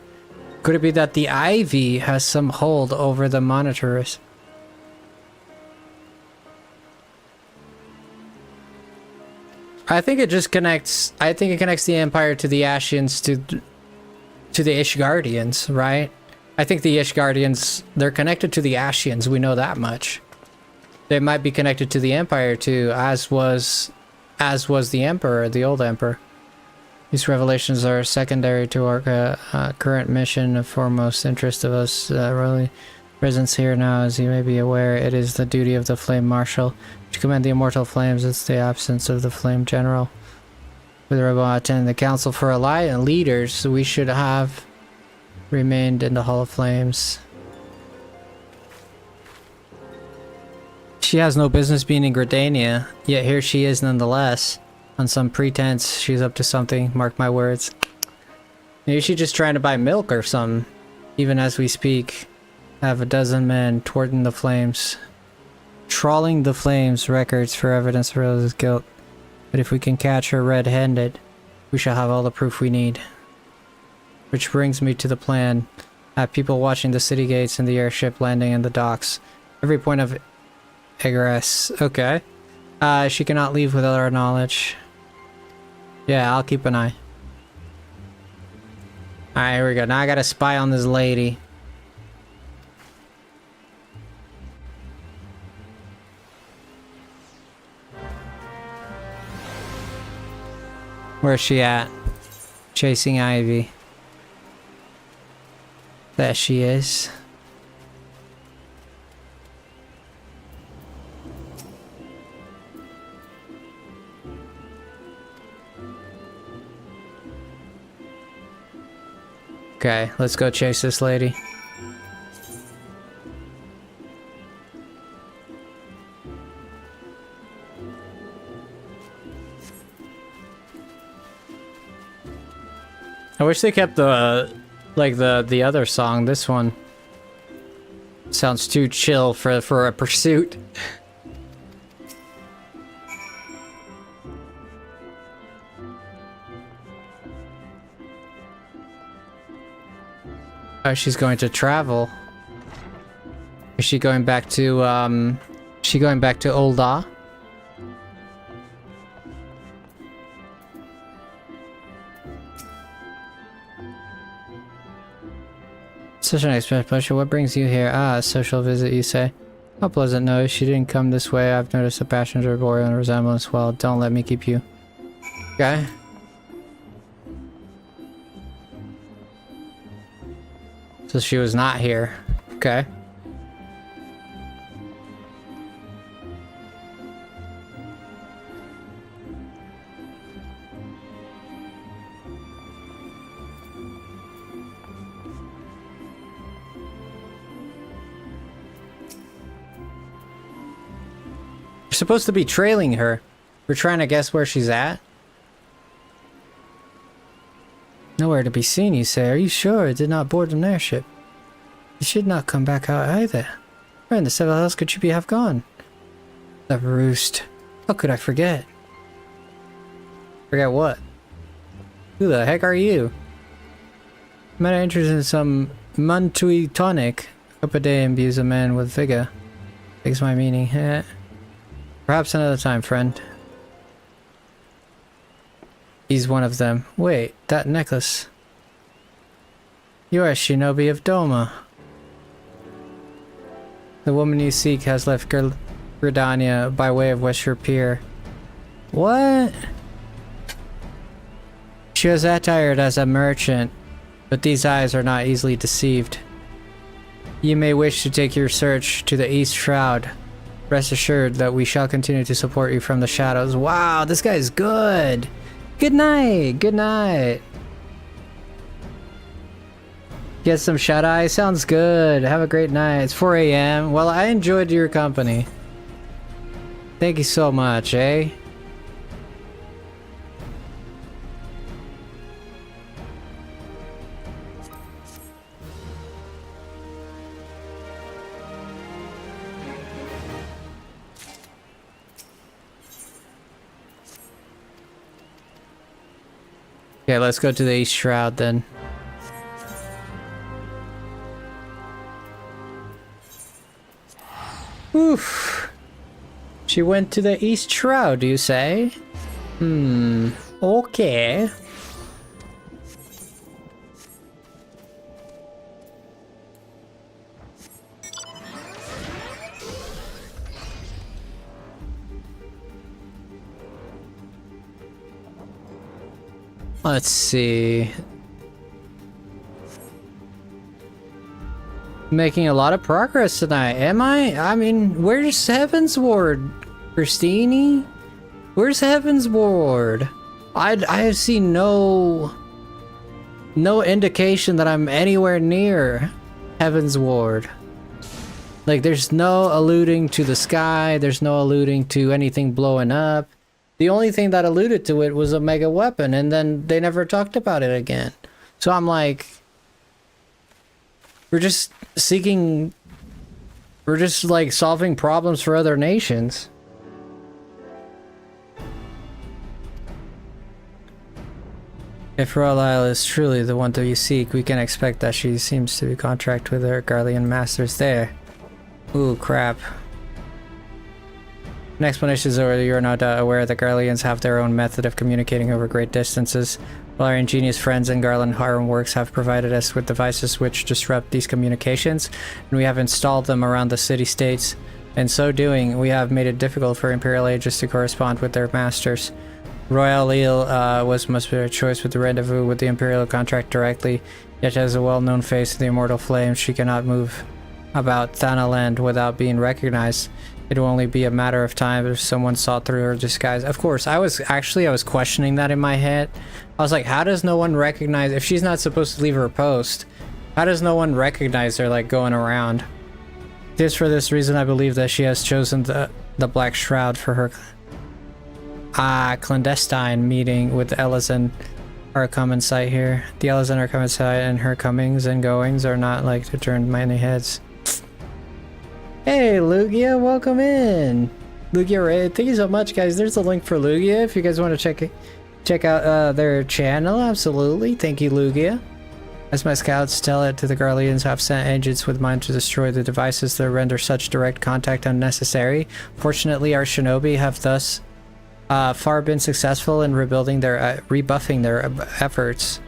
Could it be that the Ivy has some hold over the Monitors? I think it just connects... I think it connects the Empire to the Ashians to the Ishgardians, right? I think the Ishgardians, they're connected to the Ashians, we know that much. They might be connected to the Empire too, as was the Emperor, the old Emperor. These revelations are secondary to our current mission. Of foremost interest of us, really presence here now, as you may be aware, it is the duty of the Flame Marshal to command the Immortal Flames. It's the absence of the Flame General. With Rabban attending the Council for Alliance leaders, we should have remained in the Hall of Flames. She has no business being in Gridania, yet here she is nonetheless. On some pretense, she's up to something, mark my words. Maybe she's just trying to buy milk or something. Even as we speak, I have a dozen men towarding the flames. Trawling the flames records for evidence of Rose's guilt. But if we can catch her red-handed, we shall have all the proof we need. Which brings me to the plan. Have people watching the city gates and the airship landing in the docks. Every point of egress. Okay. She cannot leave without our knowledge. Yeah, I'll keep an eye. Alright, here we go. Now I gotta spy on this lady. Where's she at? Chasing Ivy. There she is. Okay, let's go chase this lady. I wish they kept the like the other song. This one sounds too chill for a pursuit. Oh, she's going to travel. Is she going back to Ul'dah? Such an unexpected pleasure. What brings you here? Ah, a social visit, you say? How pleasant. No, she didn't come this way. I've noticed a passenger boreal and resemblance. Well, don't let me keep you. Okay. So she was not here. Okay. We're supposed to be trailing her. We're trying to guess where she's at. Nowhere to be seen, you say. Are you sure it did not board an airship? You should not come back out either. Where in the devil else could she have gone? The roost. How could I forget? Forget what? Who the heck are you? I'm interested in some Muntui tonic. Cup a day imbues a man with vigor. Takes my meaning. Perhaps another time, friend. He's one of them. Wait, that necklace. You are a shinobi of Doma. The woman you seek has left Gridania by way of Westshire Pier. What? She was attired as a merchant, but these eyes are not easily deceived. You may wish to take your search to the East Shroud. Rest assured that we shall continue to support you from the shadows. Wow, this guy's good. Good night. Good night. Get some shut-eye. Sounds good. Have a great night. It's 4 a.m. Well, I enjoyed your company. Thank you so much, eh? Okay, let's go to the East Shroud then. Oof. She went to the East Shroud, you say? Okay. Let's see. Making a lot of progress tonight, am I? I mean, where's Heavensward, Christine? Where's Heavensward? I have seen no indication that I'm anywhere near Heavensward. Like, there's no alluding to the sky, there's no alluding to anything blowing up. The only thing that alluded to it was a mega weapon, and then they never talked about it again. So I'm like, we're just like solving problems for other nations. If Royal Isle is truly the one that you seek, we can expect that she seems to be contract with her Garlean masters there. Ooh, crap. An explanation is over. You are no doubt aware that Garleans have their own method of communicating over great distances, while our ingenious friends in Garland Harm Works have provided us with devices which disrupt these communications, and we have installed them around the city-states. In so doing, we have made it difficult for Imperial agents to correspond with their masters. Royal Isle must be a choice with the rendezvous with the Imperial contract directly, yet as a well-known face of the Immortal Flame, she cannot move about Thanaland without being recognized. It will only be a matter of time if someone saw through her disguise. Of course, I was questioning that in my head. I was like, how does no one recognize, if she's not supposed to leave her post, how does no one recognize her, like, going around? It is for this reason I believe that she has chosen the Black Shroud for her clandestine meeting with Elezen are a common sight here. The Elezen are common sight, and her comings and goings are not like to turn many heads. Hey, Lugia, welcome in. Lugia Raid, thank you so much, guys. There's a link for Lugia if you guys want to check out their channel. Absolutely, thank you, Lugia. As my scouts tell it to the Garleans, have sent agents with mine to destroy the devices that render such direct contact unnecessary. Fortunately, our shinobi have thus far been successful in rebuffing their efforts.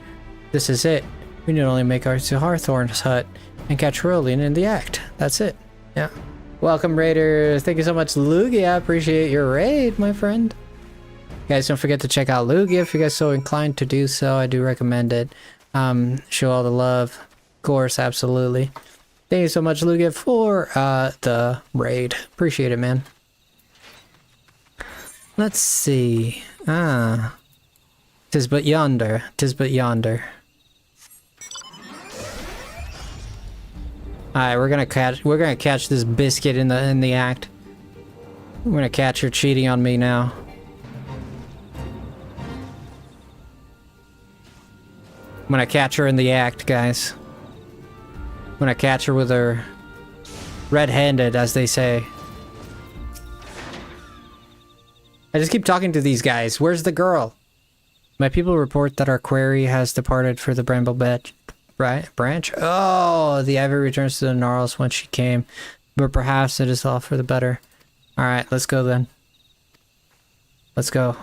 This is it. We need only make our to Hawthorne's hut and catch Rolian in the act. That's it. Yeah. Welcome, Raiders. Thank you so much, Lugia. I appreciate your raid, my friend. Guys, don't forget to check out Lugia if you guys are so inclined to do so. I do recommend it. Show all the love. Of course, absolutely. Thank you so much, Lugia, for the raid. Appreciate it, man. Let's see. Tis but yonder. Tis but yonder. Alright, we're gonna catch this biscuit in the act. We're gonna catch her cheating on me now. I'm gonna catch her in the act, guys. I'm gonna catch her with her red-handed, as they say. I just keep talking to these guys. Where's the girl? My people report that our quarry has departed for the Bramble Branch. Oh, the Ivy returns to the Gnarls when she came, but perhaps it is all for the better. Alright, let's go then. Let's go.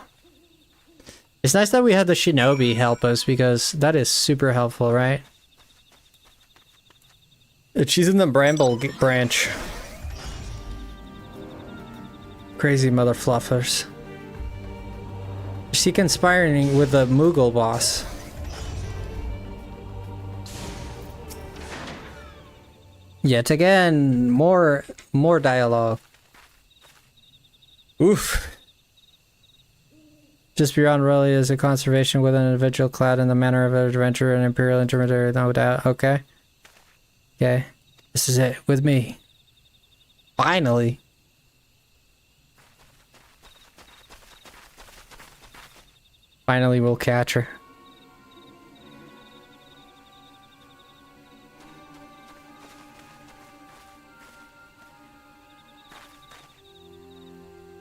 It's nice that we had the shinobi help us, because that is super helpful, right? She's in the Bramble Branch. Crazy mother fluffers. Is she conspiring with the Moogle boss? Yet again, more dialogue. Oof. Just beyond really is a conservation with an individual clad in the manner of an adventurer and imperial intermediary, no doubt. Okay. Okay. This is it, with me. Finally. Finally we'll catch her.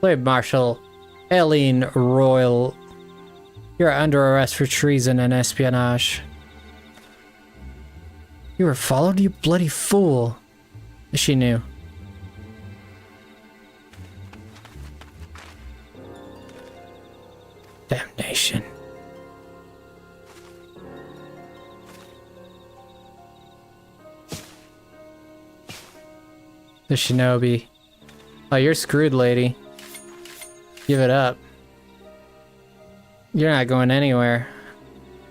Lord Marshal Eileen Royal, you're under arrest for treason and espionage. You were followed, you bloody fool. She knew. Damnation. The shinobi. Oh, you're screwed, lady. Give it up. You're not going anywhere.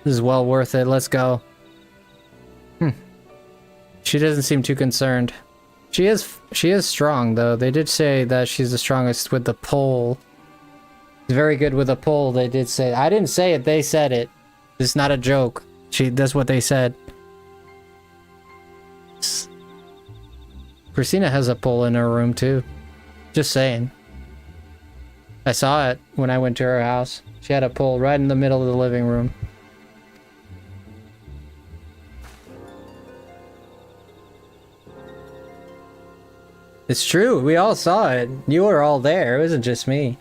This is well worth it. Let's go. She doesn't seem too concerned. She is strong, though. They did say that she's the strongest with the pole. She's very good with a pole, they did say. I didn't say it, they said it. It's not a joke. That's what they said. Christina has a pole in her room, too. Just saying. I saw it when I went to her house. She had a pole right in the middle of the living room. It's true, we all saw it. You were all there, it wasn't just me.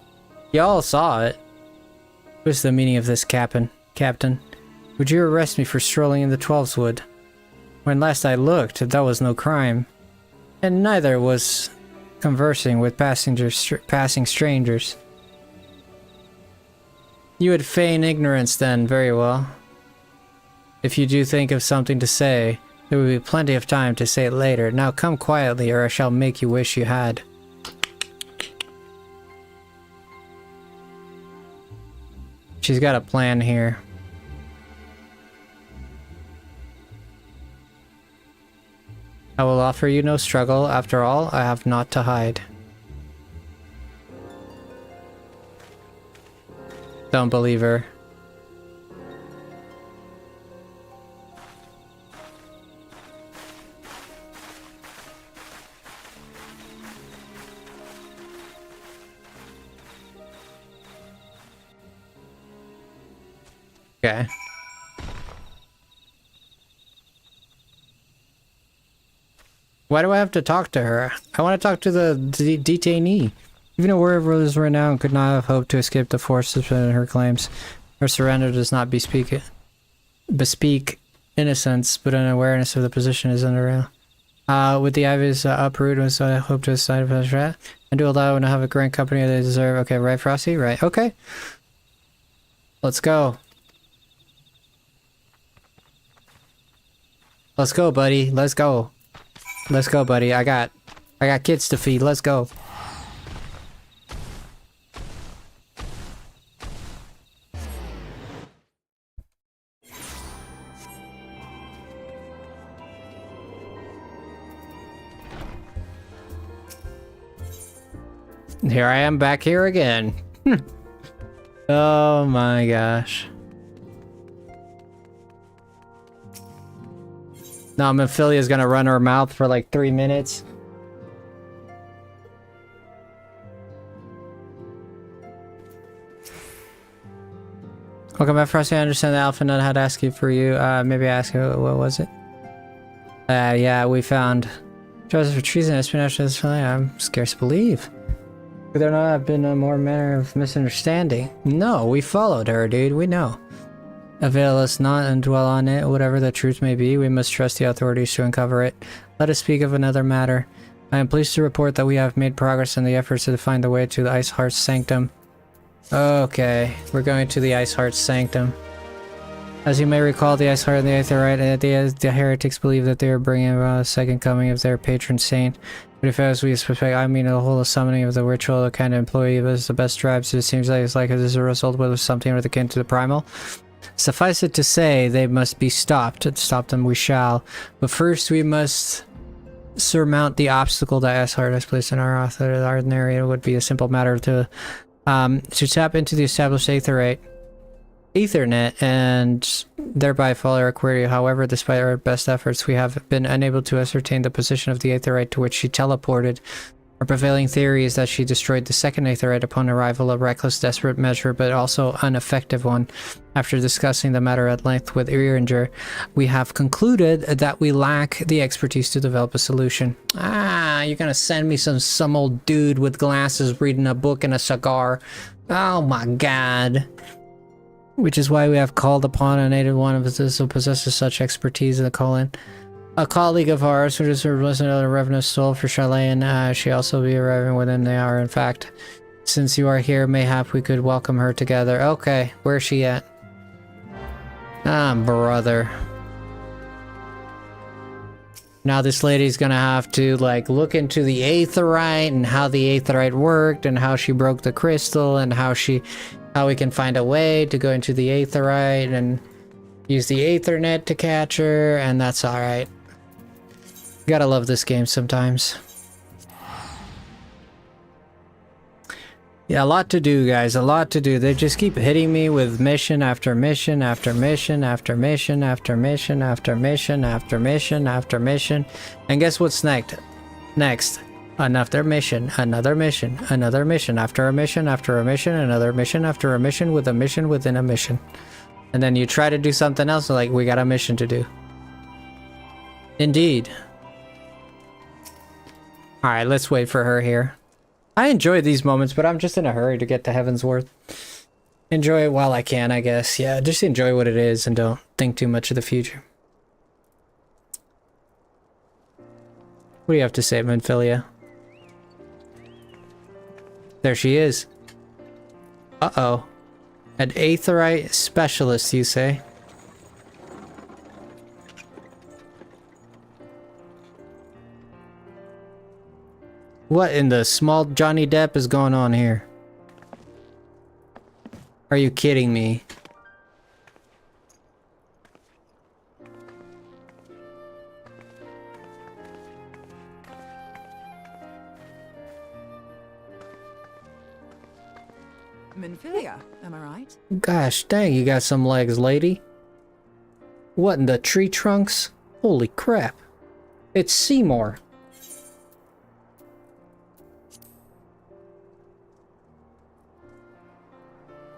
You all saw it. What's the meaning of this, Captain? Would you arrest me for strolling in the Twelveswood? When last I looked, that was no crime. And neither was conversing with passing strangers. You would feign ignorance then, very well. If you do think of something to say, there will be plenty of time to say it later. Now come quietly, or I shall make you wish you had. She's got a plan here. I will offer you no struggle. After all, I have naught to hide. Don't believe her. Okay. Why do I have to talk to her? I want to talk to the detainee. Even a warrior of rulers renowned could not have hoped to escape the forces in her claims. Her surrender does not bespeak innocence, but an awareness of the position is unreal. With the ivies uprooted, so I hope to decide about that. And to allow them to have a grand company they deserve. Okay, right, Frosty? Right, okay. Let's go. Let's go, buddy. Let's go. Let's go, buddy. I got kids to feed. Let's go. Here I am back here again. Oh my gosh. Now Mephilia gonna run her mouth for like 3 minutes. Welcome back, Frosty. I understand that Alpha Nut had asked you for you. Maybe ask you, what was it? Yeah, we found charges for treason and espionage. I'm scarce to believe. Could there not have been a more manner of misunderstanding? No, we followed her, dude. We know. Avail us not and dwell on it, whatever the truth may be. We must trust the authorities to uncover it. Let us speak of another matter. I am pleased to report that we have made progress in the efforts to find the way to the Ice Heart's sanctum. Okay, we're going to the Ice Heart's sanctum. As you may recall, the Ice Heart and the Aetherite, the heretics believe that they are bringing about a second coming of their patron saint. But if as we suspect, I mean the whole summoning of the ritual, the kind of employee was the best tribes, it seems like it's like as a result with something with akin to the primal. Suffice it to say, they must be stopped. Stop them we shall. But first we must surmount the obstacle that Ashard has placed in our author. The ordinary, it would be a simple matter to tap into the established Ethernet and thereby follow our query. However, despite our best efforts, we have been unable to ascertain the position of the Aetherite to which she teleported. Our prevailing theory is that she destroyed the second Aetherite upon arrival, a reckless, desperate measure, but also an effective one. After discussing the matter at length with Iringer, we have concluded that we lack the expertise to develop a solution. Ah, you're gonna send me some old dude with glasses reading a book and a cigar. Oh my god. Which is why we have called upon a native one of us who possesses such expertise in the call-in. A colleague of ours who just listened to the Revenant Soul for Chalet, and she also be arriving within the hour. In fact, since you are here, mayhap we could welcome her together. Okay, where's she at? Ah, brother. Now this lady's gonna have to, like, look into the Aetherite and how the Aetherite worked and how she broke the crystal and how we can find a way to go into the Aetherite and use the Aethernet to catch her, and that's alright. Gotta love this game sometimes. Yeah, a lot to do, guys, a lot to do. They just keep hitting me with mission after mission after mission after mission after mission after mission after mission after mission. And guess what's next? Another mission, another mission, another mission, after a mission, after a mission, another mission, after a mission, with a mission within a mission. And then you try to do something else, like, we got a mission to do. Indeed. Alright, let's wait for her here. I enjoy these moments, but I'm just in a hurry to get to Heavensward. Enjoy it while I can, I guess. Yeah, just enjoy what it is and don't think too much of the future. What do you have to say, Manphilia? There she is. Uh-oh. An Aetherite specialist, you say? What in the small Johnny Depp is going on here? Are you kidding me? Minfilia, am I right? Gosh dang, you got some legs, lady. What in the tree trunks? Holy crap. It's Seymour.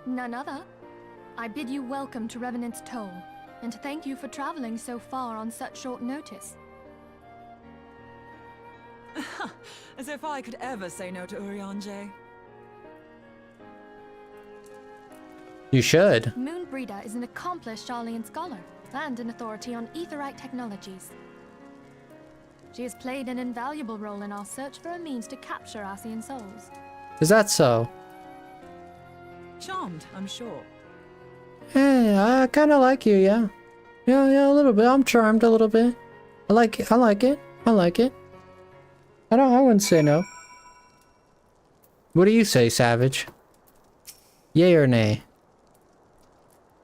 None other. I bid you welcome to Revenant's Toll, and to thank you for traveling so far on such short notice. As if I could ever say no to Urianger. You should. Moonbreeder is an accomplished Arlean scholar, and an authority on Aetherite technologies. She has played an invaluable role in our search for a means to capture Arcean souls. Is that so? Charmed, I'm sure. Hey, I kind of like you, yeah. Yeah, a little bit. I'm charmed a little bit. I like it. I like it. I like it. I wouldn't say no. What do you say, Savage? Yay or nay?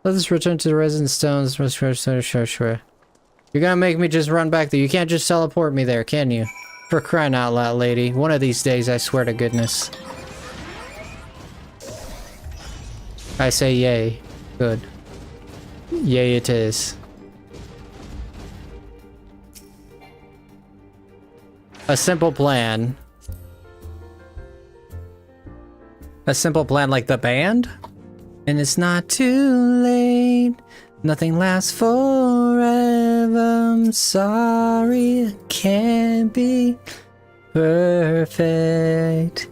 Let us return to the resident stones. Sure. You're gonna make me just run back there. You can't just teleport me there, can you? For crying out loud, lady. One of these days, I swear to goodness. I say yay. Good. Yay it is. A simple plan. A simple plan like the band? And it's not too late. Nothing lasts forever. I'm sorry, it can't be perfect.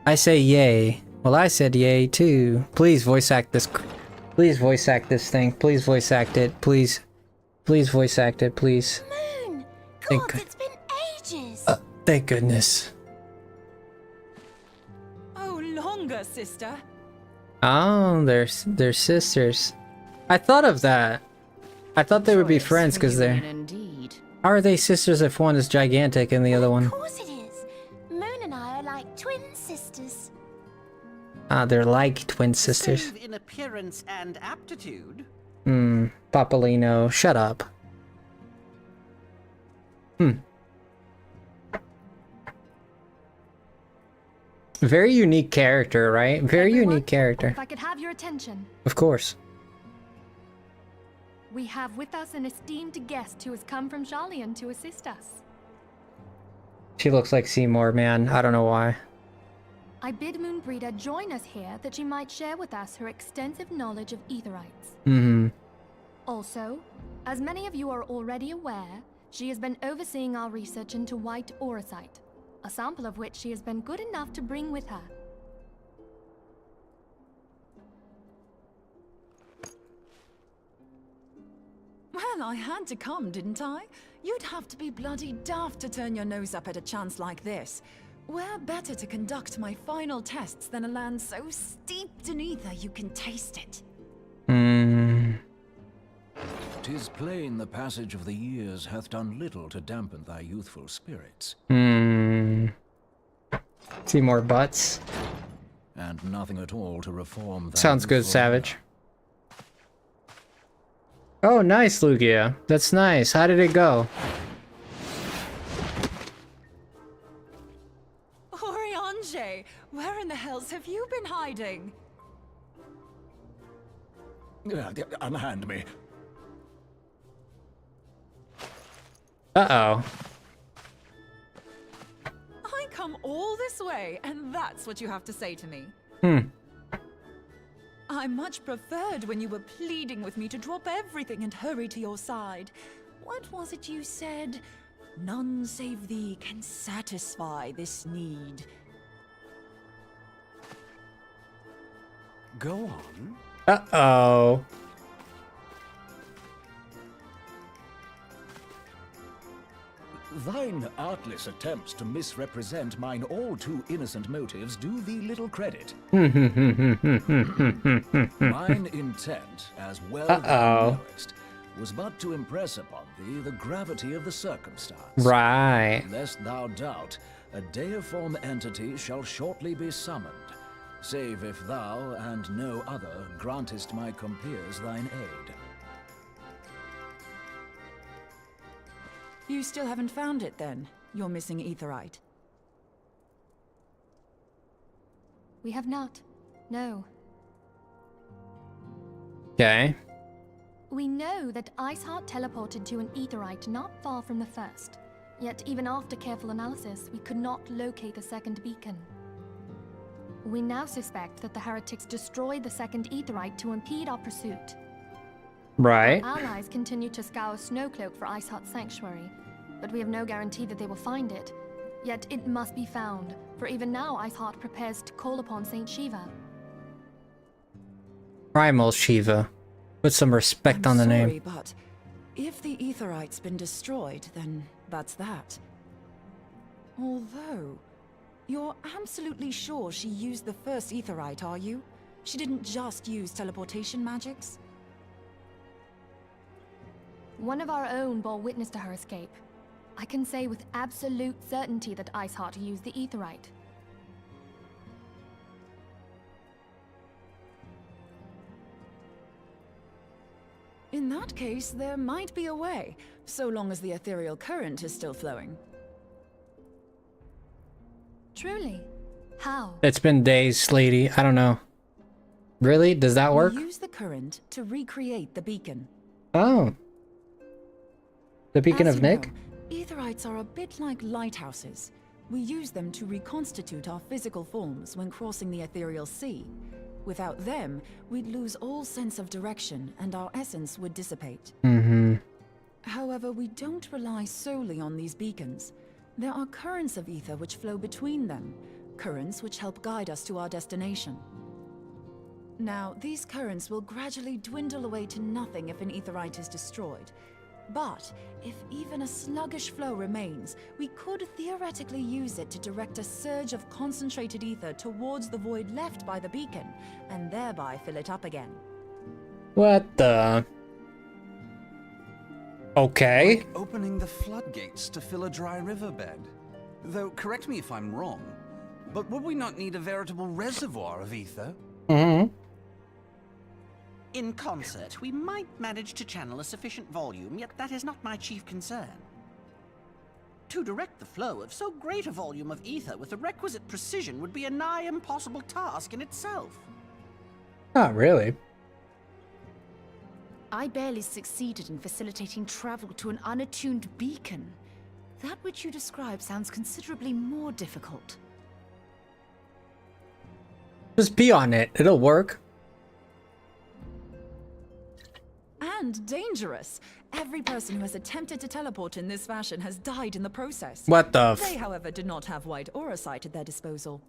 I say yay. Well, I said yay too. Please voice act this. Please voice act this thing. Please voice act it. Please. Please voice act it, please. Moon! God, it's been ages! Thank goodness. Oh, longer, sister. Oh, they're sisters. I thought of that. I thought they would be friends because they're... Indeed. How are they sisters if one is gigantic and the other one... Of course it is. Moon and I are like twin sisters. Ah, they're like twin sisters. Save in appearance and aptitude. Papalino, shut up. Very unique character, right? Very Everyone, unique character. If I could have your attention. Of course. We have with us an esteemed guest who has come from Jalian to assist us. She looks like Seymour, man. I don't know why. I bid Moonbreeder join us here that she might share with us her extensive knowledge of Aetherites. Also, as many of you are already aware, she has been overseeing our research into white auracite, a sample of which she has been good enough to bring with her. Well, I had to come, didn't I? You'd have to be bloody daft to turn your nose up at a chance like this. Where better to conduct my final tests than a land so steeped in ether you can taste it? 'Tis plain the passage of the years hath done little to dampen thy youthful spirits. See more butts. And nothing at all to reform thy Sounds good, youthful Savage. Oh, nice, Lugia. That's nice. How did it go? Oriange, where in the hells have you been hiding? Unhand me. Uh-oh. I come all this way, and that's what you have to say to me. I much preferred when you were pleading with me to drop everything and hurry to your side. What was it you said? None save thee can satisfy this need. Go on. Uh-oh. Thine artless attempts to misrepresent mine all too innocent motives do thee little credit. Mine intent, as well thou knowest, was but to impress upon thee the gravity of the circumstance. Right. Lest thou doubt, a deiform entity shall shortly be summoned, save if thou and no other grantest my compeers thine aid. You still haven't found it, then? Your missing Aetherite? We have not. No. Okay. We know that Iceheart teleported to an Aetherite not far from the first. Yet even after careful analysis, we could not locate the second beacon. We now suspect that the heretics destroyed the second Aetherite to impede our pursuit. Right. Our allies continue to scour Snowcloak for Iceheart's sanctuary, but we have no guarantee that they will find it. Yet it must be found, for even now Iceheart prepares to call upon Saint Shiva. Primal Shiva. Put some respect on the sorry, name. But if the Aetherite's been destroyed, then that's that. Although, you're absolutely sure she used the first Aetherite, are you? She didn't just use teleportation magics? One of our own bore witness to her escape. I can say with absolute certainty that Iceheart used the Aetherite. In that case, there might be a way, so long as the ethereal current is still flowing. Truly? How? It's been days, lady. I don't know. Really? Does that work? We use the current to recreate the beacon. Oh. The Beacon As of you Nick? know, Aetherites are a bit like lighthouses. We use them to reconstitute our physical forms when crossing the ethereal sea. Without them, we'd lose all sense of direction and our essence would dissipate. However, we don't rely solely on these beacons. There are currents of ether which flow between them, currents which help guide us to our destination. Now, these currents will gradually dwindle away to nothing if an Aetherite is destroyed. But if even a sluggish flow remains, we could theoretically use it to direct a surge of concentrated ether towards the void left by the beacon, and thereby fill it up again. What the? Okay. Like opening the floodgates to fill a dry riverbed. Though, correct me if I'm wrong, but would we not need a veritable reservoir of ether? Mm-hmm. In concert, we might manage to channel a sufficient volume, yet that is not my chief concern. To direct the flow of so great a volume of ether with the requisite precision would be a nigh impossible task in itself. Not really. I barely succeeded in facilitating travel to an unattuned beacon. That which you describe sounds considerably more difficult. Just pee on it. It'll work. And dangerous. Every person who has attempted to teleport in this fashion has died in the process. What the They, however, did not have white aura sight at their disposal.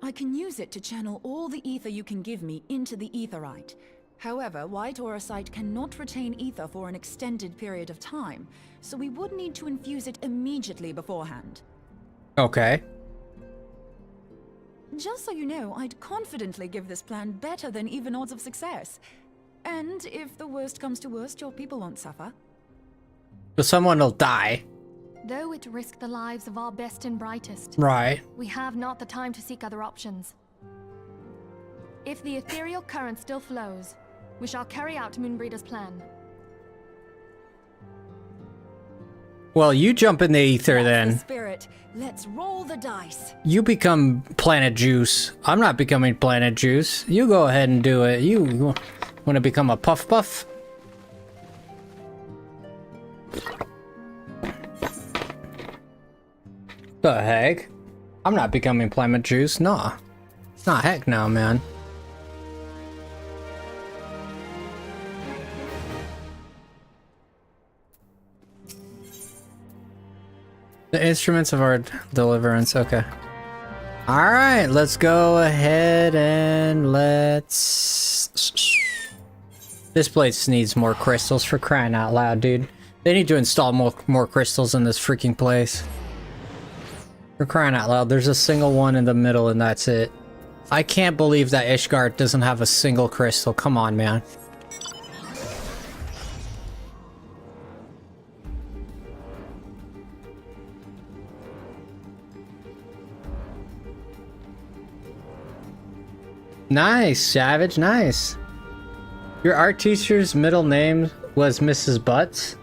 I can use it to channel all the ether you can give me into the aetherite. However, white aura sight cannot retain ether for an extended period of time, so we would need to infuse it immediately beforehand. Okay. Just so you know, I'd confidently give this plan better than even odds of success. And if the worst comes to worst, your people won't suffer. But someone will die. Though it risked the lives of our best and brightest, Right. we have not the time to seek other options. If the ethereal current still flows, we shall carry out Moonbreeder's plan. Well, you jump in the ether That's then. the spirit. Let's roll the dice. You become Planet Juice. I'm not becoming Planet Juice. You go ahead and do it. You want to become a Puff Puff? The heck? I'm not becoming Planet Juice. Nah. Not heck no, man. The instruments of our deliverance. Okay. Alright, let's go ahead and let's... This place needs more crystals, for crying out loud, dude. They need to install more crystals in this freaking place. For crying out loud, there's a single one in the middle and that's it. I can't believe that Ishgard doesn't have a single crystal. Come on, man. Nice, Savage, nice. Your art teacher's middle name was Mrs. Butts?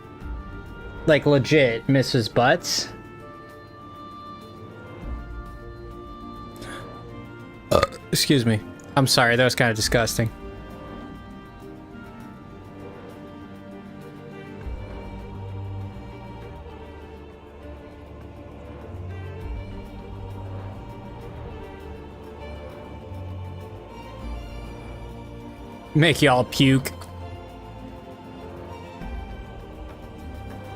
Like legit, Mrs. Butts? Excuse me. I'm sorry, that was kind of disgusting. Make y'all puke.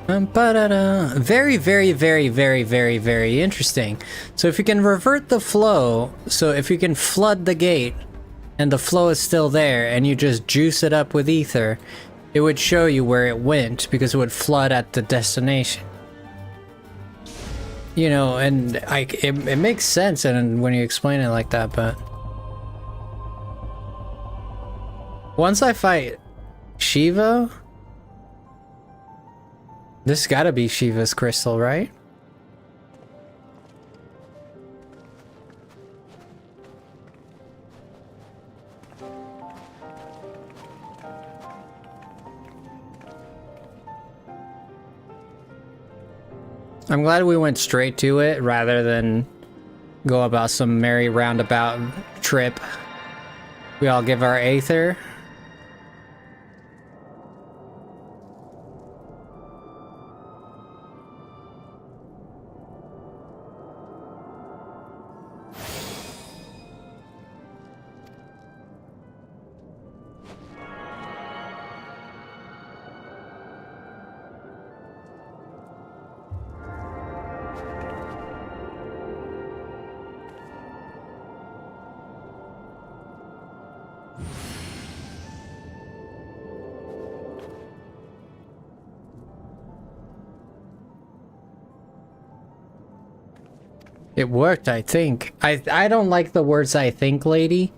Very, very, very, very, very, very interesting. So if you can revert the flow, so if you can flood the gate and the flow is still there and you just juice it up with ether, it would show you where it went because it would flood at the destination. You know, and it makes sense and when you explain it like that, but once I fight Shiva, this gotta be Shiva's crystal, right? I'm glad we went straight to it rather than go about some merry roundabout trip. We all give our aether. It worked, I think. I don't like the words "I think," lady.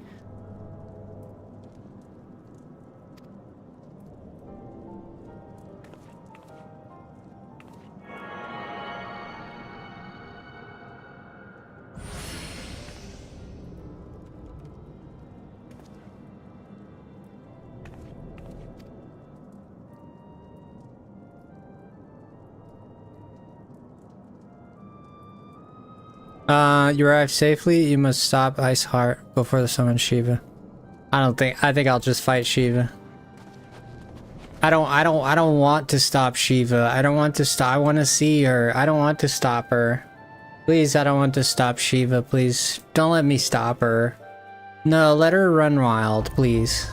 You arrived safely. You must stop Ice Heart before the summon Shiva. I think I'll just fight Shiva. I don't want to stop Shiva. I don't want to stop. I want to see her. I don't want to stop her. Please, I don't want to stop Shiva. Please, don't let me stop her. No, let her run wild, please.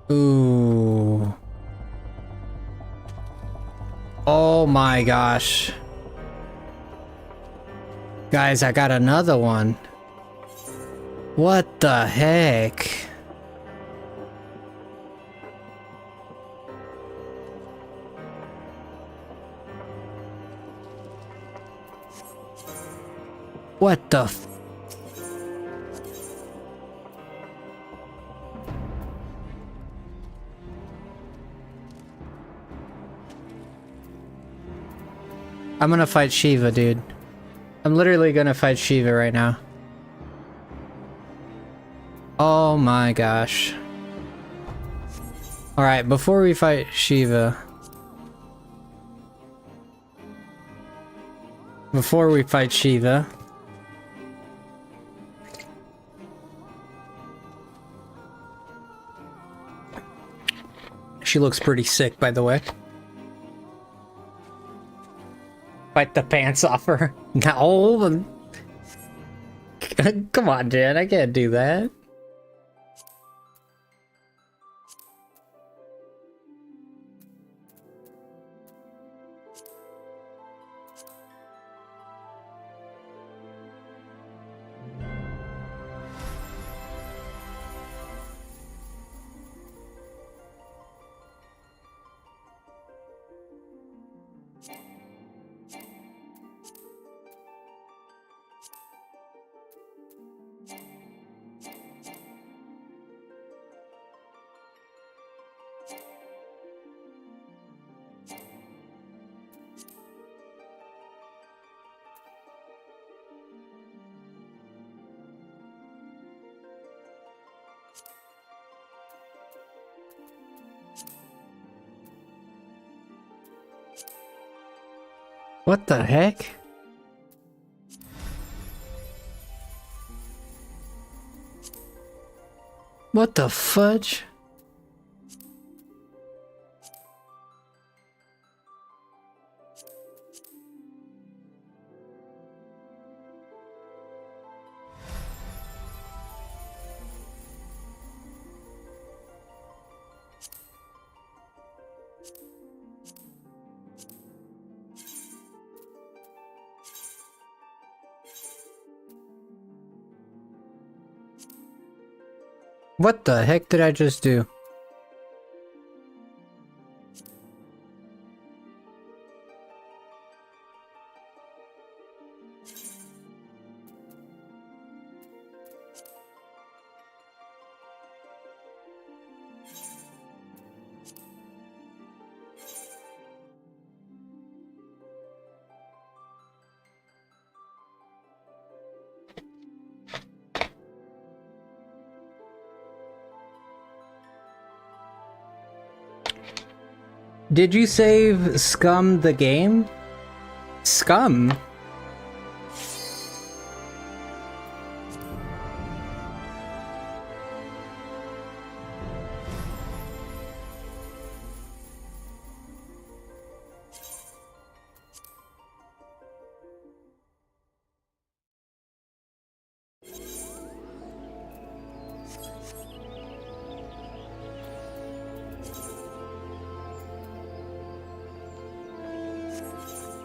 Ooh. Oh my gosh. Guys, I got another one. What the heck? What the f- I'm gonna fight Shiva, dude. I'm literally gonna fight Shiva right now. Oh my gosh. Alright, before we fight Shiva... Before we fight Shiva... She looks pretty sick, by the way. Fight the pants off her. No. Come on, Jen. I can't do that. What the heck? What the fudge? What the heck did I just do? Did you save Scum the game? Scum?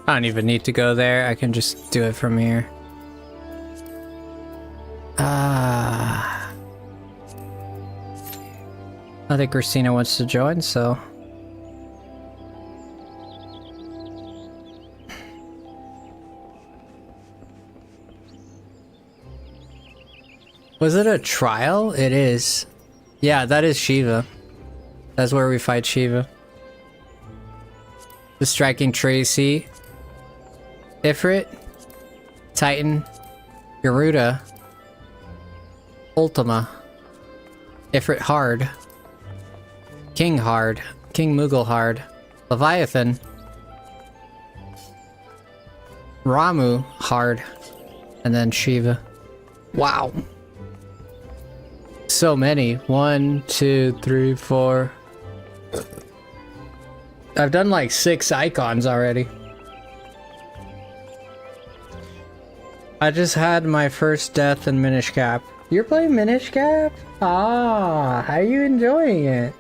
I don't even need to go there. I can just do it from here. I think Christina wants to join, so... Was it a trial? It is. Yeah, that is Shiva. That's where we fight Shiva. The Striking Tracy. Ifrit. Titan. Garuda. Ultima. Ifrit hard. King hard. King Moogle hard. Leviathan. Ramu hard. And then Shiva. Wow. So many. 1, 2, 3, 4. I've done like 6 icons already. I just had my first death in Minish Cap. You're playing Minish Cap? Ah, how are you enjoying it?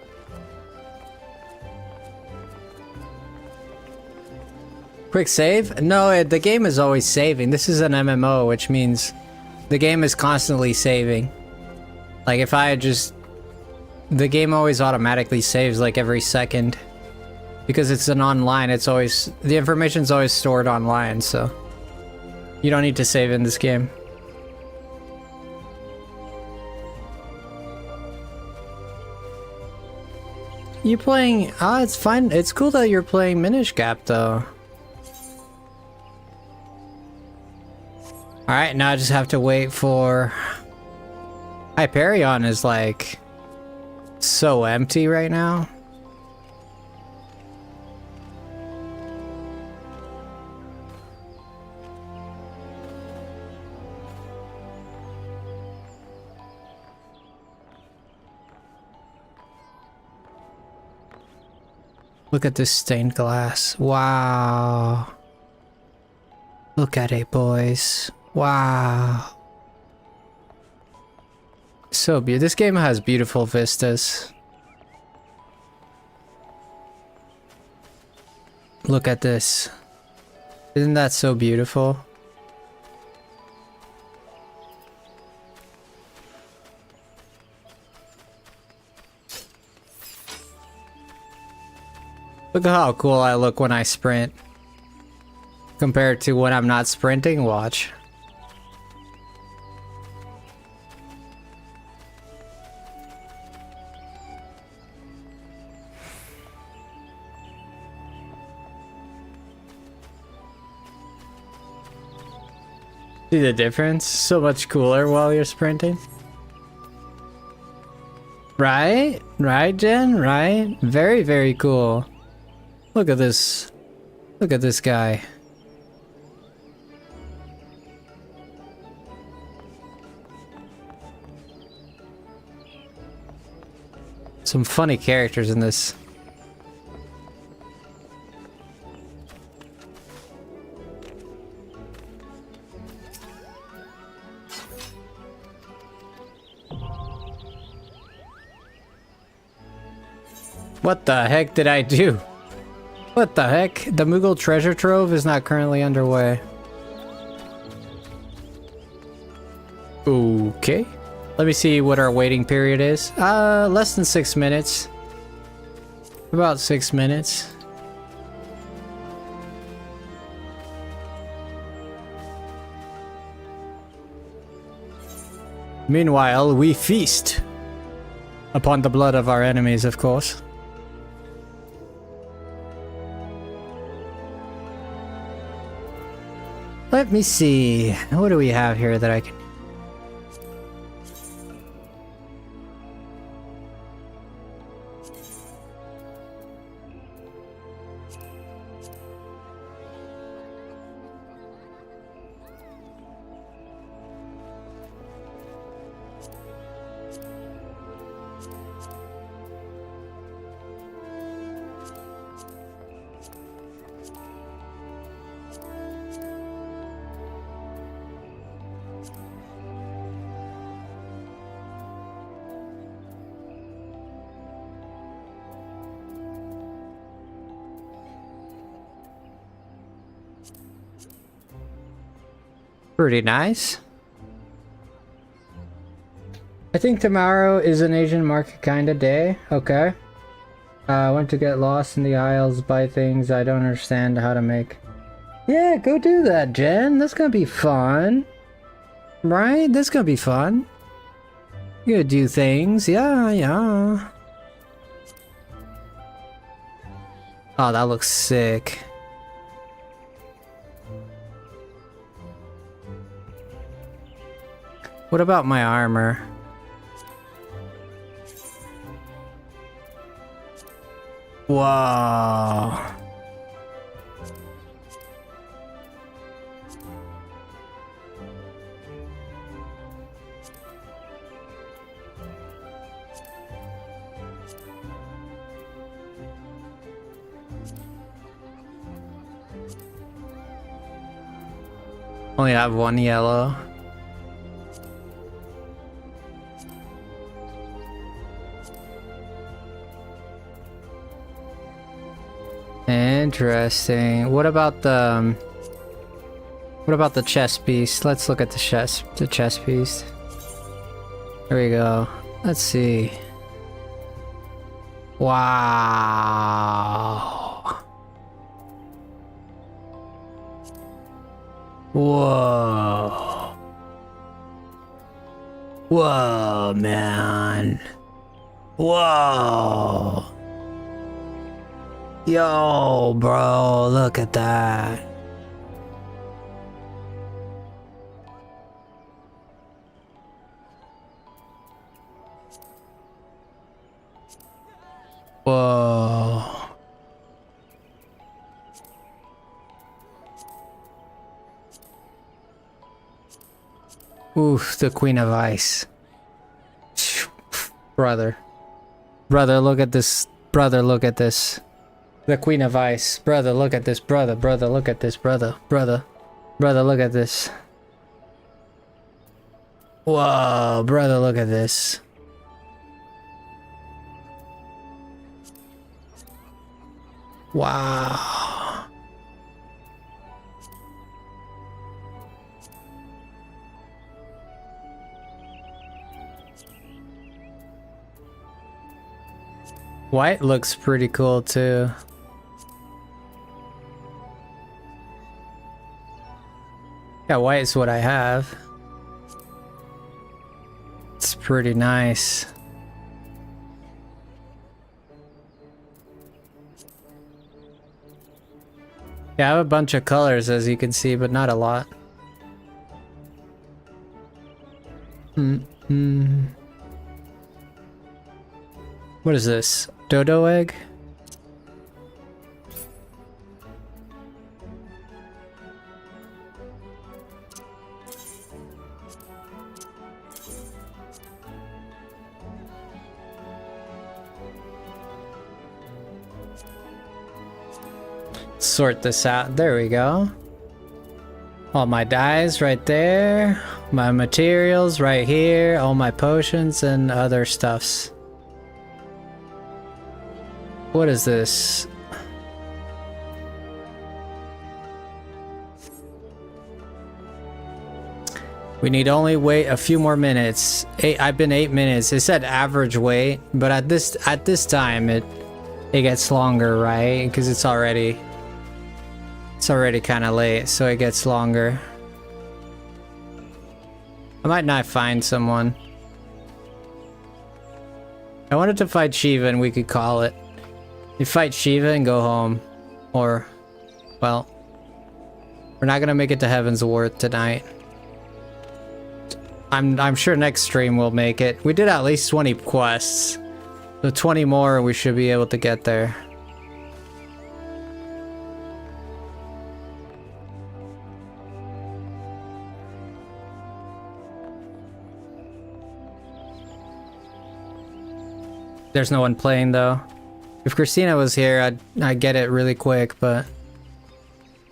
Quick save? No, the game is always saving. This is an MMO, which means the game is constantly saving. Like if I just... The game always automatically saves like every second. Because it's an online, it's always... The information's always stored online, so... You don't need to save in this game. You playing... Ah, it's fine. It's cool that you're playing Minish Cap, though. Alright, now I just have to wait for... Hyperion is, like... so empty right now. Look at this stained glass. Wow. Look at it, boys. Wow. So beautiful. This game has beautiful vistas. Look at this. Isn't that so beautiful? Look at how cool I look when I sprint. Compared to when I'm not sprinting, watch. See the difference? So much cooler while you're sprinting. Right? Right, Jen? Right? Very, very cool. Look at this. Look at this guy. Some funny characters in this. What the heck did I do? What the heck? The Moogle treasure trove is not currently underway. Okay. Let me see what our waiting period is. Less than 6 minutes. About 6 minutes. Meanwhile, we feast. Upon the blood of our enemies, of course. Let me see. What do we have here that I can... Pretty nice. I think tomorrow is an Asian market kind of day. Okay. I went to get lost in the aisles, buy things I don't understand how to make. Yeah, go do that, Jen. That's gonna be fun. Right? That's gonna be fun. You gotta do things. Yeah, yeah. Oh, that looks sick. What about my armor? Whoa. Only have one yellow. Interesting. What about the chess piece? Let's look at the chess piece. There we go. Let's see. Wow. Whoa. Whoa, man. Whoa. Yo, bro, look at that. Whoa. Oof, the Queen of Ice. Brother. Brother, look at this. Brother, look at this. The Queen of Ice. Brother, look at this. Brother, look at this. Brother, look at this. Whoa, brother, look at this. Wow. White looks pretty cool too. Yeah, white is what I have. It's pretty nice. Yeah, I have a bunch of colors as you can see, but not a lot. What is this? Dodo egg? Sort this out. There we go. All my dyes right there. My materials right here. All my potions and other stuffs. What is this? We need only wait a few more minutes. I've been 8 minutes. It said average wait, but at this time it gets longer, right? Because it's already kind of late, so it gets longer. I might not find someone. I wanted to fight Shiva and we could call it. You fight Shiva and go home. Or, well, we're not gonna make it to Heavensward tonight. I'm sure next stream we'll make it. We did at least 20 quests. So 20 more we should be able to get there. There's no one playing though. If Christina was here, I'd get it really quick, but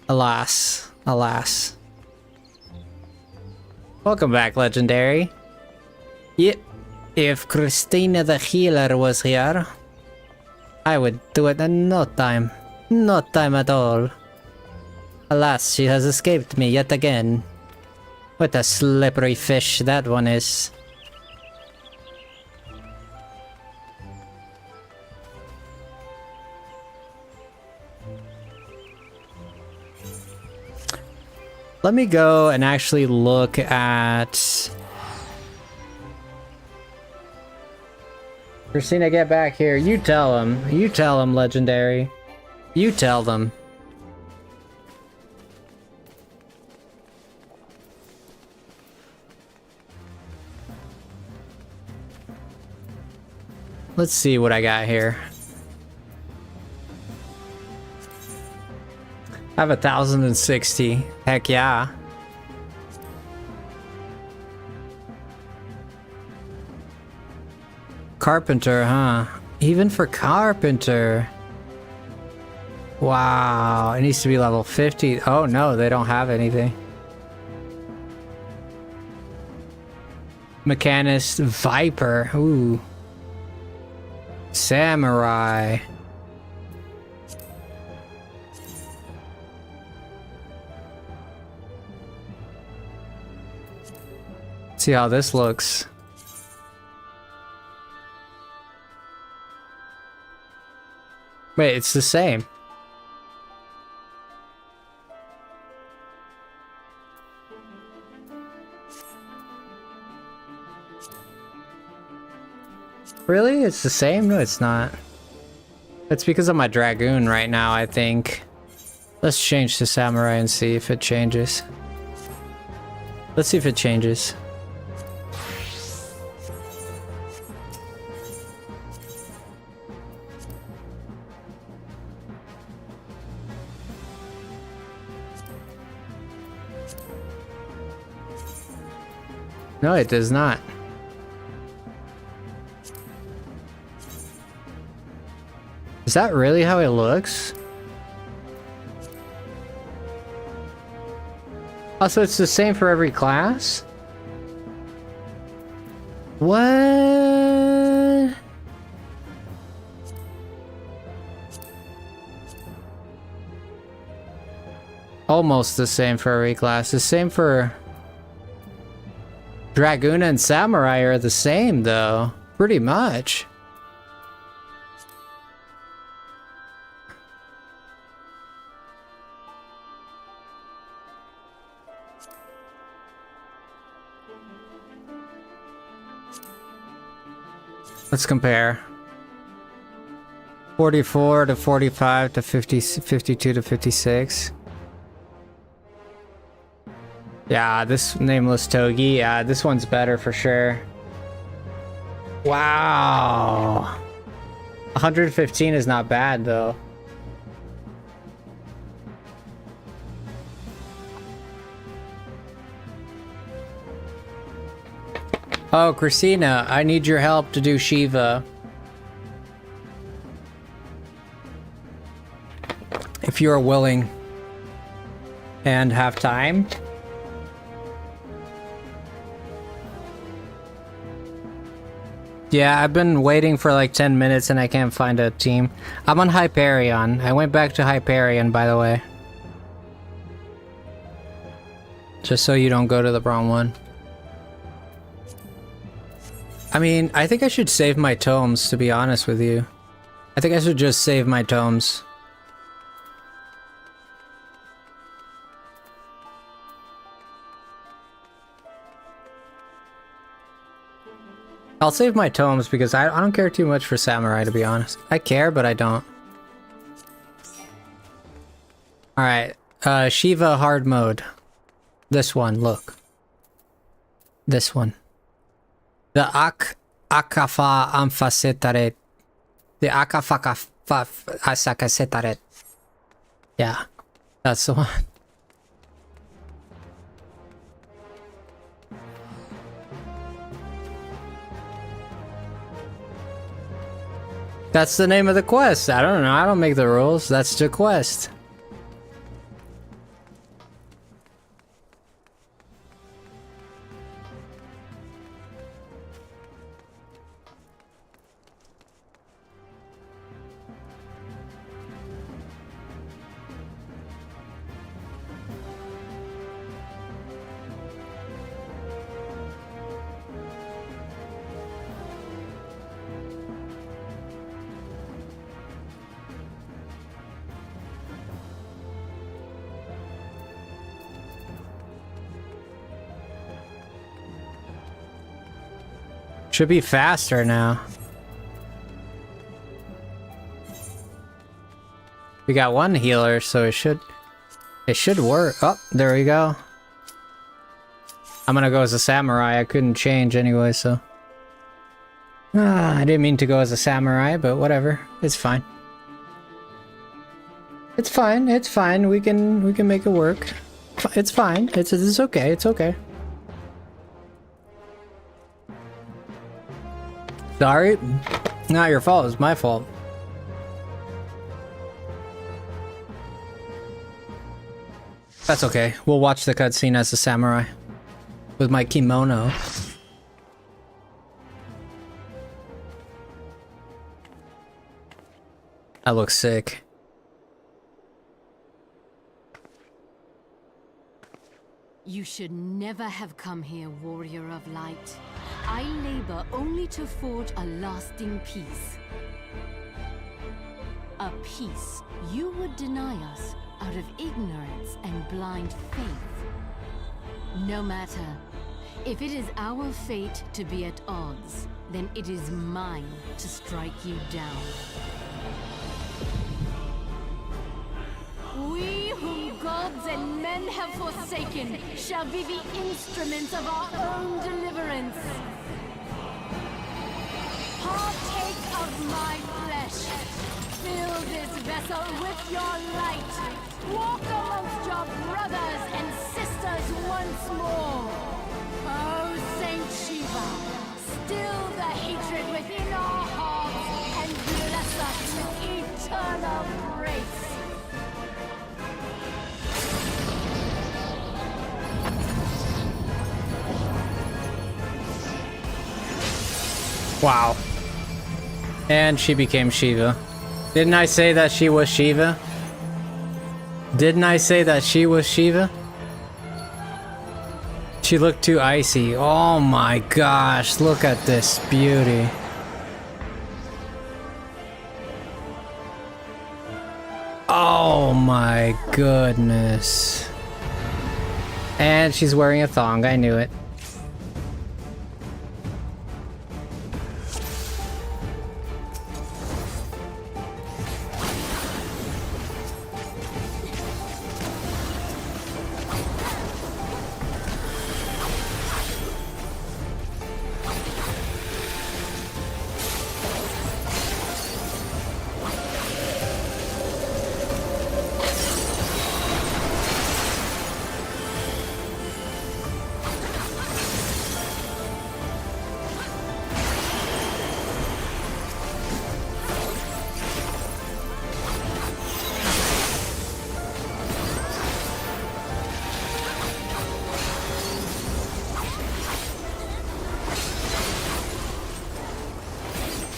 alas, alas. Welcome back, Legendary. Yep, if Christina the healer was here, I would do it in no time. No time at all. Alas, she has escaped me yet again. What a slippery fish that one is. Let me go and actually look at... Christina, get back here. You tell him. You tell him, Legendary. You tell them. Let's see what I got here. I have 1,060. Heck yeah. Carpenter, huh? Even for carpenter. Wow, it needs to be level 50. Oh no, they don't have anything. Mechanist, Viper. Ooh. Samurai. See how this looks. Wait, it's the same. Really? It's the same? No, it's not. It's because of my Dragoon right now, I think. Let's change to Samurai and see if it changes. Let's see if it changes. No, it does not. Is that really how it looks? Oh, so it's the same for every class? What? Almost the same for every class. The same for... Dragoon and Samurai are the same, though. Pretty much. Let's compare. 44 to 45 to 50, 52 to 56. Yeah, this nameless Togi. Yeah, this one's better for sure. Wow. 115 is not bad though. Oh, Christina, I need your help to do Shiva. If you are willing and have time. Yeah, I've been waiting for like 10 minutes and I can't find a team. I'm on Hyperion. I went back to Hyperion, by the way. Just so you don't go to the wrong one. I mean, I think I should save my tomes, to be honest with you. I think I should just save my tomes. I'll save my tomes because I don't care too much for Samurai, to be honest. I care, but I don't. Alright, Shiva hard mode. This one, look. This one. The Akafa Amphasetaret. The Akafaka Asakasetaret. Yeah, that's the one. That's the name of the quest. I don't know. I don't make the rules. That's the quest. Should be faster now. We got one healer, so it should work. Oh, there we go. I'm gonna go as a samurai. I couldn't change anyway, so. I didn't mean to go as a samurai, but whatever. It's fine. It's fine. It's fine. We can make it work. It's fine. It's okay. It's okay. Sorry. Not your fault. It's my fault. That's okay. We'll watch the cutscene as a samurai with my kimono. That looks sick. You should never have come here, warrior of light. I labor only to forge a lasting peace. A peace you would deny us out of ignorance and blind faith. No matter. If it is our fate to be at odds, then it is mine to strike you down. We whom gods and men have forsaken shall be the instruments of our own deliverance. Partake of my flesh. Fill this vessel with your light. Walk amongst your brothers and sisters once more. Oh, Saint Shiva, still the hatred within our hearts and bless us with eternal grace. Wow. And she became Shiva. Didn't I say that she was Shiva? Didn't I say that she was Shiva? She looked too icy. Oh my gosh, look at this beauty. Oh my goodness. And she's wearing a thong, I knew it.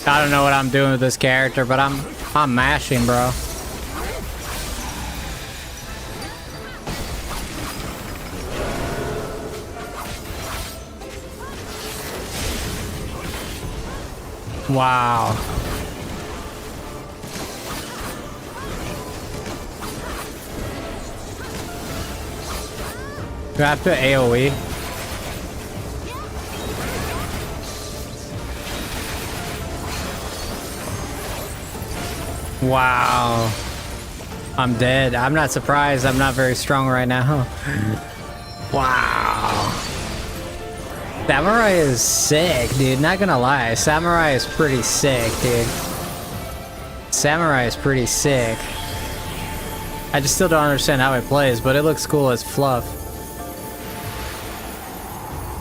I don't know what I'm doing with this character, but I'm mashing, bro. Wow. Do I have to AoE? Wow. I'm dead. I'm not surprised. I'm not very strong right now. Wow. Samurai is sick, dude. Not gonna lie. Samurai is pretty sick, dude. Samurai is pretty sick. I just still don't understand how it plays, but it looks cool as fluff.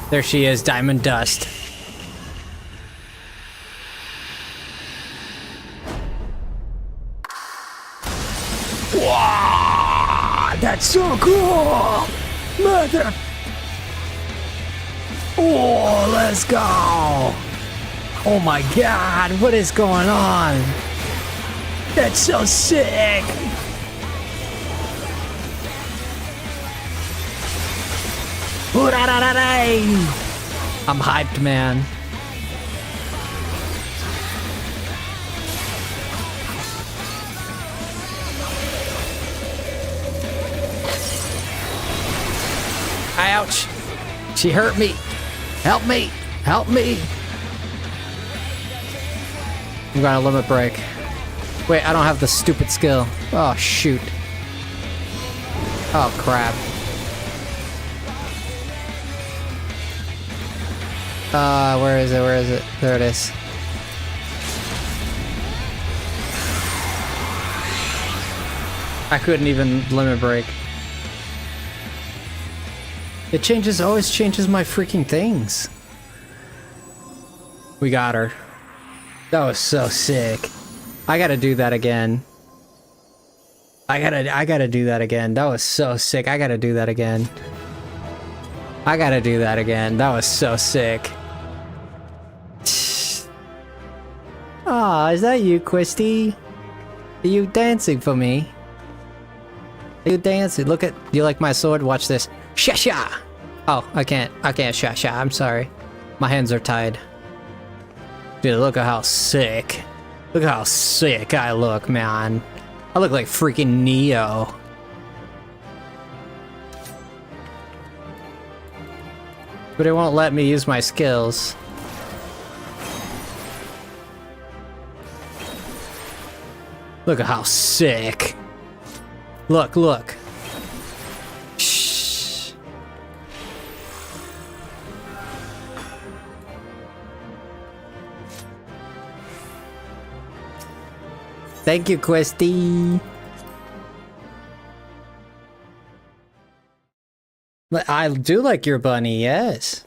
There she is, Diamond Dust. Wow, that's so cool! Mother! Oh, let's go! Oh my god, what is going on? That's so sick! I'm hyped, man. Ouch! She hurt me! Help me! Help me! I'm gonna limit break. Wait, I don't have the stupid skill. Oh, shoot. Oh, crap. Where is it? Where is it? There it is. I couldn't even limit break. It always changes my freaking things. We got her. That was so sick. I gotta do that again. I gotta do that again. That was so sick. I gotta do that again. I gotta do that again. That was so sick. Aw, is that you, Quisty? Are you dancing for me? Are you dancing? Look at, you like my sword? Watch this. Sha-sha! Oh, I can't sha-sha. I'm sorry. My hands are tied. Dude, look at how sick. Look at how sick I look, man. I look like freaking Neo. But it won't let me use my skills. Look at how sick. Look, look. Shh. Thank you, Questy. But I do like your bunny, yes.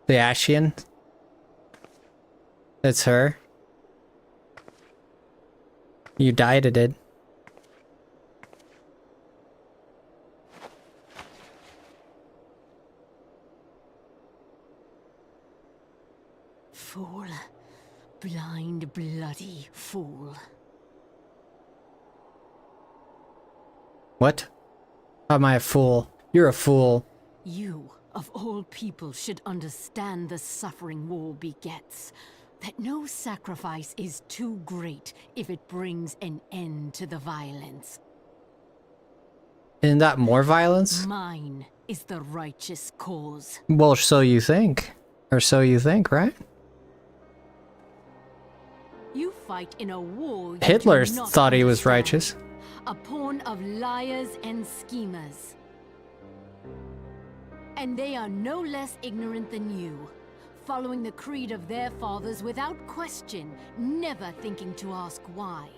The Ashian. It's her. You dyed it. Fool. Blind, bloody fool. What? How am I a fool? You're a fool. You, of all people, should understand the suffering war begets. That no sacrifice is too great if it brings an end to the violence. Isn't that more violence? Mine is the righteous cause. Well, so you think. Or so you think, right? You fight in a war you Hitler do not thought he was understand. righteous. A pawn of liars and schemers. And they are no less ignorant than you, following the creed of their fathers without question, never thinking to ask why.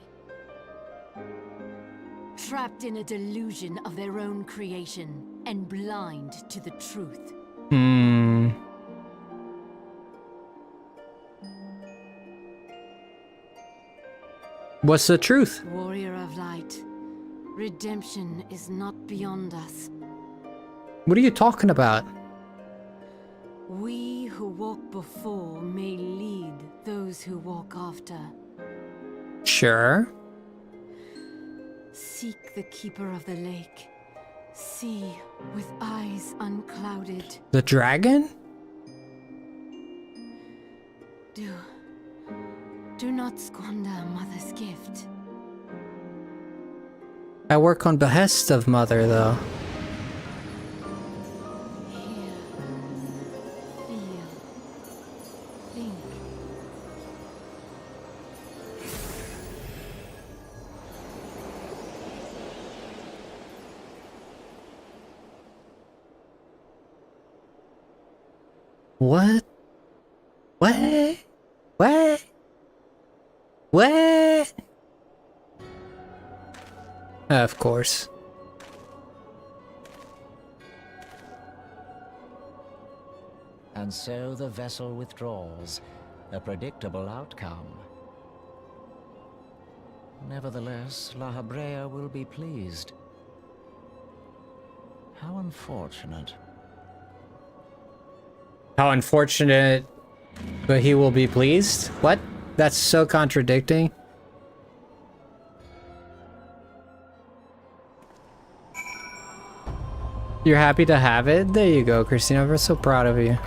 Trapped in a delusion of their own creation, and blind to the truth. What's the truth? Warrior of light, redemption is not beyond us. What are you talking about? We who walk before may lead those who walk after. Sure. Seek the keeper of the lake. See with eyes unclouded. The dragon? Do not squander Mother's gift. I work on behest of Mother, though. Hear, feel, think. What? What? What? What? Of course. And so the vessel withdraws, a predictable outcome. Nevertheless, La Habrea will be pleased. How unfortunate. How unfortunate, but he will be pleased? What? That's so contradicting. You're happy to have it? There you go, Christina. We're so proud of you.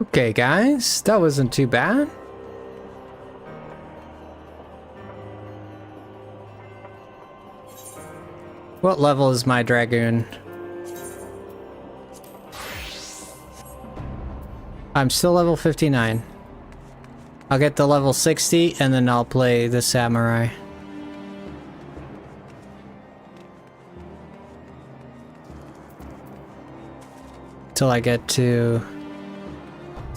Okay, guys, that wasn't too bad. What level is my dragoon? I'm still level 59. I'll get to level 60 and then I'll play the samurai. Till I get to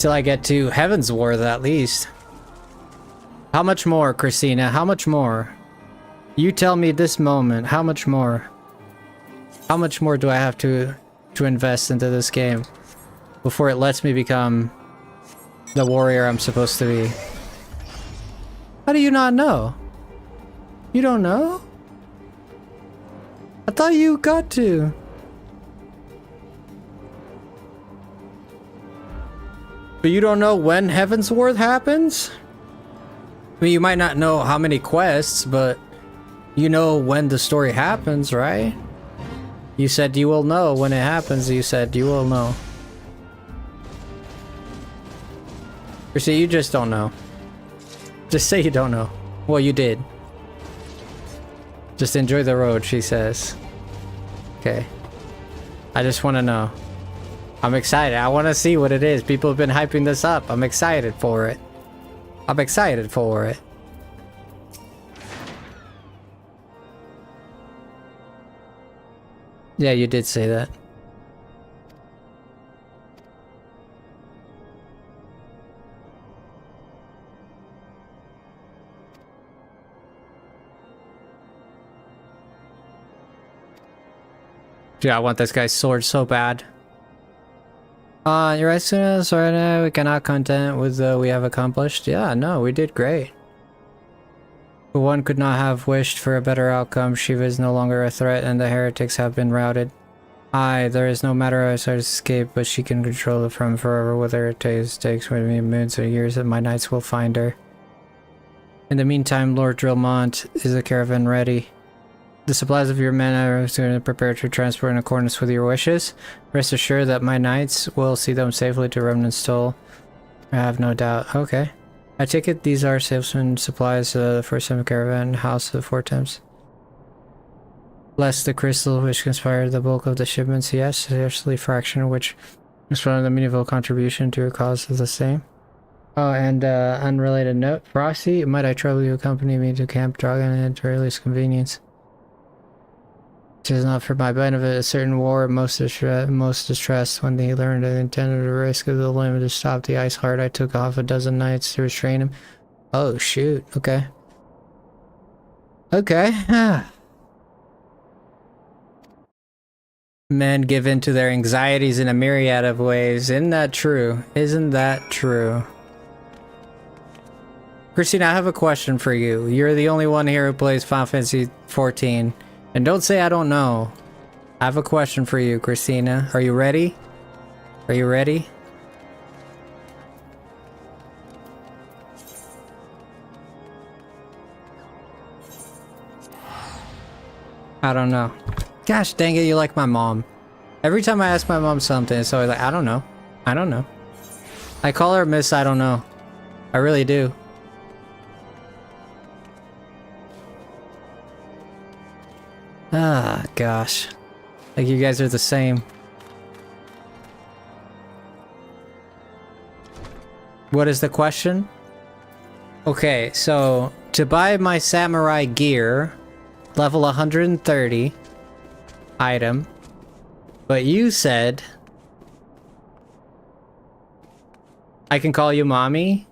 Heavensward at least. How much more, Christina? How much more? You tell me this moment, how much more? How much more do I have to invest into this game before it lets me become the warrior I'm supposed to be? How do you not know? You don't know? I thought you got to. But you don't know when Heavensward happens? I mean, you might not know how many quests, but you know when the story happens, right? You said you will know when it happens. You said you will know. Or see, you just don't know. Just say you don't know. Well, you did. Just enjoy the road, she says. Okay. I just want to know. I'm excited. I want to see what it is. People have been hyping this up. I'm excited for it. I'm excited for it. Yeah, you did say that. Yeah, I want this guy's sword so bad. You're right, Suna. Sorry, no, we cannot content with we have accomplished. Yeah, no, we did great. But one could not have wished for a better outcome. Shiva is no longer a threat, and the heretics have been routed. Aye, there is no matter I try to escape, but she can control it from forever. Whether it takes with me moons or years, that my knights will find her. In the meantime, Lord Drillmont, is the caravan ready? The supplies of your men are prepared to transport in accordance with your wishes. Rest assured that my knights will see them safely to Remnant's Toll. I have no doubt. Okay. I take it these are salesman supplies for some caravan house of Four Temps. Bless the crystal which conspired the bulk of the shipments. Yes, especially fraction which is from the meaningful contribution to your cause of the same. Oh, and unrelated note. Frosty, might I trouble you accompany me to Camp Dragon at your earliest convenience? It is not for my benefit. A certain war most distressed when they learned I intended to risk of the limit to stop the ice heart. I took off a dozen knights to restrain him. Oh shoot, okay. Okay. Men give in to their anxieties in a myriad of ways. Isn't that true? Isn't that true? Christina, I have a question for you. You're the only one here who plays Final Fantasy XIV. And don't say I don't know. I have a question for you, Christina. Are you ready? Are you ready? I don't know. Gosh dang it, you like my mom. Every time I ask my mom something, it's always like, I don't know. I don't know. I call her Miss I don't know. I really do. Ah, gosh. Like you guys are the same. What is the question? Okay, so to buy my samurai gear, level 130 item, but you said I can call you mommy?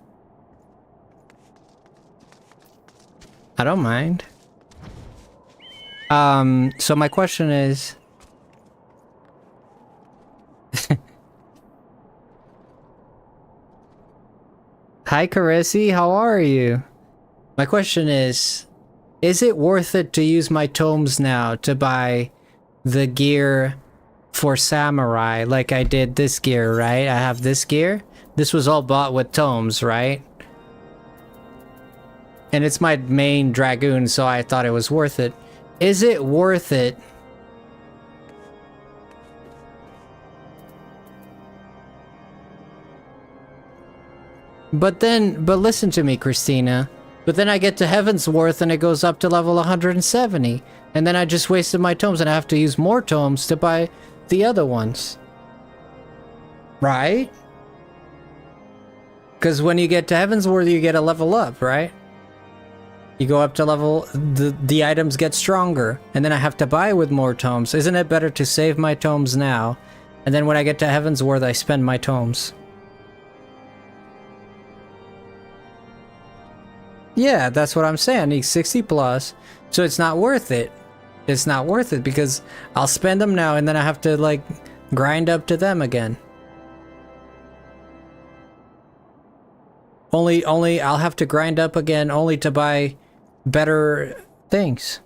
I don't mind. So my question is... Hi, Carisi, how are you? My question is it worth it to use my tomes now to buy the gear for samurai like I did this gear, right? I have this gear. This was all bought with tomes, right? And it's my main dragoon, so I thought it was worth it. Is it worth it? But listen to me, Christina. But then I get to Heavensward and it goes up to level 170. And then I just wasted my tomes and I have to use more tomes to buy the other ones. Right? Because when you get to Heavensward, you get a level up, right? You go up to level, the items get stronger, and then I have to buy with more tomes. Isn't it better to save my tomes now, and then when I get to Heavensward, I spend my tomes? Yeah, that's what I'm saying. I need 60 plus, so it's not worth it. It's not worth it because I'll spend them now, and then I have to, like, grind up to them again. Only I'll have to grind up again only to buy better things.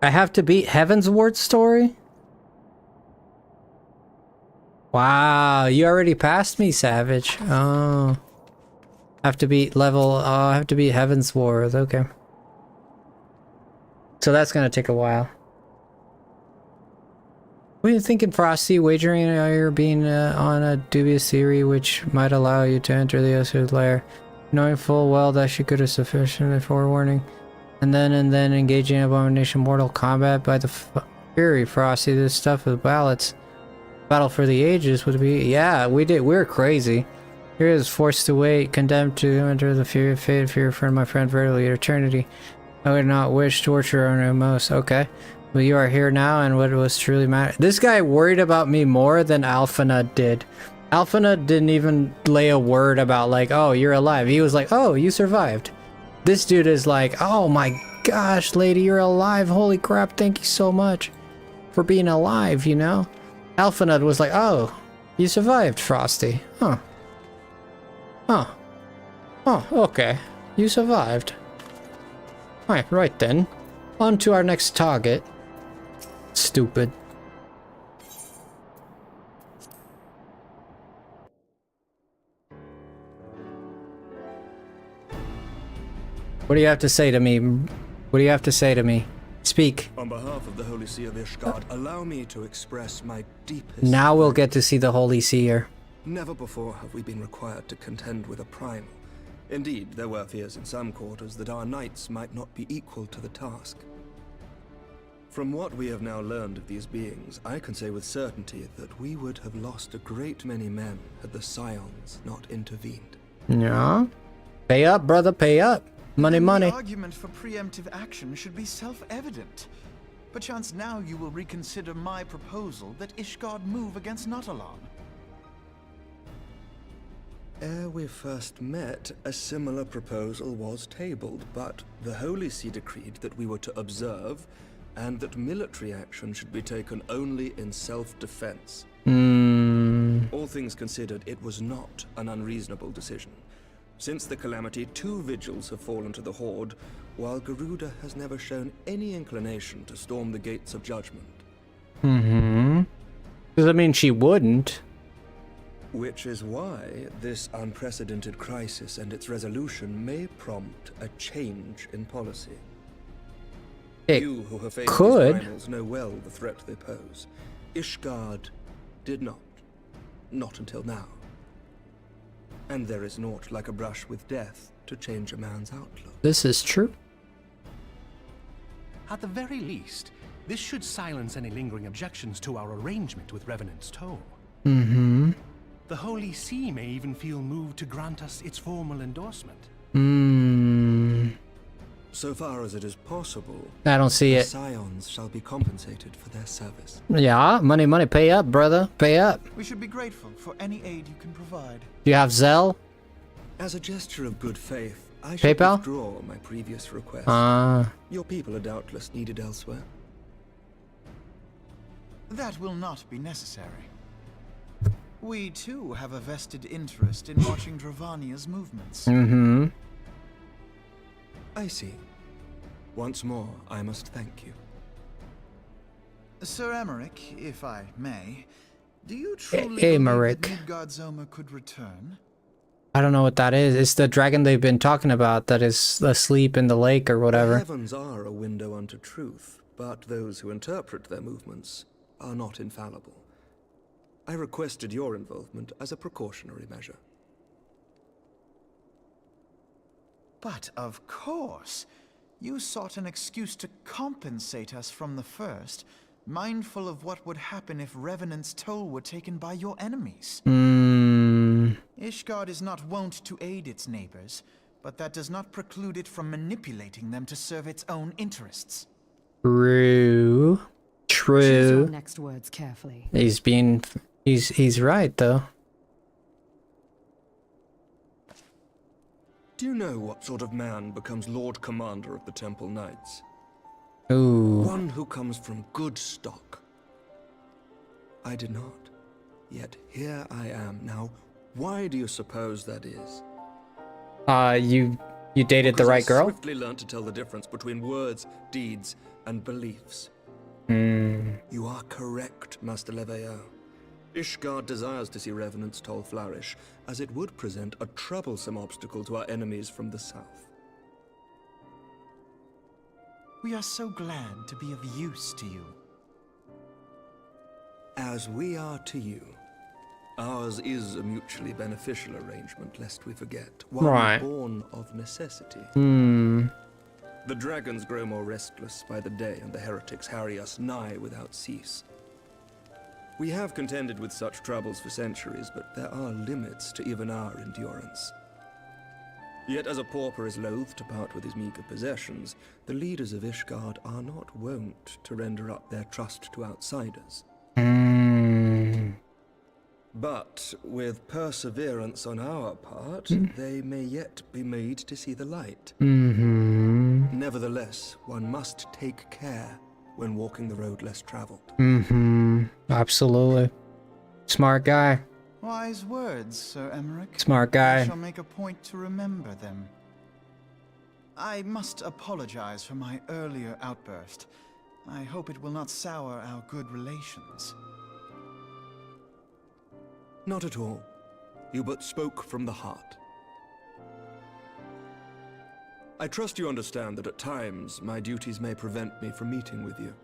I have to beat Heavensward story? Wow, you already passed me, Savage. Oh. I have to beat I have to beat Heavensward, okay. So that's gonna take a while. What are you thinking, Frosty? Wagering you're being on a dubious theory which might allow you to enter the Osu's lair, knowing full well that she could have sufficient forewarning, and then engaging in abomination mortal combat by the fury, Frosty. This stuff with ballots. Battle for the ages would be. Yeah, we're crazy. Here is forced to wait, condemned to enter the fury of fate, fear for my friend verily eternity. I would not wish torture on him most. Okay. But you are here now, and what was truly matter. This guy worried about me more than Alphana did. Alphana didn't even lay a word about, like, oh, you're alive. He was like, oh, you survived. This dude is like, oh my gosh, lady, you're alive. Holy crap, thank you so much for being alive, you know? Alphana was like, oh, you survived, Frosty. Huh. Huh. Oh, okay. You survived. Right then. On to our next target. Stupid. What do you have to say to me? What do you have to say to me? Speak. On behalf of the Holy See of Ishgard, allow me to express my deepest... Now we'll get to see the Holy Seer. Never before have we been required to contend with a primal. Indeed, there were fears in some quarters that our knights might not be equal to the task. From what we have now learned of these beings, I can say with certainty that we would have lost a great many men had the Scions not intervened. Yeah. Pay up, brother, pay up. Money, money. The argument for preemptive action should be self-evident. Perchance now you will reconsider my proposal that Ishgard move against Nautalon. Ere we first met, a similar proposal was tabled, but the Holy See decreed that we were to observe, and that military action should be taken only in self-defense. All things considered, it was not an unreasonable decision. Since the calamity, 2 vigils have fallen to the Horde, while Garuda has never shown any inclination to storm the gates of judgment. Does that mean she wouldn't? Which is why this unprecedented crisis and its resolution may prompt a change in policy. You who have faced these primals know well the threat they pose. Ishgard did not. Not until now. And there is naught like a brush with death to change a man's outlook. This is true. At the very least, this should silence any lingering objections to our arrangement with Revenant's Toll. The Holy See may even feel moved to grant us its formal endorsement. So far as it is possible, I don't see it. Scions shall be compensated for their service. Yeah, money, money, pay up, brother, pay up. We should be grateful for any aid you can provide. Do you have Zelle? As a gesture of good faith, I should PayPal? withdraw my previous request. Your people are doubtless needed elsewhere. That will not be necessary. We too have a vested interest in watching Dravania's movements. I see. Once more, I must thank you. Sir Emmerich, if I may, do you truly Emmerich. believe that Midgardsormr could return? I don't know what that is. It's the dragon they've been talking about that is asleep in the lake or whatever. The heavens are a window unto truth, but those who interpret their movements are not infallible. I requested your involvement as a precautionary measure. But of course, You sought an excuse to compensate us from the first, mindful of what would happen if Revenant's toll were taken by your enemies. Ishgard is not wont to aid its neighbors, but that does not preclude it from manipulating them to serve its own interests. True. Choose your next words carefully. He's right though. Do you know what sort of man becomes Lord Commander of the Temple Knights? Ooh. One who comes from good stock. I did not. Yet here I am now. Why do you suppose that is? You dated the right girl? I swiftly learned to tell the difference between words, deeds, and beliefs. You are correct, Master Leveilleur. Ishgard desires to see Revenant's toll flourish, as it would present a troublesome obstacle to our enemies from the south. We are so glad to be of use to you. As we are to you. Ours is a mutually beneficial arrangement, lest we forget. One born of necessity. The dragons grow more restless by the day, and the heretics harry us nigh without cease. We have contended with such troubles for centuries, but there are limits to even our endurance. Yet as a pauper is loath to part with his meager possessions, the leaders of Ishgard are not wont to render up their trust to outsiders. But with perseverance on our part, they may yet be made to see the light. Nevertheless, one must take care when walking the road less traveled. Absolutely. Smart guy. Wise words, Sir Emmerich. Smart guy. I shall make a point to remember them. I must apologize for my earlier outburst. I hope it will not sour our good relations. Not at all. You but spoke from the heart. I trust you understand that at times my duties may prevent me from meeting with you.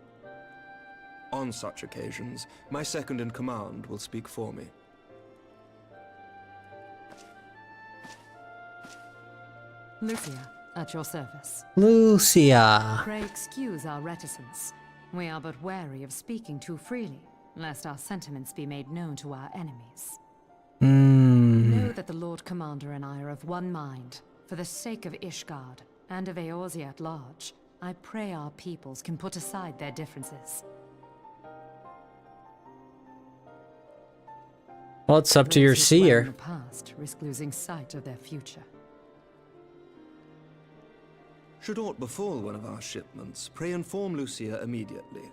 On such occasions, my second-in-command will speak for me. Lucia, at your service. Lucia. Pray excuse our reticence. We are but wary of speaking too freely, lest our sentiments be made known to our enemies. Know that the Lord Commander and I are of one mind. For the sake of Ishgard, and of Eorzea at large, I pray our peoples can put aside their differences. Well, it's up to your Those who dwell seer. in the past risk losing sight of their future. Should aught befall one of our shipments, pray inform Lucia immediately.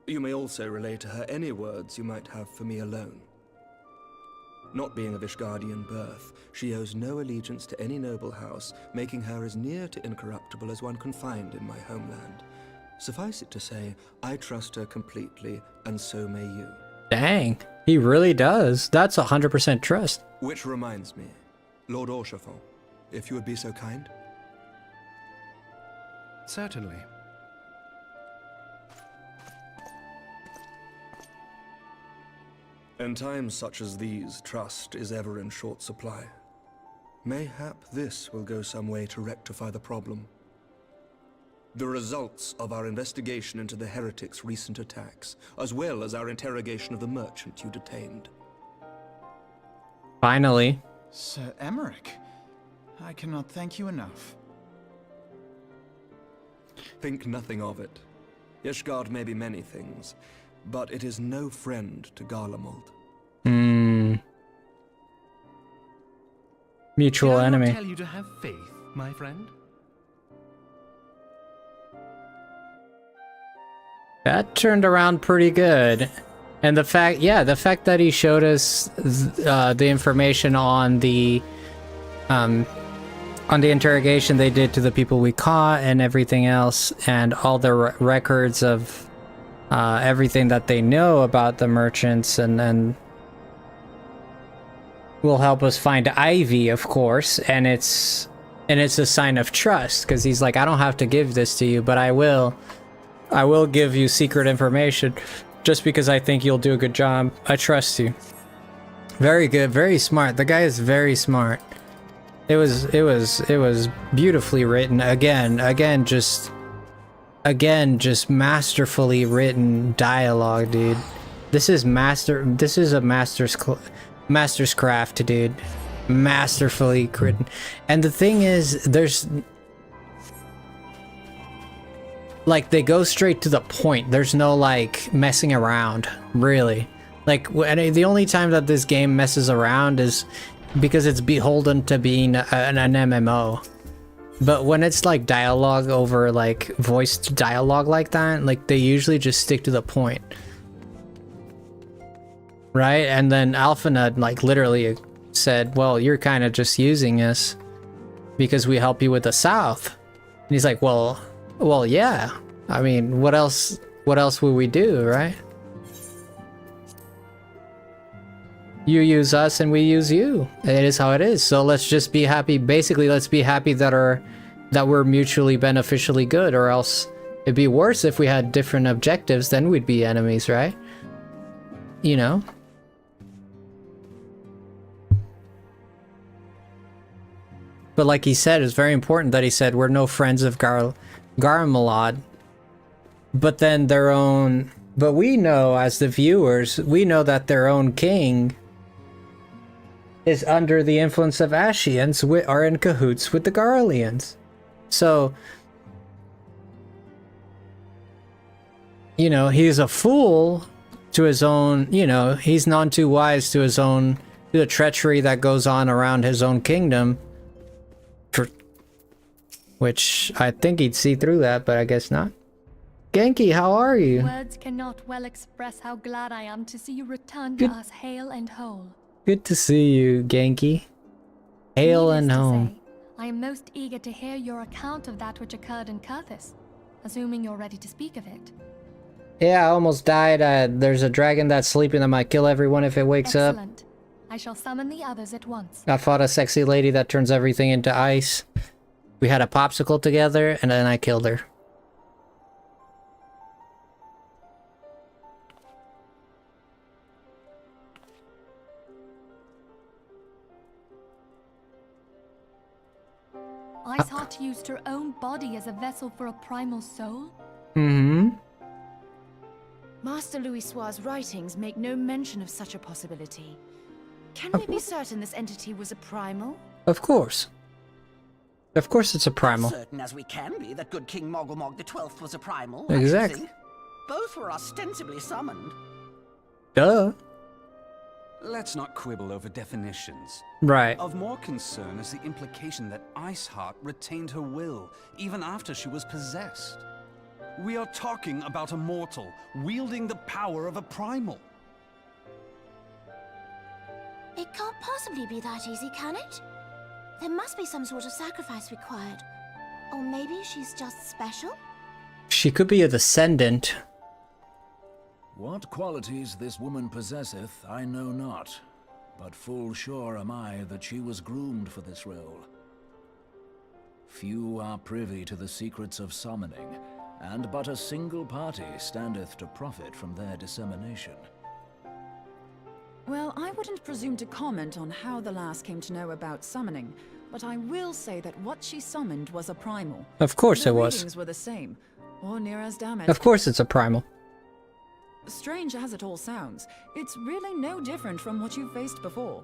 You may also relay to her any words you might have for me alone. Not being of Ishgardian birth, she owes no allegiance to any noble house, making her as near to incorruptible as one can find in my homeland. Suffice it to say, I trust her completely, and so may you. Dang, he really does. That's 100% trust. Which reminds me, Lord Orchefort, if you would be so kind. Certainly. In times such as these, trust is ever in short supply. Mayhap this will go some way to rectify the problem. The results of our investigation into the heretics' recent attacks, as well as our interrogation of the merchant you detained. Finally. Sir Emmerich, I cannot thank you enough. Think nothing of it. Ishgard may be many things, but it is no friend to Garlemald. Mutual Did I enemy. not tell you to have faith, my friend? That turned around pretty good. And the fact, the fact that he showed us the information on the interrogation they did to the people we caught and everything else, and all the records of everything that they know about the merchants, and will help us find Ivy, of course, and it's a sign of trust, because he's like, I don't have to give this to you, but I will give you secret information just because I think you'll do a good job. I trust you. Very good, very smart. The guy is very smart. It was beautifully written. Again, just masterfully written dialogue, dude. This is a master's craft, dude. Masterfully written. And the thing is, there's like, they go straight to the point. There's no like messing around, really. Like, the only time that this game messes around is because it's beholden to being an MMO. But when it's like dialogue over like voiced dialogue like that, like they usually just stick to the point. Right? And then Alphanud like literally said, well, you're kind of just using us because we help you with the South. And he's like, well, yeah. I mean, what else would we do, right? You use us and we use you. It is how it is. So let's just be happy. Basically, let's be happy that we're mutually beneficially good, or else it'd be worse if we had different objectives, then we'd be enemies, right? You know? But like he said, it's very important that he said we're no friends of Garmalad. But then but we know as the viewers, we know that their own king is under the influence of Ashians, are in cahoots with the Garleans. So, you know, he's a fool to his own, you know, he's none too wise to the treachery that goes on around his own kingdom. Which I think he'd see through that, but I guess not. Genki, how are you? Words cannot well express how glad I am to see you return to us hale and whole. Good to see you, Genki. Hail and home. I am most eager to hear your account of that which occurred in Kurthis, assuming you're ready to speak of it. Yeah, I almost died. There's a dragon that's sleeping that might kill everyone if it wakes up. Excellent. I shall summon the others at once. I fought a sexy lady that turns everything into ice. We had a popsicle together, and then I killed her. Ice Heart used her own body as a vessel for a primal soul? Mm-hmm. Master Louisoir's writings make no mention of such a possibility. Can we be certain this entity was a primal? Of course. Of course it's a primal. As certain as we can be that good King Mogulmog the 12th was a primal. Exactly. I should think. Both were ostensibly summoned. Duh. Let's not quibble over definitions. Right. Of more concern is the implication that Iceheart retained her will, even after she was possessed. We are talking about a mortal, wielding the power of a primal. It can't possibly be that easy, can it? There must be some sort of sacrifice required. Or maybe she's just special? She could be a descendant. What qualities this woman possesseth, I know not, but full sure am I that she was groomed for this role. Few are privy to the secrets of summoning, and but a single party standeth to profit from their dissemination. Well, I wouldn't presume to comment on how the lass came to know about summoning, but I will say that what she summoned was a primal. Of course the it was. readings were the same, or near as damaged. Of course it's a primal. Strange as it all sounds, it's really no different from what you've faced before.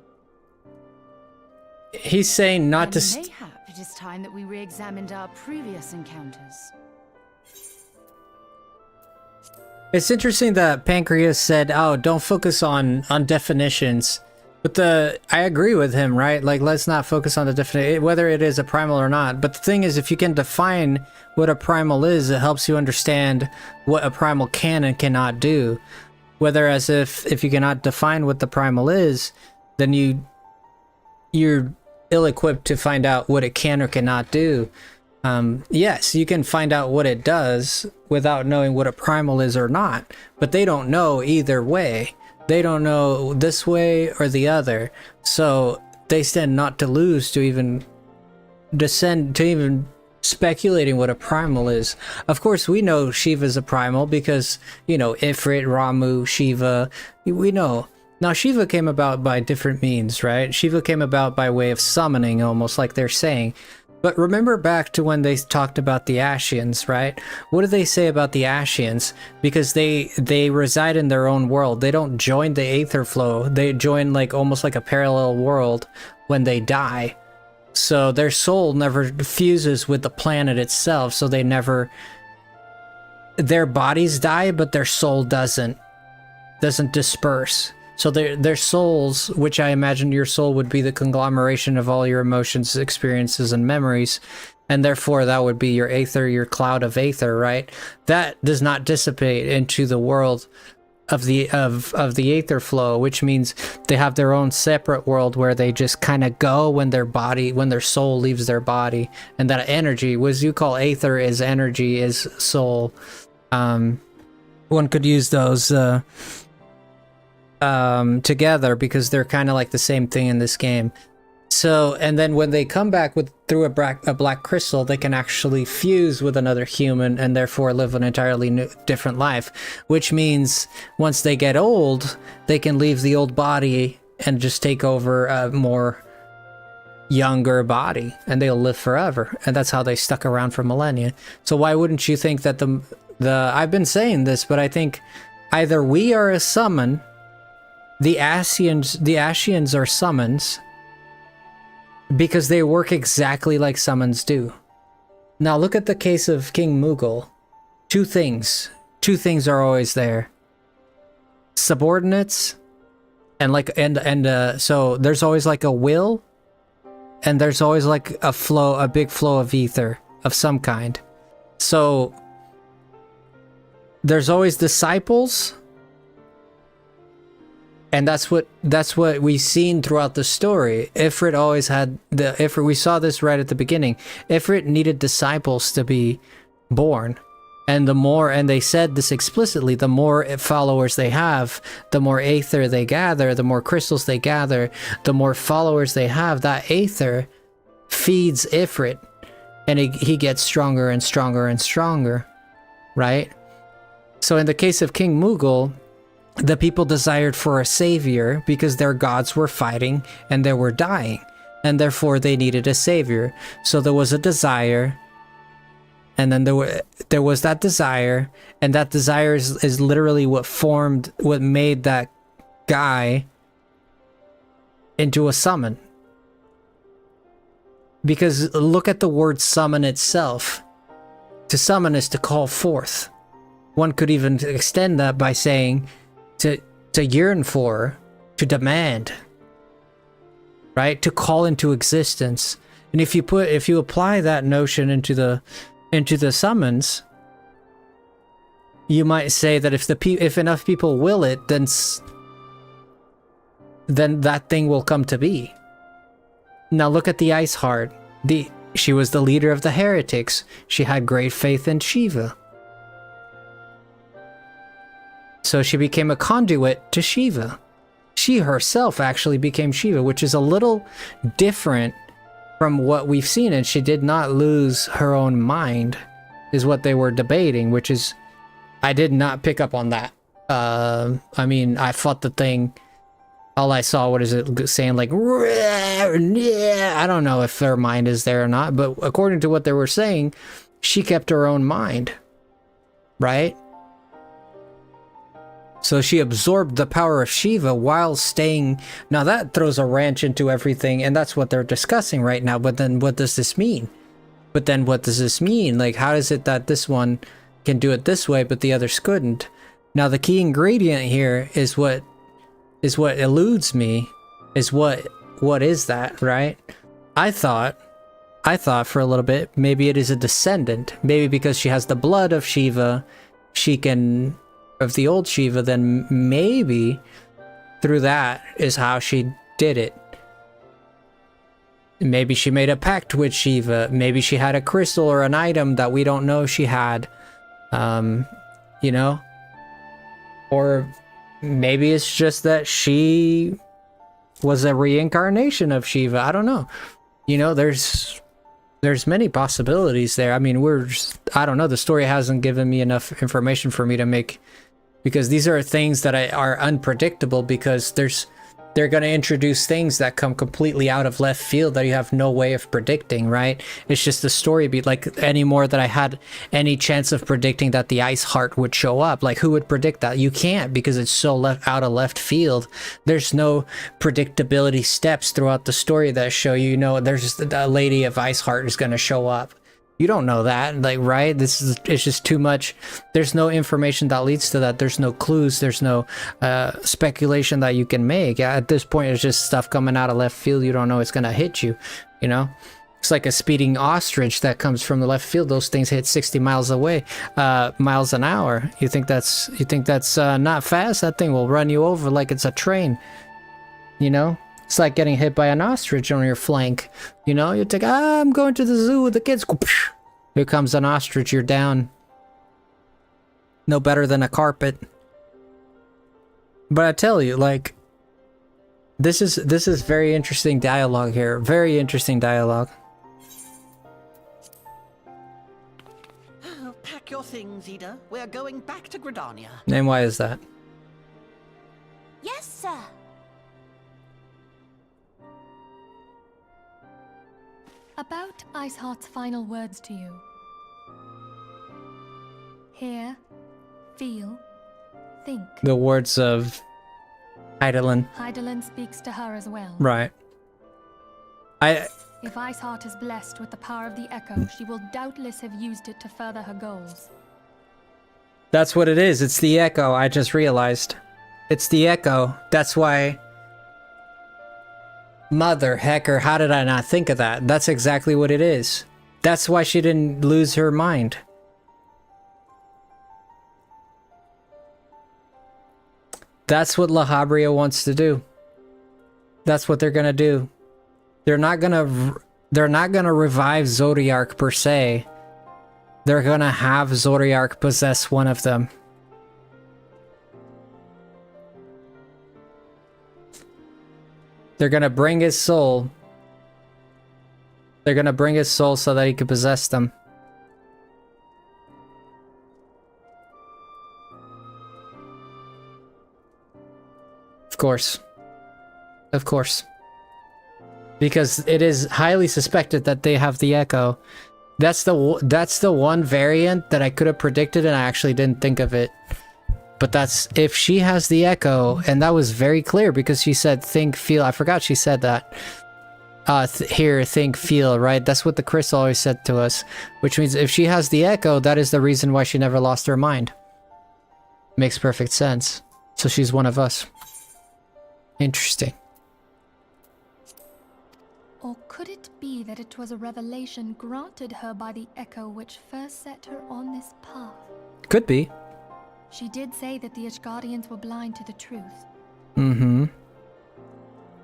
He's saying not to... Mayhap it is time that we re-examined our previous encounters. It's interesting that Pancreas said, oh, don't focus on definitions. But I agree with him, right? Like, let's not focus on the definition, whether it is a primal or not. But the thing is, if you can define what a primal is, it helps you understand what a primal can and cannot do. Whereas if you cannot define what the primal is, then you're ill-equipped to find out what it can or cannot do. Yes, you can find out what it does without knowing what a primal is or not, but they don't know either way. They don't know this way or the other, so they stand not to lose to even speculating what a primal is. Of course, we know Shiva's a primal because, you know, Ifrit, Ramu, Shiva, we know. Now, Shiva came about by different means, right? Shiva came about by way of summoning, almost like they're saying. But remember back to when they talked about the Ashians, right? What do they say about the Ashians? Because they reside in their own world. They don't join the Aether flow. They join like almost like a parallel world when they die. So their soul never fuses with the planet itself. So they never... Their bodies die, but their soul doesn't disperse. So their souls, which I imagine your soul would be the conglomeration of all your emotions, experiences, and memories, and therefore that would be your aether, your cloud of aether, right? That does not dissipate into the world of the aether flow, which means they have their own separate world where they just kind of go when their soul leaves their body, and that energy, what you call aether, is energy, is soul. One could use those together because they're kind of like the same thing in this game. So, and then when they come back through a black crystal, they can actually fuse with another human and therefore live an entirely different life, which means once they get old, they can leave the old body and just take over a more younger body, and they'll live forever. And that's how they stuck around for millennia. So why wouldn't you think that I've been saying this, but I think either we are a summon, the Ashians are summons, because they work exactly like summons do. Now look at the case of King Mughal. Two things are always there: subordinates, and so there's always like a will, and there's always like a big flow of ether of some kind. So there's always disciples. And that's what we've seen throughout the story. Ifrit always had Ifrit. We saw this right at the beginning. Ifrit needed disciples to be born, and they said this explicitly, the more followers they have, the more aether they gather, the more crystals they gather, the more followers they have. That aether feeds Ifrit, and he gets stronger and stronger and stronger, right? So in the case of King Mughal, the people desired for a savior because their gods were fighting and they were dying, and therefore they needed a savior. So there was a desire, and then there was that desire, and that desire is literally what made that guy into a summon. Because look at the word summon itself. To summon is to call forth. One could even extend that by saying to yearn for, to demand, right? To call into existence. And if you apply that notion into the summons, you might say that if enough people will it, then that thing will come to be. Now look at the Ice Heart. She was the leader of the heretics. She had great faith in Shiva. So she became a conduit to Shiva. She herself actually became Shiva, which is a little different from what we've seen, and she did not lose her own mind, is what they were debating, which is, I did not pick up on that. I mean, I fought the thing, all I saw, what is it saying, like, I don't know if her mind is there or not, but according to what they were saying, she kept her own mind, right? So she absorbed the power of Shiva while staying. Now that throws a wrench into everything, and that's what they're discussing right now. But then what does this mean? Like, how is it that this one can do it this way, but the others couldn't? Now the key ingredient here is what eludes me, is what is that, right? I thought for a little bit, maybe it is a descendant. Maybe because she has the blood of Shiva, of the old Shiva, then maybe through that is how she did it. Maybe she made a pact with Shiva. Maybe she had a crystal or an item that we don't know she had. You know? Or maybe it's just that she was a reincarnation of Shiva. I don't know. You know, there's many possibilities there. I mean, I don't know. The story hasn't given me enough information for me to make because these are things that are unpredictable, because they're going to introduce things that come completely out of left field that you have no way of predicting, right? It's just the story beat, like anymore that I had any chance of predicting that the Ice Heart would show up. Like, who would predict that? You can't, because it's so out of left field. There's no predictability steps throughout the story that show you know there's just a Lady of Ice Heart is going to show up. You don't know that, like, right? It's just too much. There's no information that leads to that. There's no clues. There's no speculation that you can make. At this point, it's just stuff coming out of left field. You don't know it's gonna hit you, you know? It's like a speeding ostrich that comes from the left field. Those things hit 60 miles away, miles an hour. You think that's not fast? That thing will run you over like it's a train, you know? It's like getting hit by an ostrich on your flank. You know, you think, I'm going to the zoo with the kids. Here comes an ostrich, you're down. No better than a carpet. But I tell you, like, this is very interesting dialogue here. Very interesting dialogue. Pack your things, Ida. We're going back to Gridania. And why is that? Yes, sir. About Iceheart's final words to you. Hear, feel, think. The words of Hydaelyn. Hydaelyn speaks to her as well. Right. If Iceheart is blessed with the power of the Echo, she will doubtless have used it to further her goals. That's what it is. It's the Echo. I just realized. It's the Echo. That's why... Mother hecker, how did I not think of that? That's exactly what it is. That's why she didn't lose her mind. That's what La Habrea wants to do. That's what they're gonna do. They're not gonna revive Zodiark per se. They're gonna have Zodiark possess one of them. They're gonna bring his soul. They're gonna bring his soul so that he can possess them. Of course. Of course. Because it is highly suspected that they have the Echo. That's the one variant that I could have predicted and I actually didn't think of it. But that's if she has the Echo, and that was very clear because she said think, feel. I forgot she said that. Hear, think, feel, right? That's what the crystal always said to us. Which means if she has the Echo, that is the reason why she never lost her mind. Makes perfect sense. So she's one of us. Interesting. Or could it be that it was a revelation granted her by the Echo which first set her on this path? Could be. She did say that the Ishgardians were blind to the truth. Mm-hmm.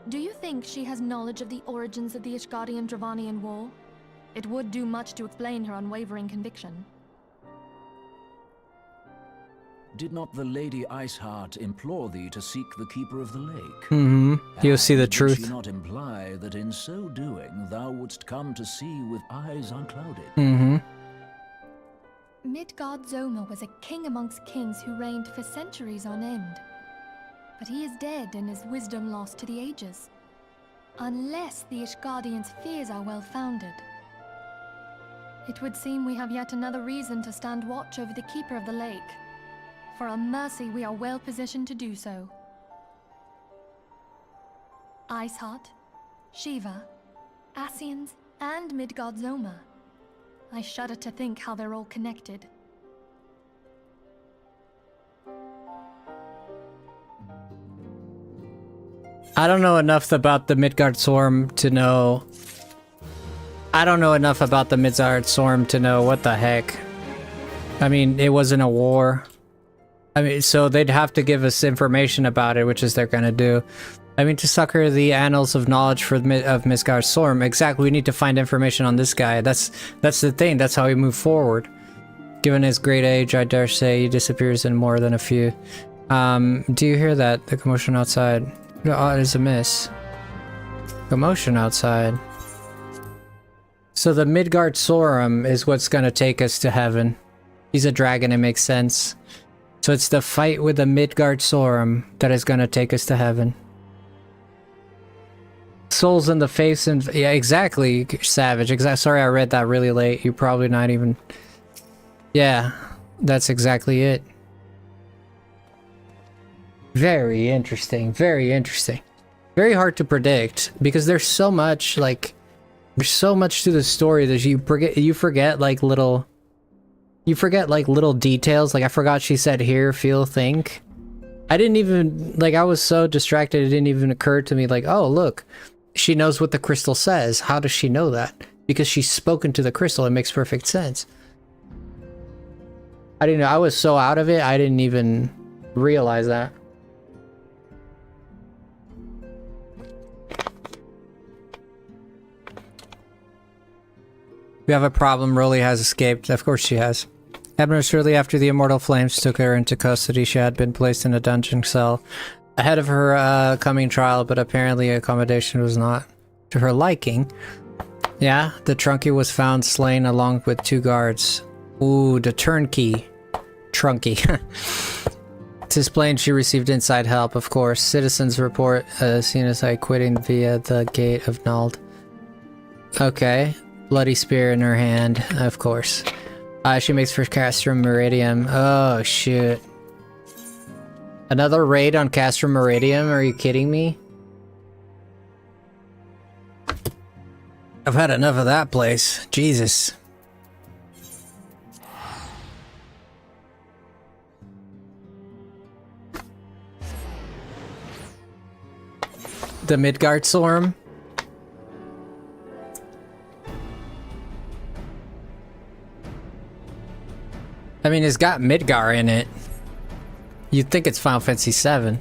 Do you think she has knowledge of the origins of the Ishgardian-Dravanian War? It would do much to explain her unwavering conviction. Did not the Lady Iceheart implore thee to seek the Keeper of the Lake? Mm-hmm. You'll see the Did truth. she not imply that in so doing thou wouldst come to see with eyes unclouded? Mm-hmm. Midgard Zoma was a king amongst kings who reigned for centuries on end. But he is dead and his wisdom lost to the ages. Unless the Ishgardians' fears are well founded. It would seem we have yet another reason to stand watch over the Keeper of the Lake. For a mercy, we are well positioned to do so. Iceheart, Shiva, Ascians, and Midgard Zoma. I shudder to think how they're all connected. I don't know enough about the Midgard Storm to know... I don't know enough about the Midgard Storm to know what the heck. I mean, it wasn't a war. I mean, so they'd have to give us information about it, which is they're gonna do. I mean, to sucker the annals of knowledge of Midgard Storm, exactly, we need to find information on this guy. That's the thing, that's how we move forward. Given his great age, I dare say he disappears in more than a few. Do you hear that? The commotion outside. Oh, it is a miss. Commotion outside. So the Midgard Sorum is what's gonna take us to heaven. He's a dragon, it makes sense. So it's the fight with the Midgard Sorum that is gonna take us to heaven. Souls in the face and... Yeah, exactly, Savage. Sorry I read that really late. You're probably not even... Yeah, that's exactly it. Very interesting. Very interesting. Very hard to predict because there's so much, like... There's so much to the story that you forget like little... You forget like little details. Like I forgot she said hear, feel, think. I didn't even... Like I was so distracted it didn't even occur to me like, oh look... She knows what the crystal says. How does she know that? Because she's spoken to the crystal. It makes perfect sense. I didn't know. I was so out of it, I didn't even realize that. We have a problem. Rolly has escaped. Of course she has. Shortly after the Immortal Flames took her into custody, she had been placed in a dungeon cell ahead of her coming trial, but apparently accommodation was not to her liking. Yeah, the Trunky was found slain along with 2 guards. Ooh, the turnkey. Trunky. It's explained she received inside help, of course. Citizens report Sinasai quitting via the Gate of Nald. Okay. Bloody spear in her hand, of course. She makes for Castrum Meridium. Oh, shit. Another raid on Castrum Meridium? Are you kidding me? I've had enough of that place. Jesus. The Midgard Sorum? I mean, it's got Midgar in it. You'd think it's Final Fantasy VII.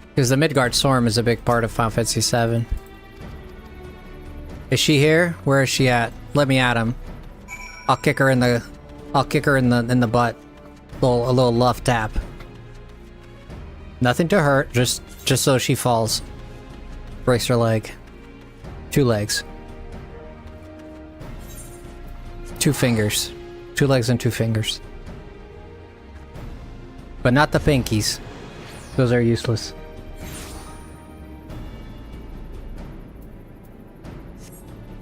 Because the Midgard Sorum is a big part of Final Fantasy VII. Is she here? Where is she at? Let me at him. I'll kick her in the... I'll kick her in the butt. A little love tap. Nothing to hurt, just so she falls. Brace her leg. 2 legs. 2 fingers. 2 legs and 2 fingers. But not the pinkies. Those are useless.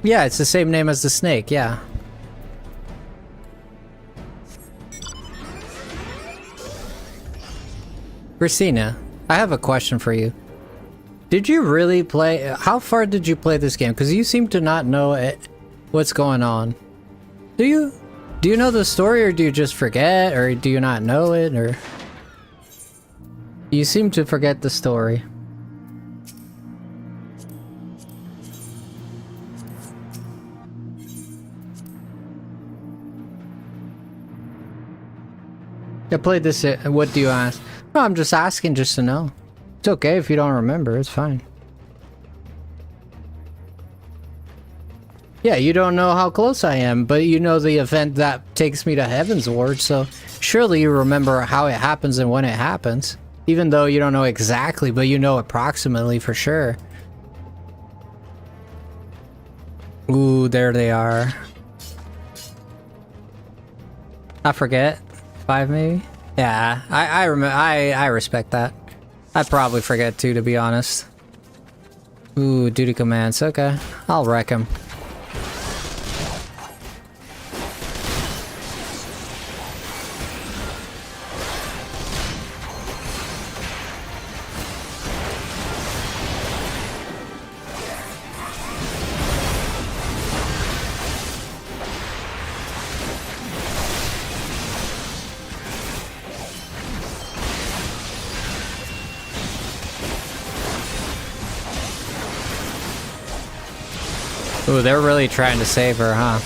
Yeah, it's the same name as the snake, yeah. Christina, I have a question for you. Did you really play... How far did you play this game? Because you seem to not know what's going on. Do you? Do you know the story, or do you just forget? Or do you not know it, or... You seem to forget the story. I played this. What do you ask? No, I'm just asking just to know. It's okay if you don't remember. It's fine. Yeah, you don't know how close I am, but you know the event that takes me to Heavensward, so surely you remember how it happens and when it happens. Even though you don't know exactly, but you know approximately for sure. Ooh, there they are. I forget. 5 maybe? Yeah, I remember. I respect that. I probably forget too, to be honest. Ooh, duty commands. Okay, I'll wreck him. Ooh, they're really trying to save her, huh?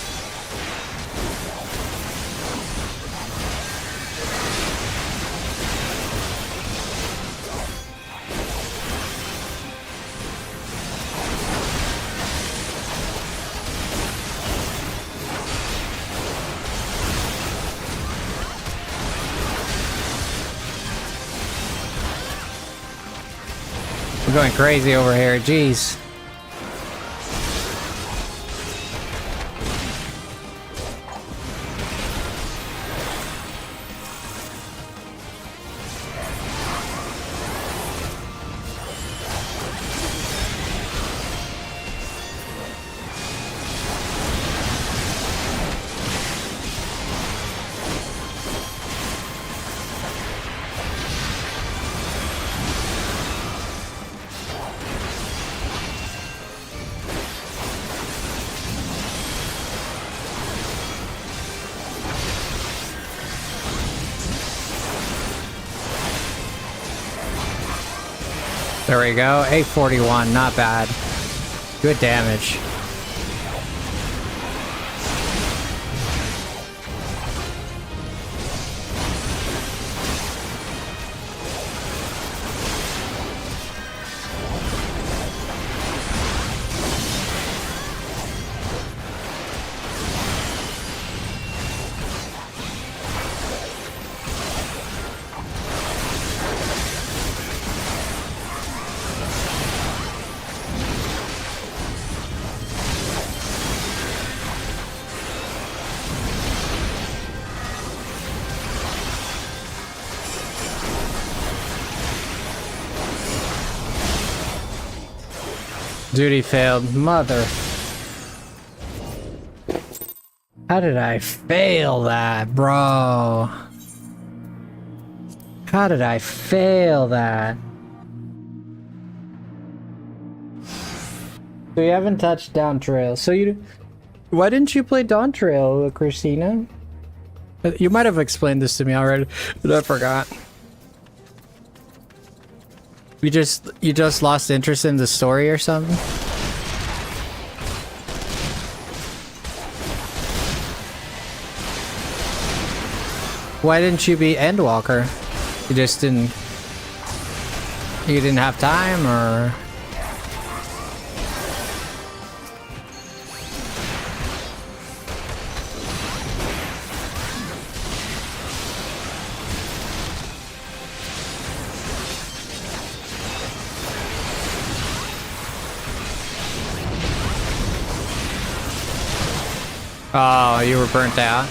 I'm going crazy over here, jeez. There we go. 841, not bad. Good damage. Duty failed. Mother. How did I fail that, bro? How did I fail that? So you haven't touched Dawn Trail. So you... Why didn't you play Dawn Trail, Christina? You might have explained this to me already, but I forgot. You just lost interest in the story or something? Why didn't you be Endwalker? You just didn't... You didn't have time, or... Oh, you were burnt out?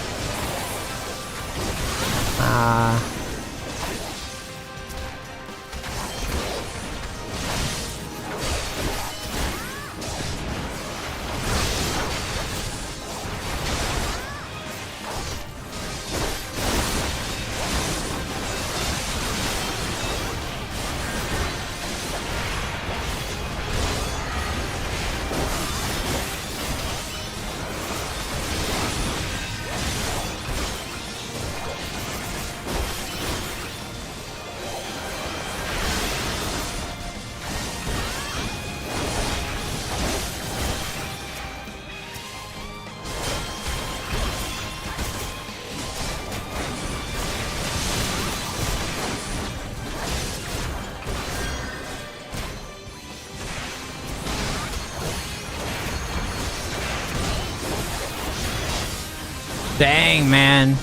Dang, man.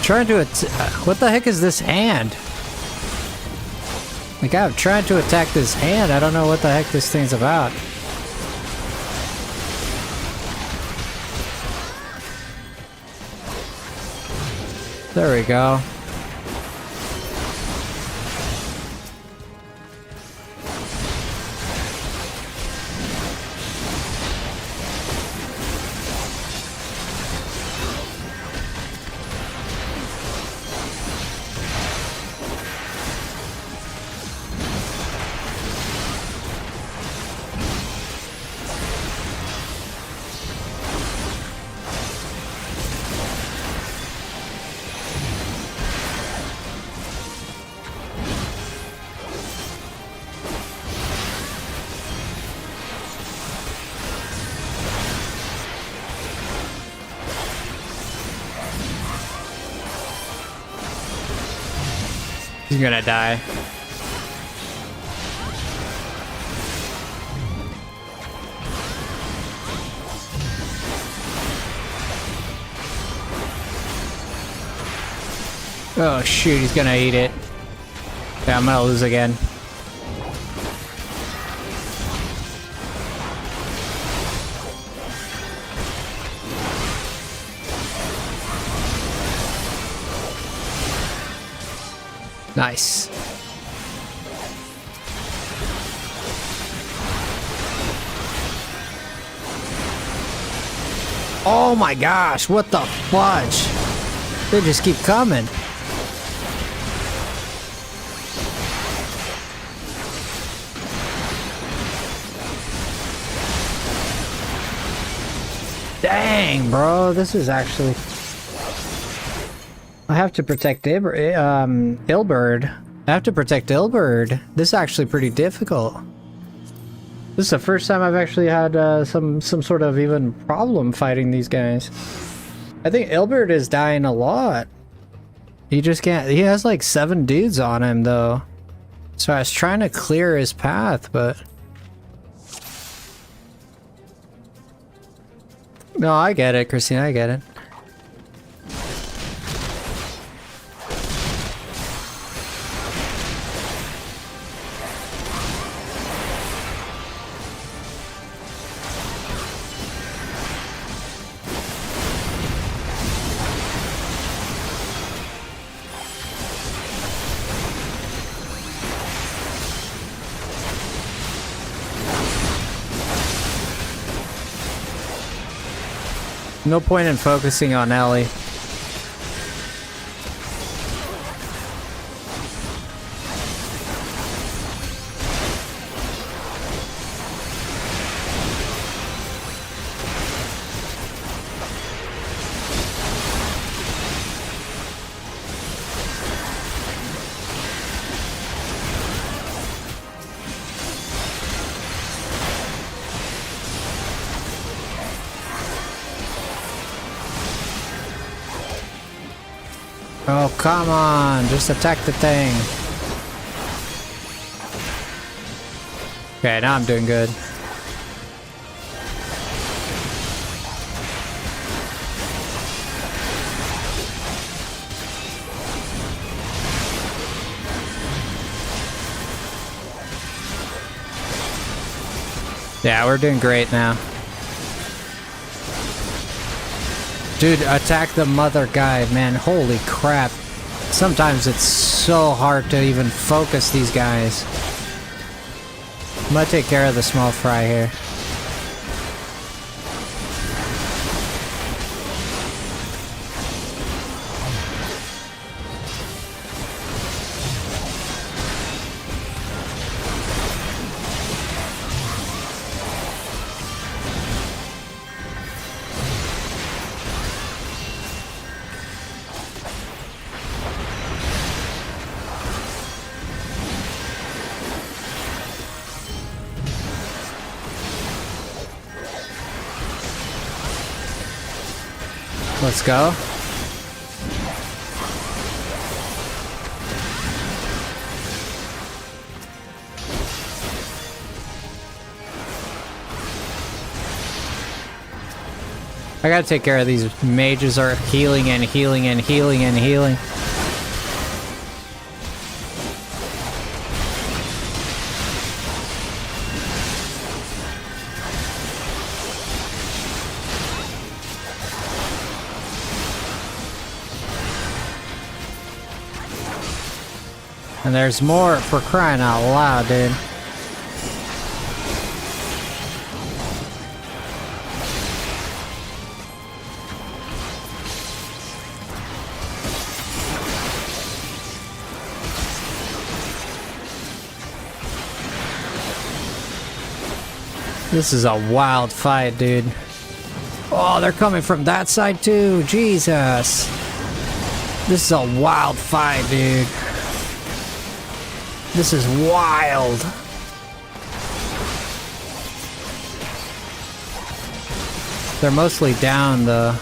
Trying to what the heck is this hand? Like, I'm trying to attack this hand. I don't know what the heck this thing's about. There we go. He's gonna die. Oh shoot, he's gonna eat it. Yeah, I'm gonna lose again. Nice. Oh my gosh, what the fudge? They just keep coming. Dang, bro, this is actually... I have to protect Ilberd. I have to protect Ilberd. This is actually pretty difficult. This is the first time I've actually had some sort of even problem fighting these guys. I think Ilberd is dying a lot. He just can't... He has like 7 dudes on him, though. So I was trying to clear his path, but... No, I get it, Christina, I get it. No point in focusing on Ellie. Oh, come on, just attack the thing. Okay, now I'm doing good. Yeah, we're doing great now. Dude, attack the mother guy, man. Holy crap. Sometimes it's so hard to even focus these guys. I'm gonna take care of the small fry here. Let's go. I gotta take care of these mages are healing and healing and healing and healing. And there's more, for crying out loud, dude. This is a wild fight, dude. Oh, they're coming from that side too. Jesus. This is a wild fight, dude. This is wild. They're mostly down, though.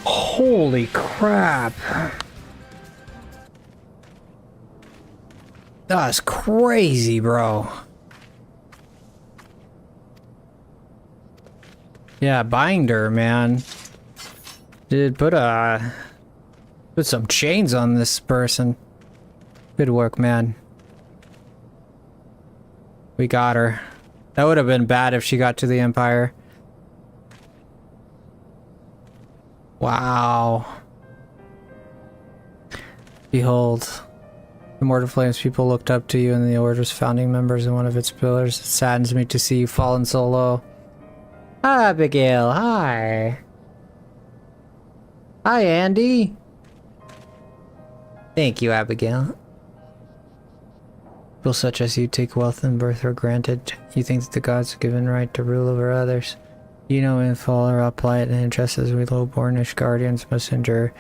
Holy crap. That's crazy, bro. Yeah, binder, man. Dude, put some chains on this person. Good work, man. We got her. That would have been bad if she got to the Empire. Wow. Behold. The Mortar Flames people looked up to you and the Order's founding members and one of its pillars. It saddens me to see you fallen so low. Hi, Abigail. Hi. Hi, Andy. Thank you, Abigail. People such as you take wealth and birth for granted. You think that the gods have given right to rule over others. You know in full our plight and interest as we low-bornish guardians must endure.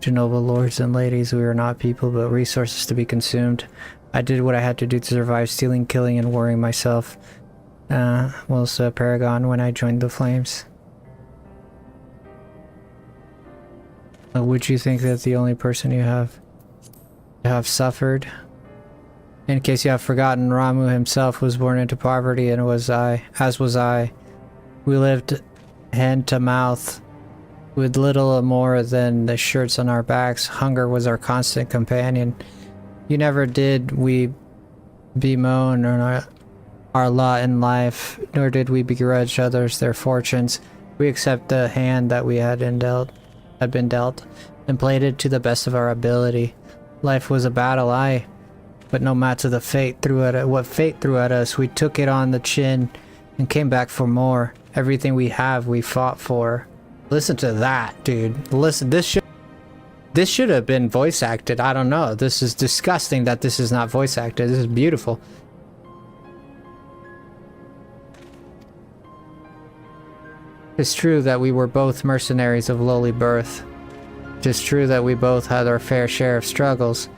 To noble lords and ladies, we are not people but resources to be consumed. I did what I had to do to survive, stealing, killing, and worrying myself. Was a paragon when I joined the flames. Would you think that the only person you have suffered? In case you have forgotten, Ramu himself was born into poverty, and as was I. We lived hand to mouth, with little more than the shirts on our backs. Hunger was our constant companion. You never did we bemoan our lot in life, nor did we begrudge others their fortunes. We accept the hand that we had been dealt, and played it to the best of our ability. Life was a battle, but no matter what fate threw at us, we took it on the chin and came back for more. Everything we have, we fought for. Listen to that, dude. Listen, this should have been voice acted. I don't know. This is disgusting that this is not voice acted. This is beautiful. It's true that we were both mercenaries of lowly birth. It is true that we both had our fair share of struggles.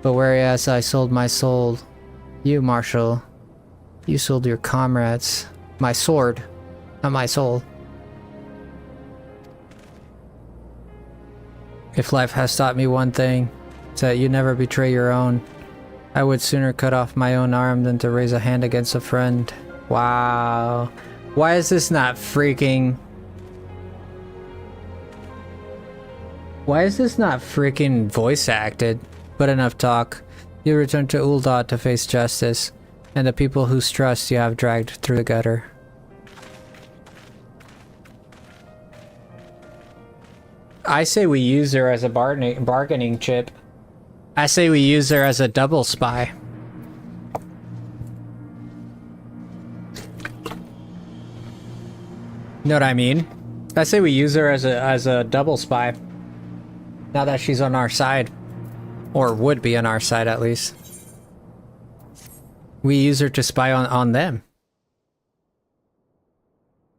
But whereas I sold my soul, you, Marshal, you sold your comrades. My sword, not my soul. If life has taught me one thing, it's that you never betray your own. I would sooner cut off my own arm than to raise a hand against a friend. Wow. Why is this not freaking... Why is this not freaking voice acted? But enough talk. You return to Uldad to face justice, and the people whose trust you have dragged through the gutter. I say we use her as a bargaining chip. I say we use her as a double spy. Know what I mean? I say we use her as a double spy. Now that she's on our side. Or would be on our side, at least. We use her to spy on them.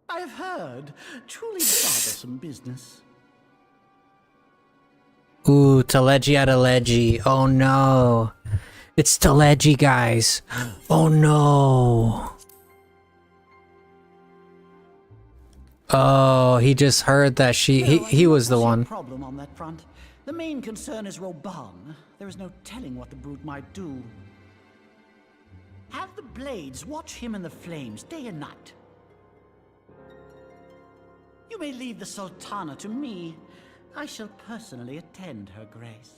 I have heard. Truly bothersome business. Ooh, Teleji Adeleji. Oh no. It's Teleji, guys. Oh no. Oh, he just heard that he was the one. Problem on that front. The main concern is Roban. There is no telling what the brute might do. Have the Blades watch him in the flames day and night. You may leave the Sultana to me. I shall personally attend her grace.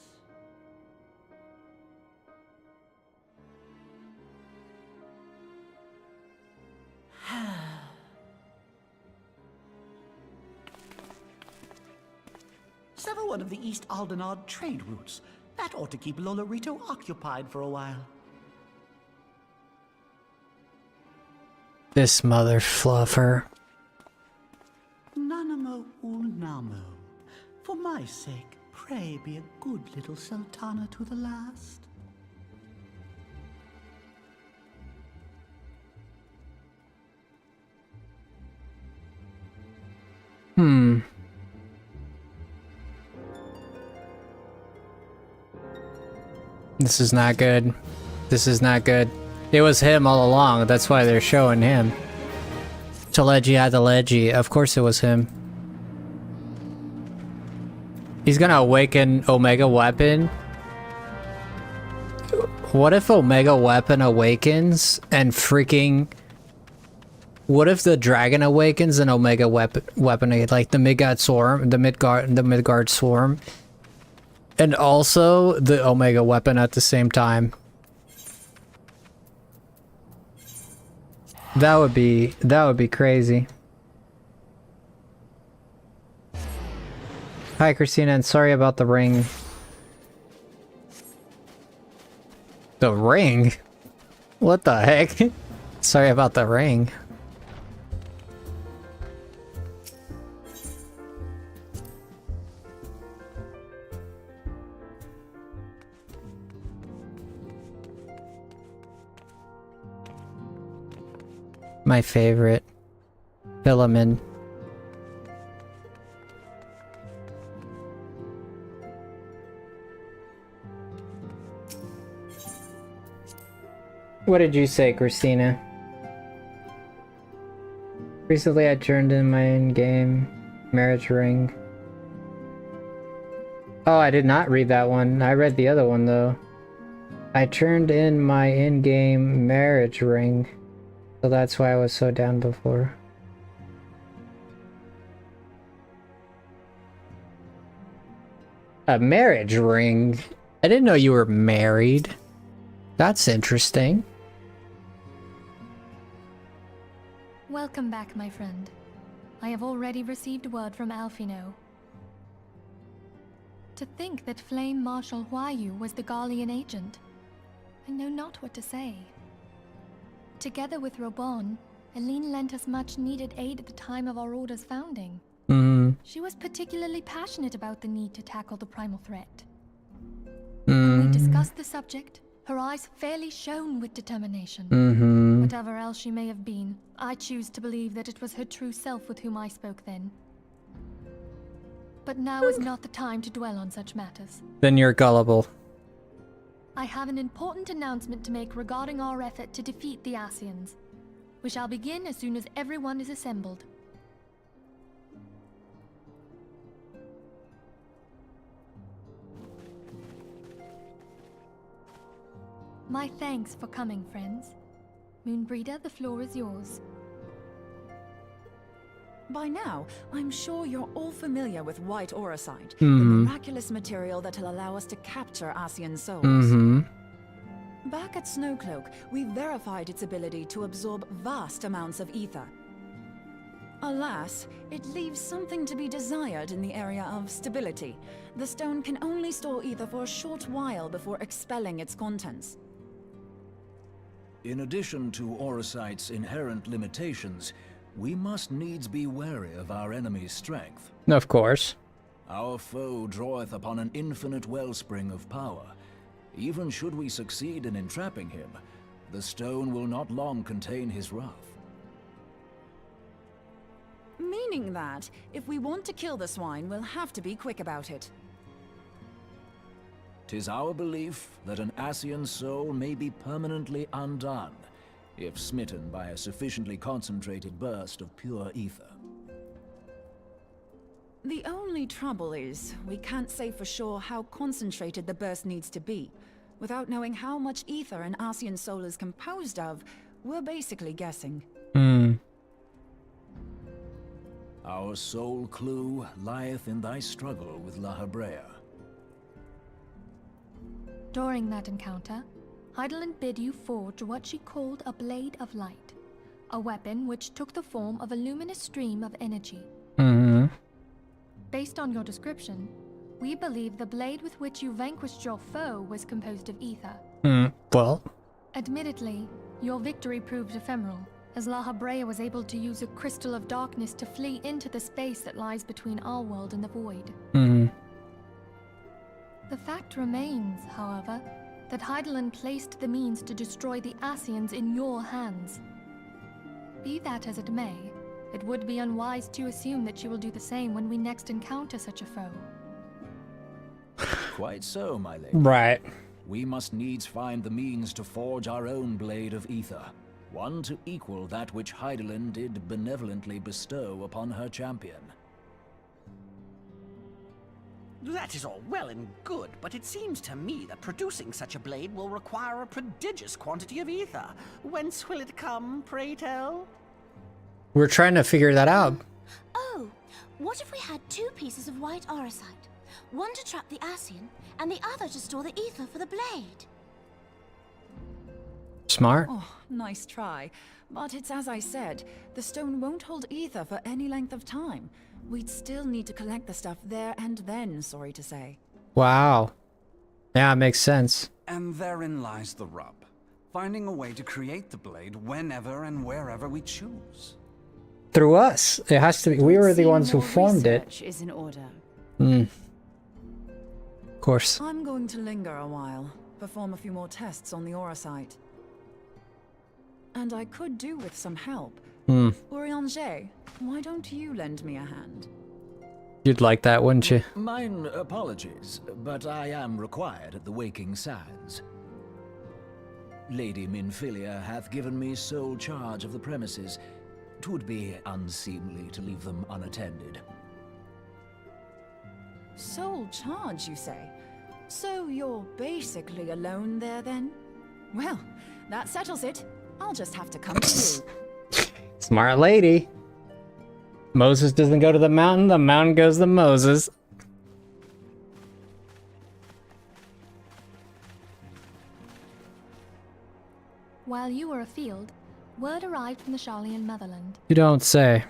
Sever one of the East Aldenard trade routes. That ought to keep Lolorito occupied for a while. This mother fluffer. Nanamo Ulnamo. For my sake, pray be a good little Sultana to the last. This is not good. This is not good. It was him all along. That's why they're showing him. Teleji Adeleji. Of course it was him. He's gonna awaken Omega Weapon. What if Omega Weapon awakens and freaking... What if the dragon awakens and Omega Weapon like the Midgard Swarm, the Midgard Swarm, and also the Omega Weapon at the same time? That would be crazy. Hi Christina, and sorry about the ring. The ring? What the heck? Sorry about the ring. My favorite. Philemon. What did you say, Christina? Recently I turned in my in-game marriage ring. Oh, I did not read that one. I read the other one, though. I turned in my in-game marriage ring. So that's why I was so down before. A marriage ring? I didn't know you were married. That's interesting. Welcome back, my friend. I have already received word from Alfino. To think that Flame Marshal Huayu was the Garlean agent. I know not what to say. Together with Robon, Aline lent us much-needed aid at the time of our Order's founding. She was particularly passionate about the need to tackle the primal threat. When we discussed the subject, her eyes fairly shone with determination. Whatever else she may have been, I choose to believe that it was her true self with whom I spoke then. But now is not the time to dwell on such matters. Then you're gullible. I have an important announcement to make regarding our effort to defeat the Asians. We shall begin as soon as everyone is assembled. My thanks for coming, friends. Moonbreeder, the floor is yours. By now, I'm sure you're all familiar with white auracite, the miraculous material that'll allow us to capture Asian souls. Back at Snowcloak, we verified its ability to absorb vast amounts of ether. Alas, it leaves something to be desired in the area of stability. The stone can only store ether for a short while before expelling its contents. In addition to auracite's inherent limitations, we must needs be wary of our enemy's strength. Of course. Our foe draweth upon an infinite wellspring of power. Even should we succeed in entrapping him, the stone will not long contain his wrath. Meaning that, if we want to kill the swine, we'll have to be quick about it. 'Tis our belief that an Asian soul may be permanently undone, if smitten by a sufficiently concentrated burst of pure ether. The only trouble is, we can't say for sure how concentrated the burst needs to be. Without knowing how much ether an Asian soul is composed of, we're basically guessing. Our sole clue lieth in thy struggle with La Habrea. During that encounter, Heidelin bid you forge what she called a Blade of Light, a weapon which took the form of a luminous stream of energy. Based on your description, we believe the blade with which you vanquished your foe was composed of ether. Well. Admittedly, your victory proved ephemeral, as La Habrea was able to use a crystal of darkness to flee into the space that lies between our world and the void. The fact remains, however, that Heidelin placed the means to destroy the Asians in your hands. Be that as it may, it would be unwise to assume that she will do the same when we next encounter such a foe. Quite so, my lady. Right. We must needs find the means to forge our own blade of ether, one to equal that which Heidelin did benevolently bestow upon her champion. That is all well and good, but it seems to me that producing such a blade will require a prodigious quantity of ether. Whence will it come, pray tell? We're trying to figure that out. Oh, what if we had two pieces of white auracite? One to trap the Asian, and the other to store the ether for the blade. Smart. Oh, nice try. But it's as I said, the stone won't hold ether for any length of time. We'd still need to collect the stuff there and then, sorry to say. Wow. Yeah, it makes sense. And therein lies the rub. Finding a way to create the blade whenever and wherever we choose. Through us. It has to be. We were the ones who formed it. Research is in order. Of course. I'm going to linger a while, perform a few more tests on the auracite. and I could do with some help. Urianger, why don't you lend me a hand? You'd like that, wouldn't you? Mine apologies, but I am required at the Waking Sands. Lady Minfilia hath given me sole charge of the premises. 'Twould be unseemly to leave them unattended. Sole charge, you say? So you're basically alone there, then? Well, that settles it. I'll just have to come to you. Smart lady. Moses doesn't go to the mountain goes to Moses. While you were afield, word arrived from the Sharlayan motherland. You don't say.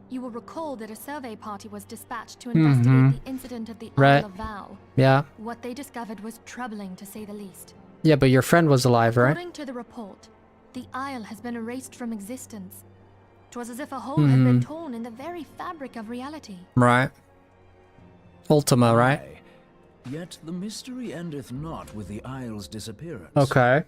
You will recall that a survey party was dispatched to investigate the incident at the Right. Isle of Val. Yeah. What they discovered was troubling, to say the least. Yeah, but your friend was alive, right? According to the report, the isle has been erased from existence. 'Twas as if a hole had been torn in the very fabric of reality. Right. Ultima, right? Aye. Yet the mystery endeth not with the isle's disappearance. Okay.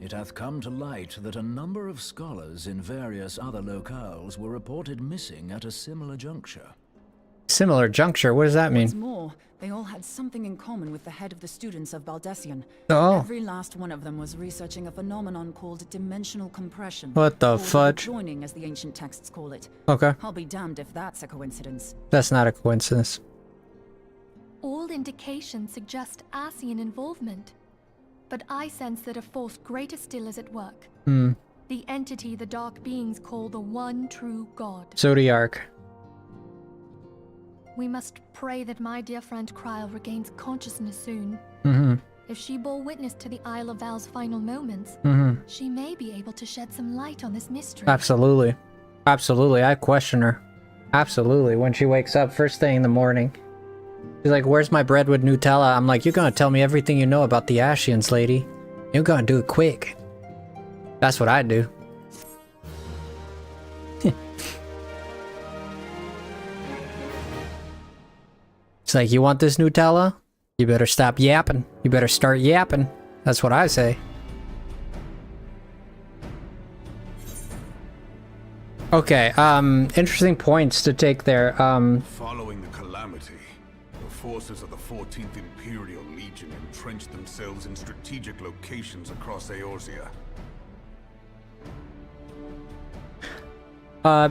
It hath come to light that a number of scholars in various other locales were reported missing at a similar juncture. Similar juncture, what does that What's mean? more, they all had something in common with the head of the students of Baldessian. Oh. Every last one of them was researching a phenomenon called dimensional compression. What the or fudge? joining, as the ancient texts call it. Okay. I'll be damned if that's a coincidence. That's not a coincidence. All indications suggest Asian involvement. But I sense that a force greater still is at work. The entity the dark beings call the one true God. Zodiac. We must pray that my dear friend Kryl regains consciousness soon. If she bore witness to the Isle of Val's final moments, she may be able to shed some light on this mystery. Absolutely. Absolutely. I question her. Absolutely. When she wakes up first thing in the morning. She's like, where's my bread with Nutella? I'm like, you're gonna tell me everything you know about the Ashians, lady. You're gonna do it quick. That's what I do. It's like, you want this Nutella? You better stop yapping. You better start yapping. That's what I say. Okay, interesting points to take there. Following the calamity, the forces of the 14th Imperial Legion entrenched themselves in strategic locations across Eorzea.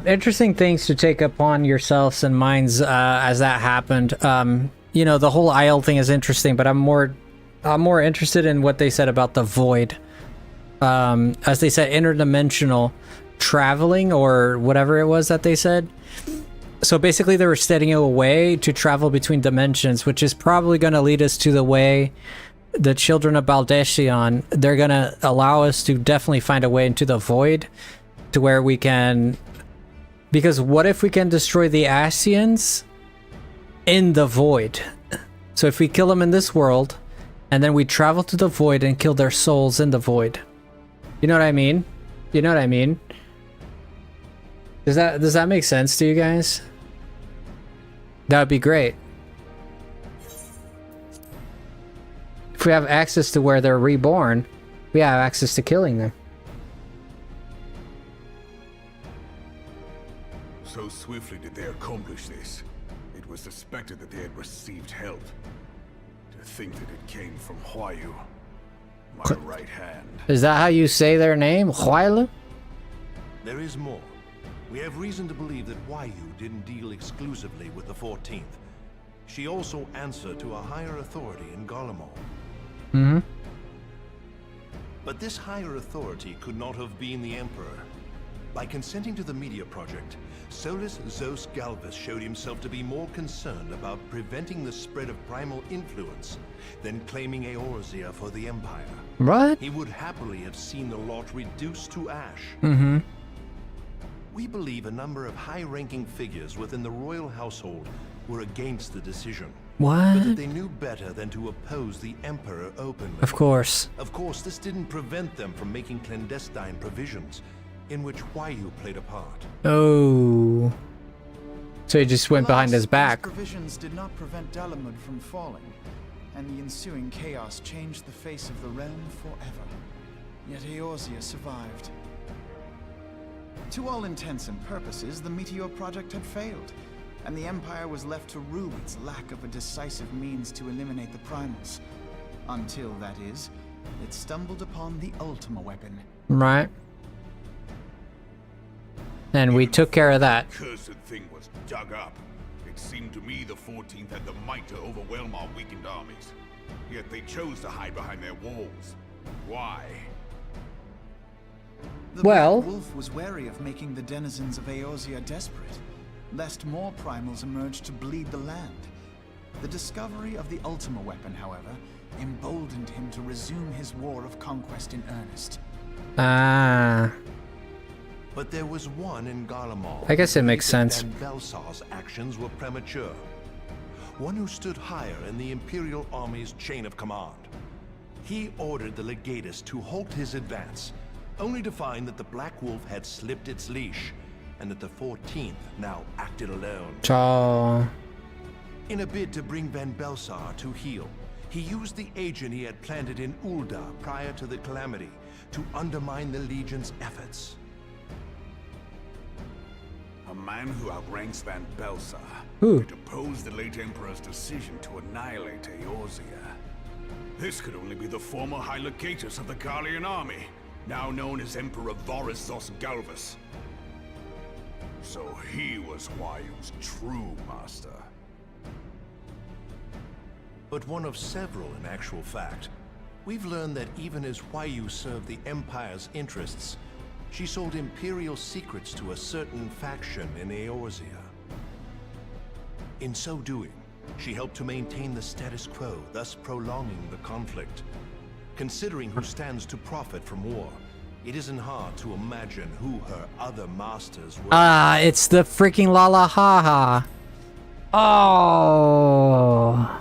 Interesting things to take upon yourselves and minds as that happened. You know, the whole Isle thing is interesting, but I'm more interested in what they said about the void. As they said, interdimensional traveling or whatever it was that they said. So basically they were studying a way to travel between dimensions, which is probably going to lead us to the way the children of Baldessian, they're going to allow us to definitely find a way into the void to where we can... Because what if we can destroy the Asians in the void? So if we kill them in this world, and then we travel to the void and kill their souls in the void. You know what I mean? You know what I mean? Does that make sense to you guys? That would be great. If we have access to where they're reborn, we have access to killing them. So swiftly did they accomplish this. It was suspected that they had received help. To think that it came from Huayu, my right hand. Is that how you say their name? Huaylu? There is more. We have reason to believe that Huayu didn't deal exclusively with the 14th. She also answered to a higher authority in Garlemald. But this higher authority could not have been the Emperor. By consenting to the media project, Solus Zos Galvus showed himself to be more concerned about preventing the spread of primal influence than claiming Eorzea for the Empire. What? He would happily have seen the lot reduced to ash. We believe a number of high-ranking figures within the royal household were against the decision. What? But that they knew better than to oppose the Emperor openly. Of course. Of course, this didn't prevent them from making clandestine provisions, in which Huayu played a part. Oh. So he just went behind his back. These provisions did not prevent Dalamud from falling, and the ensuing chaos changed the face of the realm forever. Yet Eorzea survived. To all intents and purposes, the Meteor Project had failed, and the Empire was left to rue its lack of a decisive means to eliminate the primals. Until, that is, it stumbled upon the Ultima weapon. Right. And we took care of that. Cursed thing was dug up. It seemed to me the 14th had the might to overwhelm our weakened armies. Yet they chose to hide behind their walls. Why? The Well, Black Wolf was wary of making the denizens of Eorzea desperate, lest more primals emerge to bleed the land. The discovery of the Ultima weapon, however, emboldened him to resume his war of conquest in earnest. ah, But there was one in Garlemald. I guess it makes who believed sense. that Van Belsar's actions were premature. One who stood higher in the Imperial Army's chain of command. He ordered the Legatus to halt his advance, only to find that the Black Wolf had slipped its leash, and that the 14th now acted alone. oh, In a bid to bring Van Belsar to heel, he used the agent he had planted in Ul'dah prior to the Calamity to undermine the Legion's efforts. A man who outranks Van Belsar. Who? To oppose the late Emperor's decision to annihilate Eorzea. This could only be the former High Legatus of the Garlean army, now known as Emperor Vorissos Galvus. So he was Huayu's true master. But one of several in actual fact. We've learned that even as Huayu served the Empire's interests, she sold Imperial secrets to a certain faction in Eorzea. In so doing, she helped to maintain the status quo, thus prolonging the conflict. Considering who stands to profit from war, it isn't hard to imagine who her other masters were. ah, it's the freaking Lala Haha. Oh.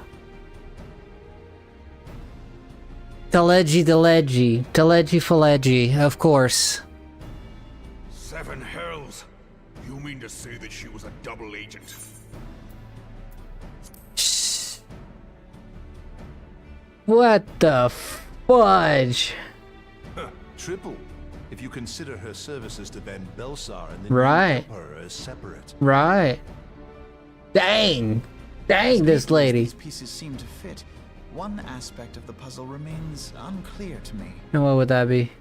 Teleji, Fileggi, of course. Seven hells! You mean to say that she was a double agent? What the fudge? Triple, if you consider her services to Van Belsar and the Right. new Emperor as separate. Right. Dang. Dang, this lady. These pieces seem to fit. One aspect of the puzzle remains unclear to me. And what would that be?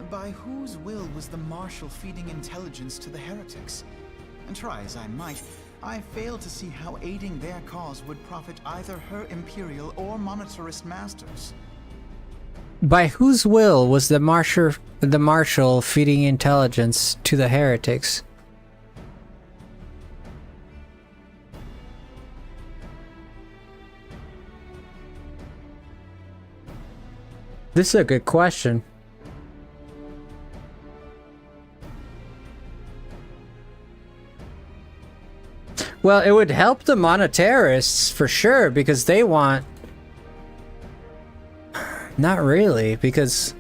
By whose will was the Marshal feeding intelligence to the heretics? And try as I might, I fail to see how aiding their cause would profit either her Imperial or monetarist masters. By whose will was the Marshal feeding intelligence to the heretics? This is a good question. Well, it would help the monetarists for sure because they want... Not really, because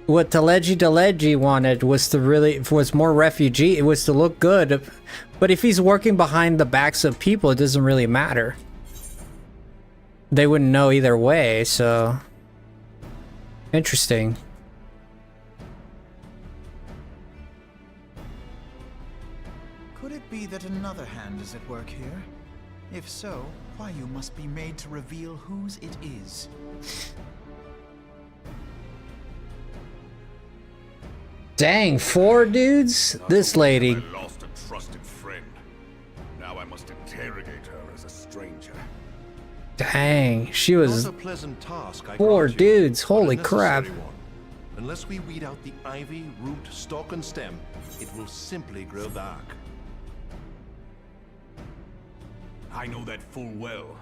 what Teleji wanted was to was more refugee. It was to look good, but if he's working behind the backs of people, it doesn't really matter. They wouldn't know either way, so interesting. Could it be that another hand is at work here? If so, Huayu must be made to reveal whose it is. Dang, 4 dudes? This lady. I lost a trusted friend. Now I must interrogate her as a stranger. Dang, she was Not a pleasant task, I 4 grant you, dudes. but a Holy crap. necessary one. Unless we weed out the ivy, root, stalk, and stem, it will simply grow back. I know that full well.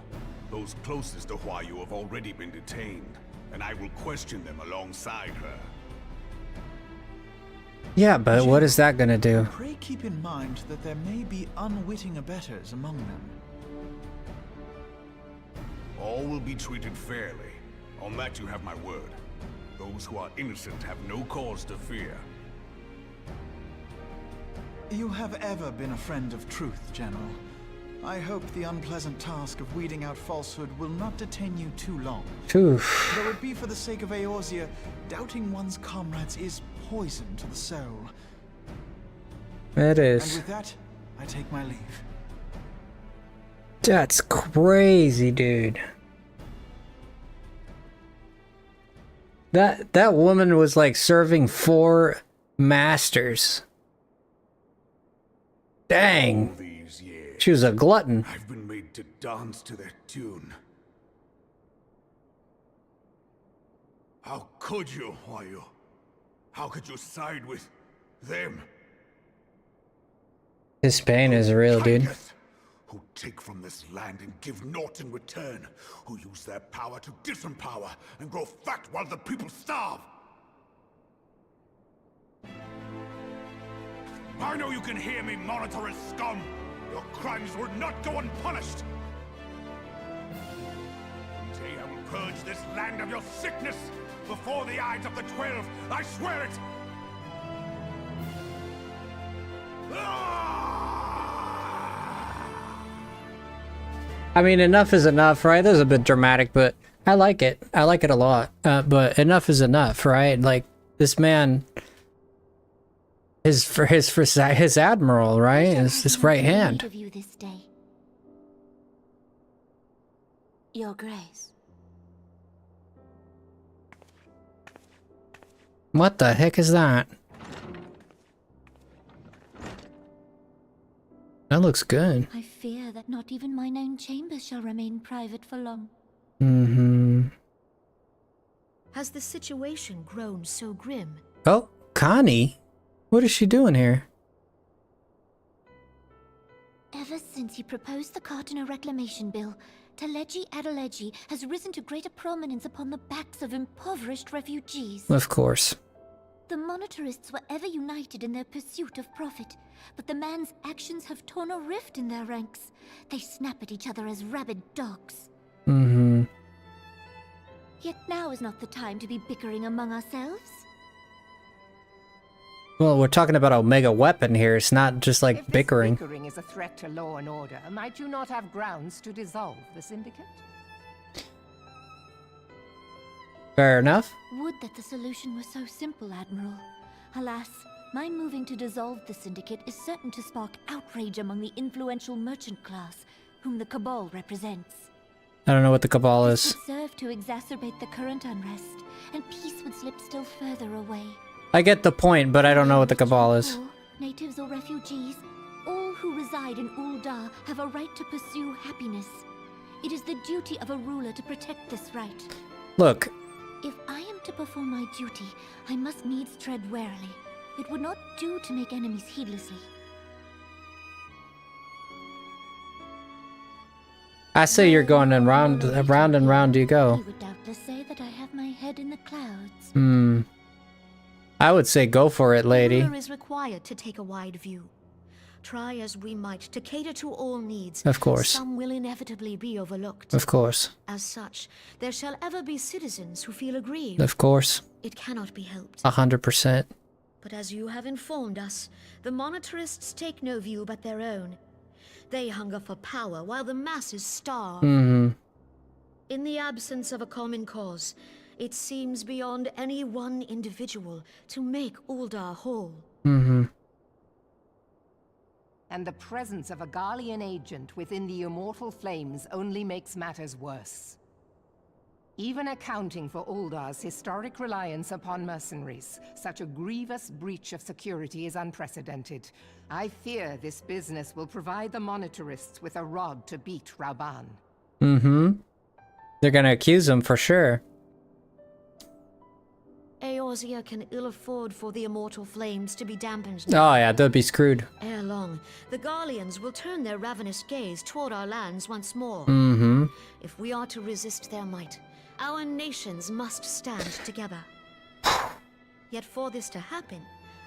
Those closest to Huayu have already been detained, and I will question them alongside her. Yeah, but what is that gonna do? Pray keep in mind that there may be unwitting abettors among them. All will be treated fairly. On that you have my word. Those who are innocent have no cause to fear. You have ever been a friend of truth, General. I hope the unpleasant task of weeding out falsehood will not detain you too long. Oof. Though it be for the sake of Eorzea, doubting one's comrades is poison to the soul. It And is. with that, I take my leave. That's crazy, dude. That woman was like serving 4 masters. Dang. She was a glutton. I've been made to dance to their tune. How could you, Wayu? How could you side with them? His pain is real, dude. Who take from this land and give naught in return, who use their power to disempower and grow fat while the people starve. I know you can hear me, monitorous scum. Your crimes will not go unpunished. Today I will purge this land of your sickness before the eyes of the 12. I swear it. I mean, enough is enough, right? That was a bit dramatic, but I like it. I like it a lot. But enough is enough, right? Like, this man, his admiral, right? His right hand. Of you this day. Your Grace. What the heck is that? That looks good. I fear that not even mine own chambers shall remain private for long. Mm-hmm. Has the situation grown so grim? Oh, Connie? What is she doing here? Ever since he proposed the Cartano Reclamation Bill, Teleji Adeleji has risen to greater prominence upon the backs of impoverished refugees. Of course. The monetarists were ever united in their pursuit of profit, but the man's actions have torn a rift in their ranks. They snap at each other as rabid dogs. Mm-hmm. Yet now is not the time to be bickering among ourselves. Well, we're talking about a mega weapon here. It's not just like bickering. If bickering is a threat to law and order, might you not have grounds to dissolve the Syndicate? Fair enough. Would that the solution were so simple, Admiral. Alas, my moving to dissolve the Syndicate is certain to spark outrage among the influential merchant class, whom the Cabal represents. I don't know what the Cabal This is. would serve to exacerbate the current unrest, and peace would slip still further away. I get the point, but I don't know what the Cabal is. Poor, natives or refugees, all who reside in Ul'dah have a right to pursue happiness. It is the duty of a ruler to protect this right. Look. If I am to perform my duty, I must needs tread warily. It would not do to make enemies heedlessly. I say you're going and round and round you go. He would doubtless say that I have my head in the clouds. Hmm. I would say go for it, lady. The ruler is required to take a wide view. Try as we might to cater to all needs, Of course. some will inevitably be overlooked. Of course. As such, there shall ever be citizens who feel aggrieved. Of course. It cannot be helped. 100%. But as you have informed us, the monetarists take no view but their own. They hunger for power while the masses starve. Mm-hmm. In the absence of a common cause, it seems beyond any one individual to make Ul'dah whole. Mm-hmm. And the presence of a Garlean agent within the Immortal Flames only makes matters worse. Even accounting for Uldah's historic reliance upon mercenaries, such a grievous breach of security is unprecedented. I fear this business will provide the monetarists with a rod to beat Rauban. Mm-hmm. They're gonna accuse him for sure. Eorzea can ill afford for the Immortal Flames to be dampened. Oh yeah, they'll be screwed. Ere long, the Garleans will turn their ravenous gaze toward our lands once more. Mm-hmm. If we are to resist their might, our nations must stand together. Yet for this to happen,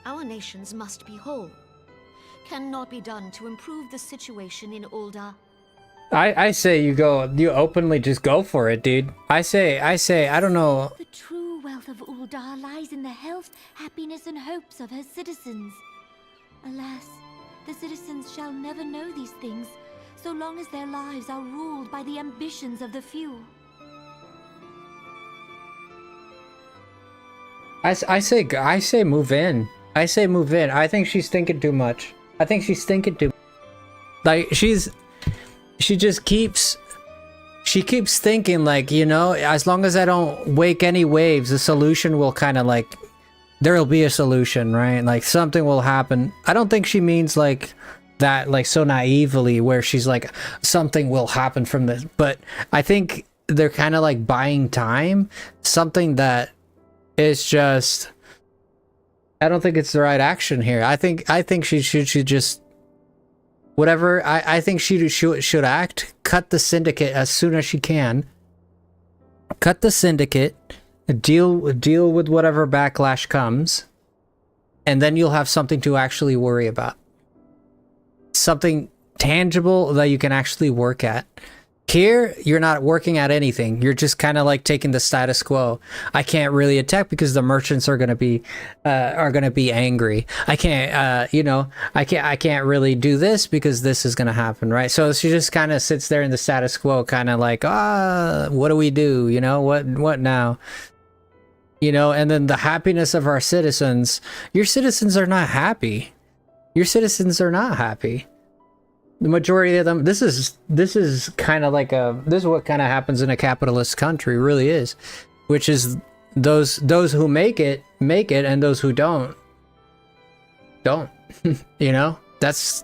our nations must be whole. Cannot be done to improve the situation in Ul'dah. I say you openly just go for it, dude. I say, I don't know. The true wealth of Ul'dah lies in the health, happiness, and hopes of her citizens. Alas, the citizens shall never know these things, so long as their lives are ruled by the ambitions of the few. I say move in. I say move in. I think she's thinking too much. I think she's thinking too. Like she keeps thinking, like, you know, as long as I don't wake any waves, the solution will kind of like, there'll be a solution, right? Like something will happen. I don't think she means like that, like so naively, where she's like something will happen from this, but I think they're kind of like buying time, something that is just, I don't think it's the right action here. I think she should just whatever. I think she should act, cut the syndicate as soon as she can. Cut the syndicate, deal with whatever backlash comes, and then you'll have something to actually worry about. Something tangible that you can actually work at. Here, you're not working at anything. You're just kind of like taking the status quo. I can't really attack because the merchants are gonna be angry. I can't, you know, I can't really do this because this is gonna happen, right? So she just kind of sits there in the status quo, kind of like, what do we do? You know, what now? You know, and then the happiness of our citizens. Your citizens are not happy. Your citizens are not happy. The majority of them, this is kind of like this is what kind of happens in a capitalist country, really is, which is those who make it, and those who don't. You know, it's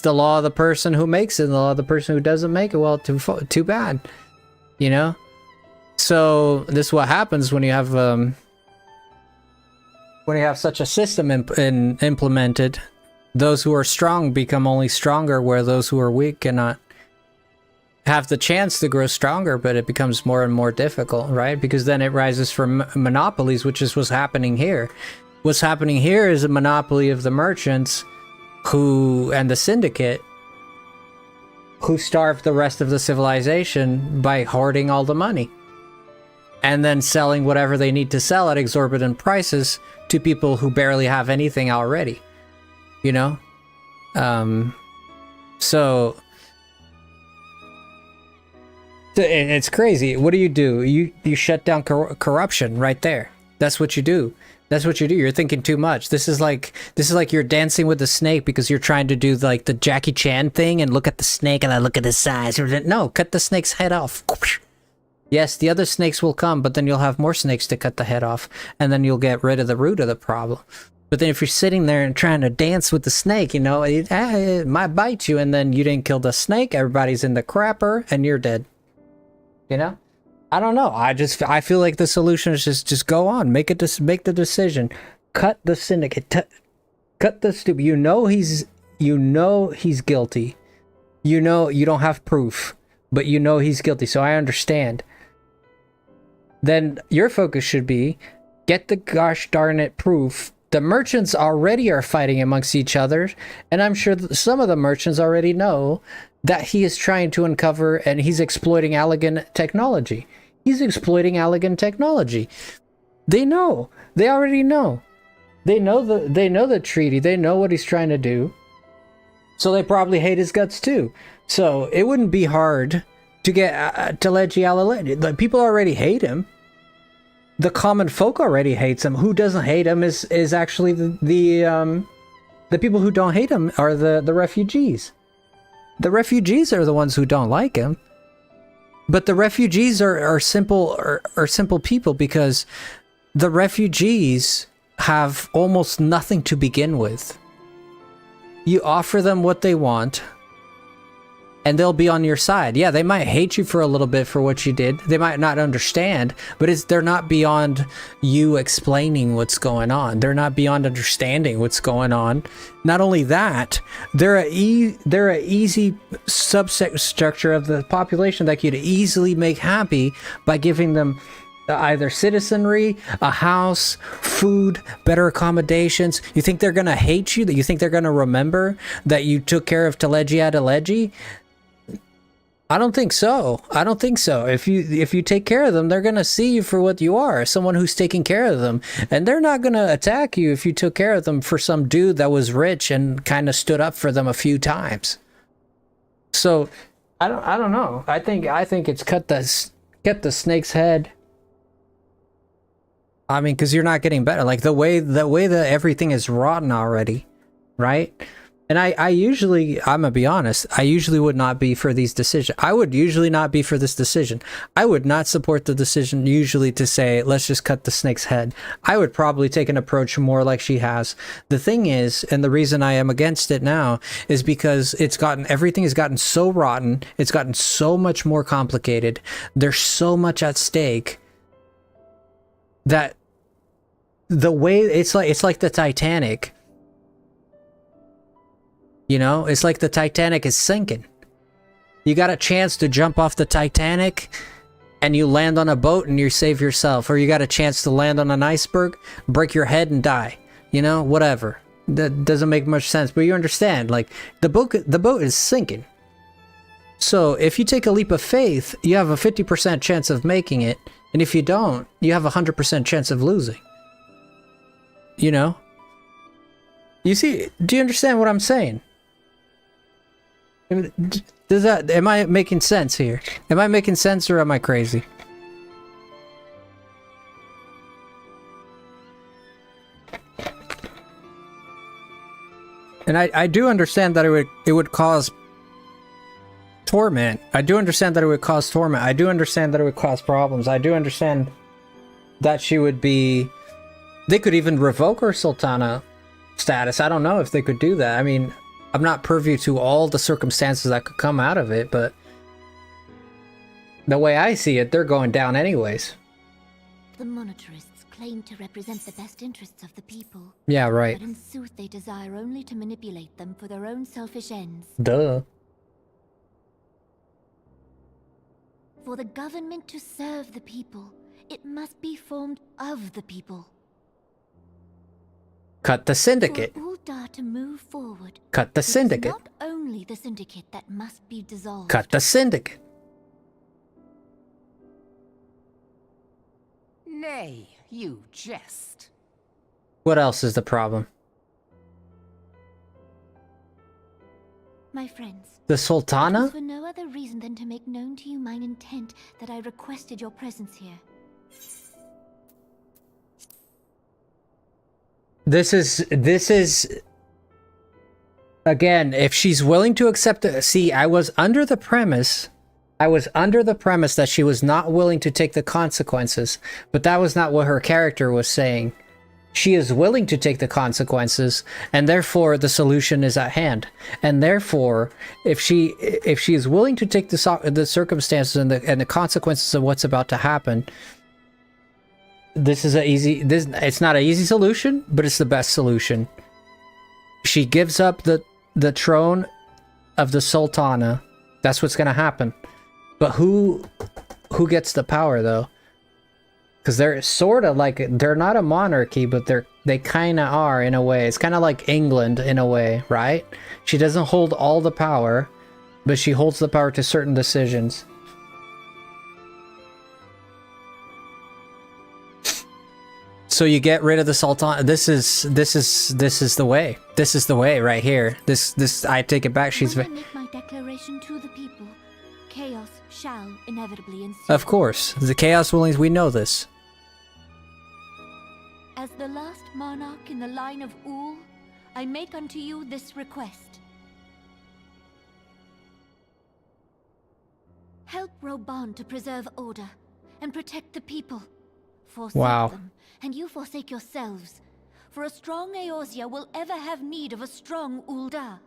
the law of the person who makes it, and the law of the person who doesn't make it. Well, too bad, you know. So this is what happens when you have such a system implemented. Those who are strong become only stronger, where those who are weak cannot have the chance to grow stronger, but it becomes more and more difficult, right? Because then it rises from monopolies, which is what's happening here. What's happening here is a monopoly of the merchants and the syndicate, who starve the rest of the civilization by hoarding all the money and then selling whatever they need to sell at exorbitant prices to people who barely have anything already. You know? So it's crazy. What do? You shut down corruption right there. That's what you do. That's what you do. You're thinking too much. This is like you're dancing with the snake because you're trying to do like the Jackie Chan thing and look at the snake and I look at his size. No, cut the snake's head off. Yes, the other snakes will come, but then you'll have more snakes to cut the head off, and then you'll get rid of the root of the problem. But then if you're sitting there and trying to dance with the snake, you know, it might bite you, and then you didn't kill the snake, everybody's in the crapper, and you're dead. You know? I don't know. I feel like the solution is just go on. Make the decision. Cut the syndicate. Cut the stupid. You know he's guilty. You know you don't have proof, but you know he's guilty, so I understand. Then your focus should be, get the gosh darn it proof. The merchants already are fighting amongst each other, and I'm sure that some of the merchants already know that he is trying to uncover, and he's exploiting Allegan technology. He's exploiting Allegan technology. They know. They already know. They know the treaty. They know what he's trying to do. So they probably hate his guts too. So it wouldn't be hard to get Teleji Alaleji. The people already hate him. The common folk already hates him. Who doesn't hate him is actually the people who don't hate him are the refugees. The refugees are the ones who don't like him. But the refugees are simple people, because the refugees have almost nothing to begin with. You offer them what they want, and they'll be on your side. Yeah, they might hate you for a little bit for what you did. They might not understand, but they're not beyond you explaining what's going on. They're not beyond understanding what's going on. Not only that, they're a easy subset structure of the population that you could easily make happy by giving them either citizenry, a house, food, better accommodations. You think they're gonna hate you? That you think they're gonna remember that you took care of Teleji Adeleji? I don't think so. I don't think so. If you take care of them, they're gonna see you for what you are, someone who's taking care of them, and they're not gonna attack you if you took care of them for some dude that was rich and kind of stood up for them a few times. So I don't know. I think it's cut the snake's head. I mean, because you're not getting better. Like the way that everything is rotten already, right? And I'm gonna be honest, I usually would not be for these decisions. I would usually not be for this decision. I would not support the decision usually to say, let's just cut the snake's head. I would probably take an approach more like she has. The thing is, and the reason I am against it now is because everything has gotten so rotten. It's gotten so much more complicated. There's so much at stake that the way it's like the Titanic. You know, it's like the Titanic is sinking. You got a chance to jump off the Titanic and you land on a boat and you save yourself. Or you got a chance to land on an iceberg, break your head and die. You know, whatever. That doesn't make much sense. But you understand, like, the boat is sinking. So if you take a leap of faith, you have a 50% chance of making it. And if you don't, you have a 100% chance of losing. You know? You see, do you understand what I'm saying? Am I making sense here? Am I making sense or am I crazy? And I do understand that it would cause torment. I do understand that it would cause torment. I do understand that it would cause problems. I do understand that she would be... They could even revoke her Sultana status. I don't know if they could do that. I mean, I'm not privy to all the circumstances that could come out of it, but the way I see it, they're going down anyways. The monetarists claim to represent the best interests of the people. Yeah, right. But in sooth, they desire only to manipulate them for their own selfish ends. Duh. For the government to serve the people, it must be formed of the people. Cut the syndicate. For Uldar to move forward, Cut the syndicate. It's not only the syndicate that must be dissolved. Cut the syndicate. Nay, you jest. What else is the problem? My friends. The Sultana? It was for no other reason than to make known to you mine intent that I requested your presence here. This is again, if she's willing to accept it. See, I was under the premise that she was not willing to take the consequences, but that was not what her character was saying. She is willing to take the consequences, and therefore the solution is at hand. And therefore, if she is willing to take the circumstances and the consequences of what's about to happen, it's not an easy solution, but it's the best solution. She gives up the throne of the Sultana. That's what's gonna happen. But who gets the power though? Because they're sort of like, they're not a monarchy, but they kind of are in a way. It's kind of like England in a way, right? She doesn't hold all the power, but she holds the power to certain decisions. So you get rid of the Sultan. This is the way. This is the way right here. This I take it back. She's. When I make my declaration to the people, chaos shall inevitably ensue. Of course, the chaos willings. We know this. As the last monarch in the line of Ul, I make unto you this request. Help Roban to preserve order and protect the people. Forsake them, and you forsake yourselves. For a strong Eorzea will ever have need of a strong Uldar.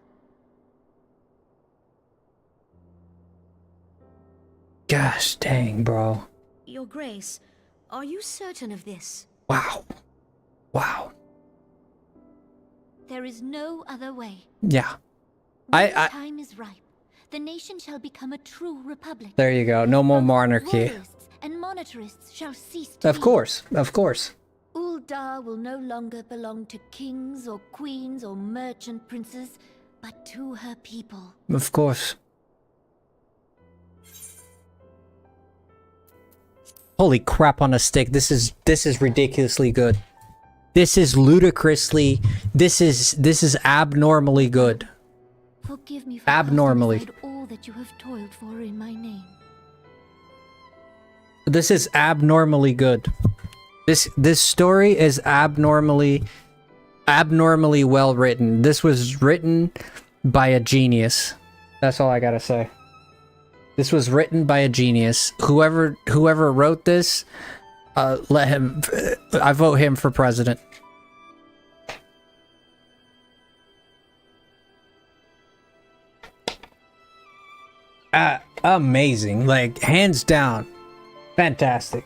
Gosh dang, bro. Your Grace, are you certain of this? Wow. Wow. There is no other way. Yeah. When the time is ripe, the nation shall become a true republic. There you go. No more monarchy. Royalists and monetarists shall cease to Of course. Of course. Uldar will no longer belong to kings or queens or merchant princes, but to her people. Of course. Holy crap on a stick. This is ridiculously good. This is this is abnormally good. Forgive me for abnormally. all that you have toiled for in my name. This is abnormally good. This story is abnormally well written. This was written by a genius. That's all I gotta say. This was written by a genius. Whoever wrote this, let him. I vote him for president. Amazing, like hands down, fantastic,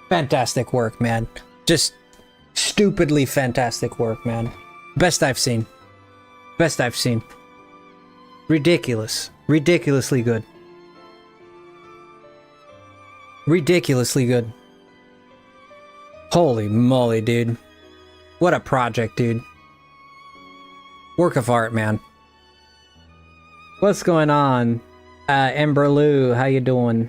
fantastic work, man. Just stupidly fantastic work, man. Best I've seen. Best I've seen. Ridiculous, ridiculously good. Ridiculously good. Holy moly, dude. What a project, dude. Work of art, man. What's going on? Ember Lou, how you doing?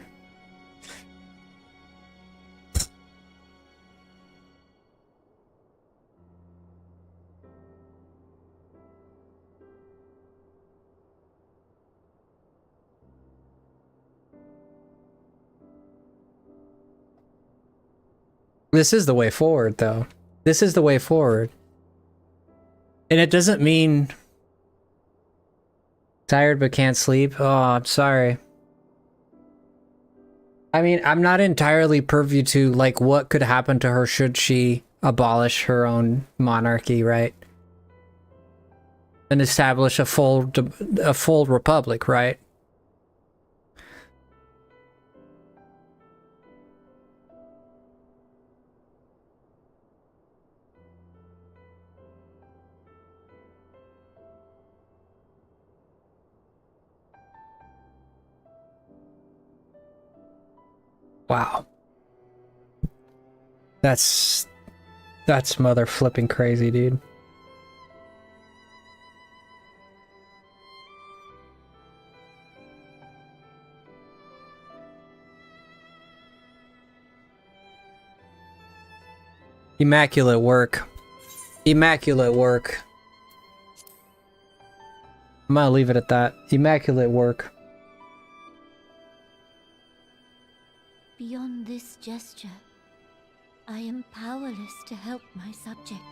This is the way forward, though. This is the way forward. And it doesn't mean... Tired but can't sleep? Oh, I'm sorry. I mean, I'm not entirely privy to, like, what could happen to her should she abolish her own monarchy, right? And establish a full republic, right? Wow. That's mother flipping crazy, dude. Immaculate work. Immaculate work. I'm gonna leave it at that. Immaculate work. Beyond this gesture, I am powerless to help my subjects.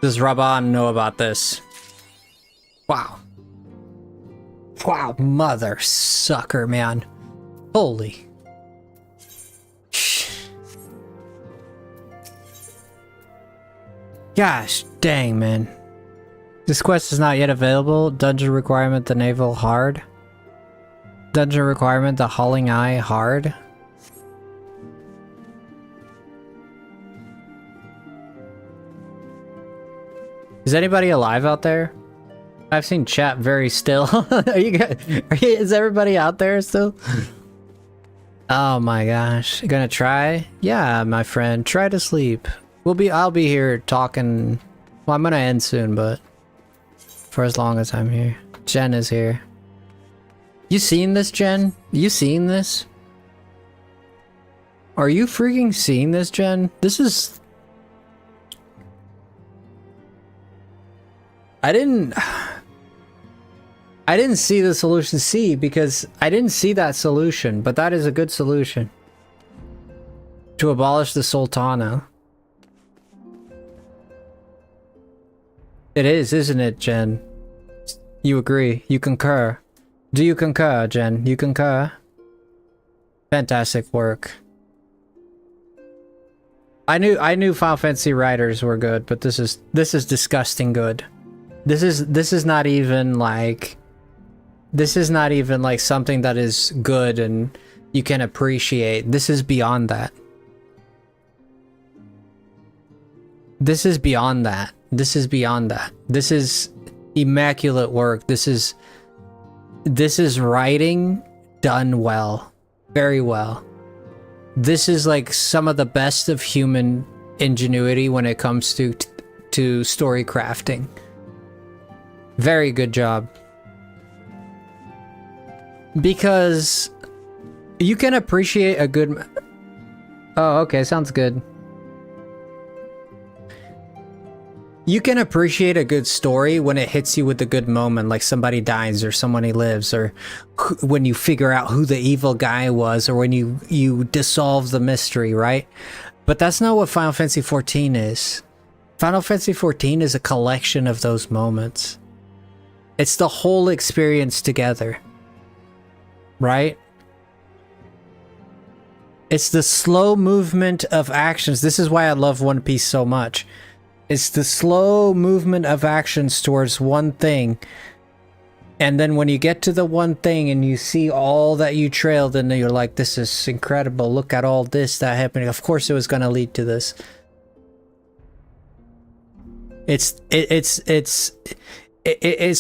Does Raban know about this? Wow. Wow, mother sucker, man. Holy. Gosh dang, man. This quest is not yet available. Dungeon requirement, the naval hard. Dungeon requirement, the hauling eye hard. Is anybody alive out there? I've seen chat very still. Is everybody out there still? Oh my gosh. Gonna try? Yeah, my friend. Try to sleep. I'll be here talking. Well, I'm gonna end soon, but for as long as I'm here. Jen is here. You seen this, Jen? You seen this? Are you freaking seeing this, Jen? This is... I didn't see the solution C because I didn't see that solution, but that is a good solution. To abolish the Sultana. It is, isn't it, Jen? You agree? You concur? Do you concur, Jen? You concur? Fantastic work. I knew Final Fantasy writers were good, but this is disgusting good. This is not even like something that is good and you can appreciate. This is beyond that. This is beyond that. This is beyond that. This is immaculate work. This is writing done well. Very well. This is like some of the best of human ingenuity when it comes to story crafting. Very good job. Because you can appreciate a Oh, okay, sounds good. You can appreciate a good story when it hits you with a good moment, like somebody dies or somebody lives, or when you figure out who the evil guy was, or when you dissolve the mystery, right? But that's not what Final Fantasy XIV is. Final Fantasy XIV is a collection of those moments. It's the whole experience together, right? It's the slow movement of actions. This is why I love One Piece so much. It's the slow movement of actions towards one thing. And then when you get to the one thing and you see all that you trailed, and you're like, this is incredible. Look at all this that happened. Of course it was going to lead to this. It's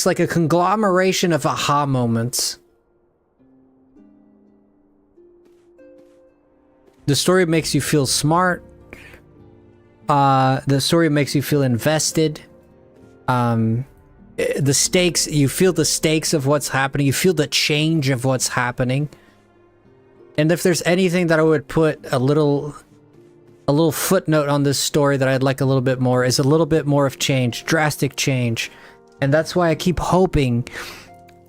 like a conglomeration of aha moments. The story makes you feel smart. The story makes you feel invested. The stakes, you feel the stakes of what's happening. You feel the change of what's happening. And if there's anything that I would put a little footnote on this story that I'd like a little bit more, is a little bit more of change, drastic change. And that's why I keep hoping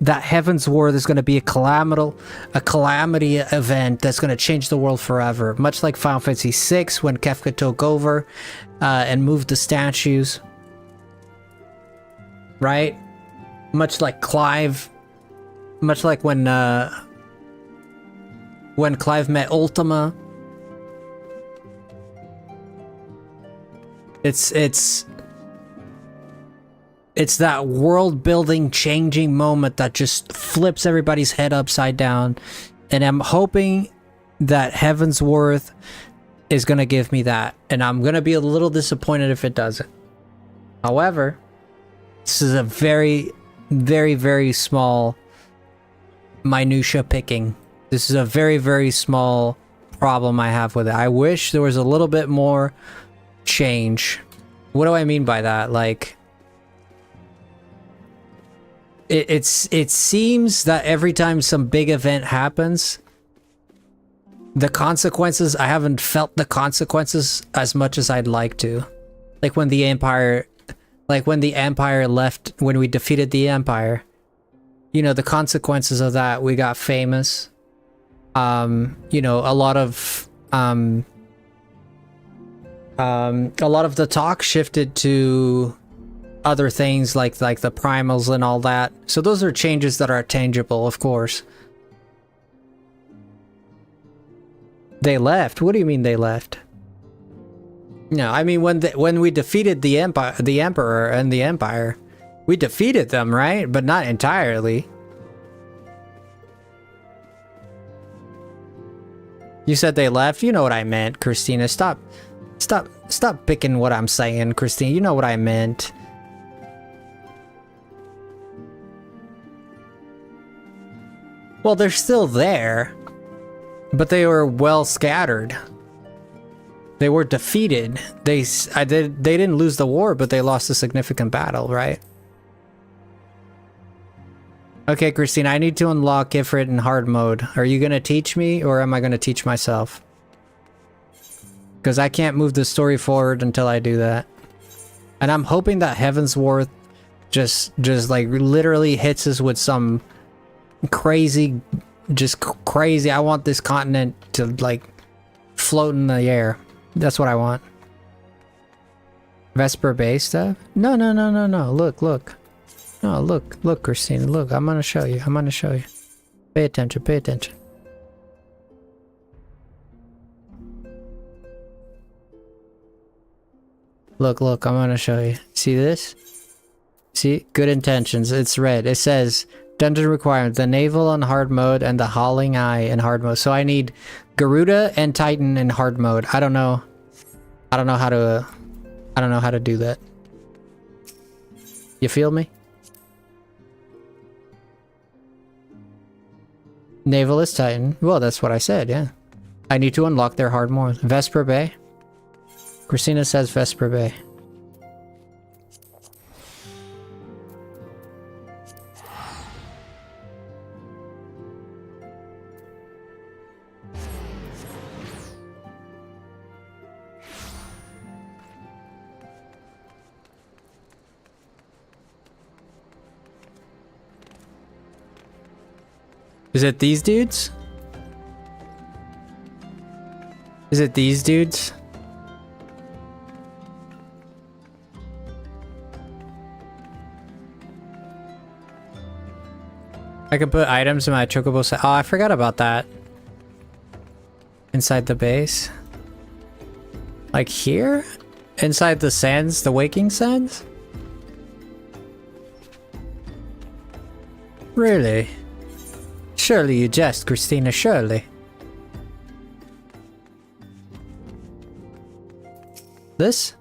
that Heavensward is going to be a calamity event that's going to change the world forever. Much like Final Fantasy VI when Kefka took over and moved the statues. Right? Much like Clive. Much like when Clive met Ultima. It's that world-building, changing moment that just flips everybody's head upside down. And I'm hoping that Heavensward is going to give me that. And I'm going to be a little disappointed if it doesn't. However, this is a very, very, very small minutia picking. This is a very, very small problem I have with it. I wish there was a little bit more change. What do I mean by that? Like... It seems that every time some big event happens, the consequences, I haven't felt the consequences as much as I'd like to. Like when the Empire left, when we defeated the Empire, you know, the consequences of that, we got famous. You know, a lot of the talk shifted to other things like the primals and all that. So those are changes that are tangible, of course. They left? What do you mean they left? No, I mean when we defeated the Emperor and the Empire, we defeated them, right? But not entirely. You said they left? You know what I meant, Christina. Stop picking what I'm saying, Christina. You know what I meant. Well, they're still there, but they were well scattered. They were defeated. They didn't lose the war, but they lost a significant battle, right? Okay, Christina, I need to unlock Ifrit in hard mode. Are you gonna teach me, or am I gonna teach myself? Because I can't move the story forward until I do that. And I'm hoping that Heavensward just like literally hits us with some crazy, crazy. I want this continent to like float in the air. That's what I want. Vesper Bay stuff? No. Look. No, look, Christina. Look, I'm gonna show you. Pay attention. Look, I'm gonna show you. See this? See? Good intentions. It's red. It says dungeon requirements, the naval on hard mode and the hauling eye in hard mode. So I need Garuda and Titan in hard mode. I don't know how to do that. You feel me? Naval is Titan. Well, that's what I said, yeah. I need to unlock their hard mode. Vesper Bay. Christina says Vesper Bay. Is it these dudes? Is it these dudes? I can put items in my chocobo set. Oh, I forgot about that. Inside the base. Like here? Inside the sands, the waking sands? Really? Surely you jest, Christina, surely. This?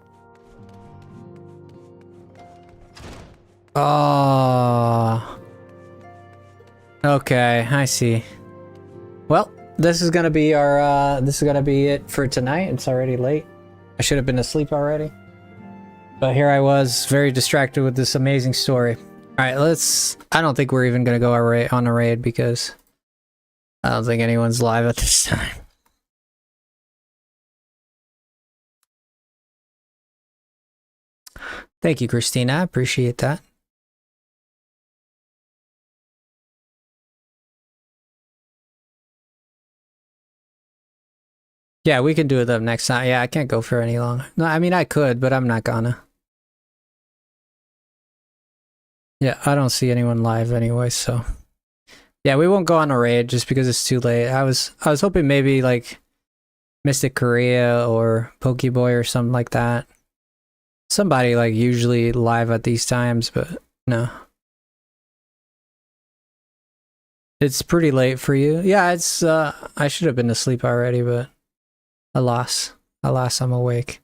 Oh. Okay, I see. Well, this is gonna be our, this is gonna be it for tonight. It's already late. I should have been asleep already. But here I was, very distracted with this amazing story. Alright, let's... I don't think we're even gonna go on a raid because I don't think anyone's live at this time. Thank you, Christina. I appreciate that. Yeah, we can do it up next time. Yeah, I can't go for any longer. No, I mean, I could, but I'm not gonna. Yeah, I don't see anyone live anyway, so... Yeah, we won't go on a raid just because it's too late. I was hoping maybe, like, Mystic Korea or Pokeboy or something like that. Somebody, like, usually live at these times, but no. It's pretty late for you. Yeah, it's, I should have been asleep already, but... Alas, I'm awake.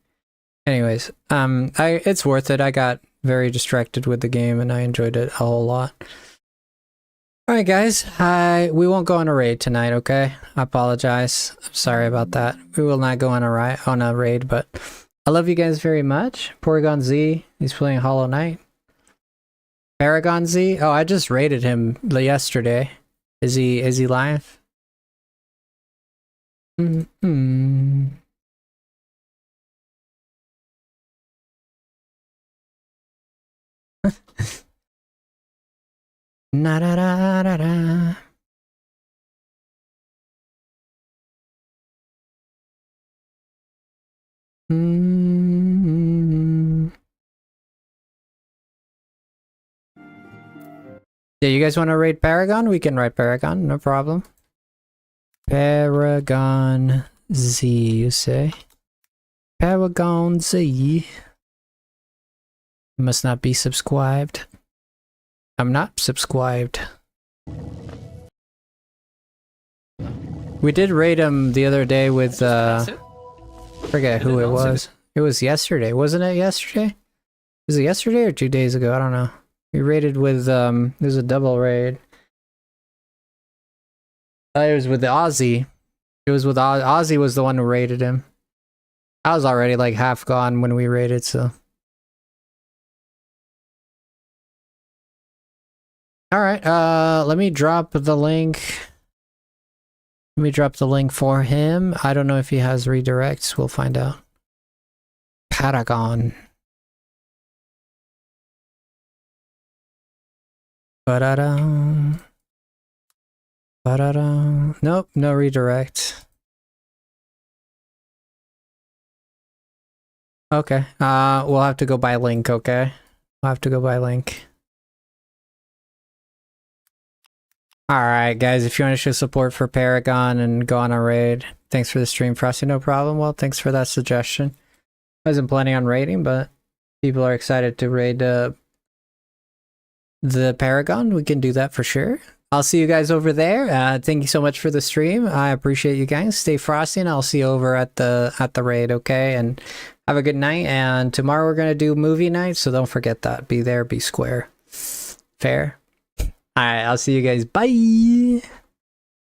Anyways, it's worth it. I got very distracted with the game and I enjoyed it a whole lot. Alright guys, we won't go on a raid tonight, okay? I apologize. I'm sorry about that. We will not go on a raid, but I love you guys very much. Porygon Z, he's playing Hollow Knight. Paragon Z? Oh, I just raided him yesterday. Is he live? Mm-hmm. Na da da da da. Yeah, you guys want to raid Paragon? We can raid Paragon, no problem. Paragon Z, you say? Paragon Z. You must not be subscribed. I'm not subscribed. We did raid him the other day with, forget who it was. It was yesterday, wasn't it yesterday? Was it yesterday or 2 days ago? I don't know. We raided with, there's a double raid. It was with the Aussie. It was with Aussie was the one who raided him. I was already like half gone when we raided, so. Alright, let me drop the link. Let me drop the link for him. I don't know if he has redirects. We'll find out. Paragon. Ba-da-da. Ba-da-da. Nope, no redirect. Okay, we'll have to go by link, okay? We'll have to go by link. Alright, guys, if you want to show support for Paragon and go on a raid, thanks for the stream, Frosty, no problem. Well, thanks for that suggestion. I wasn't planning on raiding, but people are excited to raid the Paragon. We can do that for sure. I'll see you guys over there. Thank you so much for the stream. I appreciate you guys. Stay frosty, and I'll see you over at the raid, okay? And have a good night. And tomorrow we're gonna do movie night, so don't forget that. Be there, be square. Fair. All right, I'll see you guys. Bye.